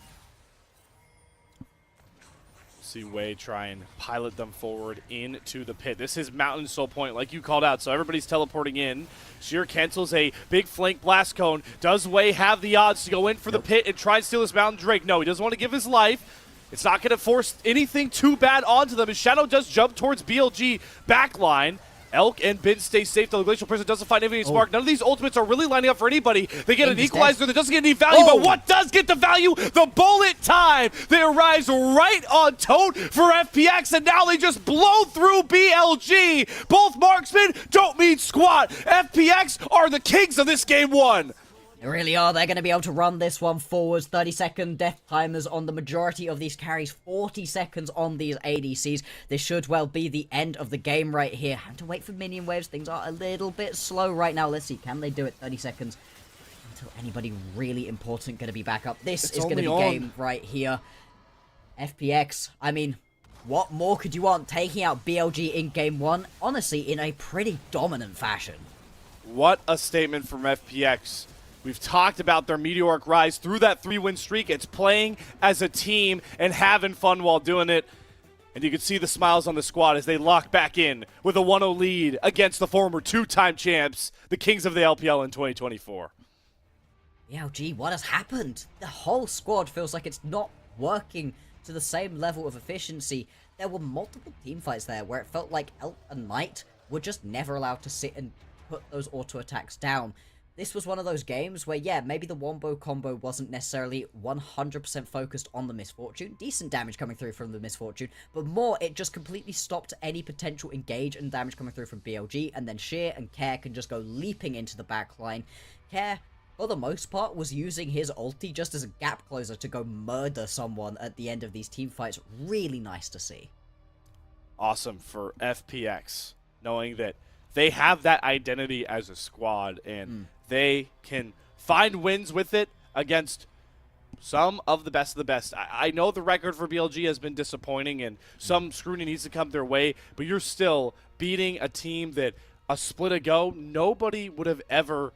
See Wei try and pilot them forward into the pit. This is Mountain Soul Point, like you called out, so everybody's teleporting in. Sheer cancels a big flank blast cone. Does Wei have the odds to go in for the pit and try and steal this Mountain Drake? No, he doesn't want to give his life. It's not going to force anything too bad onto them, as Shadow does jump towards BLG backline. Elk and Bin stay safe, though the Glacial Prison doesn't find any spark. None of these ultimates are really lining up for anybody. They get an equalizer that doesn't get any value, but what does get the value? The bullet time! They arrives right on tote for FPX, and now they just blow through BLG! Both marksmen don't mean squat! FPX are the kings of this game one! They really are. They're going to be able to run this one forwards. 30-second death timers on the majority of these carries. 40 seconds on these ADCs. This should well be the end of the game right here. Having to wait for minion waves. Things are a little bit slow right now. Let's see. Can they do it? 30 seconds until anybody really important going to be back up. This is going to be game right here. FPX, I mean, what more could you want? Taking out BLG in game one, honestly, in a pretty dominant fashion. What a statement from FPX. We've talked about their meteoric rise through that 3-win streak. It's playing as a team and having fun while doing it. And you can see the smiles on the squad as they lock back in with a 1-0 lead against the former 2-time champs, the kings of the LPL in 2024. BLG, what has happened? The whole squad feels like it's not working to the same level of efficiency. There were multiple team fights there where it felt like Elk and Knight were just never allowed to sit and put those auto attacks down. This was one of those games where, yeah, maybe the Wombo combo wasn't necessarily 100% focused on the Misfortune. Decent damage coming through from the Misfortune, but more, it just completely stopped any potential engage and damage coming through from BLG, and then Sheer and Care can just go leaping into the backline. Care, for the most part, was using his ulti just as a gap closer to go murder someone at the end of these team fights. Really nice to see. Awesome for FPX, knowing that they have that identity as a squad, and they can find wins with it against some of the best. I know the record for BLG has been disappointing, and some scrutiny needs to come their way, but you're still beating a team that a split ago, nobody would have ever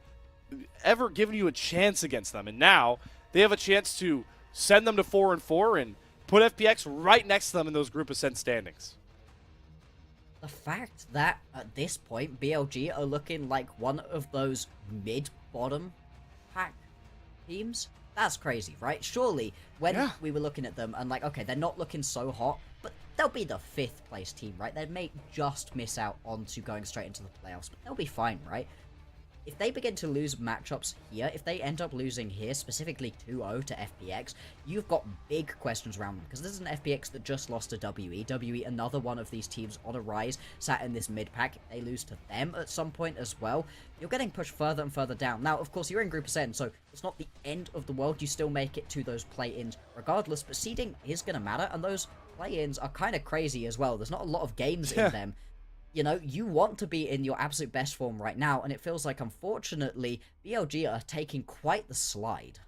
given you a chance against them. And now they have a chance to send them to 4-4 and put FPX right next to them in those group ascent standings. The fact that, at this point, BLG are looking like one of those mid-bottom pack teams, that's crazy, right? Surely, when we were looking at them and like, okay, they're not looking so hot, but they'll be the 5th place team, right? They may just miss out onto going straight into the playoffs, but they'll be fine, right? If they begin to lose matchups here, if they end up losing here, specifically 2-0 to FPX, you've got big questions around them. Because this is an FPX that just lost to WE. WE, another one of these teams on a rise, sat in this mid-pack. If they lose to them at some point as well, you're getting pushed further and further down. Now, of course, you're in Group Ascend, so it's not the end of the world. You still make it to those play-ins regardless, but seeding is going to matter, and those play-ins are kind of crazy as well. There's not a lot of games in them. You know, you want to be in your absolute best form right now, and it feels like, unfortunately, BLG are taking quite the slide.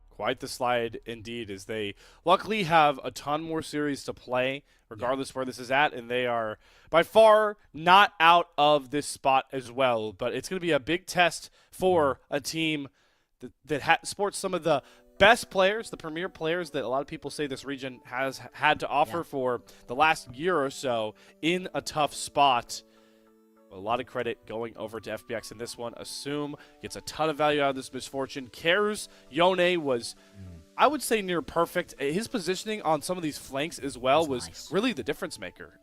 Quite the slide indeed, as they luckily have a ton more series to play, regardless where this is at, and they are by far not out of this spot as well. But it's going to be a big test for a team that sports some of the best players, the premier players that a lot of people say this region has had to offer for the last year or so in a tough spot. A lot of credit going over to FPX in this one. Assume gets a ton of value out of this misfortune. Cares Yone was, I would say, near perfect. His positioning on some of these flanks as well was nice. really the difference maker.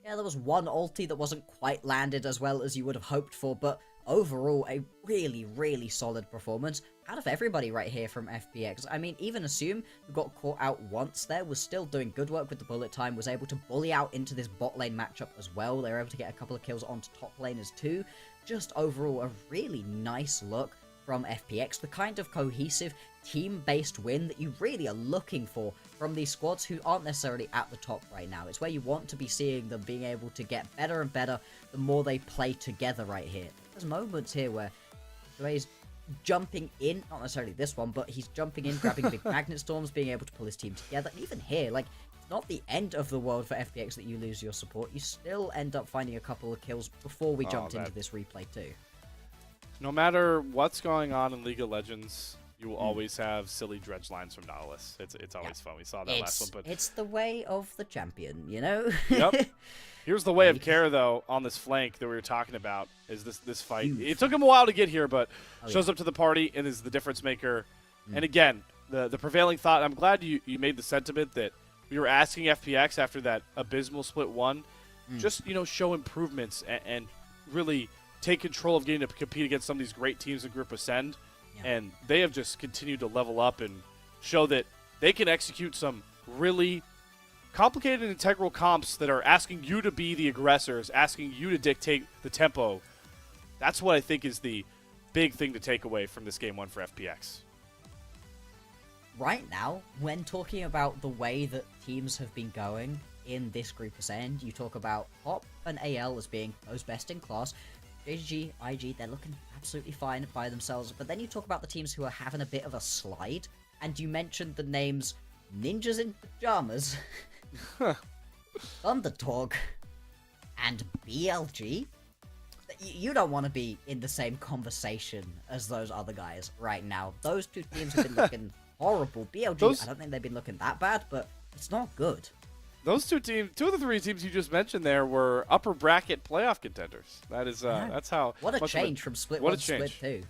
Yeah, there was one ulti that wasn't quite landed as well as you would have hoped for, but overall, a really, really solid performance out of everybody right here from FPX. I mean, even Assume, who got caught out once there, was still doing good work with the bullet time, was able to bully out into this bot lane matchup as well. They were able to get a couple of kills onto top laners too. Just overall, a really nice look from FPX, the kind of cohesive, team-based win that you really are looking for from these squads who aren't necessarily at the top right now. It's where you want to be seeing them being able to get better and better the more they play together right here. There's moments here where Dwayne's jumping in, not necessarily this one, but he's jumping in, grabbing big magnet storms, being able to pull his team together. And even here, like, it's not the end of the world for FPX that you lose your support. You still end up finding a couple of kills before we jumped into this replay too. No matter what's going on in League of Legends, you will always have silly dredge lines from Nautilus. It's always fun. We saw that last one, but it's the way of the champion, you know? Yep. Here's the way of Kara, though, on this flank that we were talking about, is this fight. It took him a while to get here, but shows up to the party and is the difference maker. And again, the prevailing thought, I'm glad you made the sentiment that we were asking FPX after that abysmal split one, just, show improvements and really take control of getting to compete against some of these great teams in Group Ascend. And they have just continued to level up and show that they can execute some really complicated and integral comps that are asking you to be the aggressors, asking you to dictate the tempo. That's what I think is the big thing to take away from this Game 1 for FPX. Right now, when talking about the way that teams have been going in this Group Ascend, you talk about Hop and AL as being those best in class. JG, IG, they're looking absolutely fine by themselves. But then you talk about the teams who are having a bit of a slide, and you mentioned the names Ninjas in Pajamas, Underdog, and BLG. You don't want to be in the same conversation as those other guys right now. Those two teams have been looking horrible. BLG, I don't think they've been looking that bad, but it's not good. Those two of the three teams you just mentioned there were upper bracket playoff contenders. That is, that's how. What a change from split what one a to change. split two.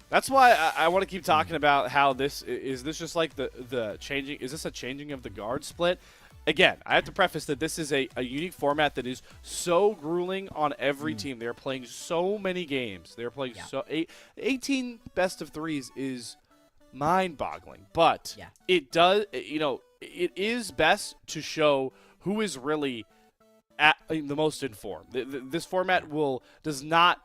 That's why I want to keep talking about how this is. This just like the changing? Is this a changing of the guard split? Again, I have to preface that this is a unique format that is so grueling on every team. They're playing so many games. They're playing 18 best of threes is mind-boggling. But it does, it is best to show who is really the most informed. This format does not,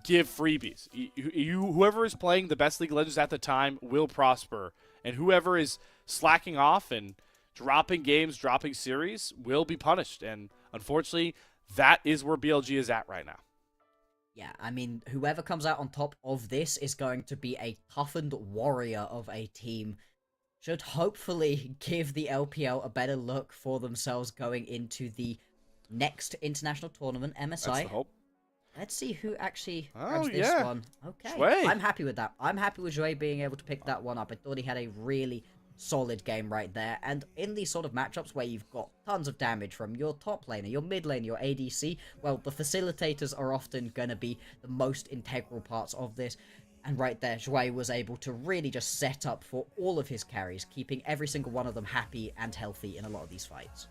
give freebies. Whoever is playing the best League of Legends at the time will prosper, and whoever is slacking off and dropping games, dropping series will be punished. And unfortunately, that is where BLG is at right now. Yeah, I mean, whoever comes out on top of this is going to be a toughened warrior of a team. Should hopefully give the LPL a better look for themselves going into the next international tournament, MSI. That's the hope. Let's see who actually grabs this one. Okay, Shui. I'm happy with that. I'm happy with Shui being able to pick that one up. I thought he had a really solid game right there. And in these sort of matchups where you've got tons of damage from your top laner, your mid laner, your ADC, well, the facilitators are often going to be the most integral parts of this. And right there, Shui was able to really just set up for all of his carries, keeping every single one of them happy and healthy in a lot of these fights.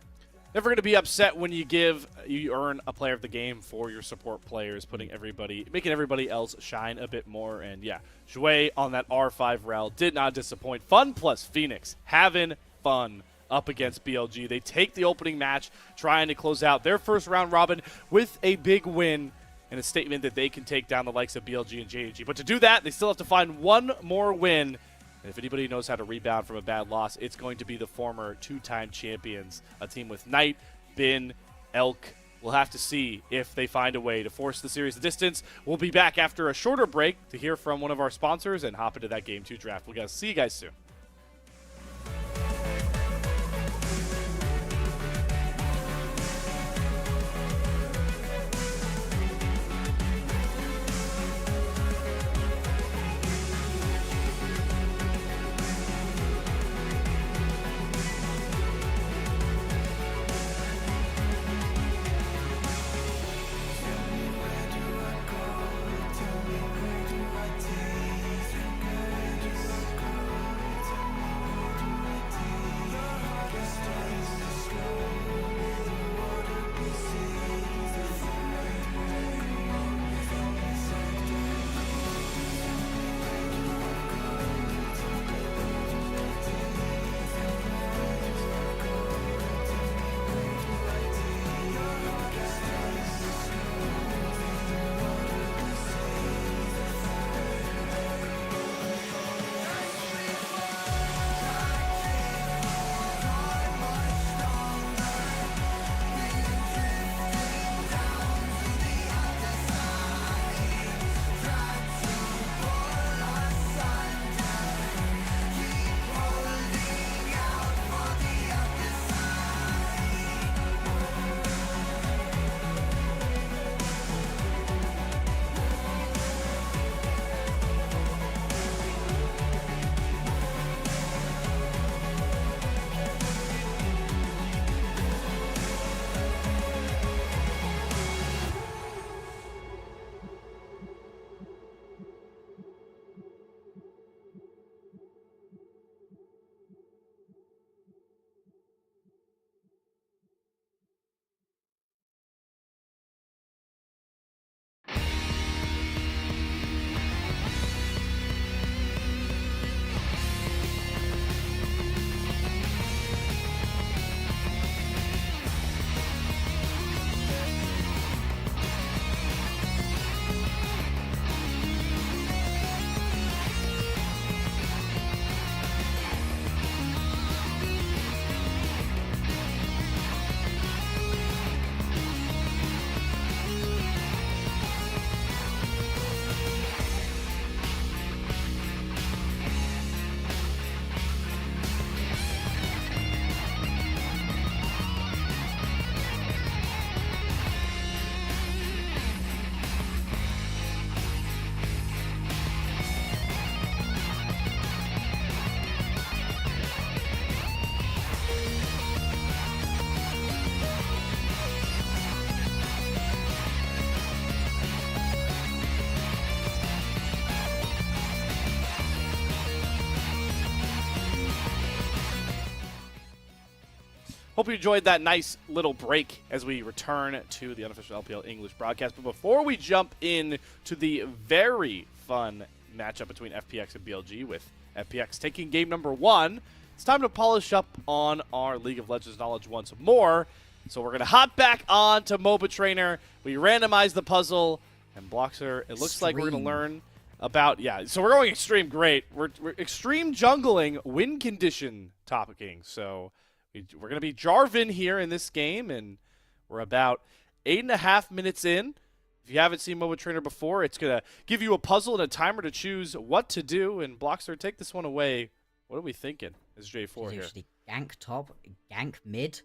Never going to be upset when you earn a player of the game for your support players, making everybody else shine a bit more. And yeah, Shui on that R5 rel did not disappoint. Fun plus Phoenix having fun up against BLG. They take the opening match, trying to close out their first round robin with a big win and a statement that they can take down the likes of BLG and JG. But to do that, they still have to find one more win. And if anybody knows how to rebound from a bad loss, it's going to be the former two-time champions, a team with Knight, Bin, Elk, We'll have to see if they find a way to force the series the distance. We'll be back after a shorter break to hear from one of our sponsors and hop into that Game 2 draft. We'll see you guys soon. Hope you enjoyed that nice little break as we return to the unofficial LPL English broadcast. But before we jump in to the very fun matchup between FPX and BLG, with FPX taking game number 1, it's time to polish up on our League of Legends knowledge once more. So we're going to hop back on to Moba Trainer. We randomize the puzzle, and Bloxer, it looks like we're going to learn about, so we're going extreme. Great. We're extreme jungling, win condition topicking. So we're going to be Jarvan here in this game, and we're about 8.5 minutes in. If you haven't seen Moba Trainer before, it's going to give you a puzzle and a timer to choose what to do. And Bloxer, take this one away. What are we thinking as J4 here? Usually gank top, gank mid,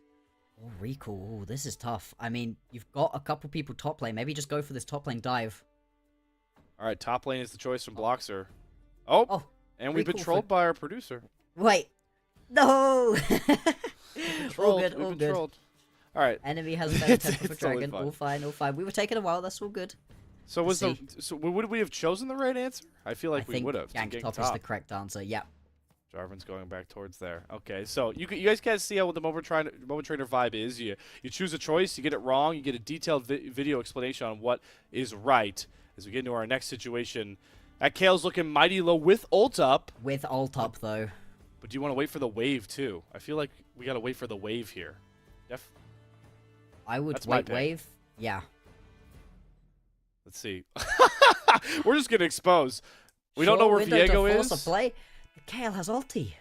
or recall. Ooh, this is tough. I mean, you've got a couple people top lane. Maybe just go for this top lane dive. All right, top lane is the choice from Bloxer. Oh, and we've been trolled by our producer. Wait. No! All good, all good. Trolled. All right. Enemy has a better temper for It's totally dragon. fine. All fine, all fine. We were taking a while. That's all good. So would we have chosen the right answer? I feel like we would have. Gank top is the correct answer. Yeah. Jarvan's going back towards there. Okay, so you guys can see how what the Moba Trainer vibe is. You choose a choice, you get it wrong, you get a detailed video explanation on what is right. As we get into our next situation, that Kale's looking mighty low with ult up. With ult up though. But do you want to wait for the wave too? I feel like we got to wait for the wave here. I would wait wave. Yeah. Let's see. We're just gonna expose. We don't know where Viego is. A play. Kale has ulti.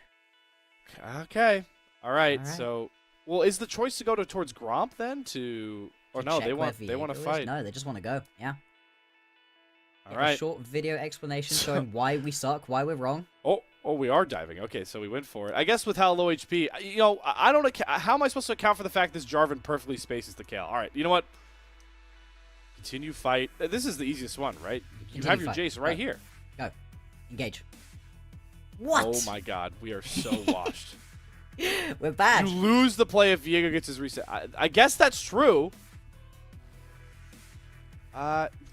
Okay. All right. So, well, is the choice to go towards Gromp then? Or to no, check they where want to Viego is. fight. No, they just want to go. Yeah. All A right. short video explanation showing why we suck, why we're wrong. Oh, we are diving. Okay, so we went for it. I guess with how low HP, you know, I don't. How am I supposed to account for the fact this Jarvan perfectly spaces the Kale? All right, you know what? Continue fight. This is the easiest one, right? You have your Jace right here. Go. Engage. What? Oh my God, we are so washed. We're bad. You lose the play if Viego gets his reset. I guess that's true.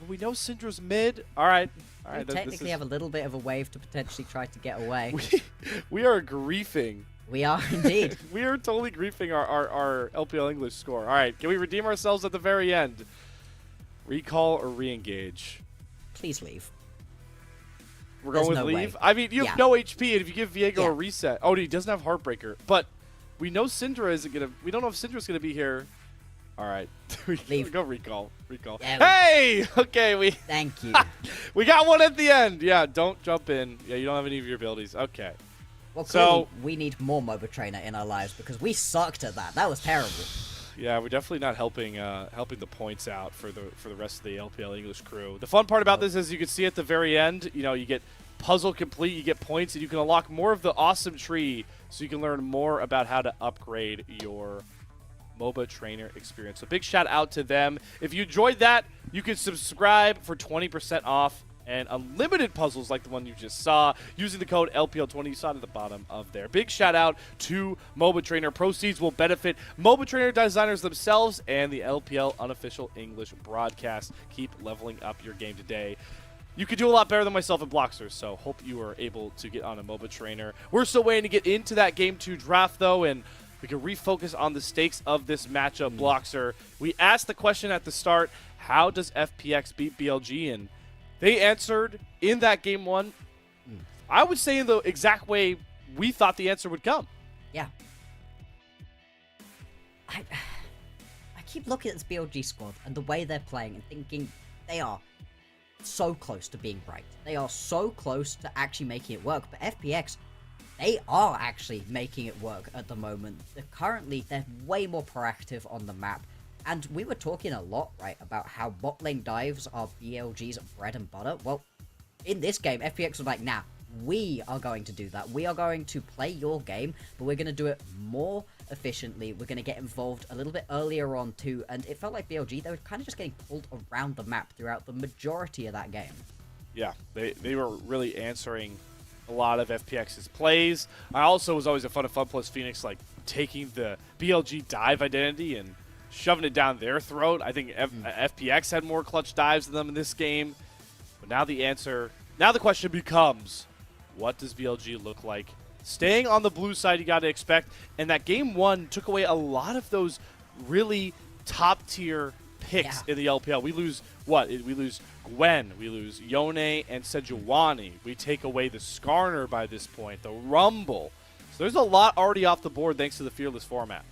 We know Syndra's mid. All right. We technically have a little bit of a wave to potentially try to get away. We are griefing. We are indeed. We are totally griefing our LPL English score. All right, can we redeem ourselves at the very end? Recall or re-engage? Please leave. We're going with no leave? way. I mean, you have no HP, and if you give Viego a reset... Oh, he doesn't have Heartbreaker. But we know Syndra isn't going to... We don't know if Syndra's going to be here. All right. Leave. Go recall. Yeah, hey! Okay, Thank you. we got one at the end. Yeah, don't jump in. Yeah, you don't have any of your abilities. Okay. Well, clearly, we need more Moba Trainer in our lives because we sucked at that. That was terrible. Yeah, we're definitely not helping the points out for the rest of the LPL English crew. The fun part about this is you can see at the very end, you know, you get puzzle complete, you get points, and you can unlock more of the awesome tree so you can learn more about how to upgrade your Moba trainer experience. So big shout out to them. If you enjoyed that, you can subscribe for 20% off and unlimited puzzles like the one you just saw using the code LPL20 you saw at the bottom of there. Big shout out to Moba Trainer. Proceeds will benefit Moba Trainer designers themselves and the LPL unofficial English broadcast. Keep leveling up your game today. You could do a lot better than myself in Blocksters, so hope you are able to get on a Moba Trainer. We're still waiting to get into that Game 2 draft, though, and we can refocus on the stakes of this matchup, Blockster. We asked the question at the start, how does FPX beat BLG? And they answered in that Game 1, I would say in the exact way we thought the answer would come. Yeah. I keep looking at this BLG squad and the way they're playing and thinking they are so close to being right. They are so close to actually making it work. But FPX, they are actually making it work at the moment. They're way more proactive on the map. And we were talking a lot, right, about how bot lane dives are BLG's bread and butter. Well, in this game, FPX was like, nah, we are going to do that. We are going to play your game, but we're going to do it more efficiently. We're going to get involved a little bit earlier on too. And it felt like BLG, they were kind of just getting pulled around the map throughout the majority of that game. Yeah, they were really answering a lot of FPX's plays. I also was always a fun plus Phoenix, like taking the BLG dive identity and shoving it down their throat. I think FPX had more clutch dives than them in this game. But now the question becomes, what does BLG look like? Staying on the blue side, you got to expect. And that Game 1 took away a lot of those really top-tier picks in the LPL. We lose what? We lose Gwen. We lose Yone and Sejuani. We take away the Skarner by this point, the Rumble. So there's a lot already off the board thanks to the Fearless format.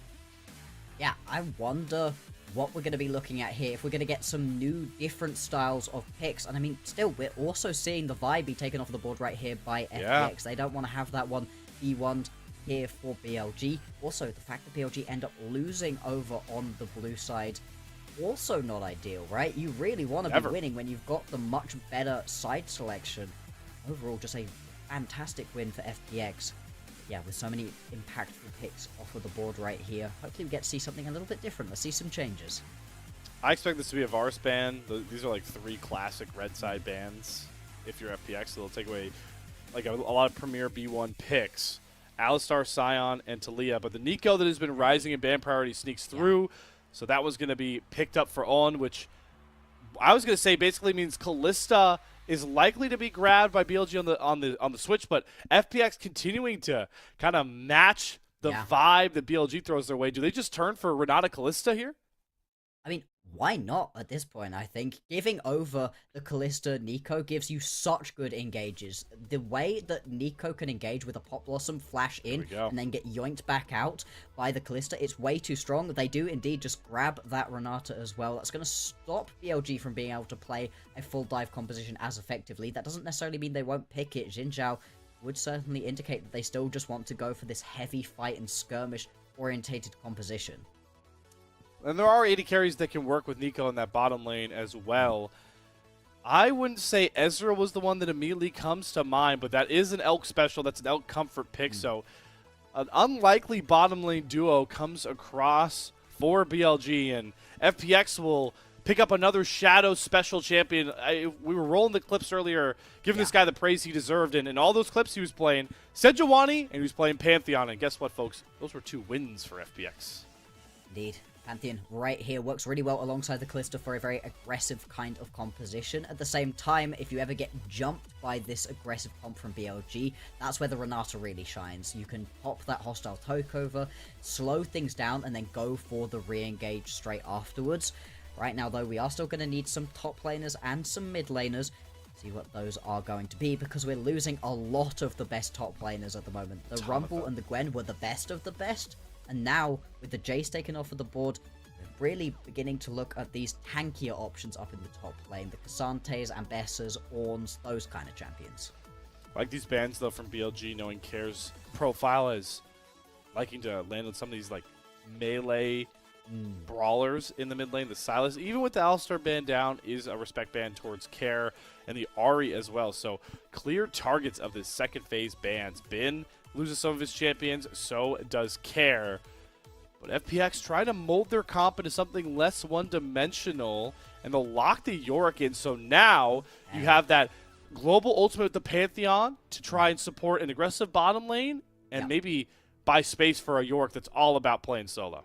Yeah, I wonder what we're going to be looking at here, if we're going to get some new, different styles of picks. And I mean, still, we're also seeing the vibe be taken off the board right here by FPX. They don't want to have that one E1 here for BLG. Also, the fact that BLG end up losing over on the blue side, also not ideal, right? You really want to be winning when you've got the much better side selection. Overall, just a fantastic win for FPX. Yeah, with so many impactful picks off of the board right here. Hopefully we get to see something a little bit different. Let's see some changes. I expect this to be a Varus ban. These are like 3 classic red side bans if you're FPX. So they'll take away like a lot of premier B1 picks. Alistar, Sion, and Talia. But the Nico that has been rising in ban priority sneaks through. So that was going to be picked up for On, which I was going to say basically means Kalista is likely to be grabbed by BLG on the switch, but FPX continuing to kind of match the vibe that BLG throws their way. Do they just turn for Renata Kalista here? I mean, why not at this point? I think giving over the Kalista Nico gives you such good engages. The way that Nico can engage with a Pop Blossom, flash in, and then get yoinked back out by the Kalista, it's way too strong. They do indeed just grab that Renata as well. That's going to stop BLG from being able to play a full dive composition as effectively. That doesn't necessarily mean they won't pick it. Xin Zhao would certainly indicate that they still just want to go for this heavy fight and skirmish orientated composition. And there are 80 carries that can work with Nico in that bottom lane as well. I wouldn't say Ezra was the one that immediately comes to mind, but that is an Elk special. That's an Elk comfort pick. So an unlikely bottom lane duo comes across for BLG, and FPX will pick up another Shadow special champion. We were rolling the clips earlier, giving this guy the praise he deserved, and in all those clips he was playing Sejuani and he was playing Pantheon, and guess what, folks? Those were 2 wins for FPX. Indeed. Pantheon right here works really well alongside the Callista for a very aggressive kind of composition. At the same time, if you ever get jumped by this aggressive comp from BLG, that's where the Renata really shines. You can pop that hostile takeover, slow things down, and then go for the re-engage straight afterwards. Right now, though, we are still going to need some top laners and some mid laners. See what those are going to be, because we're losing a lot of the best top laners at the moment. The Rumble and the Gwen were the best of the best. And now, with the Jace taken off of the board, we're really beginning to look at these tankier options up in the top lane. The Cassantes, Ambessas, Orns, those kind of champions. I like these bans, though, from BLG, knowing Care's profile as liking to land on some of these, like, melee brawlers in the mid lane. The Silas, even with the Alistar ban down, is a respect ban towards Care, and the Ahri as well. So, clear targets of this second phase bans. Bin loses some of his champions, so does Care. But FPX try to mold their comp into something less one-dimensional, and they'll lock the Yorick in. So now you have that global ultimate with the Pantheon to try and support an aggressive bottom lane, and maybe buy space for a Yorick that's all about playing solo.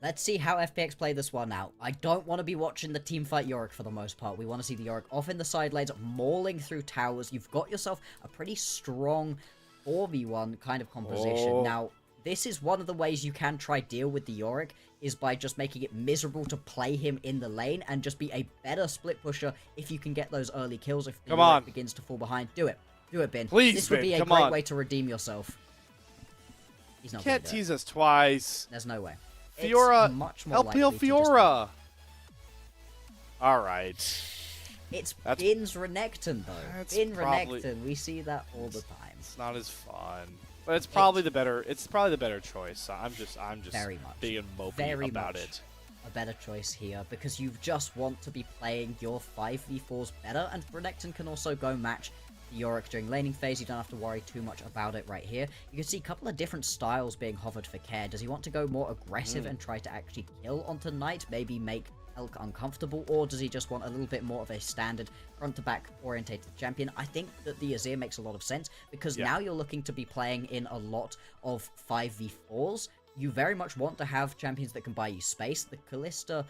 Let's see how FPX play this one out. I don't want to be watching the teamfight Yorick for the most part. We want to see the Yorick off in the side lanes, mauling through towers. You've got yourself a pretty strong 4v1 kind of composition. Now, this is one of the ways you can try deal with the Yorick, is by just making it miserable to play him in the lane and just be a better split pusher if you can get those early kills. If the Yorick begins to fall behind, do it. Do it, Bin. Please, this would be a great way to redeem yourself. He's not Can't tease us twice. There's no way. Fiora, much more LPL Fiora. All right. It's Bin's Renekton, though. Bin Renekton, we see that all the time. It's not as fun, but it's probably the better. It's probably the better choice. I'm just very much being mopey about it. A better choice here, because you just want to be playing your 5v4s better, and Renekton can also go match the Yorick during laning phase. You don't have to worry too much about it right here. You can see a couple of different styles being hovered for Care. Does he want to go more aggressive and try to actually kill onto Knight, maybe make Elk uncomfortable, or does he just want a little bit more of a standard front-to-back orientated champion? I think that the Azir makes a lot of sense, because now you're looking to be playing in a lot of 5v4s. You very much want to have champions that can buy you space. The Callista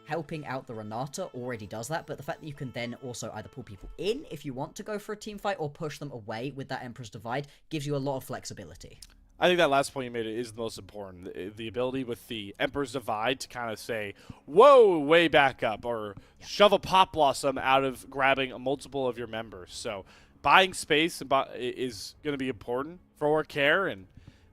helping out the Renata already does that, but the fact that you can then also either pull people in if you want to go for a team fight, or push them away with that Emperor's Divide, gives you a lot of flexibility. I think that last point you made is the most important. The ability with the Emperor's Divide to kind of say, whoa, way back up, or shove a Pop Blossom out of grabbing a multiple of your members. So buying space is going to be important for Care, and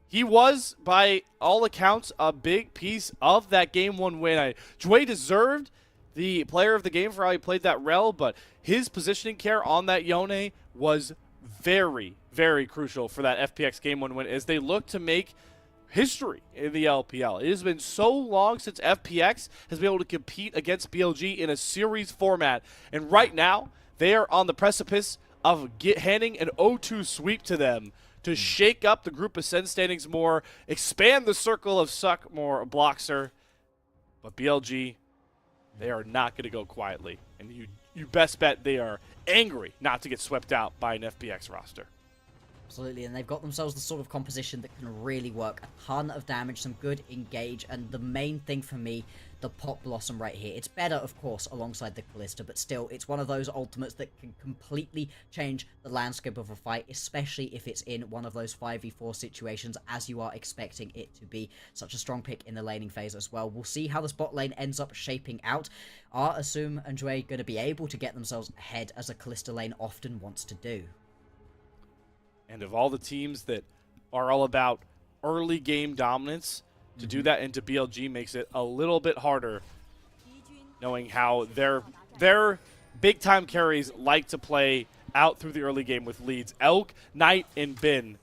he was, by all accounts, a big piece of that Game 1 win. Jway deserved the player of the game for how he played that Rel, but his positioning Care on that Yone was very, very crucial for that FPX Game 1 win as they look to make history in the LPL. It has been so long since FPX has been able to compete against BLG in a series format, and right now they are on the precipice of handing an 0-2 sweep to them to shake up the group ascend standings more, expand the circle of suck more Bloxer. But BLG, they are not going to go quietly, and you best bet they are angry not to get swept out by an FPX roster. Absolutely, and they've got themselves the sort of composition that can really work. A ton of damage, some good engage, and the main thing for me, the Pop Blossom right here. It's better, of course, alongside the Callista, but still, it's one of those ultimates that can completely change the landscape of a fight, especially if it's in one of those 5v4 situations, as you are expecting it to be. Such a strong pick in the laning phase as well. We'll see how the spot lane ends up shaping out. Are Assume and Jway going to be able to get themselves ahead, as a Callista lane often wants to do? And of all the teams that are all about early game dominance, to do that into BLG makes it a little bit harder, knowing how their big-time carries like to play out through the early game with leads. Elk, Knight, and Bin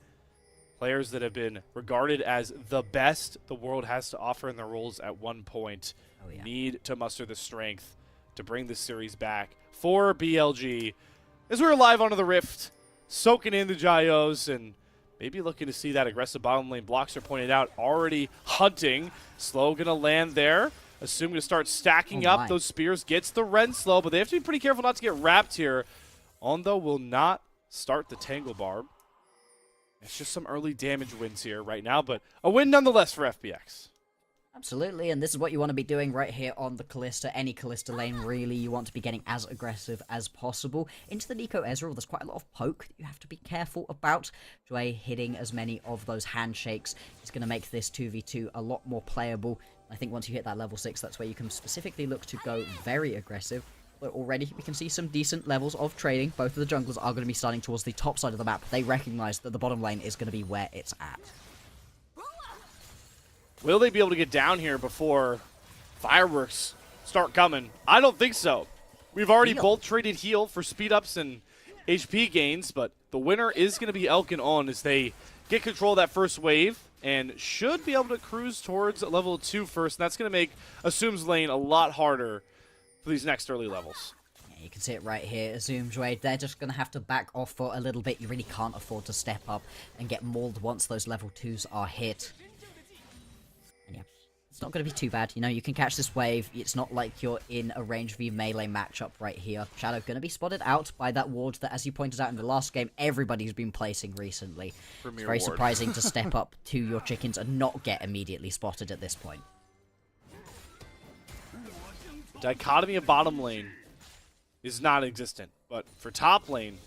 Players that have been regarded as the best the world has to offer in their roles at one point need to muster the strength to bring this series back for BLG. As we're live onto the Rift, soaking in the gyos and maybe looking to see that aggressive bottom lane. Blocks are pointed out, already hunting. Slow gonna land there. Assume gonna start stacking up those spears. Gets the Ren slow, but they have to be pretty careful not to get wrapped here. Ondo will not start the Tangle Barb. It's just some early damage wins here right now, but a win nonetheless for FPX. Absolutely, and this is what you want to be doing right here on the Kalista. Any Kalista lane, really, you want to be getting as aggressive as possible. Into the Nico Ezreal, there's quite a lot of poke that you have to be careful about. Joy hitting as many of those handshakes is going to make this 2v2 a lot more playable. I think once you hit that level 6, that's where you can specifically look to go very aggressive. But already we can see some decent levels of trading. Both of the junglers are going to be starting towards the top side of the map. They recognize that the bottom lane is going to be where it's at. Will they be able to get down here before fireworks start coming? I don't think so. We've already both traded heal for speed ups and HP gains, but the winner is going to be Elk and On as they get control of that first wave and should be able to cruise towards level 2 first. And that's going to make Assume's lane a lot harder for these next early levels. Yeah, you can see it right here. Assume Joy, they're just going to have to back off for a little bit. You really can't afford to step up and get mauled once those level 2s are hit. And yeah, it's not going to be too bad. You know, you can catch this wave. It's not like you're in a range v melee matchup right here. Shadow going to be spotted out by that ward that, as you pointed out in the last game, everybody's been placing recently. It's very surprising to step up to your chickens and not get immediately spotted at this point. Dichotomy of bottom lane is non-existent, but for top lane,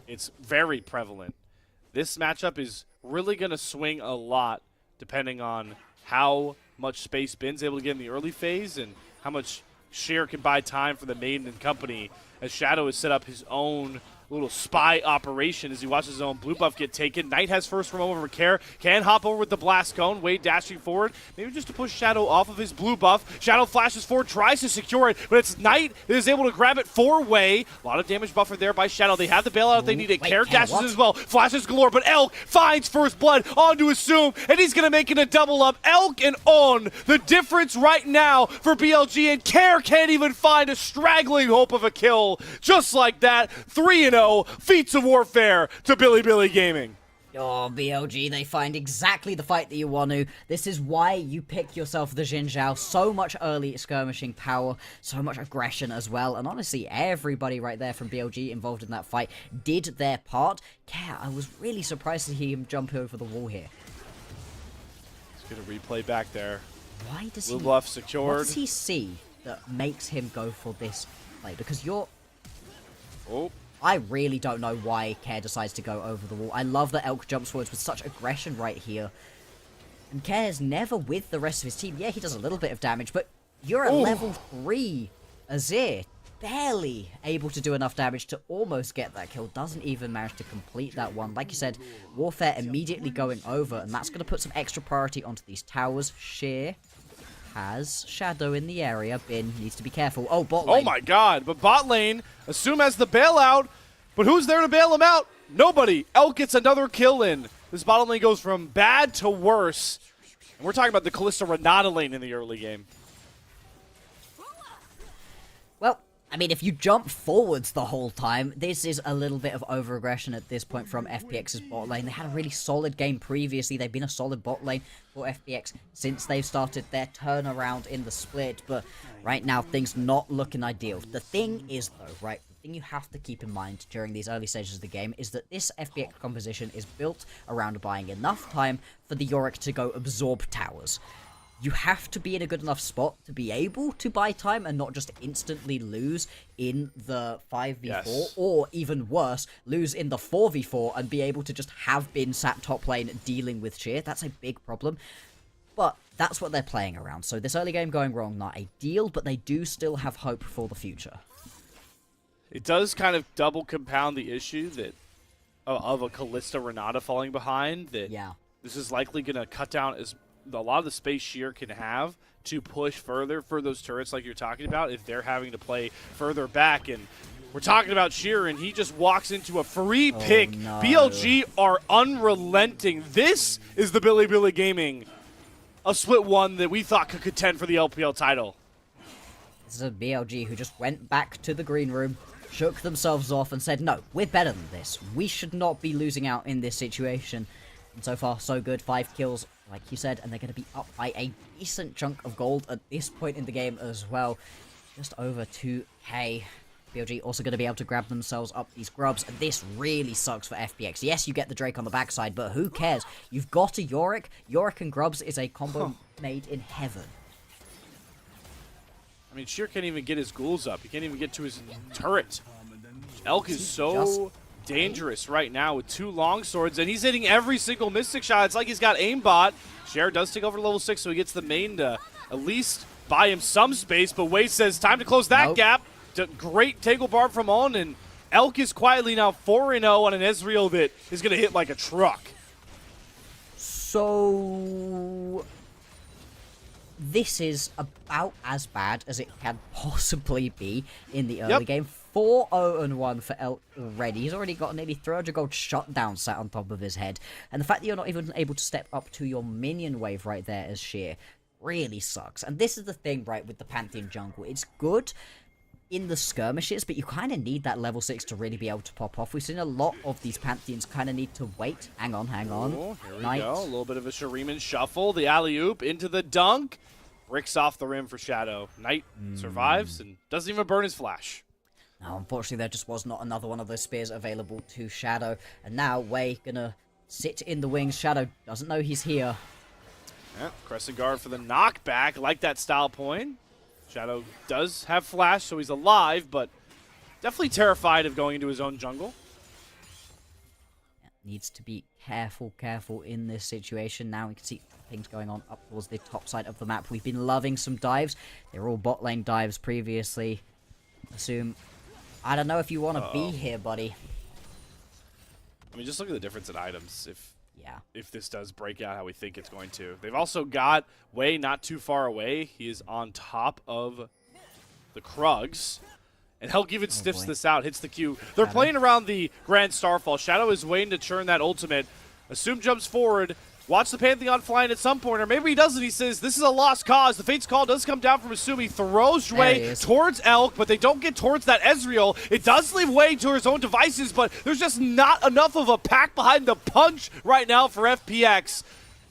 it's very prevalent. This matchup is really going to swing a lot depending on how much space Ben's able to get in the early phase and how much Sheer can buy time for the Maiden and company as Shadow has set up his own little spy operation as he watches his own blue buff get taken. Knight has first from over Care. Can hop over with the blast cone. Wade dashing forward. Maybe just to push Shadow off of his blue buff. Shadow flashes forward, tries to secure it, but it's Knight that is able to grab it for Way. A lot of damage buffered there by Shadow. They have the bailout if they need it. Care dashes as well. Flashes galore, but Elk finds first blood onto Assume, and he's going to make it a double up. Elk and On, the difference right now for BLG, and Care can't even find a straggling hope of a kill. Just like that, 3-0. Feats of warfare to Billy Gaming. Oh, BLG, they find exactly the fight that you want to. This is why you pick yourself the Xin Zhao. So much early skirmishing power, so much aggression as well. And honestly, everybody right there from BLG involved in that fight did their part. Yeah, I was really surprised to see him jump over the wall here. He's going to replay back there. Why does Blue buff secured. What does he see that makes him go for this play? Because you're... Oh. I really don't know why Care decides to go over the wall. I love that Elk jumps forwards with such aggression right here. And Care's never with the rest of his team. Yeah, he does a little bit of damage, but you're at level 3. Azir, barely able to do enough damage to almost get that kill. Doesn't even manage to complete that one. Like you said, Warfare immediately going over, and that's going to put some extra priority onto these towers. Sheer has Shadow in the area. Bin needs to be careful. Oh, bot lane. Oh my god, but bot lane, Assume has the bailout, but who's there to bail him out? Nobody. Elk gets another kill in. This bottom lane goes from bad to worse. And we're talking about the Kalista Renata lane in the early game. Well, I mean, if you jump forwards the whole time, this is a little bit of over-aggression at this point from FPX's bot lane. They had a really solid game previously. They've been a solid bot lane for FPX since they've started their turnaround in the split, but right now, things not looking ideal. The thing is, though, right, the thing you have to keep in mind during these early stages of the game is that this FPX composition is built around buying enough time for the Yorick to go absorb towers. You have to be in a good enough spot to be able to buy time and not just instantly lose in the 5v4, or even worse, lose in the 4v4 and be able to just have been sat top lane dealing with Sheer. That's a big problem. But that's what they're playing around. So this early game going wrong, not ideal, but they do still have hope for the future. It does kind of double compound the issue that of a Kalista Renata falling behind. That this is likely going to cut down a lot of the space Sheer can have to push further for those turrets like you're talking about if they're having to play further back. And We're talking about Sheer, and he just walks into a free pick. No. BLG are unrelenting. This is the Billy Gaming, a split one that we thought could contend for the LPL title. This is a BLG who just went back to the green room, shook themselves off, and said, no, we're better than this. We should not be losing out in this situation. And so far, so good. 5 kills, like you said, and they're going to be up by a decent chunk of gold at this point in the game as well. Just over 2k. BLG also going to be able to grab themselves up these grubs, and this really sucks for FPX. Yes, you get the Drake on the backside, but who cares? You've got a Yorick. Yorick and grubs is a combo made in heaven. I mean, Sheer can't even get his ghouls up. He can't even get to his turret. Elk is so dangerous right now with 2 long swords, and he's hitting every single Mystic shot. It's like he's got aimbot. Sheer does take over level 6, so he gets the main to at least buy him some space, but Wade says time to close that gap. Great Tangle Barb from On, and Elk is quietly now 4-0 on an Ezreal that is going to hit like a truck. So this is about as bad as it can possibly be in the early game. 4-0-1 for Elk already. He's already got nearly 300 gold shutdown sat on top of his head. And the fact that you're not even able to step up to your minion wave right there as Sheer really sucks. And this is the thing, right, with the Pantheon jungle. It's good in the skirmishes, but you kind of need that level 6 to really be able to pop off. We've seen a lot of these Pantheons kind of need to wait. Hang on. Oh, here we go. A little bit of a Shuriman shuffle. The alley-oop into the dunk. Bricks off the rim for Shadow. Knight survives and doesn't even burn his flash. Now, unfortunately, there just was not another one of those spears available to Shadow. And now Wei gonna sit in the wings. Shadow doesn't know he's here. Yeah, Crescent Guard for the knockback. Like that style point. Shadow does have flash, so he's alive, but definitely terrified of going into his own jungle. Needs to be careful in this situation. Now we can see things going on up towards the top side of the map. We've been loving some dives. They were all bot lane dives previously. Assume. I don't know if you want to be here, buddy. I mean, just look at the difference in items if this does break out how we think it's going to. They've also got Wei not too far away. He is on top of the Krugs. And Helk even sniffs this out, hits the Q. They're playing around the Grand Starfall. Shadow is waiting to churn that ultimate. Assume jumps forward. Watch the Pantheon flying at some point, or maybe he doesn't. He says, this is a lost cause. The Fate's Call does come down from Assume. He throws Wei towards Elk, but they don't get towards that Ezreal. It does leave Wei to his own devices, but there's just not enough of a pack behind the punch right now for FPX.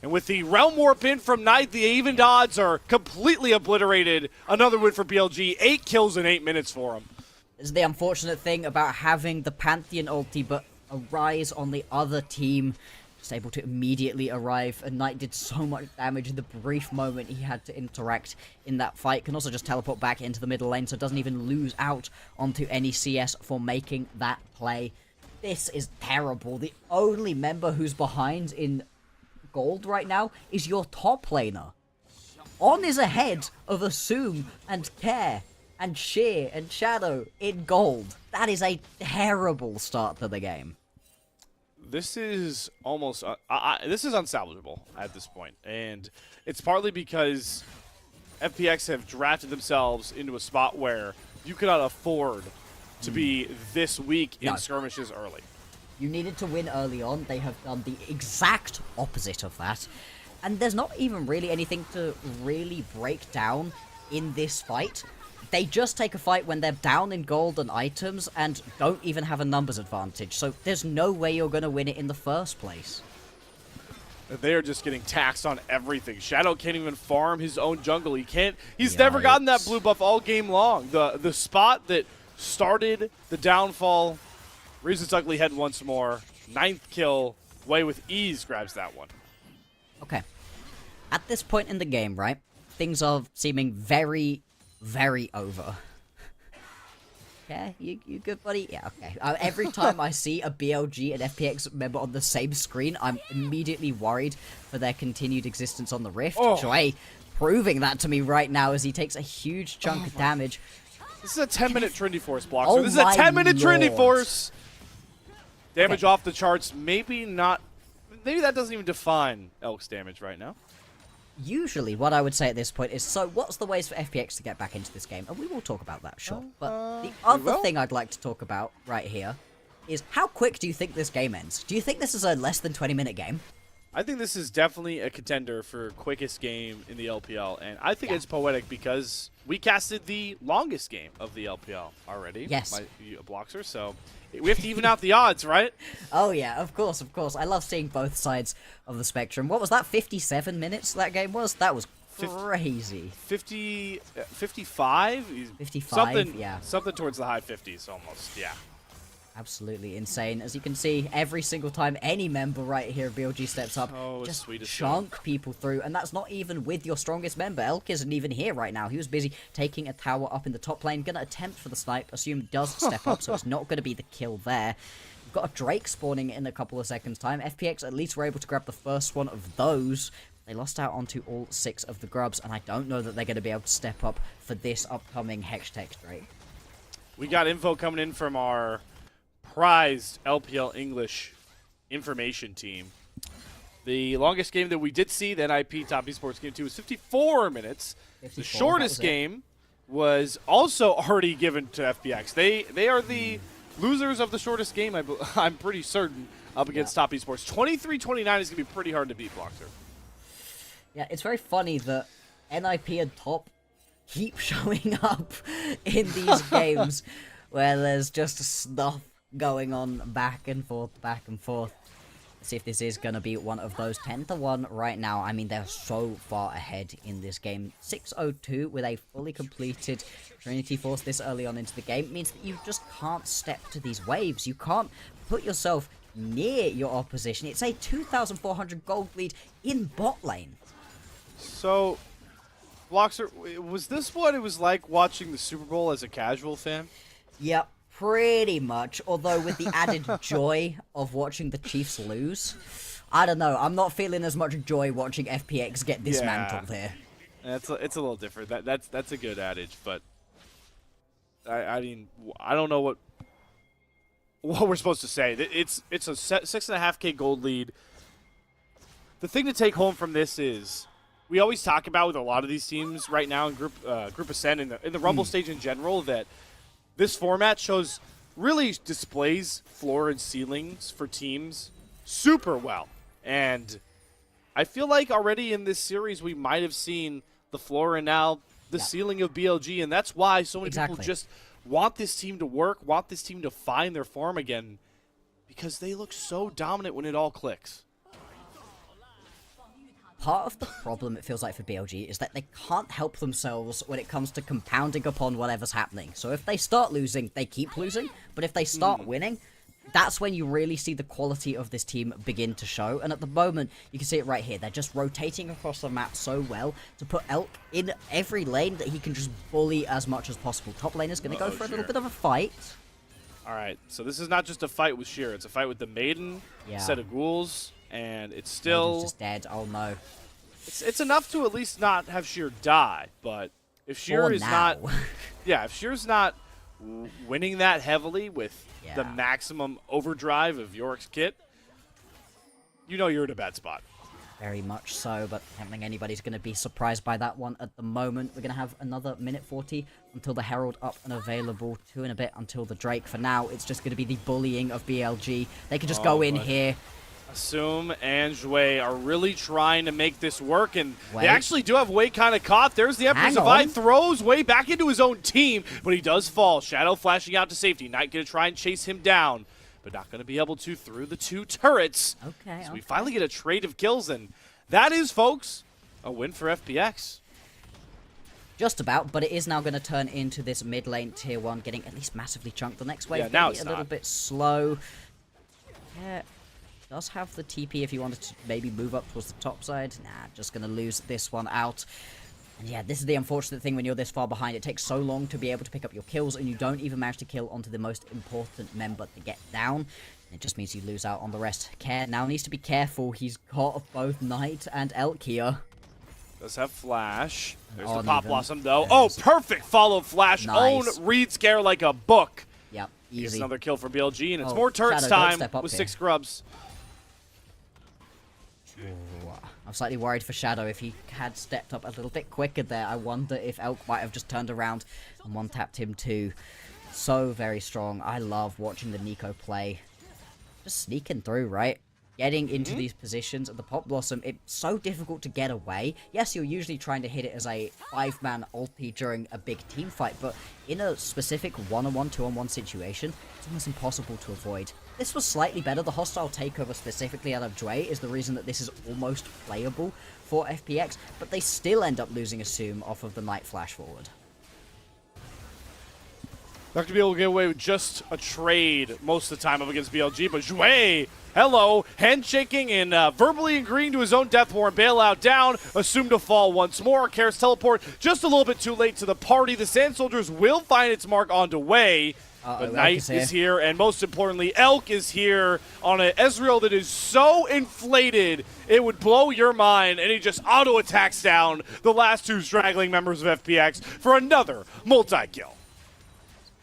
And with the Realm Warp in from Knight, the even odds are completely obliterated. Another win for BLG. 8 kills in 8 minutes for him. This is the unfortunate thing about having the Pantheon ulti, but Arise on the other team. Just able to immediately arrive, and Knight did so much damage in the brief moment he had to interact in that fight. Can also just teleport back into the middle lane, so doesn't even lose out onto any CS for making that play. This is terrible. The only member who's behind in gold right now is your top laner. On is ahead of Assume and Care and Sheer and Shadow in gold. That is a terrible start to the game. This is almost this is unsalvageable at this point, and it's partly because FPX have drafted themselves into a spot where you cannot afford to be this weak in skirmishes early. You needed to win early on. They have done the exact opposite of that, and there's not even really anything to really break down in this fight. They just take a fight when they're down in gold and items and don't even have a numbers advantage. So there's no way you're going to win it in the first place. They are just getting taxed on everything. Shadow can't even farm his own jungle. He's never gotten that blue buff all game long. The spot that started the downfall rears its ugly head once more. 9th kill. Wei with ease grabs that one. Okay. At this point in the game, right, things are seeming very over. Yeah, you good, buddy? Yeah, okay. Every time I see a BLG and FPX member on the same screen, I'm immediately worried for their continued existence on the Rift. Joy proving that to me right now as he takes a huge chunk of damage. This is a 10-minute Trinity Force block. So this is a 10-minute Trinity Force. Damage off the charts. Maybe that doesn't even define Elk's damage right now. usually what I would say at this point is, so what's the ways for FPX to get back into this game? And we will talk about that, sure. But the other thing I'd like to talk about right here is how quick do you think this game ends? Do you think this is a less than 20-minute game? I think this is definitely a contender for quickest game in the LPL, and I think it's poetic because we casted the longest game of the LPL already. Yes. Bloxer, so we have to even out the odds, right? Oh yeah, of course, of course. I love seeing both sides of the spectrum. What was that, 57 minutes that game was? That was crazy. 55? 55, something, yeah. Something towards the high 50s almost, yeah. Absolutely insane. As you can see, every single time any member right here of BLG steps up, just chunk people through. And that's not even with your strongest member. Elk isn't even here right now. He was busy taking a tower up in the top lane. Gonna attempt for the snipe. Assume does step up, so it's not gonna be the kill there. We've got a Drake spawning in a couple of seconds' time. FPX at least were able to grab the first one of those. They lost out onto all 6 of the grubs, and I don't know that they're going to be able to step up for this upcoming Hextech Drake. We got info coming in from our prized LPL English information team. The longest game that we did see, the NIP Top Esports Game 2, was 54 minutes. 54, the shortest game was also already given to FPX. They are the losers of the shortest game, I'm pretty certain, up against Top Esports. 23-29 is going to be pretty hard to beat, Bloxer. Yeah, it's very funny that NIP and Top keep showing up in these games where there's just stuff going on back and forth, back and forth. Let's see if this is going to be one of those. 10-1 right now. I mean, they're so far ahead in this game. 6:02 with a fully completed Trinity Force this early on into the game means that you just can't step to these waves. You can't put yourself near your opposition. It's a 2,400 gold lead in bot lane. So, Bloxer, was this what it was like watching the Super Bowl as a casual fan? Yep, pretty much. Although with the added joy of watching the Chiefs lose. I don't know. I'm not feeling as much joy watching FPX get dismantled here. It's a little different. That's a good adage, but I mean, I don't know what we're supposed to say. It's a 6.5K gold lead. The thing to take home from this is, we always talk about with a lot of these teams right now in Group Ascent in the Rumble stage in general that this format really displays floor and ceilings for teams super well. And I feel like already in this series we might have seen the floor and now the ceiling of BLG, and that's why so many people just want this team to work, want this team to find their form again, because they look so dominant when it all clicks. Part of the problem, it feels like, for BLG is that they can't help themselves when it comes to compounding upon whatever's happening. So if they start losing, they keep losing. But if they start winning, that's when you really see the quality of this team begin to show. And at the moment, you can see it right here. They're just rotating across the map so well to put Elk in every lane that he can just bully as much as possible. Top lane is going to go for a little bit of a fight. All right, so this is not just a fight with Sheer. It's a fight with the Maiden, set of ghouls. And it's still just dead. Oh no! It's enough to at least not have Sheer die. But if Sheer is not, if Sheer's not winning that heavily with the maximum overdrive of Yorick's kit, you know you're in a bad spot. Very much so, but I don't think anybody's going to be surprised by that one at the moment. We're going to have another minute 40 until the Herald up and available. 2 and a bit until the Drake. For now, it's just going to be the bullying of BLG. They can just go in here. Assume and Jue are really trying to make this work, and they actually do have Wei kind of caught. There's the Emperor's Divide, throws Wei back into his own team, but he does fall. Shadow flashing out to safety. Knight going to try and chase him down, but not going to be able to through the 2 turrets. Okay. So we finally get a trade of kills, and that is, folks, a win for FPX. Just about, but it is now going to turn into this mid lane tier 1, getting at least massively chunked. The next wave now a little bit slow. Yeah. Does have the TP if you wanted to maybe move up towards the top side. Nah, just going to lose this one out. And yeah, this is the unfortunate thing when you're this far behind. It takes so long to be able to pick up your kills, and you don't even manage to kill onto the most important member to get down. It just means you lose out on the rest. Care now needs to be careful. He's got both Knight and Elk here. Does have Flash. There's the Pop Blossom, though. Oh, perfect follow Flash. Nice. Own Reed Scare like a book. Yep, easy. Gets another kill for BLG, and it's more turrets time with 6 grubs. I'm slightly worried for Shadow. If he had stepped up a little bit quicker there, I wonder if Elk might have just turned around and one-tapped him too. So very strong. I love watching the Nico play. Just sneaking through, right? Getting into these positions at the Pop Blossom, it's so difficult to get away. Yes, you're usually trying to hit it as a 5-man ulti during a big team fight, but in a specific 1-on-1, 2-on-1 situation, it's almost impossible to avoid. This was slightly better. The hostile takeover specifically out of Dway is the reason that this is almost playable for FPX, but they still end up losing Assume off of the Night Flash forward. Not going to be able to get away with just a trade most of the time up against BLG, but Jouet, hello, handshaking and verbally agreeing to his own death warrant, bailout down, assumed to fall once more. Karis teleport just a little bit too late to the party. The Sand Soldiers will find its mark on Dway, but Knight is here, and most importantly, Elk is here on an Ezreal that is so inflated it would blow your mind, and he just auto-attacks down the last two straggling members of FPX for another multi-kill.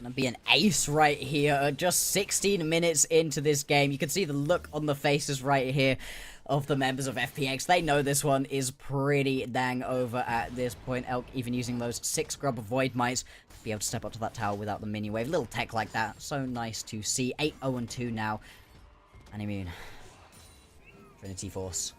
Gonna be an ace right here. Just 16 minutes into this game. You can see the look on the faces right here of the members of FPX. They know this one is pretty dang over at this point. Elk even using those 6 grub Void Mites to be able to step up to that tower without the mini wave. Little tech like that. So nice to see. 8-0-2 now. And I mean, Trinity Force.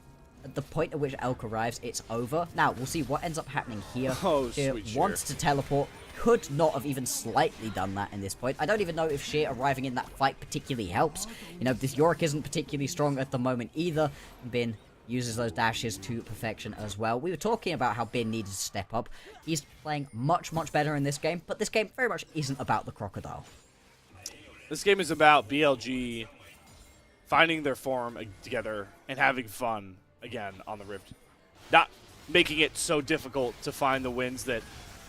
At the point at which Elk arrives, it's over. Now, we'll see what ends up happening here. Oh, Sheer sweet wants to teleport. Could not have even slightly done that in this point. I don't even know if Sheer arriving in that fight particularly helps. You know, this Yorick isn't particularly strong at the moment either. Bin uses those dashes to perfection as well. We were talking about how Bin needed to step up. He's playing much, much better in this game, but this game very much isn't about the Crocodile. This game is about BLG finding their form together and having fun again on the Rift. Not making it so difficult to find the wins that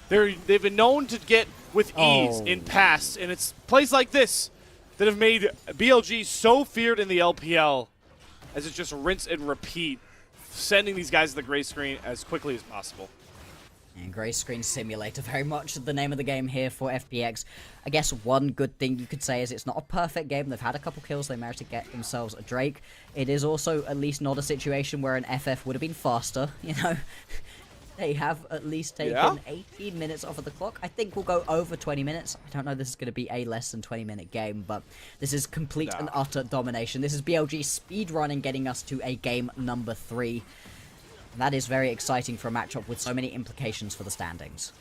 they've been known to get with ease in past, and it's plays like this that have made BLG so feared in the LPL as it's just rinse and repeat, sending these guys to the gray screen as quickly as possible. And Grey Screen Simulator, very much the name of the game here for FPX. I guess one good thing you could say is it's not a perfect game. They've had a couple kills. They managed to get themselves a Drake. It is also at least not a situation where an FF would have been faster, you know. They have at least taken 18 minutes off of the clock. I think we'll go over 20 minutes. I don't know this is going to be a less than 20-minute game, but this is complete and utter domination. This is BLG speedrunning, getting us to a game number 3. That is very exciting for a matchup with so many implications for the standings.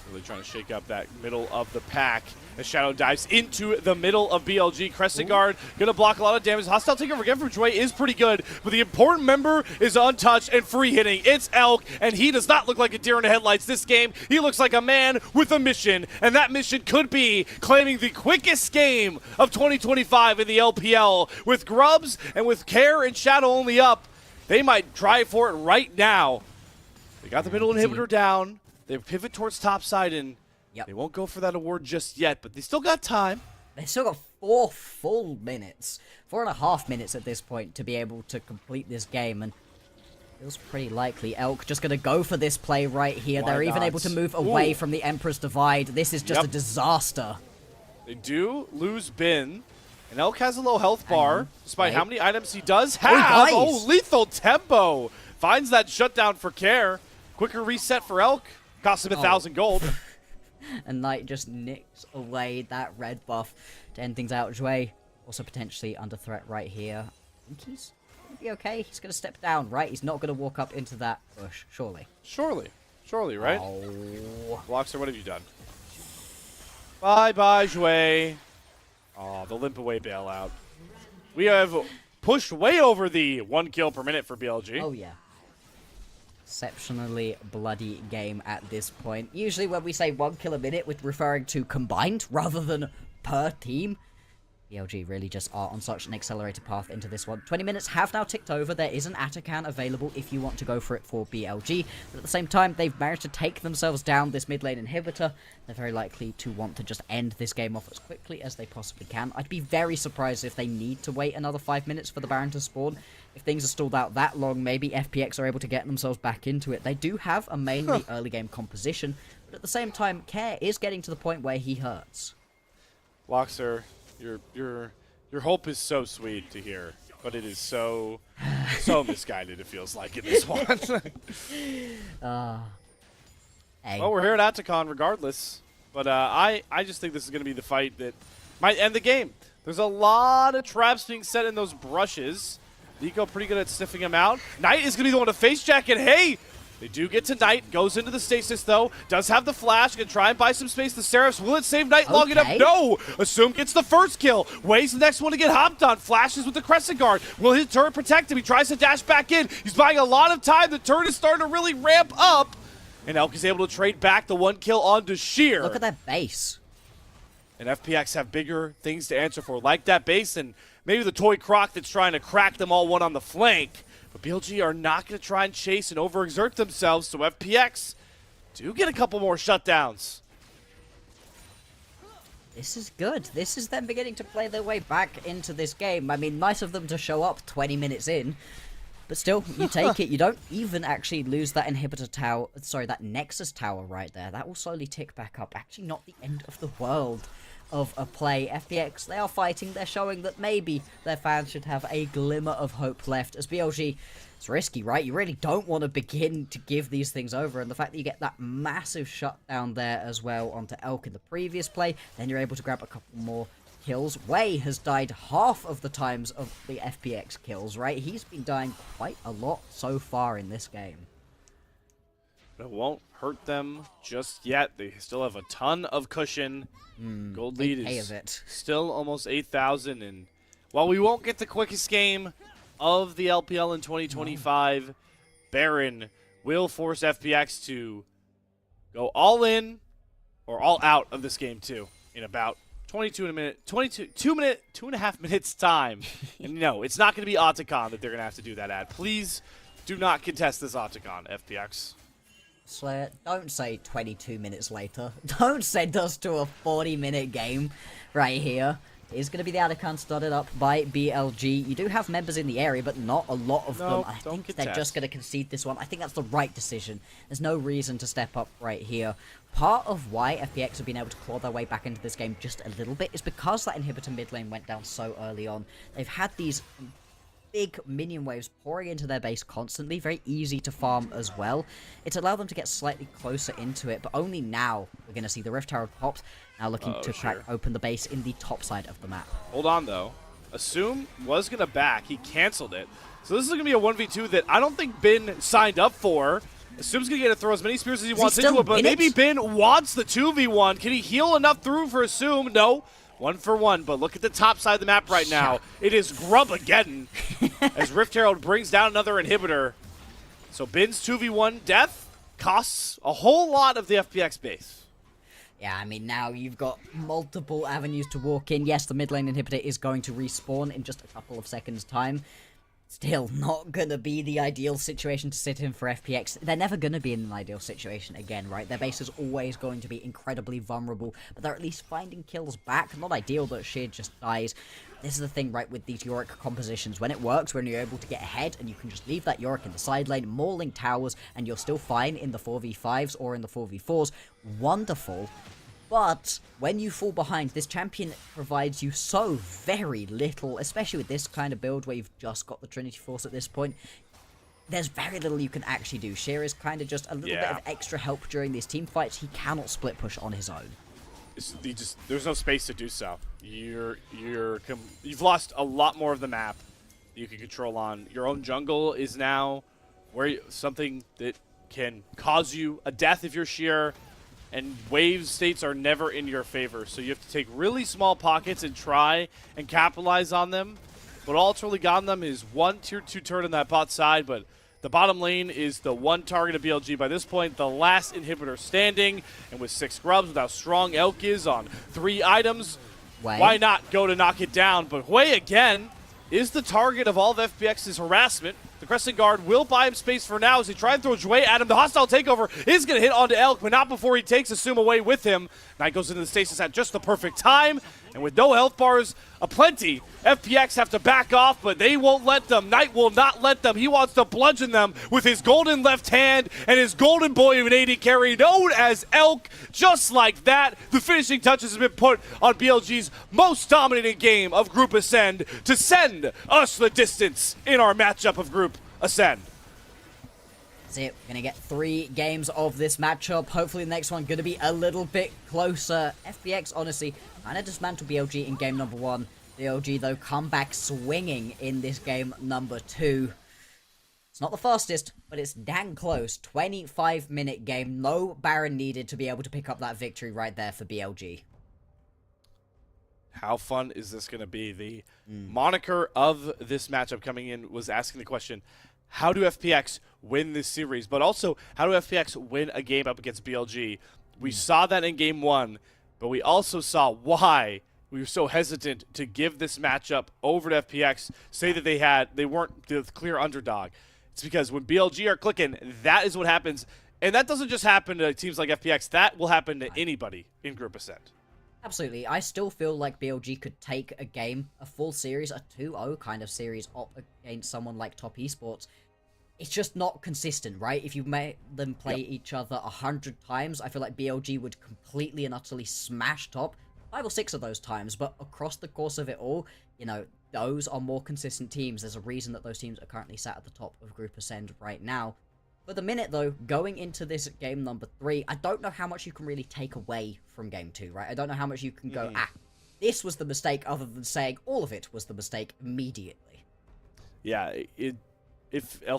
Really trying to shake up that middle of the pack as Shadow dives into the middle of BLG. Crescent Guard gonna block a lot of damage. Hostile takeover again from Joy is pretty good, but the important member is untouched and free hitting. It's Elk, and he does not look like a deer in the headlights this game. He looks like a man with a mission, and that mission could be claiming the quickest game of 2025 in the LPL. With Grubs and with Care and Shadow only up, they might try for it right now. They got the middle inhibitor down. They pivot towards topside, and they won't go for that award just yet, but they still got time. They've still got 4 full minutes, 4.5 minutes at this point to be able to complete this game, and feels pretty likely. Elk just going to go for this play right here. They're even able to move away from the Emperor's Divide. This is just a disaster. They do lose Bin, and Elk has a low health bar, despite how many items he does have. Oh, lethal tempo. Finds that shutdown for Care. Quicker reset for Elk. Cost him 1,000 gold. And Knight just nicks away that red buff to end things out. Jouet also potentially under threat right here. I think he's going to be okay. He's going to step down, right? He's not going to walk up into that bush, surely. Surely, right? Oh. Bloxer, what have you done? Bye-bye, Jouet. Oh, the limp away bailout. We have pushed way over the 1 kill per minute for BLG. Oh, yeah. Exceptionally bloody game at this point. Usually when we say 1 kill a minute, we're referring to combined rather than per team. BLG really just are on such an accelerated path into this one. 20 minutes have now ticked over. There is an Atacan available if you want to go for it for BLG. But at the same time, they've managed to take themselves down this mid lane inhibitor. They're very likely to want to just end this game off as quickly as they possibly can. I'd be very surprised if they need to wait another 5 minutes for the Baron to spawn. If things are stalled out that long, maybe FPX are able to get themselves back into it. They do have a mainly early game composition, but at the same time, Care is getting to the point where he hurts. Bloxer, your hope is so sweet to hear. but it is so misguided, it feels like, in this one. Hey. Well, we're here at Atacon regardless, but I just think this is going to be the fight that might end the game. There's a lot of traps being set in those brushes. Nico pretty good at sniffing him out. Knight is going to be the one to face check, and hey, they do get to Knight. Goes into the stasis, though. Does have the flash. Going to try and buy some space. The Seraphs, will it save Knight long enough? No! Assume gets the first kill. Waits the next one to get hopped on. Flashes with the Crescent Guard. Will his turret protect him? He tries to dash back in. He's buying a lot of time. The turret is starting to really ramp up. And Elk is able to trade back the 1 kill onto Sheer. Look at that base. And FPX have bigger things to answer for, like that base and maybe the toy croc that's trying to crack them all one on the flank. But BLG are not going to try and chase and overexert themselves, so FPX do get a couple more shutdowns. This is good. This is them beginning to play their way back into this game. I mean, nice of them to show up 20 minutes in. But still, you take it. You don't even actually lose that inhibitor tower. Sorry, that Nexus tower right there. That will slowly tick back up. Actually, not the end of the world of a play. FPX, they are fighting. They're showing that maybe their fans should have a glimmer of hope left. As BLG, it's risky, right? You really don't want to begin to give these things over. And the fact that you get that massive shutdown there as well onto Elk in the previous play, then you're able to grab a couple more kills. Wei has died half of the times of the FPX kills, right? He's been dying quite a lot so far in this game. But it won't hurt them just yet. They still have a ton of cushion. Gold lead is still almost 8,000. And while we won't get the quickest game of the LPL in 2025, Baron will force FPX to go all in or all out of this game too in about 2.5 minutes time. And no, it's not going to be Otacon that they're going to have to do that at. Please do not contest this Otacon, FPX. Slayer, don't say 22 minutes later. Don't send us to a 40-minute game right here. It's going to be the Atacon started up by BLG. You do have members in the area, but not a lot of them. I think they're just going to concede this one. I think that's the right decision. There's no reason to step up right here. Part of why FPX have been able to claw their way back into this game just a little bit is because that inhibitor mid lane went down so early on. They've had these big minion waves pouring into their base constantly, very easy to farm as well. It's allowed them to get slightly closer into it, but only now we're going to see the Rift Herald popped, now looking to crack open the base in the top side of the map. Hold on, though. Assume was going to back. He canceled it. So this is going to be a 1v2 that I don't think Bin signed up for. Assume's going to get to throw as many spears as he wants into it, but maybe Bin wants the 2v1. Can he heal enough through for Assume? No. 1 for 1, but look at the top side of the map right now. It is Grub again as Rift Herald brings down another inhibitor. So Bin's 2v1 death costs a whole lot of the FPX base. Yeah, I mean, now you've got multiple avenues to walk in. Yes, the mid lane inhibitor is going to respawn in just a couple of seconds' time. Still not gonna be the ideal situation to sit in for FPX. They're never gonna be in an ideal situation again, right? Their base is always going to be incredibly vulnerable, but they're at least finding kills back. Not ideal that Sheer just dies. This is the thing, right, with these Yorick compositions. When it works, when you're able to get ahead and you can just leave that Yorick in the side lane, mauling towers, and you're still fine in the 4v5s or in the 4v4s, wonderful. But when you fall behind, this champion provides you so very little, especially with this kind of build where you've just got the Trinity Force at this point. There's very little you can actually do. Sheer is kind of just a little bit of extra help during these team fights. He cannot split push on his own. There's no space to do so. You've lost a lot more of the map you can control on. Your own jungle is now something that can cause you a death if you're Sheer. And wave states are never in your favor, so you have to take really small pockets and try and capitalize on them. But all it's really gotten them is one tier 2 turret on that bot side, but the bottom lane is the one target of BLG by this point, the last inhibitor standing, and with 6 grubs, with how strong Elk is on 3 items, why not go to knock it down? But Hui again is the target of all of FPX's harassment. The Crescent Guard will buy him space for now as he tries to throw Jue at him. The hostile takeover is going to hit onto Elk, but not before he takes Assume away with him. Knight goes into the stasis at just the perfect time, And with no health bars aplenty, FPX have to back off, but they won't let them. Knight will not let them. He wants to bludgeon them with his golden left hand and his golden boy of an AD carry known as Elk. Just like that, the finishing touches have been put on BLG's most dominating game of Group Ascend to send us the distance in our matchup of Group Ascend. That's it. We're gonna get 3 games of this matchup. Hopefully the next one gonna be a little bit closer. FPX, honestly, kind of dismantled BLG in game number 1. BLG, though, come back swinging in this game number 2. It's not the fastest, but it's dang close. 25-minute game. No Baron needed to be able to pick up that victory right there for BLG. How fun is this going to be? The moniker of this matchup coming in was asking the question, how do FPX win this series? But also, how do FPX win a game up against BLG? We saw that in game 1, but we also saw why we were so hesitant to give this matchup over to FPX, say that they weren't the clear underdog. It's because when BLG are clicking, that is what happens. And that doesn't just happen to teams like FPX. That will happen to anybody in Group Ascend. Absolutely. I still feel like BLG could take a game, a full series, a 2-0 kind of series up against someone like Top Esports. It's just not consistent, right? If you made them play each other 100 times, I feel like BLG would completely and utterly smash Top 5 or 6 of those times. But across the course of it all, you know, those are more consistent teams. There's a reason that those teams are currently sat at the top of Group Ascend right now. For the minute, though, going into this game number 3, I don't know how much you can really take away from game 2, right? I don't know how much you can go, this was the mistake, other than saying all of it was the mistake immediately. Yeah, it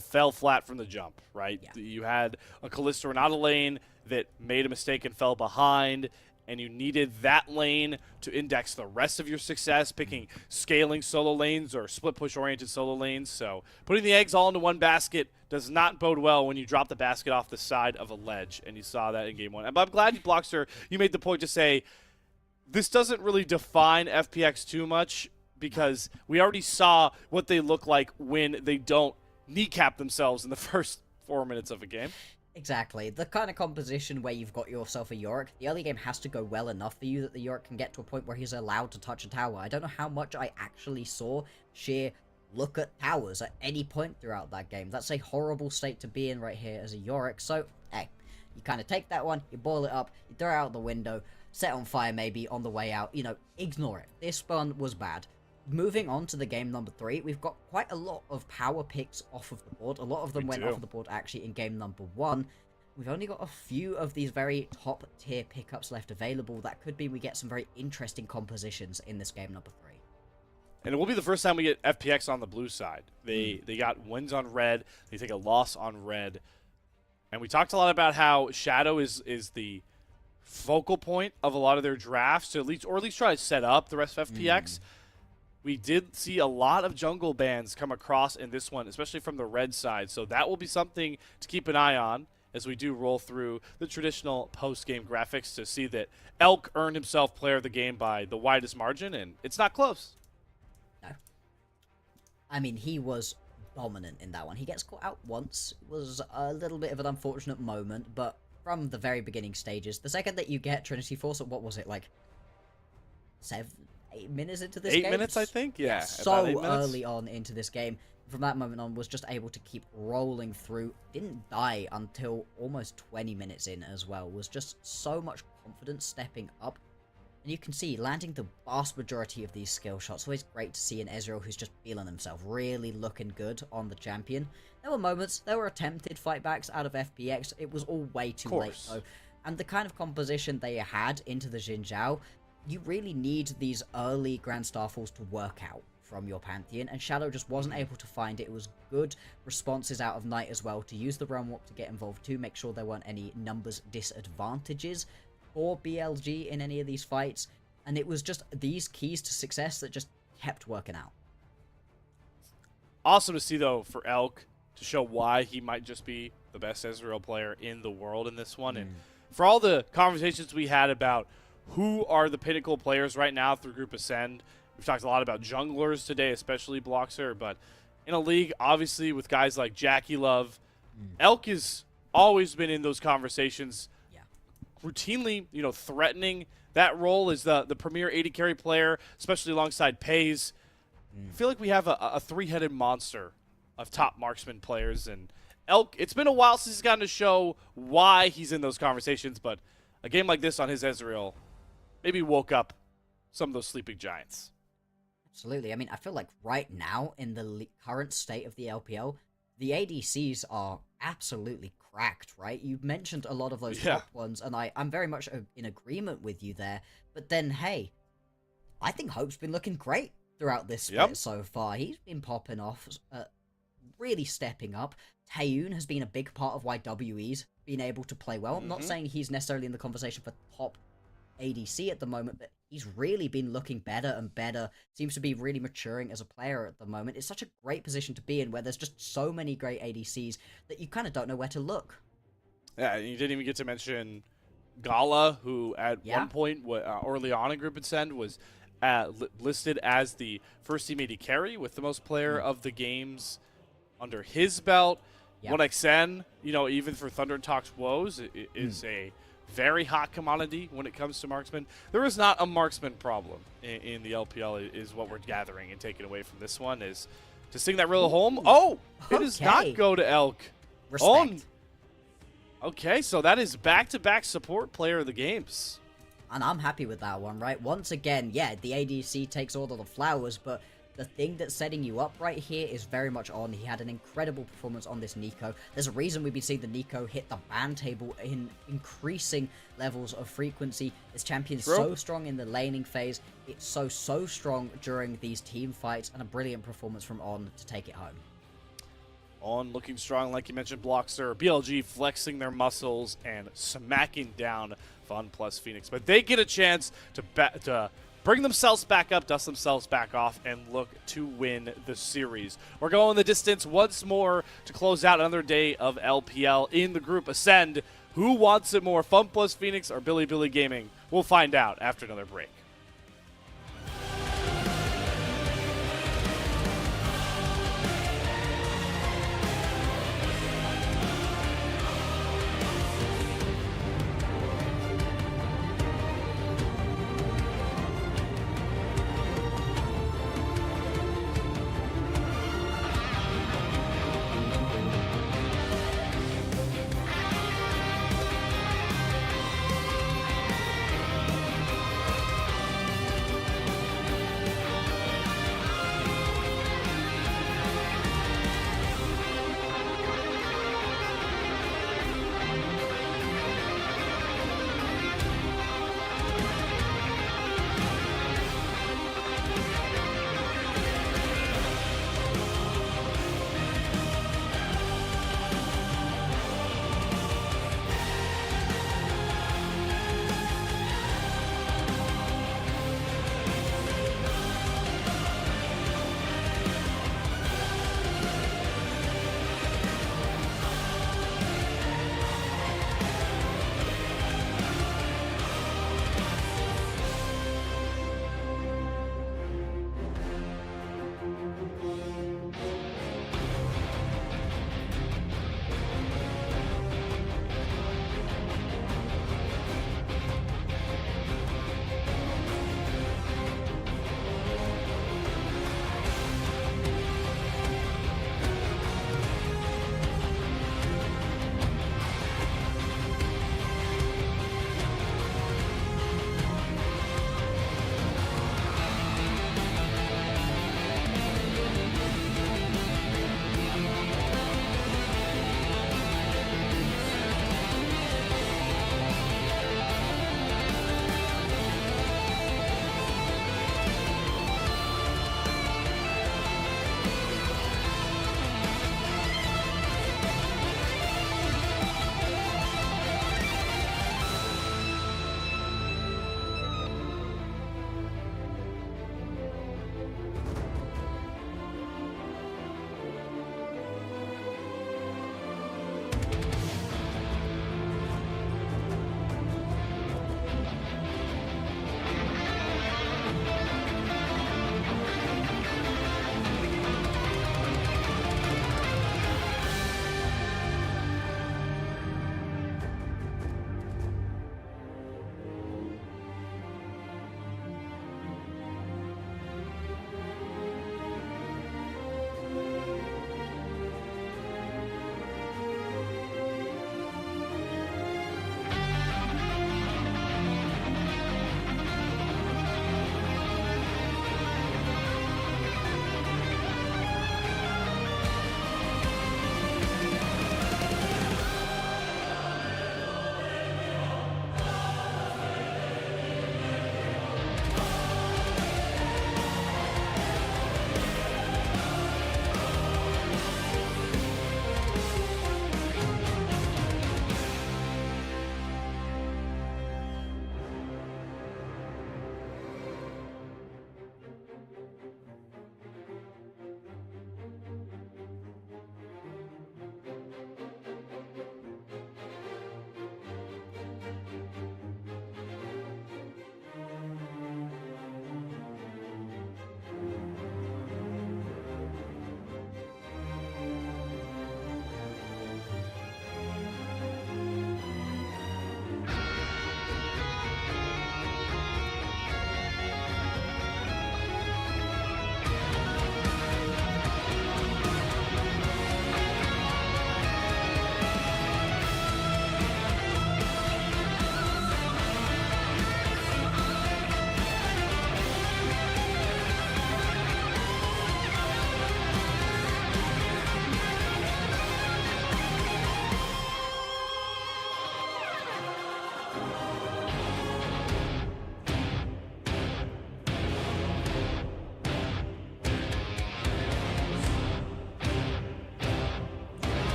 fell flat from the jump, right? Yeah. You had a Kalista out of lane that made a mistake and fell behind, and you needed that lane to index the rest of your success, picking scaling solo lanes or split push oriented solo lanes. So putting the eggs all into one basket does not bode well when you drop the basket off the side of a ledge, and you saw that in game 1. But I'm glad you, Blockster, you made the point to say this doesn't really define FPX too much, because we already saw what they look like when they don't kneecap themselves in the first 4 minutes of a game. Exactly. The kind of composition where you've got yourself a Yorick, the early game has to go well enough for you that the Yorick can get to a point where he's allowed to touch a tower. I don't know how much I actually saw Sheer look at towers at any point throughout that game. That's a horrible state to be in right here as a Yorick. So, hey, you kind of take that one, you boil it up, you throw it out the window, set on fire maybe on the way out, you know, ignore it. This one was bad. Moving on to the game number 3, we've got quite a lot of power picks off of the board. A lot of them went off of the board actually in game number 1. We've only got a few of these very top tier pickups left available. That could be we get some very interesting compositions in this game number 3. And it will be the first time we get FPX on the blue side. They got wins on red. They take a loss on red. And we talked a lot about how Shadow is the focal point of a lot of their drafts, to at least try to set up the rest of FPX. We did see a lot of jungle bans come across in this one, especially from the red side. So that will be something to keep an eye on as we do roll through the traditional post-game graphics to see that Elk earned himself player of the game by the widest margin, and it's not close. No. I mean, he was dominant in that one. He gets caught out once. It was a little bit of an unfortunate moment, but from the very beginning stages, the second that you get Trinity Force, what was it, like 8 minutes into this game? 8 minutes, I think? Yeah. So early on into this game. From that moment on, was just able to keep rolling through. Didn't die until almost 20 minutes in as well. Was just so much confidence stepping up. And you can see, landing the vast majority of these skill shots. Always great to see an Ezreal who's just feeling himself. Really looking good on the champion. There were moments, there were attempted fightbacks out of FPX. It was all way too late though. And the kind of composition they had into the Xin Zhao, you really need these early Grand Starfalls to work out from your Pantheon, and Shadow just wasn't able to find it. It was good responses out of Knight as well, to use the Realm Warp to get involved to make sure there weren't any numbers disadvantages for BLG in any of these fights, and it was just these keys to success that just kept working out. Awesome to see, though, for Elk to show why he might just be the best Ezreal player in the world in this one, and for all the conversations we had about who are the pinnacle players right now through Group Ascend. We've talked a lot about junglers today, especially Bloxer, but in a league, obviously, with guys like Jackie Love, Elk has always been in those conversations routinely, threatening that role as the premier AD carry player, especially alongside Pays. I feel like we have a three-headed monster of top marksman players, and Elk, it's been a while since he's gotten to show why he's in those conversations, but a game like this on his Ezreal maybe woke up some of those sleeping giants. Absolutely. I mean, I feel like right now, in the current state of the LPL, the ADCs are absolutely cracked, right? You mentioned a lot of those top ones, and I'm very much in agreement with you there. But then, hey, I think Hope's been looking great throughout this split so far. He's been popping off, really stepping up. Taeyoon has been a big part of why WE's been able to play well. I'm not saying he's necessarily in the conversation for top ADC at the moment, but he's really been looking better and better. Seems to be really maturing as a player at the moment. It's such a great position to be in where there's just so many great ADCs that you kind of don't know where to look. Yeah, and you didn't even get to mention Gala, who at one point, early on in Group and Send, was listed as the first team AD carry with the most player of the games under his belt. 1xN, even for Thunder and Talks woes, is a very hot commodity when it comes to marksman. There is not a marksman problem in the LPL, is what we're gathering and taking away from this one, is to sing that real home. Oh, it does not go to Elk. Respect. Okay, so that is back-to-back support player of the games. And I'm happy with that one, right? Once again, yeah, the ADC takes all of the flowers, but the thing that's setting you up right here is very much on. He had an incredible performance on this Nico. There's a reason we've been seeing the Nico hit the ban table in increasing levels of frequency. This champion's so strong in the laning phase. It's so strong during these team fights, and a brilliant performance from On to take it home. On looking strong, like you mentioned, Blockster, BLG flexing their muscles and smacking down Fun plus Phoenix. But they get a chance to bring themselves back up, dust themselves back off, and look to win the series. We're going the distance once more to close out another day of LPL in the group Ascend. Who wants it more, Fun plus Phoenix or Billy Gaming? We'll find out after another break.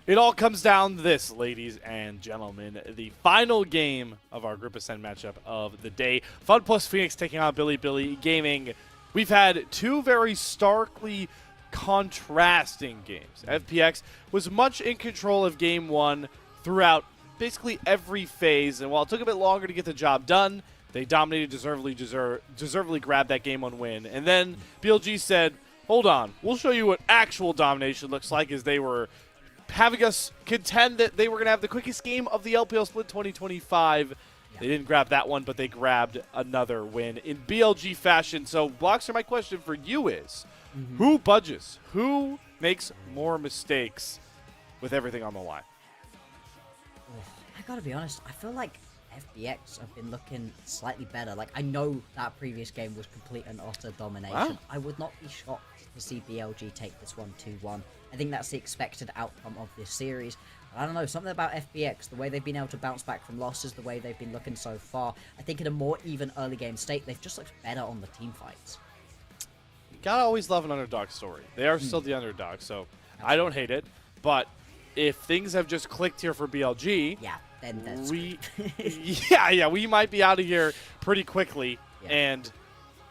It all comes down to this, ladies and gentlemen. The final game of our Group Ascend matchup of the day. Fun plus Phoenix taking on Billy Gaming. We've had two very starkly contrasting games. FPX was much in control of game one throughout basically every phase, and while it took a bit longer to get the job done, they dominated, deservedly grabbed that game one win. And then BLG said, hold on, we'll show you what actual domination looks like, as they were having us contend that they were going to have the quickest game of the LPL Split 2025. Yeah. They didn't grab that one, but they grabbed another win in BLG fashion. So, Bloxer, my question for you is, who budges? Who makes more mistakes with everything on the line? I gotta be honest, I feel like FPX have been looking slightly better. Like, I know that previous game was complete and utter domination. Wow. I would not be shocked to see BLG take this one 2-1. I think that's the expected outcome of this series. But I don't know, something about FPX, the way they've been able to bounce back from losses, the way they've been looking so far, I think in a more even early game state, they've just looked better on the team fights. You gotta always love an underdog story. They are still the underdog, so I don't hate it. But if things have just clicked here for BLG, yeah, then that's we might be out of here pretty quickly. Yeah. And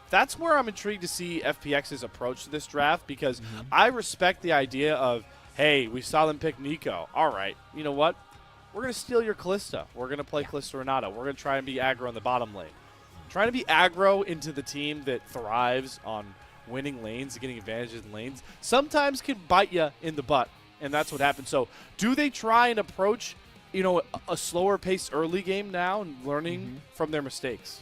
that's where I'm intrigued to see FPX's approach to this draft, because I respect the idea of, hey, we saw them pick Nico. All right, you know what? We're going to steal your Kalista. We're going to play Kalista Renata. We're going to try and be aggro in the bottom lane. Trying to be aggro into the team that thrives on winning lanes and getting advantages in lanes sometimes can bite you in the butt, and that's what happened. So do they try and approach, you know, a slower paced early game now and learning from their mistakes?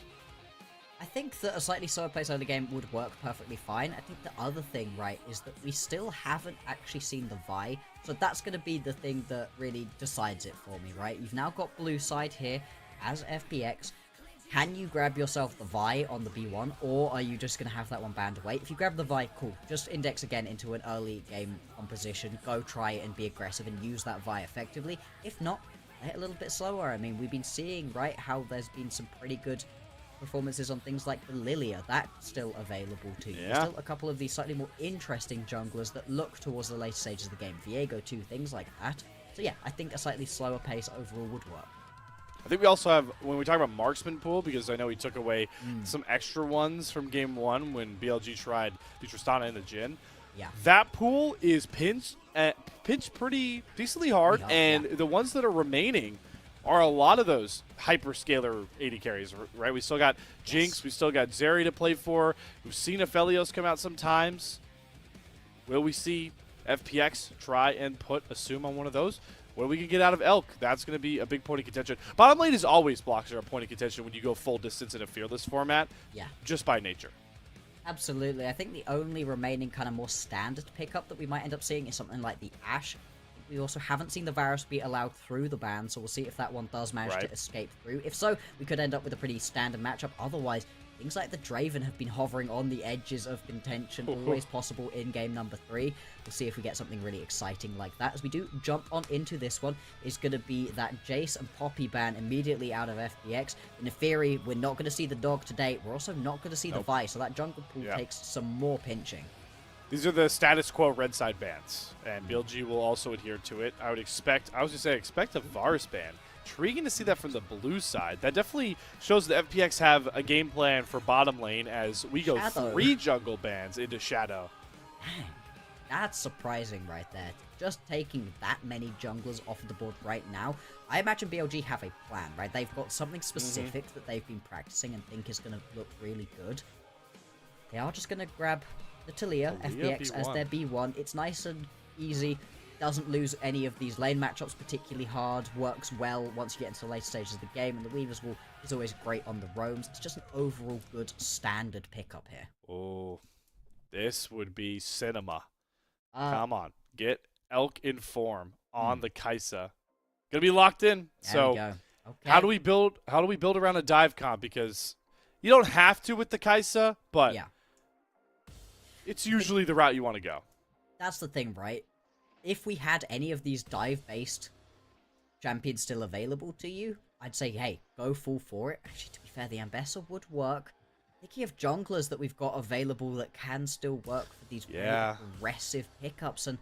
I think that a slightly slower pace early game would work perfectly fine. I think the other thing, right, is that we still haven't actually seen the Vi, so that's going to be the thing that really decides it for me, right? You've now got blue side here as FPX. Can you grab yourself the Vi on the B1, or are you just going to have that one banned away? If you grab the Vi, cool. Just index again into an early game composition. Go try it and be aggressive and use that Vi effectively. If not, play it a little bit slower. I mean, we've been seeing, right, how there's been some pretty good performances on things like the Lilia. That's still available to you. There's still a couple of these slightly more interesting junglers that look towards the later stages of the game. Viego too, things like that. So yeah, I think a slightly slower pace overall would work. I think we also have, when we talk about marksman pool, because I know we took away some extra ones from game one when BLG tried the Tristana and the Jhin. Yeah. That pool is pinched pretty decently hard, and the ones that are remaining are a lot of those hyperscaler AD carries, right? We still got Jinx, we still got Zeri to play for. We've seen Aphelios come out sometimes. Will we see FPX try and put a Assume on one of those? What we can get out of Elk, that's going to be a big point of contention. Bottom lane is always blocks are a point of contention when you go full distance in a fearless format, just by nature. Absolutely. I think the only remaining kind of more standard pickup that we might end up seeing is something like the Ashe. We also haven't seen the Varus be allowed through the ban, so we'll see if that one does manage to escape through. If so, we could end up with a pretty standard matchup. Otherwise, things like the Draven have been hovering on the edges of contention, always possible in game number 3. We'll see if we get something really exciting like that. As we do jump on into this one, is going to be that Jace and Poppy ban immediately out of FPX. In theory, we're not going to see the dog today. We're also not going to see the Vi, so that jungle pool takes some more pinching. These are the status quo red side bans, and BLG will also adhere to it. I was going to say, expect a Varus ban. Intriguing to see that from the blue side. That definitely shows the FPX have a game plan for bottom lane as we go 3 jungle bans into Shadow. Dang, that's surprising right there. Just taking that many junglers off the board right now. I imagine BLG have a plan, right? They've got something specific that they've been practicing and think is going to look really good. They are just going to grab the Talia FPX B1 as their B1. It's nice and easy. Doesn't lose any of these lane matchups particularly hard. Works well once you get into the later stages of the game. And the Weavers is always great on the roams. It's just an overall good standard pickup here. Oh, this would be cinema. Come on. Get Elk in form on the Kai'Sa. Gonna be locked in. There we go. Okay. How do we build around a dive comp? Because you don't have to with the Kai'Sa, but it's usually the route you want to go. That's the thing, right? If we had any of these dive-based champions still available to you, I'd say, hey, go full for it. Actually, to be fair, the Ambessa would work. Thinking of junglers that we've got available that can still work for these really aggressive pickups, and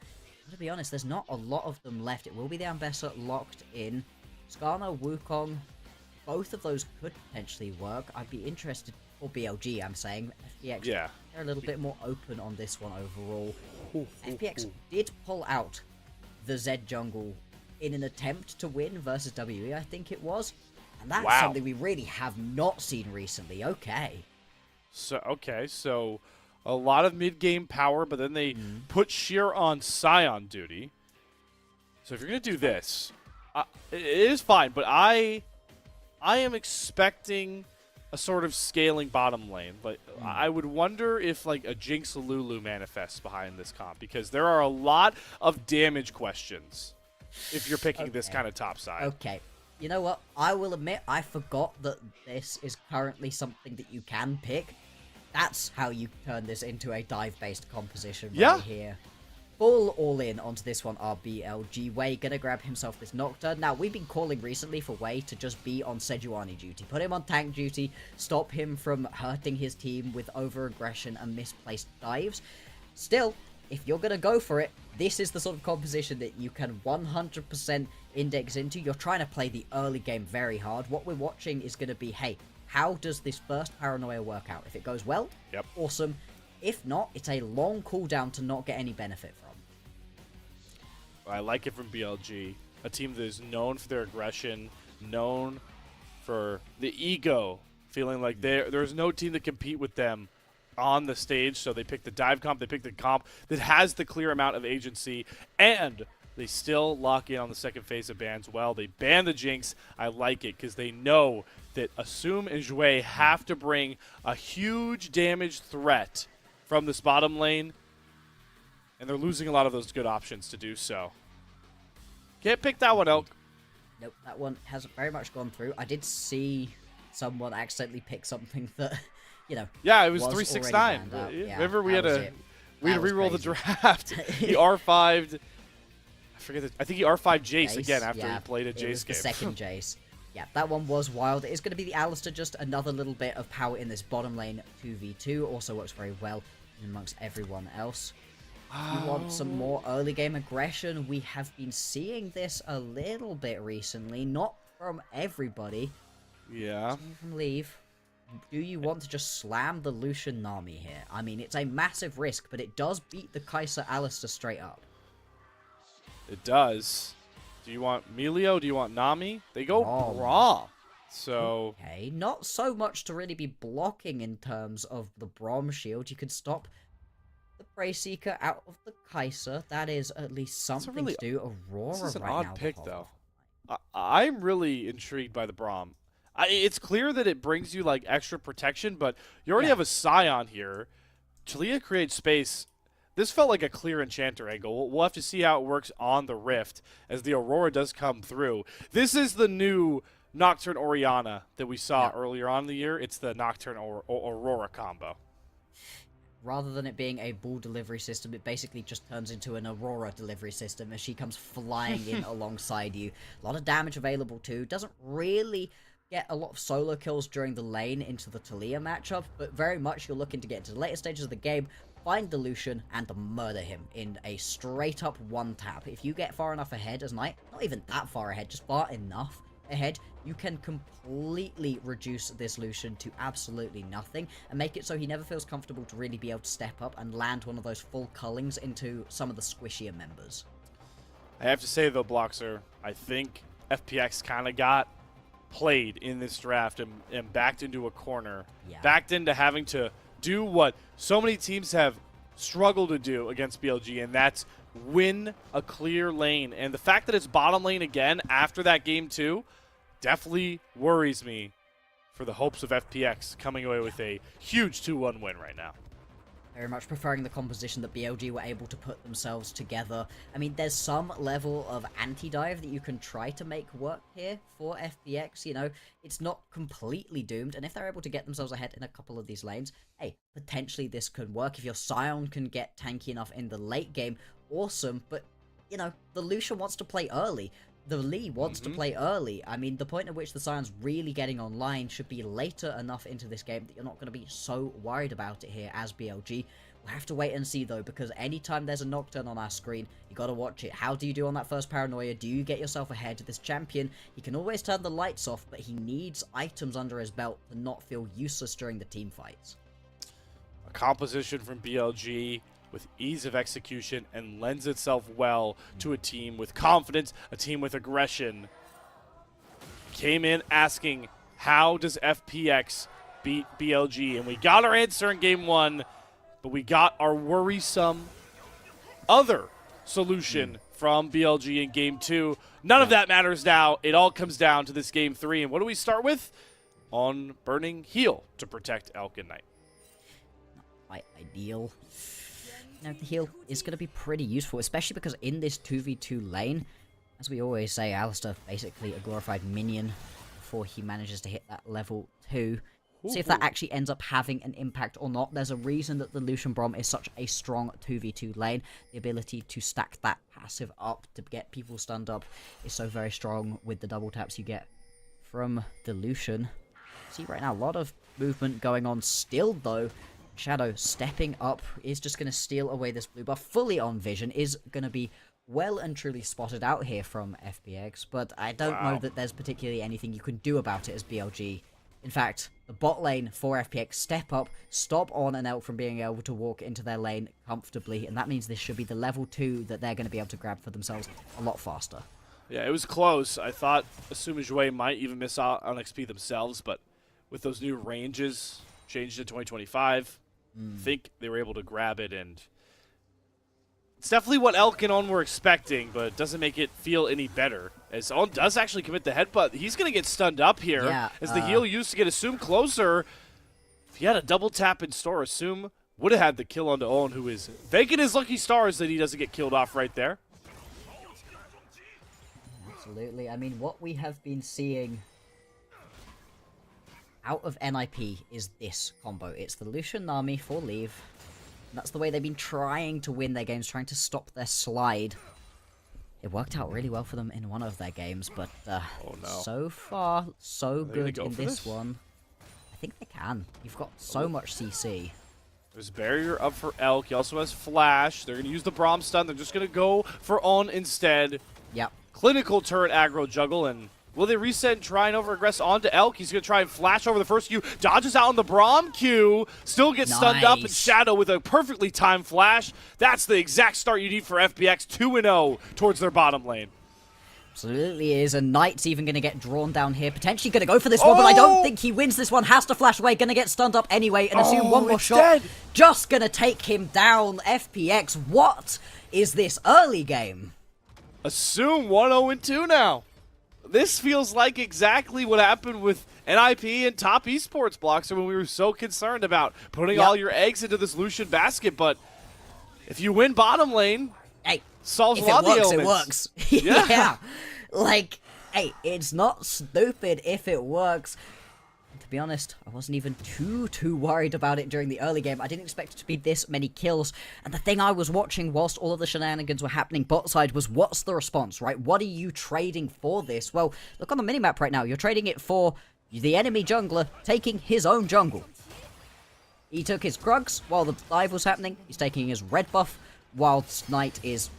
to be honest, there's not a lot of them left. It will be the Ambessa locked in. Skarner, Wukong, both of those could potentially work. I'd be interested, or BLG, I'm saying. FPX, Yeah. they're a little bit more open on this one overall. FPX did pull out the Zed jungle in an attempt to win versus WE, I think it was. And that's Wow. something we really have not seen recently. Okay. So a lot of mid-game power, but then they put Sheer on Scion duty. So if you're going to do this, it is fine, but I am expecting a sort of scaling bottom lane. But I would wonder if like a Jinx Lulu manifests behind this comp, because there are a lot of damage questions if you're picking this kind of top side. Okay. You know what? I will admit I forgot that this is currently something that you can pick. That's how you turn this into a dive-based composition right here. Full all-in onto this one are BLG. Wei gonna grab himself this Nocturne. Now, we've been calling recently for Wei to just be on Sejuani duty. Put him on tank duty, stop him from hurting his team with over-aggression and misplaced dives. Still, if you're gonna go for it, this is the sort of composition that you can 100% index into. You're trying to play the early game very hard. What we're watching is gonna be, hey, how does this first paranoia work out? If it goes well, awesome. If not, it's a long cooldown to not get any benefit from. I like it from BLG, a team that is known for their aggression, known for the ego, feeling like there's no team that compete with them on the stage. So they pick the dive comp, they pick the comp that has the clear amount of agency, and they still lock in on the second phase of bans. Well, they ban the Jinx. I like it because they know that Assume and Jouet have to bring a huge damage threat from this bottom lane, and they're losing a lot of those good options to do so. Can't pick that one out. Nope, that one has very much gone through. I did see someone accidentally pick something that, you know. Yeah, it was was 369. already banned out. Yeah, Remember we had that to was reroll the crazy. draft. He R5'd. I think he R5'd Jace again after yeah, he played a it Jace was the game. second Jace. Yeah, that one was wild. It's going to be the Alistar, just another little bit of power in this bottom lane 2v2. Also works very well amongst everyone else. You want some more early game aggression? We have been seeing this a little bit recently, not from everybody. Yeah. From Leave. Do you want to just slam the Lucian Nami here? I mean, it's a massive risk, but it does beat the Kai'Sa Alistar straight up. It does. Do you want Melio? Do you want Nami? They go Braum. Braum. So Okay, not so much to really be blocking in terms of the Braum shield. You could stop the Prey Seeker out of the Kai'Sa. That is at least something really- to do. Aurora this is an right odd now. pick, the though. whole- I'm really intrigued by the Braum. It's clear that it brings you like extra protection, but you already Yeah. have a Scion here. Talia creates space. This felt like a clear Enchanter angle. We'll have to see how it works on the Rift as the Aurora does come through. This is the new Nocturne Orianna that we saw earlier on in the year. It's the Nocturne Aurora combo. Rather than it being a ball delivery system, it basically just turns into an Aurora delivery system as she comes flying in alongside you. A lot of damage available too. Doesn't really get a lot of solo kills during the lane into the Talia matchup, but very much you're looking to get to the later stages of the game, find the Lucian, and murder him in a straight-up one-tap. If you get far enough ahead as Knight, not even that far ahead, just far enough ahead, you can completely reduce this Lucian to absolutely nothing and make it so he never feels comfortable to really be able to step up and land one of those full cullings into some of the squishier members. I have to say, though, Bloxer, I think FPX kind of got played in this draft and backed into a corner, backed into having to do what so many teams have struggled to do against BLG, and that's win a clear lane. And the fact that it's bottom lane again after that game too definitely worries me for the hopes of FPX coming away with a huge 2-1 win right now. Very much preferring the composition that BLG were able to put themselves together. I mean, there's some level of anti-dive that you can try to make work here for FPX. You know, it's not completely doomed, and if they're able to get themselves ahead in a couple of these lanes, hey, potentially this could work. If your Scion can get tanky enough in the late game, awesome, but, you know, the Lucian wants to play early. The Lee wants to play early. I mean, the point at which the Scion's really getting online should be later enough into this game that you're not going to be so worried about it here as BLG. We'll have to wait and see though, because anytime there's a Nocturne on our screen, you gotta watch it. How do you do on that first paranoia? Do you get yourself ahead? This champion, he can always turn the lights off, but he needs items under his belt to not feel useless during the team fights. A composition from BLG with ease of execution and lends itself well to a team with confidence, a team with aggression. Came in asking, how does FPX beat BLG? And we got our answer in game 1, but we got our worrisome other solution from BLG in game 2. None of that matters now. It all comes down to this game 3. And what do we start with? On Burning Heal to protect Elk and Knight. Not ideal. The heal is going to be pretty useful, especially because in this 2v2 lane, as we always say, Alistar basically a glorified minion before he manages to hit that level 2. See if that actually ends up having an impact or not. There's a reason that the Lucian Braum is such a strong 2v2 lane. The ability to stack that passive up to get people stunned up is so very strong with the double taps you get from the Lucian. See right now, a lot of movement going on still though. Shadow stepping up is just going to steal away this blue buff. Fully on vision is going to be well and truly spotted out here from FPX, but I don't know that there's particularly anything you can do about it as BLG. In fact, the bot lane for FPX step up, stop on an Elk from being able to walk into their lane comfortably, and that means this should be the level 2 that they're going to be able to grab for themselves a lot faster. Yeah, it was close. I thought Asuma Jouet might even miss out on XP themselves, but with those new ranges changed in 2025, I think they were able to grab it, and it's definitely what Elk and On were expecting, but it doesn't make it feel any better. As On does actually commit the headbutt, he's going to get stunned up here as the heal used to get Asum closer. If he had a double tap in store, Asum would have had the kill onto On, who is thanking his lucky stars that he doesn't get killed off right there. Absolutely. I mean, what we have been seeing out of NIP is this combo. It's the Lucian Nami for leave. That's the way they've been trying to win their games, trying to stop their slide. It worked out really well for them in one of their games, but so far, so good in this one. I think they can. You've got so much CC. There's barrier up for Elk. He also has flash. They're going to use the Braum stun. They're just going to go for On instead. Yep. Clinical turret aggro juggle, and will they reset and try and over-aggress onto Elk? He's going to try and flash over the first Q. Dodges out on the Braum Q. Still gets stunned up, and Shadow with a perfectly timed flash. That's the exact start you need for FPX. 2-0 towards their bottom lane. Absolutely is, and Knight's even going to get drawn down here. Potentially going to go for this one, but I don't think he wins this one. Has to flash away, going to get stunned up anyway, and assume one more shot. Dead. Just going to take him down. FPX, what is this early game? Assume 1-0-2 now. This feels like exactly what happened with NIP and top esports blocks when we were so concerned about putting all your eggs into this Lucian basket. But if you win bottom lane, solves a lot of the elements. It works. Yeah. Like, hey, it's not stupid if it works. To be honest, I wasn't even too worried about it during the early game. I didn't expect it to be this many kills. And the thing I was watching whilst all of the shenanigans were happening bot side was, what's the response, right? What are you trading for this? Well, look on the minimap right now. You're trading it for the enemy jungler taking his own jungle. He took his Krugs while the dive was happening. He's taking his red buff whilst Knight is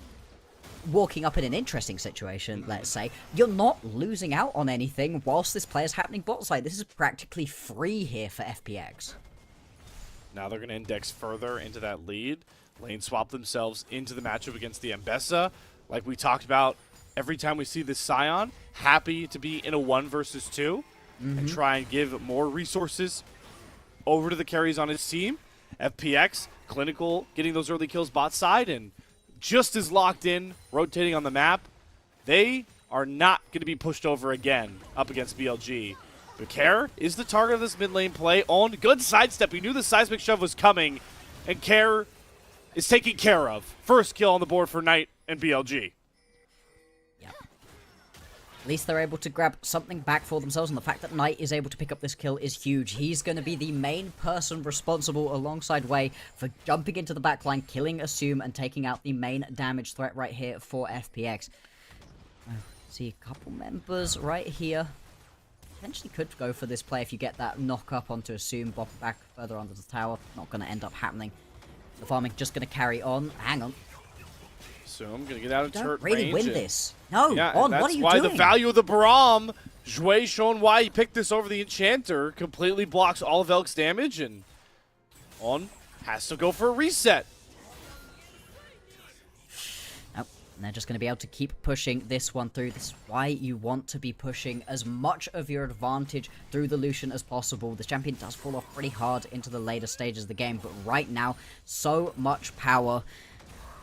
walking up in an interesting situation, let's say. You're not losing out on anything whilst this player's happening bot side. This is practically free here for FPX. Now they're going to index further into that lead. Lane swap themselves into the matchup against the Ambessa. Like we talked about, every time we see this Scion, happy to be in a 1 versus 2 and try and give more resources over to the carries on his team. FPX, clinical, getting those early kills bot side, and just as locked in, rotating on the map. They are not going to be pushed over again up against BLG. But Care is the target of this mid lane play. On good sidestep. He knew the seismic shove was coming, and Care is taken care of. First kill on the board for Knight and BLG. At least they're able to grab something back for themselves, and the fact that Knight is able to pick up this kill is huge. He's going to be the main person responsible alongside Wei for jumping into the backline, killing Assume, and taking out the main damage threat right here for FPX. See a couple members right here. Potentially could go for this play if you get that knock up onto Assume, bop back further onto the tower. Not going to end up happening. The farming just going to carry on. Hang on. So I'm going to get out of turret Don't really range win and- this. No, Yeah, On, and what are you that's why doing? the value of the Braum, Zhui showing why he picked this over the Enchanter, completely blocks all of Elk's damage, and On has to go for a reset. Nope. And they're just going to be able to keep pushing this one through. This is why you want to be pushing as much of your advantage through the Lucian as possible. The champion does fall off pretty hard into the later stages of the game, but right now, so much power.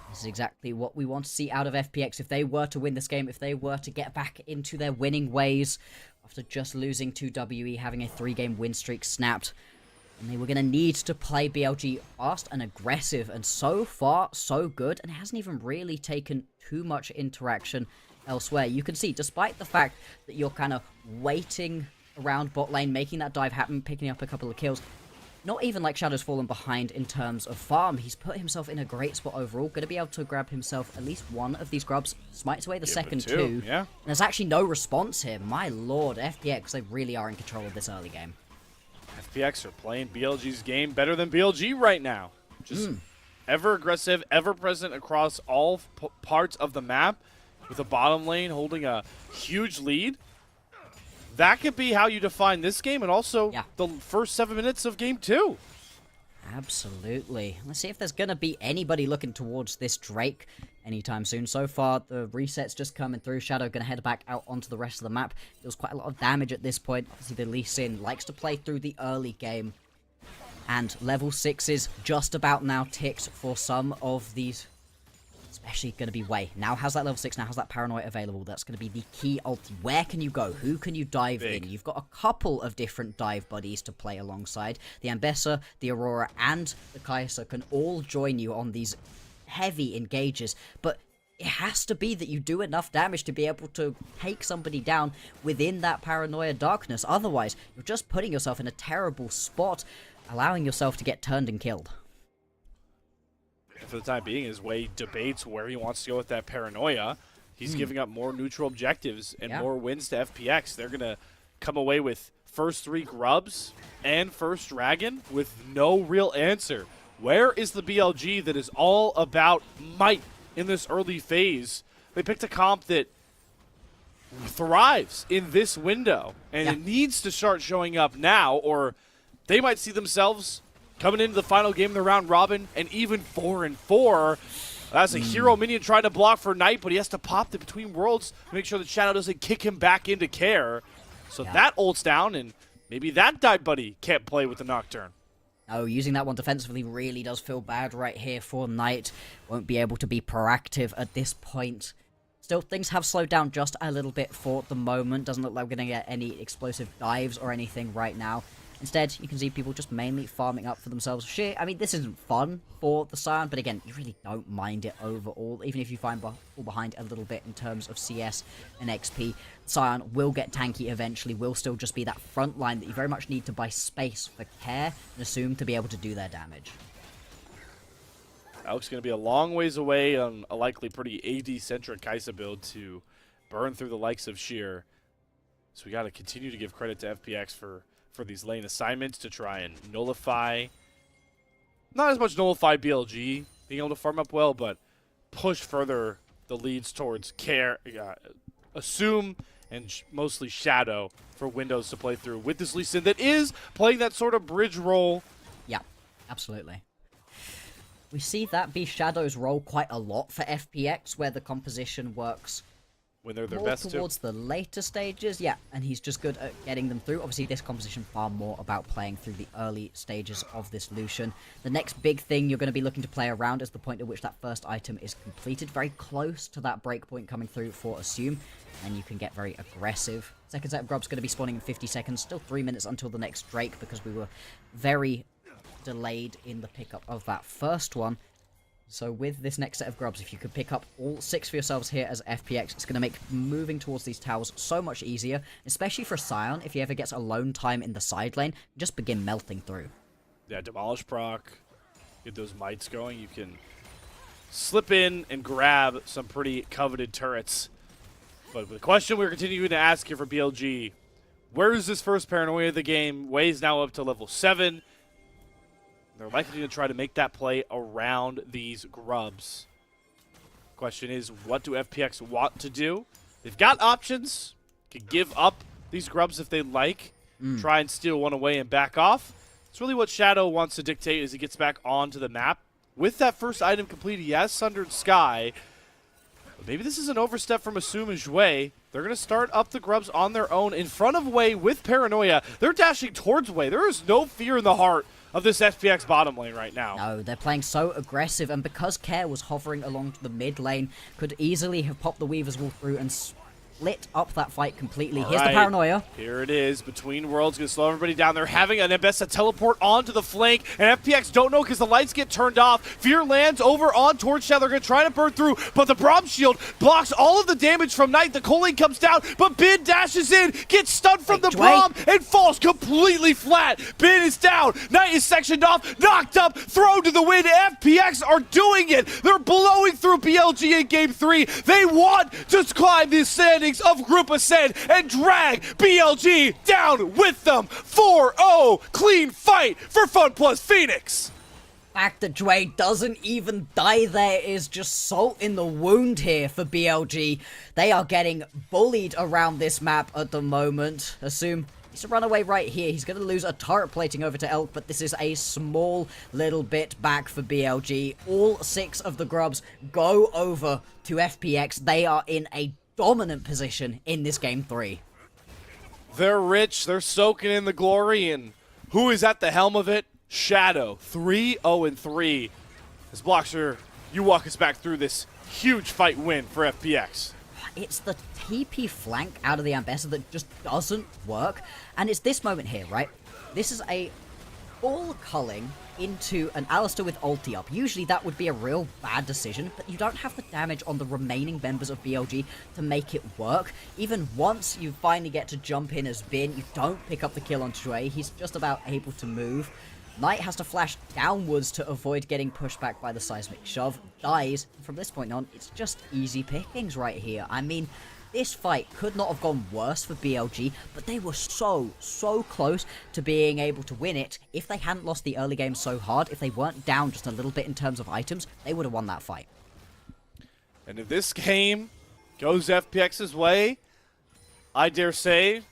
This is exactly what we want to see out of FPX. If they were to win this game, if they were to get back into their winning ways after just losing to WE, having a 3-game win streak snapped, and they were going to need to play BLG fast and aggressive, and so far, so good, and it hasn't even really taken too much interaction elsewhere. You can see, despite the fact that you're kind of waiting around bot lane, making that dive happen, picking up a couple of kills, not even like Shadow's fallen behind in terms of farm. He's put himself in a great spot overall. Going to be able to grab himself at least one of these grubs. Smites away the second two. Yeah. And there's actually no response here. My lord, FPX, they really are in control of this early game. FPX are playing BLG's game better than BLG right now. Just ever aggressive, ever present across all parts of the map, with a bottom lane holding a huge lead. That could be how you define this game, and also the first 7 minutes of game 2. Absolutely. Let's see if there's going to be anybody looking towards this Drake anytime soon. So far, the reset's just coming through. Shadow going to head back out onto the rest of the map. Deals quite a lot of damage at this point. Obviously, the Lee Sin likes to play through the early game. And level 6 is just about now ticked for some of these. Especially going to be Wei. Now has that level 6, now has that Paranoia available. That's going to be the key ulti. Where can you go? Who can you dive in? You've got a couple of different dive buddies to play alongside. The Ambessa, the Aurora, and the Kai'Sa can all join you on these heavy engages. But it has to be that you do enough damage to be able to take somebody down within that Paranoia darkness. Otherwise, you're just putting yourself in a terrible spot, allowing yourself to get turned and killed. For the time being, as Wei debates where he wants to go with that Paranoia, he's giving up more neutral objectives and more wins to FPX. They're going to come away with first 3 grubs and first dragon with no real answer. Where is the BLG that is all about might in this early phase? They picked a comp that thrives in this window, and it needs to start showing up now, or they might see themselves coming into the final game of the round robin, and even 4-4. That's a hero minion trying to block for Knight, but he has to pop the Between Worlds to make sure that Shadow doesn't kick him back into care. So that ult's down, and maybe that dive buddy can't play with the Nocturne. Oh, using that one defensively really does feel bad right here for Knight. Won't be able to be proactive at this point. Still, things have slowed down just a little bit for the moment. Doesn't look like we're going to get any explosive dives or anything right now. Instead, you can see people just mainly farming up for themselves. Shit, I mean, this isn't fun for the Scion, but again, you really don't mind it overall. Even if you fall behind a little bit in terms of CS and XP, Scion will get tanky eventually, will still just be that front line that you very much need to buy space for care and assume to be able to do their damage. Alex going to be a long ways away on a likely pretty AD-centric Kai'Sa build to burn through the likes of Sheer. So we got to continue to give credit to FPX for these lane assignments to try and nullify, not as much nullify BLG being able to farm up well, but push further the leads towards Assume and mostly Shadow for Windows to play through with this Lee Sin that is playing that sort of bridge role. Yeah, absolutely. We see that be Shadow's role quite a lot for FPX, where the composition works when they're their more best towards the later stages, and he's just good at getting them through. Obviously, this composition far more about playing through the early stages of this Lucian. The next big thing you're going to be looking to play around is the point at which that first item is completed, very close to that breakpoint coming through for Assume, and you can get very aggressive. Second set of grubs going to be spawning in 50 seconds, still 3 minutes until the next Drake, because we were very delayed in the pickup of that first one. So with this next set of grubs, if you could pick up all 6 for yourselves here as FPX, it's going to make moving towards these towers so much easier, especially for Scion. If he ever gets alone time in the side lane, just begin melting through. Yeah, Demolish proc, get those mites going. You can slip in and grab some pretty coveted turrets. But the question we're continuing to ask here for BLG, where is this first Paranoia of the game? Wei's now up to level 7. They're likely going to try to make that play around these grubs. Question is, what do FPX want to do? They've got options. Could give up these grubs if they like. Try and steal one away and back off. It's really what Shadow wants to dictate as he gets back onto the map. With that first item completed, he has Sundered Sky. But maybe this is an overstep from Assume and Jue. They're going to start up the grubs on their own in front of Wei with Paranoia. They're dashing towards Wei. There is no fear in the heart of this FPX bottom lane right now. No, they're playing so aggressive, and because Care was hovering along the mid lane, could easily have popped the Weaver's Wall through and split up that fight completely. Here's the Paranoia. Here it is. Between Worlds going to slow everybody down. They're having an Nebessa teleport onto the flank, and FPX don't know because the lights get turned off. Fear lands over on towards Shadow. They're going to try to burn through, but the Braum shield blocks all of the damage from Knight. The Coaling comes down, but Bin dashes in, gets stunned from the Braum, and falls completely flat. Bin is down. Knight is sectioned off, knocked up, thrown to the wind. FPX are doing it. They're blowing through BLG in Game 3. They want to climb the standings of Group Ascend and drag BLG down with them. 4-0, clean fight for Fun Plus Phoenix. The fact that Jue doesn't even die there is just salt in the wound here for BLG. They are getting bullied around this map at the moment. Assume he's a runaway right here. He's going to lose a turret plating over to Elk, but this is a small little bit back for BLG. All 6 of the grubs go over to FPX. They are in a dominant position in this Game 3. They're rich. They're soaking in the glory, and who is at the helm of it? Shadow. 3-0-3. As Blockster, you walk us back through this huge fight win for FPX. It's the TP flank out of the Ambessa that just doesn't work, and it's this moment here, right? This is a full culling into an Alistar with ulti up. Usually that would be a real bad decision, but you don't have the damage on the remaining members of BLG to make it work. Even once you finally get to jump in as Bin, you don't pick up the kill on Shui. He's just about able to move. Knight has to flash downwards to avoid getting pushed back by the seismic shove. Dies. From this point on, it's just easy pickings right here. I mean, this fight could not have gone worse for BLG, but they were so close to being able to win it. If they hadn't lost the early game so hard, if they weren't down just a little bit in terms of items, they would have won that fight. And if this game goes FPX's way, I dare say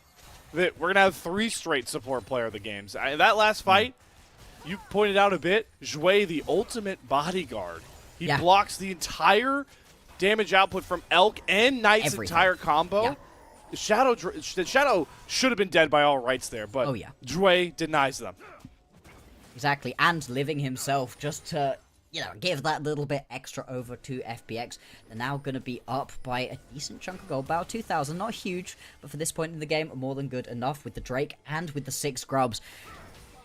that we're going to have 3 straight support player of the games. That last fight, you pointed out a bit, Jue, the ultimate bodyguard. He blocks the entire damage output from Elk and Knight's entire combo. Yeah. Shadow should have been dead by all rights there, but Jue denies them. Exactly, and living himself just to, give that little bit extra over to FPX. They're now going to be up by a decent chunk of gold. About 2,000, not huge, but for this point in the game, more than good enough with the Drake and with the 6 grubs.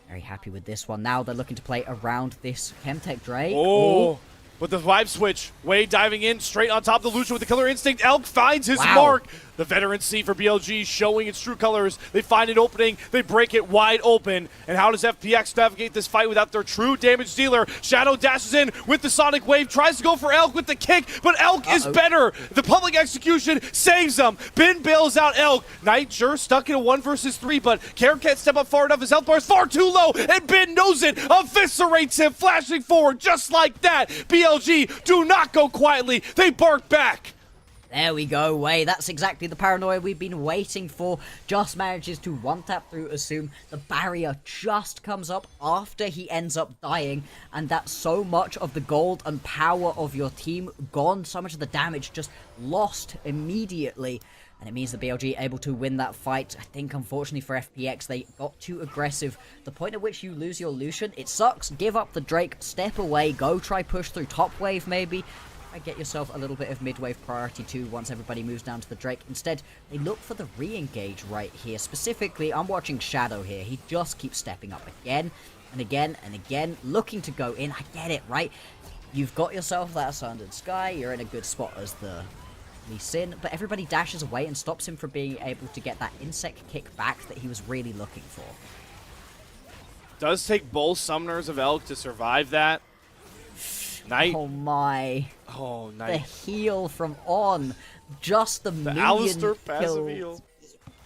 Very happy with this one. Now they're looking to play around this Chemtech Drake. Oh, with the vibe switch. Wade diving in straight on top of the Lucian with the Killer Instinct. Elk finds his mark. The veteran C for BLG showing its true colors. They find an opening. They break it wide open. And how does FPX navigate this fight without their true damage dealer? Shadow dashes in with the Sonic Wave. Tries to go for Elk with the kick, but Elk is better. The public execution saves them. Bin bails out Elk. Knight sure stuck in a 1 versus 3, but Care can't step up far enough. His health bar is far too low, and Bin knows it. Eviscerates him, flashing forward just like that. BLG do not go quietly. They bark back. There we go, Wei. That's exactly the paranoia we've been waiting for. Just manages to one-tap through Assume. The barrier just comes up after he ends up dying, and that's so much of the gold and power of your team gone. So much of the damage just lost immediately. And it means the BLG able to win that fight. I think, unfortunately for FPX, they got too aggressive. The point at which you lose your Lucian, it sucks. Give up the Drake, step away, go try push through top wave maybe. Get yourself a little bit of mid-wave priority too once everybody moves down to the Drake. Instead, they look for the re-engage right here. Specifically, I'm watching Shadow here. He just keeps stepping up again and again and again, looking to go in. I get it, right? You've got yourself that Sundered Sky. You're in a good spot as the Lee Sin, but everybody dashes away and stops him from being able to get that insect kick back that he was really looking for. Does take both Summoners of Elk to survive that. Knight. Oh my. Oh, Knight. The heal from On. Just the minion Alistar passive kill. heal.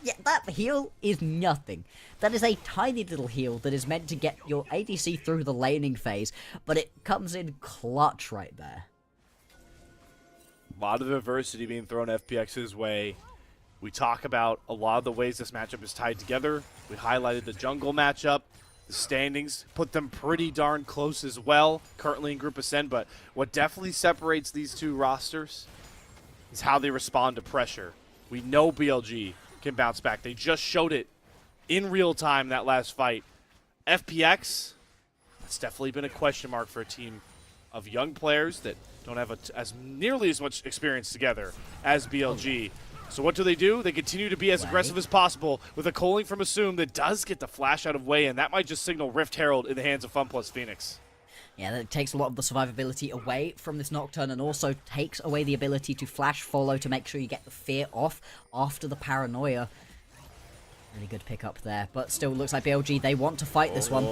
Yeah, that heal is nothing. That is a tiny little heal that is meant to get your ADC through the laning phase, but it comes in clutch right there. A lot of adversity being thrown FPX's way. We talk about a lot of the ways this matchup is tied together. We highlighted the jungle matchup. The standings put them pretty darn close as well, currently in Group Ascend, but what definitely separates these two rosters is how they respond to pressure. We know BLG can bounce back. They just showed it in real time that last fight. FPX, that's definitely been a question mark for a team of young players that don't have as nearly as much experience together as BLG. So what do? They continue to be as aggressive as possible with a culling from Assume that does get the flash out of way, and that might just signal Rift Herald in the hands of Fun Plus Phoenix. Yeah, that takes a lot of the survivability away from this Nocturne and also takes away the ability to flash follow to make sure you get the fear off after the paranoia. Really good pickup there, but still looks like BLG, they want to fight this one.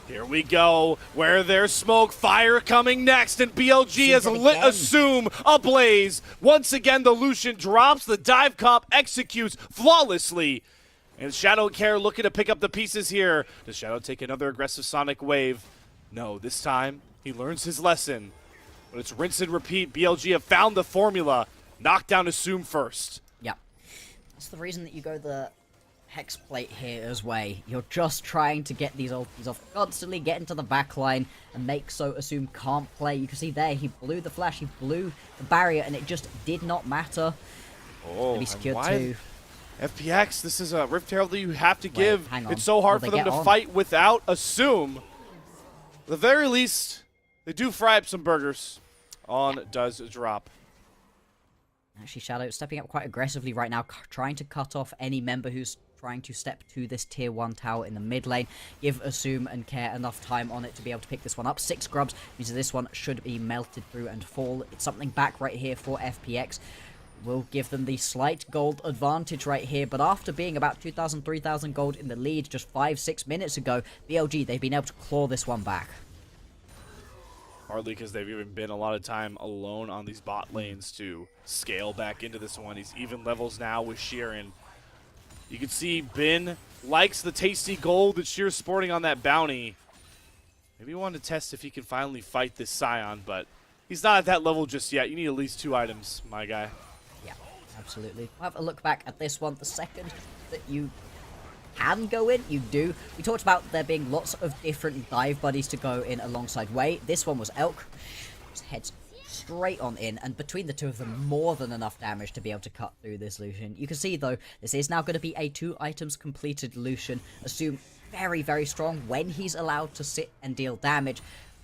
Here we go, where there's smoke, fire coming next, and BLG has lit Assume ablaze. Once again, the Lucian drops, the dive comp executes flawlessly. And Shadow and Care looking to pick up the pieces here. Does Shadow take another aggressive Sonic wave? No, this time he learns his lesson. But it's rinse and repeat. BLG have found the formula. Knock down Assume first. Yep. That's the reason that you go the Hex Plate here as way. You're just trying to get these ultis off, constantly get into the back line and make so Assume can't play. You can see there, he blew the flash, he blew the barrier, and it just did not matter. Oh, be secured too. FPX, this is a Rift Herald that you have to give. Hang on. It's so hard for them to fight without Assume. At the very least, they do fry up some burgers. On does drop. Actually, Shadow stepping up quite aggressively right now, trying to cut off any member who's trying to step to this tier 1 tower in the mid lane. Give Assume and Care enough time on it to be able to pick this one up. 6 grubs means that this one should be melted through and fall. It's something back right here for FPX. Will give them the slight gold advantage right here, but after being about 2,000, 3,000 gold in the lead just 5-6 minutes ago, BLG, they've been able to claw this one back. Partly because they've even been a lot of time alone on these bot lanes to scale back into this one. He's even levels now with Sheeran. You can see Bin likes the tasty gold that Sheer's sporting on that bounty. Maybe he wanted to test if he can finally fight this Scion, but he's not at that level just yet. You need at least 2 items, my guy. Yeah, absolutely. We'll have a look back at this one. The second that you can go in, you do. We talked about there being lots of different dive buddies to go in alongside Wei. This one was Elk. Just heads straight on in, and between the two of them, more than enough damage to be able to cut through this Lucian. You can see, though, this is now going to be a 2 items completed Lucian. Assume very, very strong when he's allowed to sit and deal damage.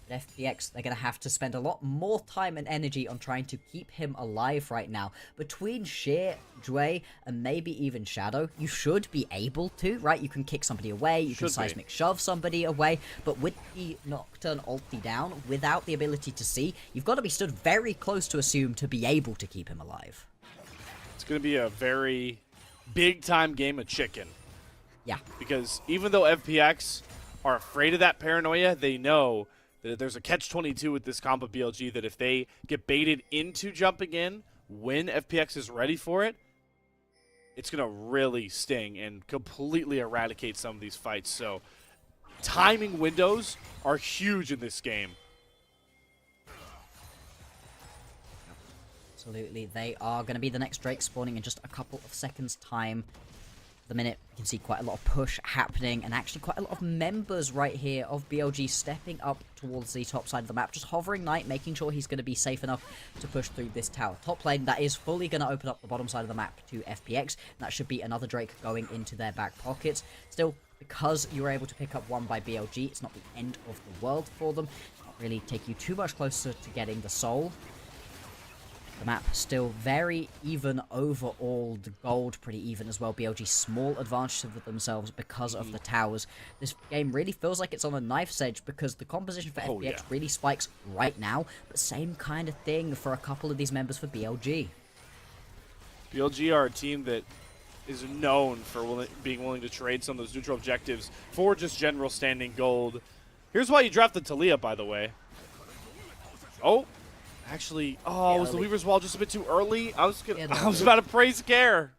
But FPX, they're going to have to spend a lot more time and energy on trying to keep him alive right now. Between Sheer, Jue, and maybe even Shadow, you should be able to, right? You can kick somebody away, you can seismic shove somebody away, but with the Nocturne ulti down, without the ability to see, you've got to be stood very close to Assume to be able to keep him alive. It's going to be a very big-time game of chicken. Yeah. Because even though FPX are afraid of that paranoia, they know that there's a catch-22 with this comp of BLG, that if they get baited into jumping in when FPX is ready for it, it's going to really sting and completely eradicate some of these fights. So timing windows are huge in this game. Absolutely. They are going to be the next Drake spawning in just a couple of seconds' time. The minute you can see quite a lot of push happening, and actually quite a lot of members right here of BLG stepping up towards the top side of the map, just hovering Knight, making sure he's going to be safe enough to push through this tower. Top lane, that is fully going to open up the bottom side of the map to FPX, and that should be another Drake going into their back pockets. Still, because you were able to pick up one by BLG, it's not the end of the world for them. It's not really take you too much closer to getting the soul. The map still very even overall. The gold pretty even as well. BLG small advantage of themselves because of the towers. This game really feels like it's on a knife's edge because the composition for FPX really spikes right now. But same kind of thing for a couple of these members for BLG. BLG are a team that is known for being willing to trade some of those neutral objectives for just general standing gold. Here's why you drafted Talia, by the way. Oh. Actually, was the Weaver's Wall just a bit too early? I was about to praise Care.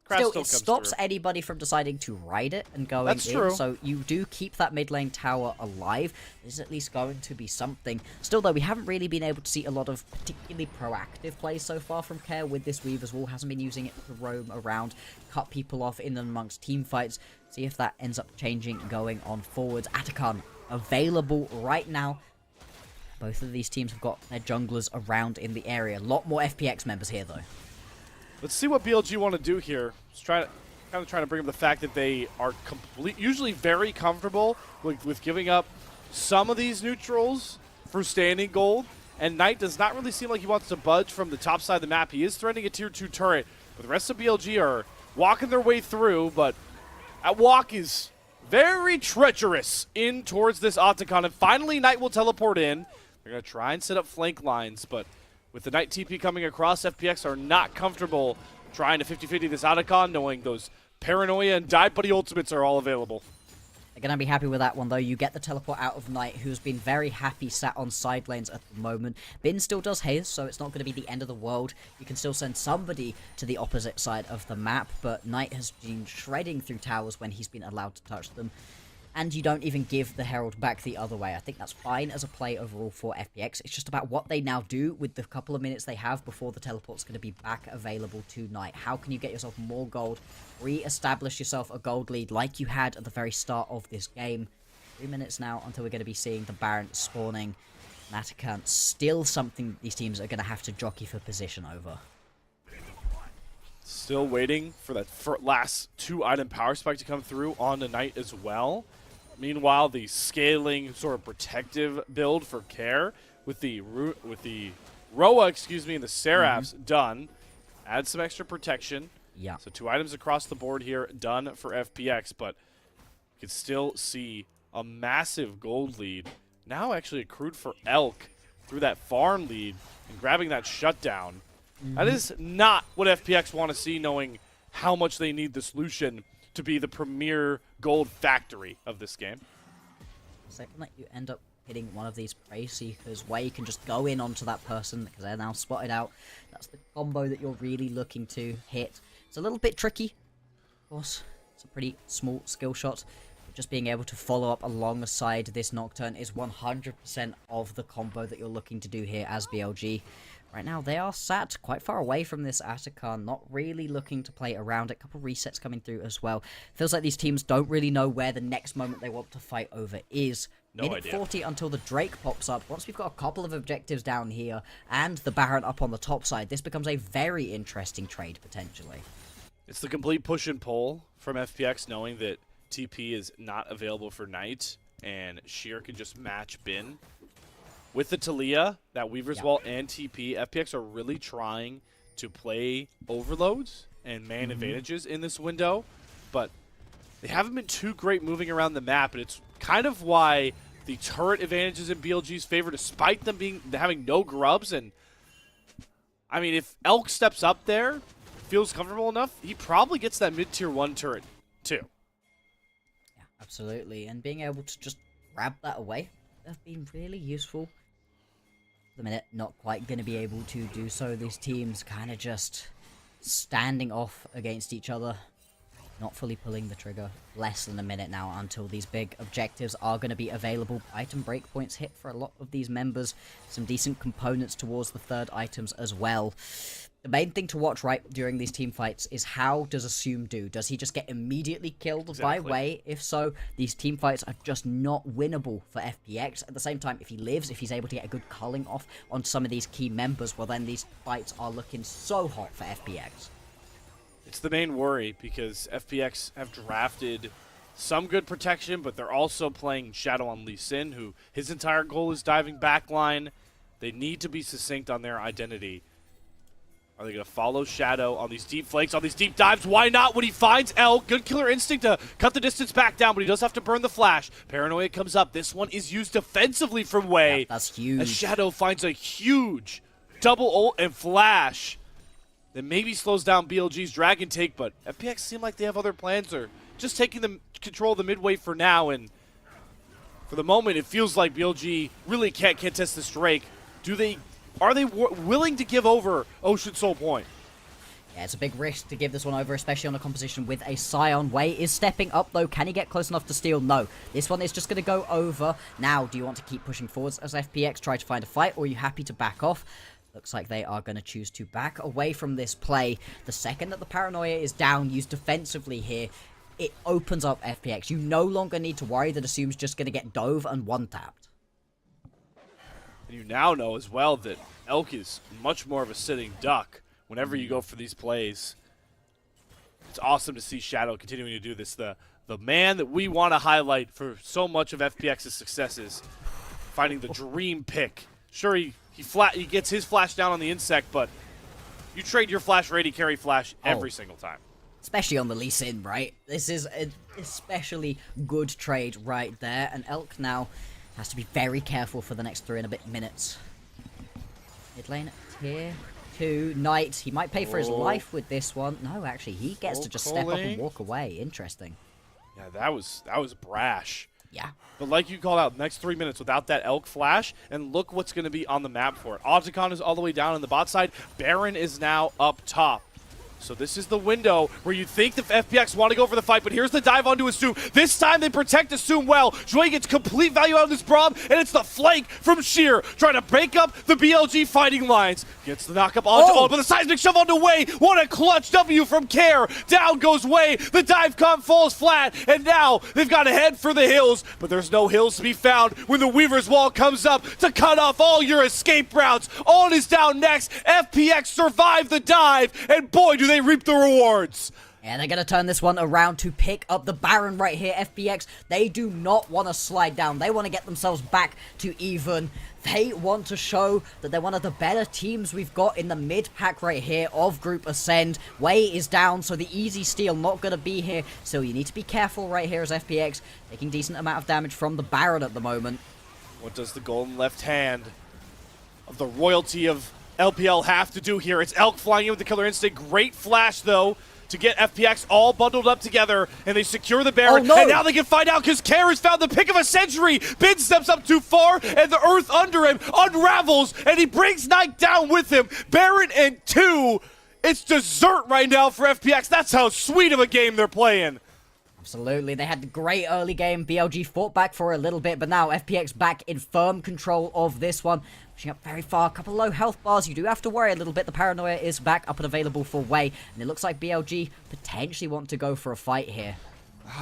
Crash Still, it comes stops through. anybody from deciding to ride it and going That's in, true. so you do keep that mid lane tower alive. There's at least going to be something. Still, though, we haven't really been able to see a lot of particularly proactive plays so far from Care with this Weaver's Wall. Hasn't been using it to roam around, cut people off in and amongst team fights. See if that ends up changing going on forwards. Atakan available right now. Both of these teams have got their junglers around in the area. A lot more FPX members here, though. Let's see what BLG want to do here. Just kind of trying to bring up the fact that they are usually very comfortable with giving up some of these neutrals for standing gold. And Knight does not really seem like he wants to budge from the top side of the map. He is threatening a tier 2 turret, but the rest of BLG are walking their way through. But that walk is very treacherous in towards this Atakan. And finally, Knight will teleport in. They're going to try and set up flank lines, but with the Knight TP coming across, FPX are not comfortable trying to 50-50 this Atakan, knowing those Paranoia and Die Buddy ultimates are all available. They're going to be happy with that one, though. You get the teleport out of Knight, who's been very happy sat on side lanes at the moment. Bin still does his, so it's not going to be the end of the world. You can still send somebody to the opposite side of the map, but Knight has been shredding through towers when he's been allowed to touch them. And you don't even give the Herald back the other way. I think that's fine as a play overall for FPX. It's just about what they now do with the couple of minutes they have before the teleport's going to be back available to Knight. How can you get yourself more gold, re-establish yourself a gold lead like you had at the very start of this game? 3 minutes now until we're going to be seeing the Baron spawning. Atakan, still something these teams are going to have to jockey for position over. Still waiting for that last 2-item power spike to come through on the Knight as well. Meanwhile, the scaling sort of protective build for Care with the Roa, and the Seraphs done. Add some extra protection. Yeah. So 2 items across the board here done for FPX, but you can still see a massive gold lead. Now actually accrued for Elk through that farm lead and grabbing that shutdown. That is not what FPX want to see, knowing how much they need the solution to be the premier gold factory of this game. The second that you end up hitting one of these prey seekers where you can just go in onto that person because they're now spotted out, that's the combo that you're really looking to hit. It's a little bit tricky, of course. It's a pretty small skill shot. But just being able to follow up alongside this Nocturne is 100% of the combo that you're looking to do here as BLG. Right now, they are sat quite far away from this Atakan, not really looking to play around it. A couple resets coming through as well. Feels like these teams don't really know where the next moment they want to fight over is. No Minute idea. 40 until the Drake pops up. Once we've got a couple of objectives down here and the Baron up on the top side, this becomes a very interesting trade, potentially. It's the complete push and pull from FPX, knowing that TP is not available for Knight, and Sheer can just match Bin. With the Talia, that Weaver's Wall, and TP, FPX are really trying to play overloads and man advantages in this window, but they haven't been too great moving around the map, and it's kind of why the turret advantage is in BLG's favor, despite them having no grubs. And I mean, if Elk steps up there, feels comfortable enough, he probably gets that mid-tier 1 turret too. Yeah, absolutely. And being able to just grab that away have been really useful. For the minute, not quite going to be able to do so. These teams kind of just standing off against each other. Not fully pulling the trigger. Less than a minute now until these big objectives are going to be available. Item breakpoints hit for a lot of these members. Some decent components towards the third items as well. The main thing to watch right during these team fights is how does Assume do? Does he just get immediately killed by Wei? If so, these team fights are just not winnable for FPX. At the same time, if he lives, if he's able to get a good culling off on some of these key members, well then these fights are looking so hot for FPX. It's the main worry because FPX have drafted some good protection, but they're also playing Shadow on Lee Sin, who his entire goal is diving backline. They need to be succinct on their identity. Are they going to follow Shadow on these deep flanks, on these deep dives? Why not when he finds Elk? Good killer instinct to cut the distance back down, but he does have to burn the flash. Paranoia comes up. This one is used defensively from Wei. Yeah, that's huge. As Shadow finds a huge double ult and flash that maybe slows down BLG's Dragon take, but FPX seem like they have other plans. They're just taking the control of the midway for now, and for the moment, it feels like BLG really can't contest this Drake. Are they willing to give over Ocean Soul Point? Yeah, it's a big risk to give this one over, especially on a composition with a Scion. Wei is stepping up, though. Can he get close enough to steal? No. This one is just going to go over. Now, do you want to keep pushing forwards as FPX, try to find a fight, or are you happy to back off? Looks like they are going to choose to back away from this play. The second that the Paranoia is down, used defensively here, it opens up FPX. You no longer need to worry that Assume's just going to get dove and one-tapped. And you now know as well that Elk is much more of a sitting duck whenever you go for these plays. It's awesome to see Shadow continuing to do this. The man that we want to highlight for so much of FPX's successes, finding the dream pick. Sure, he gets his flash down on the insect, but you trade your flash ready carry flash every single time. Especially on the Lee Sin, right? This is an especially good trade right there, and Elk now has to be very careful for the next 3 and a bit minutes. Mid lane tier 2, Knight. He might pay for his life with this one. No, actually, he gets to just step up and walk away. Interesting. Yeah, that was brash. Yeah. But like you called out, next 3 minutes without that Elk flash, and look what's going to be on the map for it. Opticon is all the way down on the bot side. Baron is now up top. So this is the window where you think the FPX want to go for the fight, but here's the dive onto Assume. This time they protect Assume well. Joy gets complete value out of this Braum, and it's the flank from Sheer trying to break up the BLG fighting lines. Gets the knock up onto but the seismic shove onto Wei. What a clutch W from Care. Down goes Wei. The dive comp falls flat, and now they've got to head for the hills, but there's no hills to be found when the Weaver's Wall comes up to cut off all your escape routes. On is down next. FPX survive the dive, and boy, do they reap the rewards. And they're going to turn this one around to pick up the Baron right here. FPX, they do not want to slide down. They want to get themselves back to even. They want to show that they're one of the better teams we've got in the mid-pack right here of Group Ascend. Wei is down, so the easy steal not going to be here. So you need to be careful right here as FPX, taking decent amount of damage from the Baron at the moment. What does the golden left hand of the royalty of LPL have to do here? It's Elk flying in with the Killer Instinct. Great flash, though, to get FPX all bundled up together, and they secure the Baron. And now they can find out because Care has found the pick of a century. Bin steps up too far, and the earth under him unravels, and he brings Knight down with him. Baron and 2. It's dessert right now for FPX. That's how sweet of a game they're playing. Absolutely, they had a great early game. BLG fought back for a little bit, but now FPX back in firm control of this one. Pushing up very far, a couple low health bars. You do have to worry a little bit. The Paranoia is back up and available for Wei, and it looks like BLG potentially want to go for a fight here.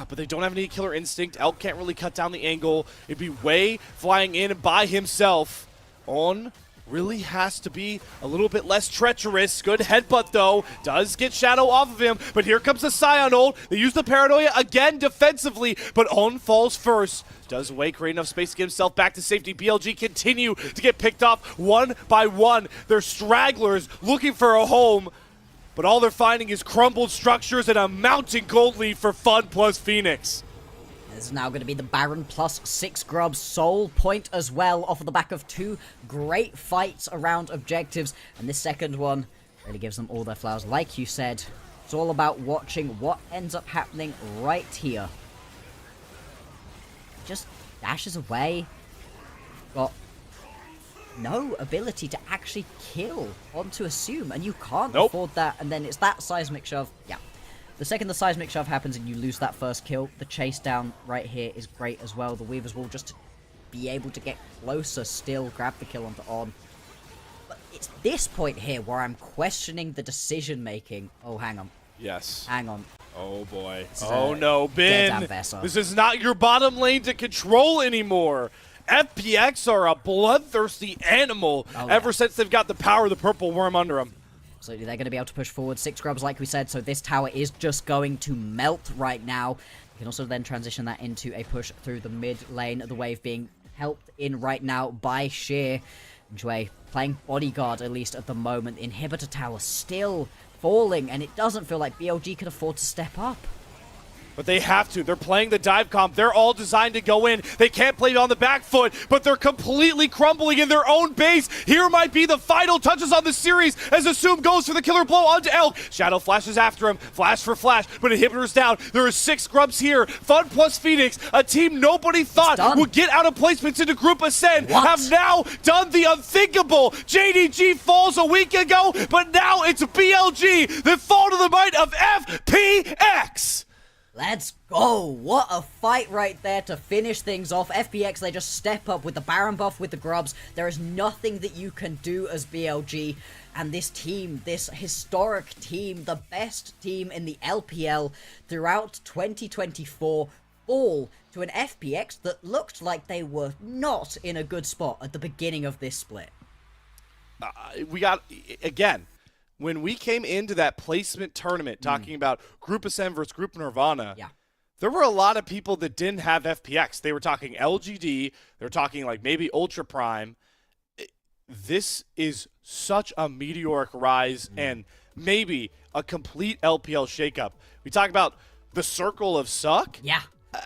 But they don't have any Killer Instinct. Elk can't really cut down the angle. It'd be Wei flying in by himself. On really has to be a little bit less treacherous. Good headbutt, though. Does get Shadow off of him, but here comes the Scion ult. They use the Paranoia again defensively, but On falls first. Does Wei create enough space to get himself back to safety? BLG continue to get picked off one by one. They're stragglers looking for a home, but all they're finding is crumbled structures and a mounting gold lead for Fun plus Phoenix. This is now going to be the Baron plus 6 grubs. Soul point as well off of the back of 2 great fights around objectives. And this second one really gives them all their flowers. Like you said, it's all about watching what ends up happening right here. Just dashes away. Got no ability to actually kill onto Assume. And you can't afford that. And then it's that seismic shove. Yeah. The second the seismic shove happens and you lose that first kill, the chase down right here is great as well. The Weavers will just be able to get closer still, grab the kill onto On. But it's this point here where I'm questioning the decision making. Oh, hang on. Yes. Hang on. Oh boy. Oh no, Bin. This is not your bottom lane to control anymore. FPX are a bloodthirsty animal ever since they've got the power of the purple worm under them. Absolutely, they're going to be able to push forward 6 grubs like we said, so this tower is just going to melt right now. You can also then transition that into a push through the mid lane, the wave being helped in right now by Sheer. Jue playing bodyguard, at least at the moment. Inhibitor tower still falling, and it doesn't feel like BLG can afford to step up. But they have to. They're playing the dive comp. They're all designed to go in. They can't play on the back foot, but they're completely crumbling in their own base. Here might be the final touches on the series as Assume goes for the killer blow onto Elk. Shadow flashes after him. Flash for flash, but Inhibitor's down. There are 6 grubs here. Fun plus Phoenix, a team nobody thought would get out of placements into Group Ascend, have now done the unthinkable. JDG falls a week ago, but now it's BLG that fall to the might of FPX. Let's go! What a fight right there to finish things off. FPX, they just step up with the Baron buff, with the grubs. There is nothing that you can do as BLG. And this team, this historic team, the best team in the LPL throughout 2024, fall to an FPX that looked like they were not in a good spot at the beginning of this split. We got, again, when we came into that placement tournament talking about Group Ascend versus Group Nirvana, there were a lot of people that didn't have FPX. They were talking LGD. They were talking like maybe Ultra Prime. This is such a meteoric rise and maybe a complete LPL shakeup. We talk about the circle of suck. Yeah.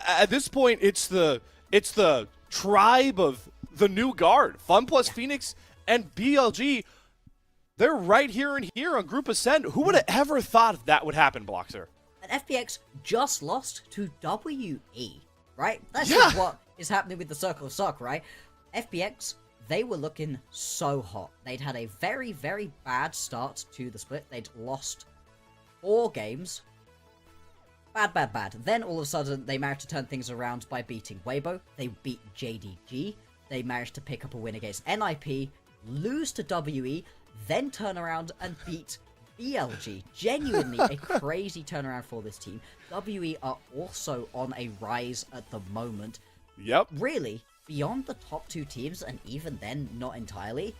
At this point, it's the tribe of the new guard. Fun plus Phoenix and BLG. They're right here and here on Group Ascend. Who would have ever thought that would happen, Bloxer? And FPX just lost to WE, right? That's just what is happening with the Circle of Suck, right? FPX, they were looking so hot. They'd had a very, very bad start to the split. They'd lost 4 games. Bad. Then all of a sudden, they managed to turn things around by beating Weibo. They beat JDG. They managed to pick up a win against NIP, lose to WE, then turn around and beat BLG. Genuinely a crazy turnaround for this team. WE are also on a rise at the moment. Yep. Really, beyond the top 2 teams, and even then, not entirely,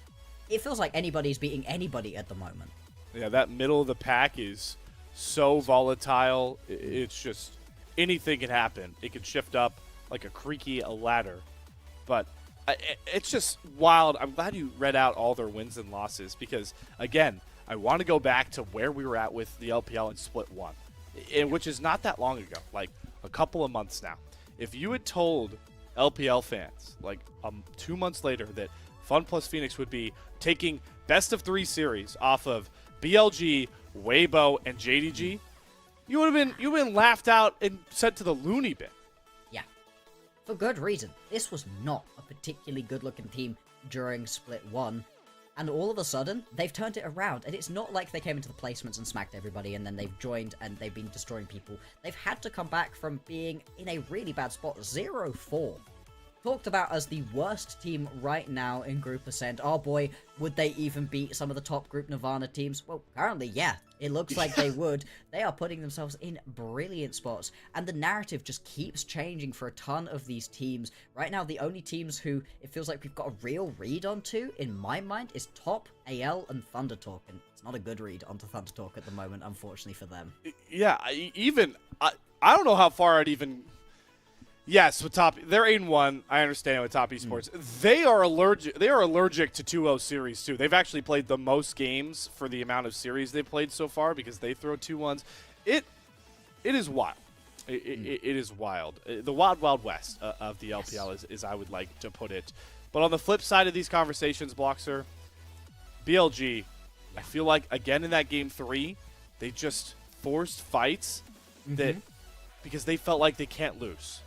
it feels like anybody's beating anybody at the moment. Yeah, that middle of the pack is so volatile. It's just anything can happen. It can shift up like a creaky ladder. But it's just wild. I'm glad you read out all their wins and losses because, again, I want to go back to where we were at with the LPL in Split 1, which is not that long ago, like a couple of months now. If you had told LPL fans, like 2 months later, that Fun plus Phoenix would be taking best of 3 series off of BLG, Weibo, and JDG, you would have been laughed out and sent to the loony bin. For good reason. This was not a particularly good-looking team during Split 1, and all of a sudden, they've turned it around, and it's not like they came into the placements and smacked everybody, and then they've joined, and they've been destroying people. They've had to come back from being in a really bad spot, 0-4. Talked about as the worst team right now in Group Ascend. Oh boy, would they even beat some of the top Group Nirvana teams? Well, currently, yeah. It looks like they would. They are putting themselves in brilliant spots, and the narrative just keeps changing for a ton of these teams. Right now, the only teams who it feels like we've got a real read onto, in my mind, is Top, AL, and Thunder Talk, and it's not a good read onto Thunder Talk at the moment, unfortunately for them. Yeah, I don't know how far I'd even... Yes, with Top, they're 8-1. I understand with Top Esports. They are allergic. They are allergic to 2-0 series too. They've actually played the most games for the amount of series they've played so far because they throw 2-1s. It is wild. It is wild. The wild, wild west of the LPL is I would like to put it. But on the flip side of these conversations, Bloxer, BLG, I feel like again in that game 3, they just forced fights that because they felt like they can't lose.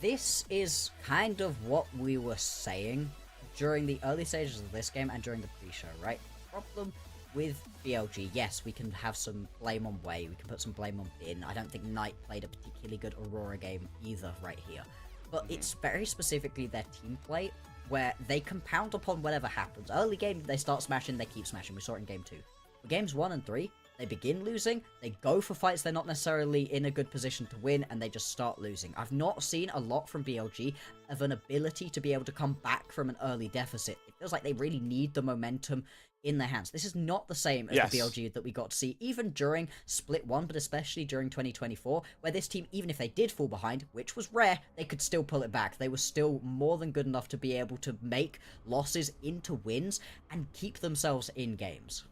This is kind of what we were saying during the early stages of this game and during the pre-show, right? Problem with BLG, yes, we can have some blame on Wei, we can put some blame on Bin. I don't think Knight played a particularly good Aurora game either right here. But it's very specifically their team play where they compound upon whatever happens. Early game, they start smashing, they keep smashing. We saw it in game 2. For games 1 and 3, they begin losing, they go for fights they're not necessarily in a good position to win, and they just start losing. I've not seen a lot from BLG of an ability to be able to come back from an early deficit. It feels like they really need the momentum in their hands. This is not the same as the BLG that we got to see even during Split 1, but especially during 2024, where this team, even if they did fall behind, which was rare, they could still pull it back. They were still more than good enough to be able to make losses into wins and keep themselves in games.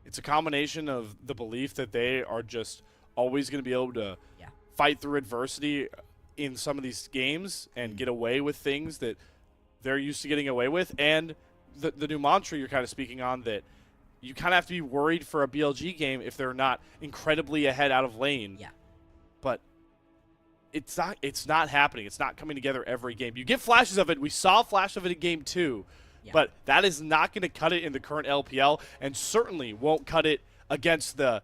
It's a combination of the belief that they are just always going to be able to fight through adversity in some of these games and get away with things that they're used to getting away with. And the new mantra you're kind of speaking on, that you kind of have to be worried for a BLG game if they're not incredibly ahead out of lane. Yeah. But it's not happening. It's not coming together every game. You get flashes of it. We saw a flash of it in game 2. Yeah. But that is not going to cut it in the current LPL, and certainly won't cut it against the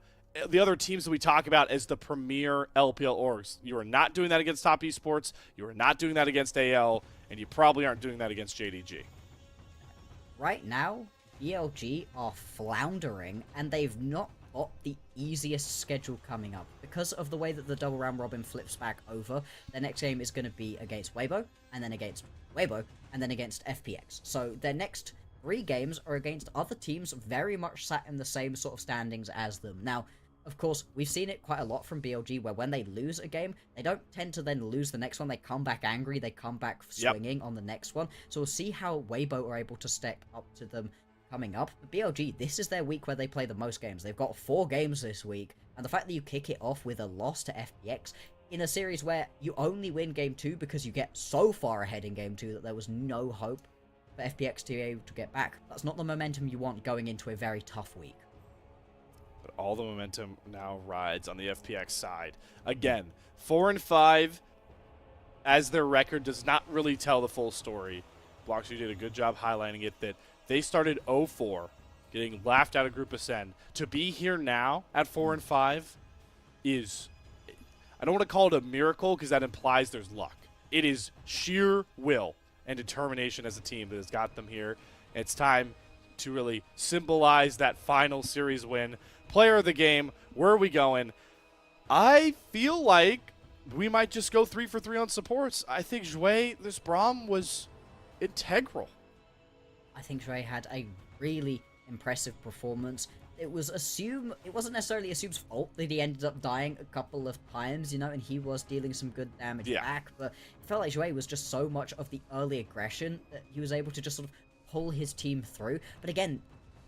other teams that we talk about as the premier LPL orgs. You are not doing that against Top Esports. You are not doing that against AL, and you probably aren't doing that against JDG. Right now, BLG are floundering, and they've not got the easiest schedule coming up. Because of the way that the double round robin flips back over, their next game is going to be against Weibo, and then against Weibo, and then against FPX. So their next 3 games are against other teams very much sat in the same sort of standings as them. Now, of course, we've seen it quite a lot from BLG, where when they lose a game, they don't tend to then lose the next one. They come back angry, they come back swinging on the next one. So we'll see how Weibo are able to step up to them coming up. But BLG, this is their week where they play the most games. They've got 4 games this week, and the fact that you kick it off with a loss to FPX in a series where you only win game 2 because you get so far ahead in game 2 that there was no hope for FPX to be able to get back, that's not the momentum you want going into a very tough week. But all the momentum now rides on the FPX side. Again, 4-5 as their record does not really tell the full story. Bloxy did a good job highlighting it, that they started 0-4, getting laughed out of Group Ascend. To be here now at 4-5 is, I don't want to call it a miracle because that implies there's luck. It is sheer will and determination as a team that has got them here. It's time to really symbolize that final series win. Player of the game, where are we going? I feel like we might just go 3 for 3 on supports. I think Jouet, this Braum was integral. I think Jouet had a really impressive performance. It wasn't necessarily Assume's fault that he ended up dying a couple of times, you know, and he was dealing some good damage back, but it felt like Jouet was just so much of the early aggression that he was able to just sort of pull his team through. But again,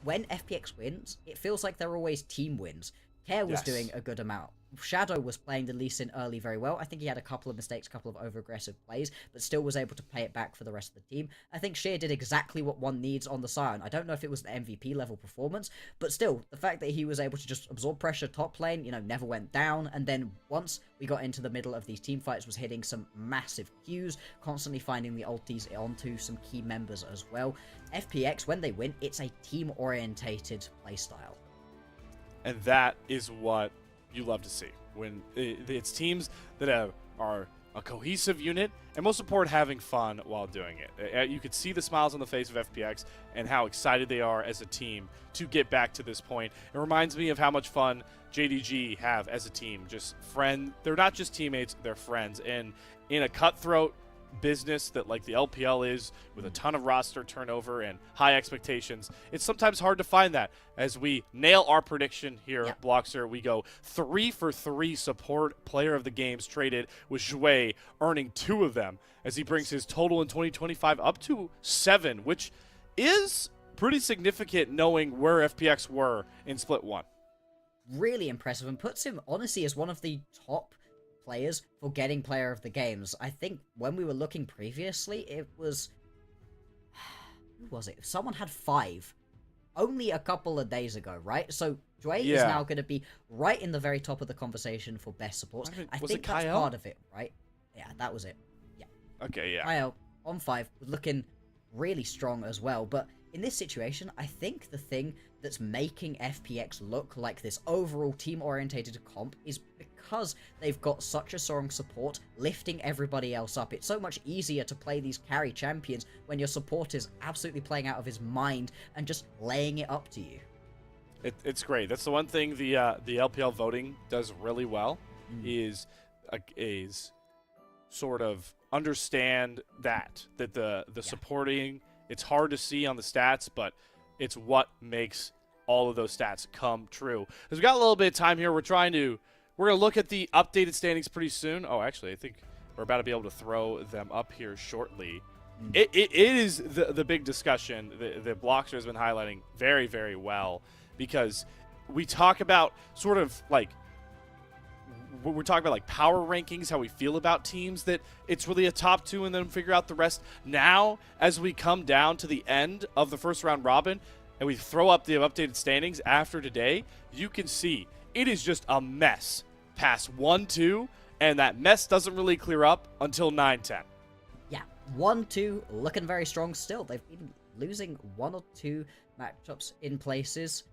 when FPX wins, it feels like they're always team wins. Care was doing a good amount. Shadow was playing the Lee Sin early very well. I think he had a couple of mistakes, a couple of over-aggressive plays, but still was able to pay it back for the rest of the team. I think Sheer did exactly what one needs on the Scion. I don't know if it was the MVP level performance, but still, the fact that he was able to just absorb pressure top lane, you know, never went down, and then once we got into the middle of these team fights, was hitting some massive Qs, constantly finding the ultis onto some key members as well. FPX, when they win, it's a team-orientated playstyle. And that is what you love to see, when it's teams that are a cohesive unit, and most important, having fun while doing it. You could see the smiles on the face of FPX and how excited they are as a team to get back to this point. It reminds me of how much fun JDG have as a team. They're not just teammates, they're friends. And in a cutthroat business that like the LPL is, with a ton of roster turnover and high expectations, it's sometimes hard to find that. As we nail our prediction here at Bloxer, we go 3 for 3 support player of the games traded, with Jouet earning 2 of them as he brings his total in 2025 up to 7, which is pretty significant knowing where FPX were in Split 1. Really impressive, and puts him honestly as one of the top players for getting player of the games. I think when we were looking previously, it was, who was it? Someone had 5 only a couple of days ago, right? So Jouet is now going to be right in the very top of the conversation for best supports. I think that's part of it, right? Yeah, that was it. Yeah. Okay, yeah. Kyle on 5 was looking really strong as well, but in this situation, I think the thing that's making FPX look like this overall team-orientated comp is because they've got such a strong support lifting everybody else up. It's so much easier to play these carry champions when your support is absolutely playing out of his mind and just laying it up to you. It's great. That's the one thing the LPL voting does really well, is sort of understand that the supporting, it's hard to see on the stats, but it's what makes all of those stats come true. Because we got a little bit of time here. We're going to look at the updated standings pretty soon. Oh, actually, I think we're about to be able to throw them up here shortly. It is the big discussion that Bloxer has been highlighting very, very well, because we talk about sort of like we're talking about like power rankings, how we feel about teams, that it's really a top 2 and then figure out the rest. Now, as we come down to the end of the first round robin and we throw up the updated standings after today, you can see it is just a mess past 1-2, and that mess doesn't really clear up until 9-10. Yeah, 1-2 looking very strong still. They've been losing 1 or 2 matchups in places.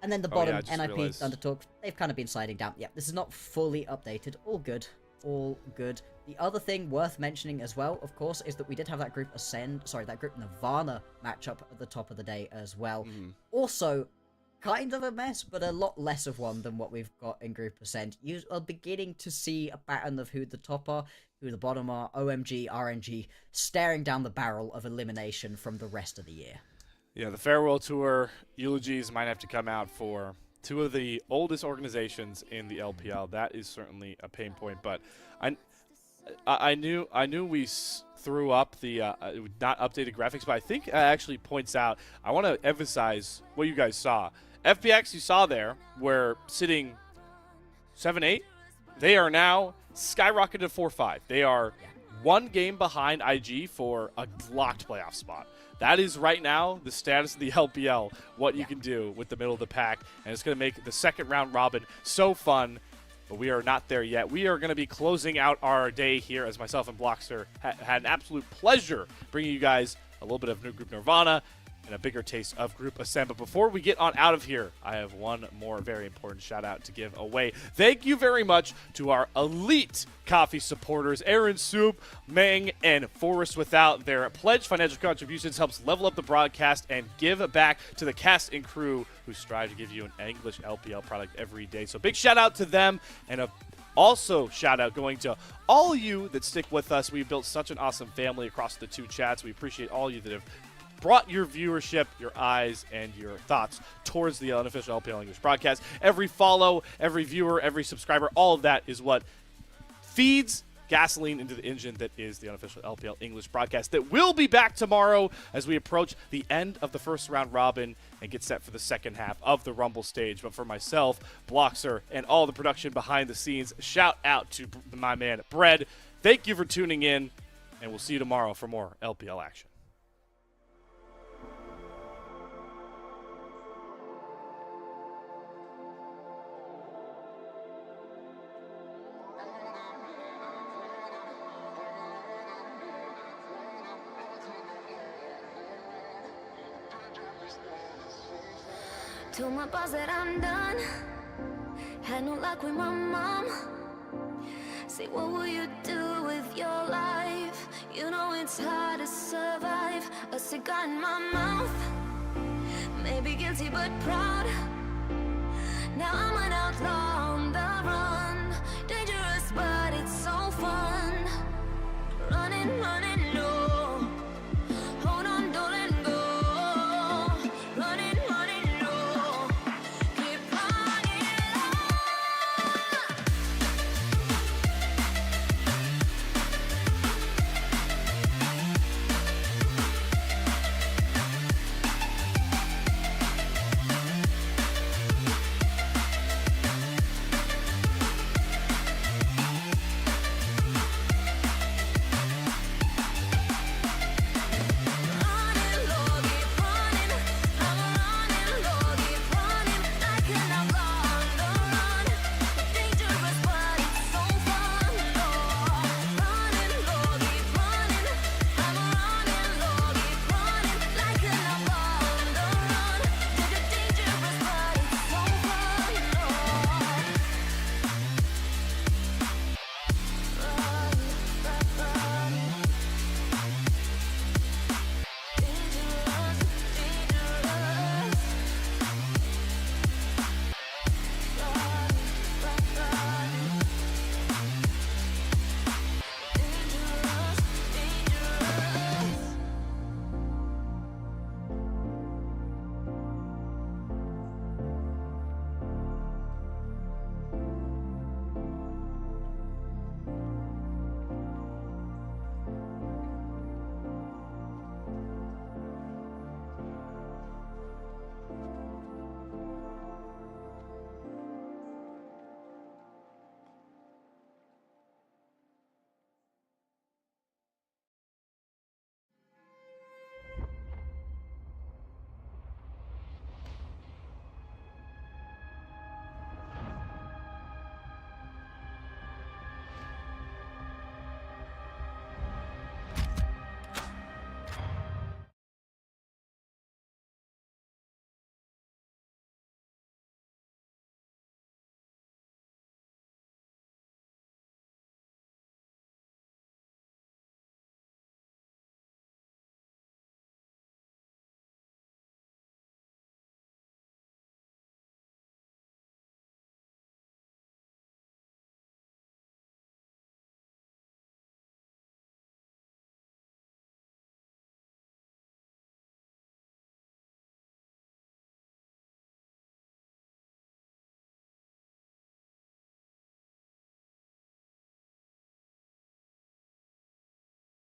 And then the bottom, NIP, Undertalk, they've kind of been sliding down. Yeah, this is not fully updated. All good. All good. The other thing worth mentioning as well, of course, is that we did have that group that group Nirvana matchup at the top of the day as well. Also, kind of a mess, but a lot less of one than what we've got in Group Ascent. You are beginning to see a pattern of who the top are, who the bottom are, OMG, RNG, staring down the barrel of elimination from the rest of the year. Yeah, the Farewell Tour eulogies might have to come out for 2 of the oldest organizations in the LPL. That is certainly a pain point, but I knew we threw up the not updated graphics, but I think it actually points out, I want to emphasize what you guys saw. FPX, you saw there, were sitting 7-8. They are now skyrocketed to 4-5. They are 1 game behind IG for a locked playoff spot. That is right now the status of the LPL, what you can do with the middle of the pack, and it's going to make the second round robin so fun, but we are not there yet. We are going to be closing out our day here, as myself and Blockster had an absolute pleasure bringing you guys a little bit of New Group Nirvana and a bigger taste of Group Ascent. But before we get on out of here, I have one more very important shout out to give away. Thank you very much to our elite coffee supporters, Aaron Soup, Meng, and Forrest. Without their pledged financial contributions helps level up the broadcast and give back to the cast and crew who strive to give you an English LPL product every day. So big shout out to them, and also shout out going to all you that stick with us. We've built such an awesome family across the 2 chats. We appreciate all you that have brought your viewership, your eyes, and your thoughts towards the unofficial LPL English broadcast. Every follow, every viewer, every subscriber, all of that is what feeds gasoline into the engine that is the unofficial LPL English broadcast that will be back tomorrow as we approach the end of the first round robin and get set for the second half of the Rumble stage. But for myself, Bloxer, and all the production behind the scenes, shout out to my man, Bread. Thank you for tuning in, and we'll see you tomorrow for more LPL action. Told my boss that I'm done. Had no luck with my mom. Say, what will you do with your life? You know it's hard to survive. A cigar in my mouth. Maybe guilty but proud. Now I'm an outlaw.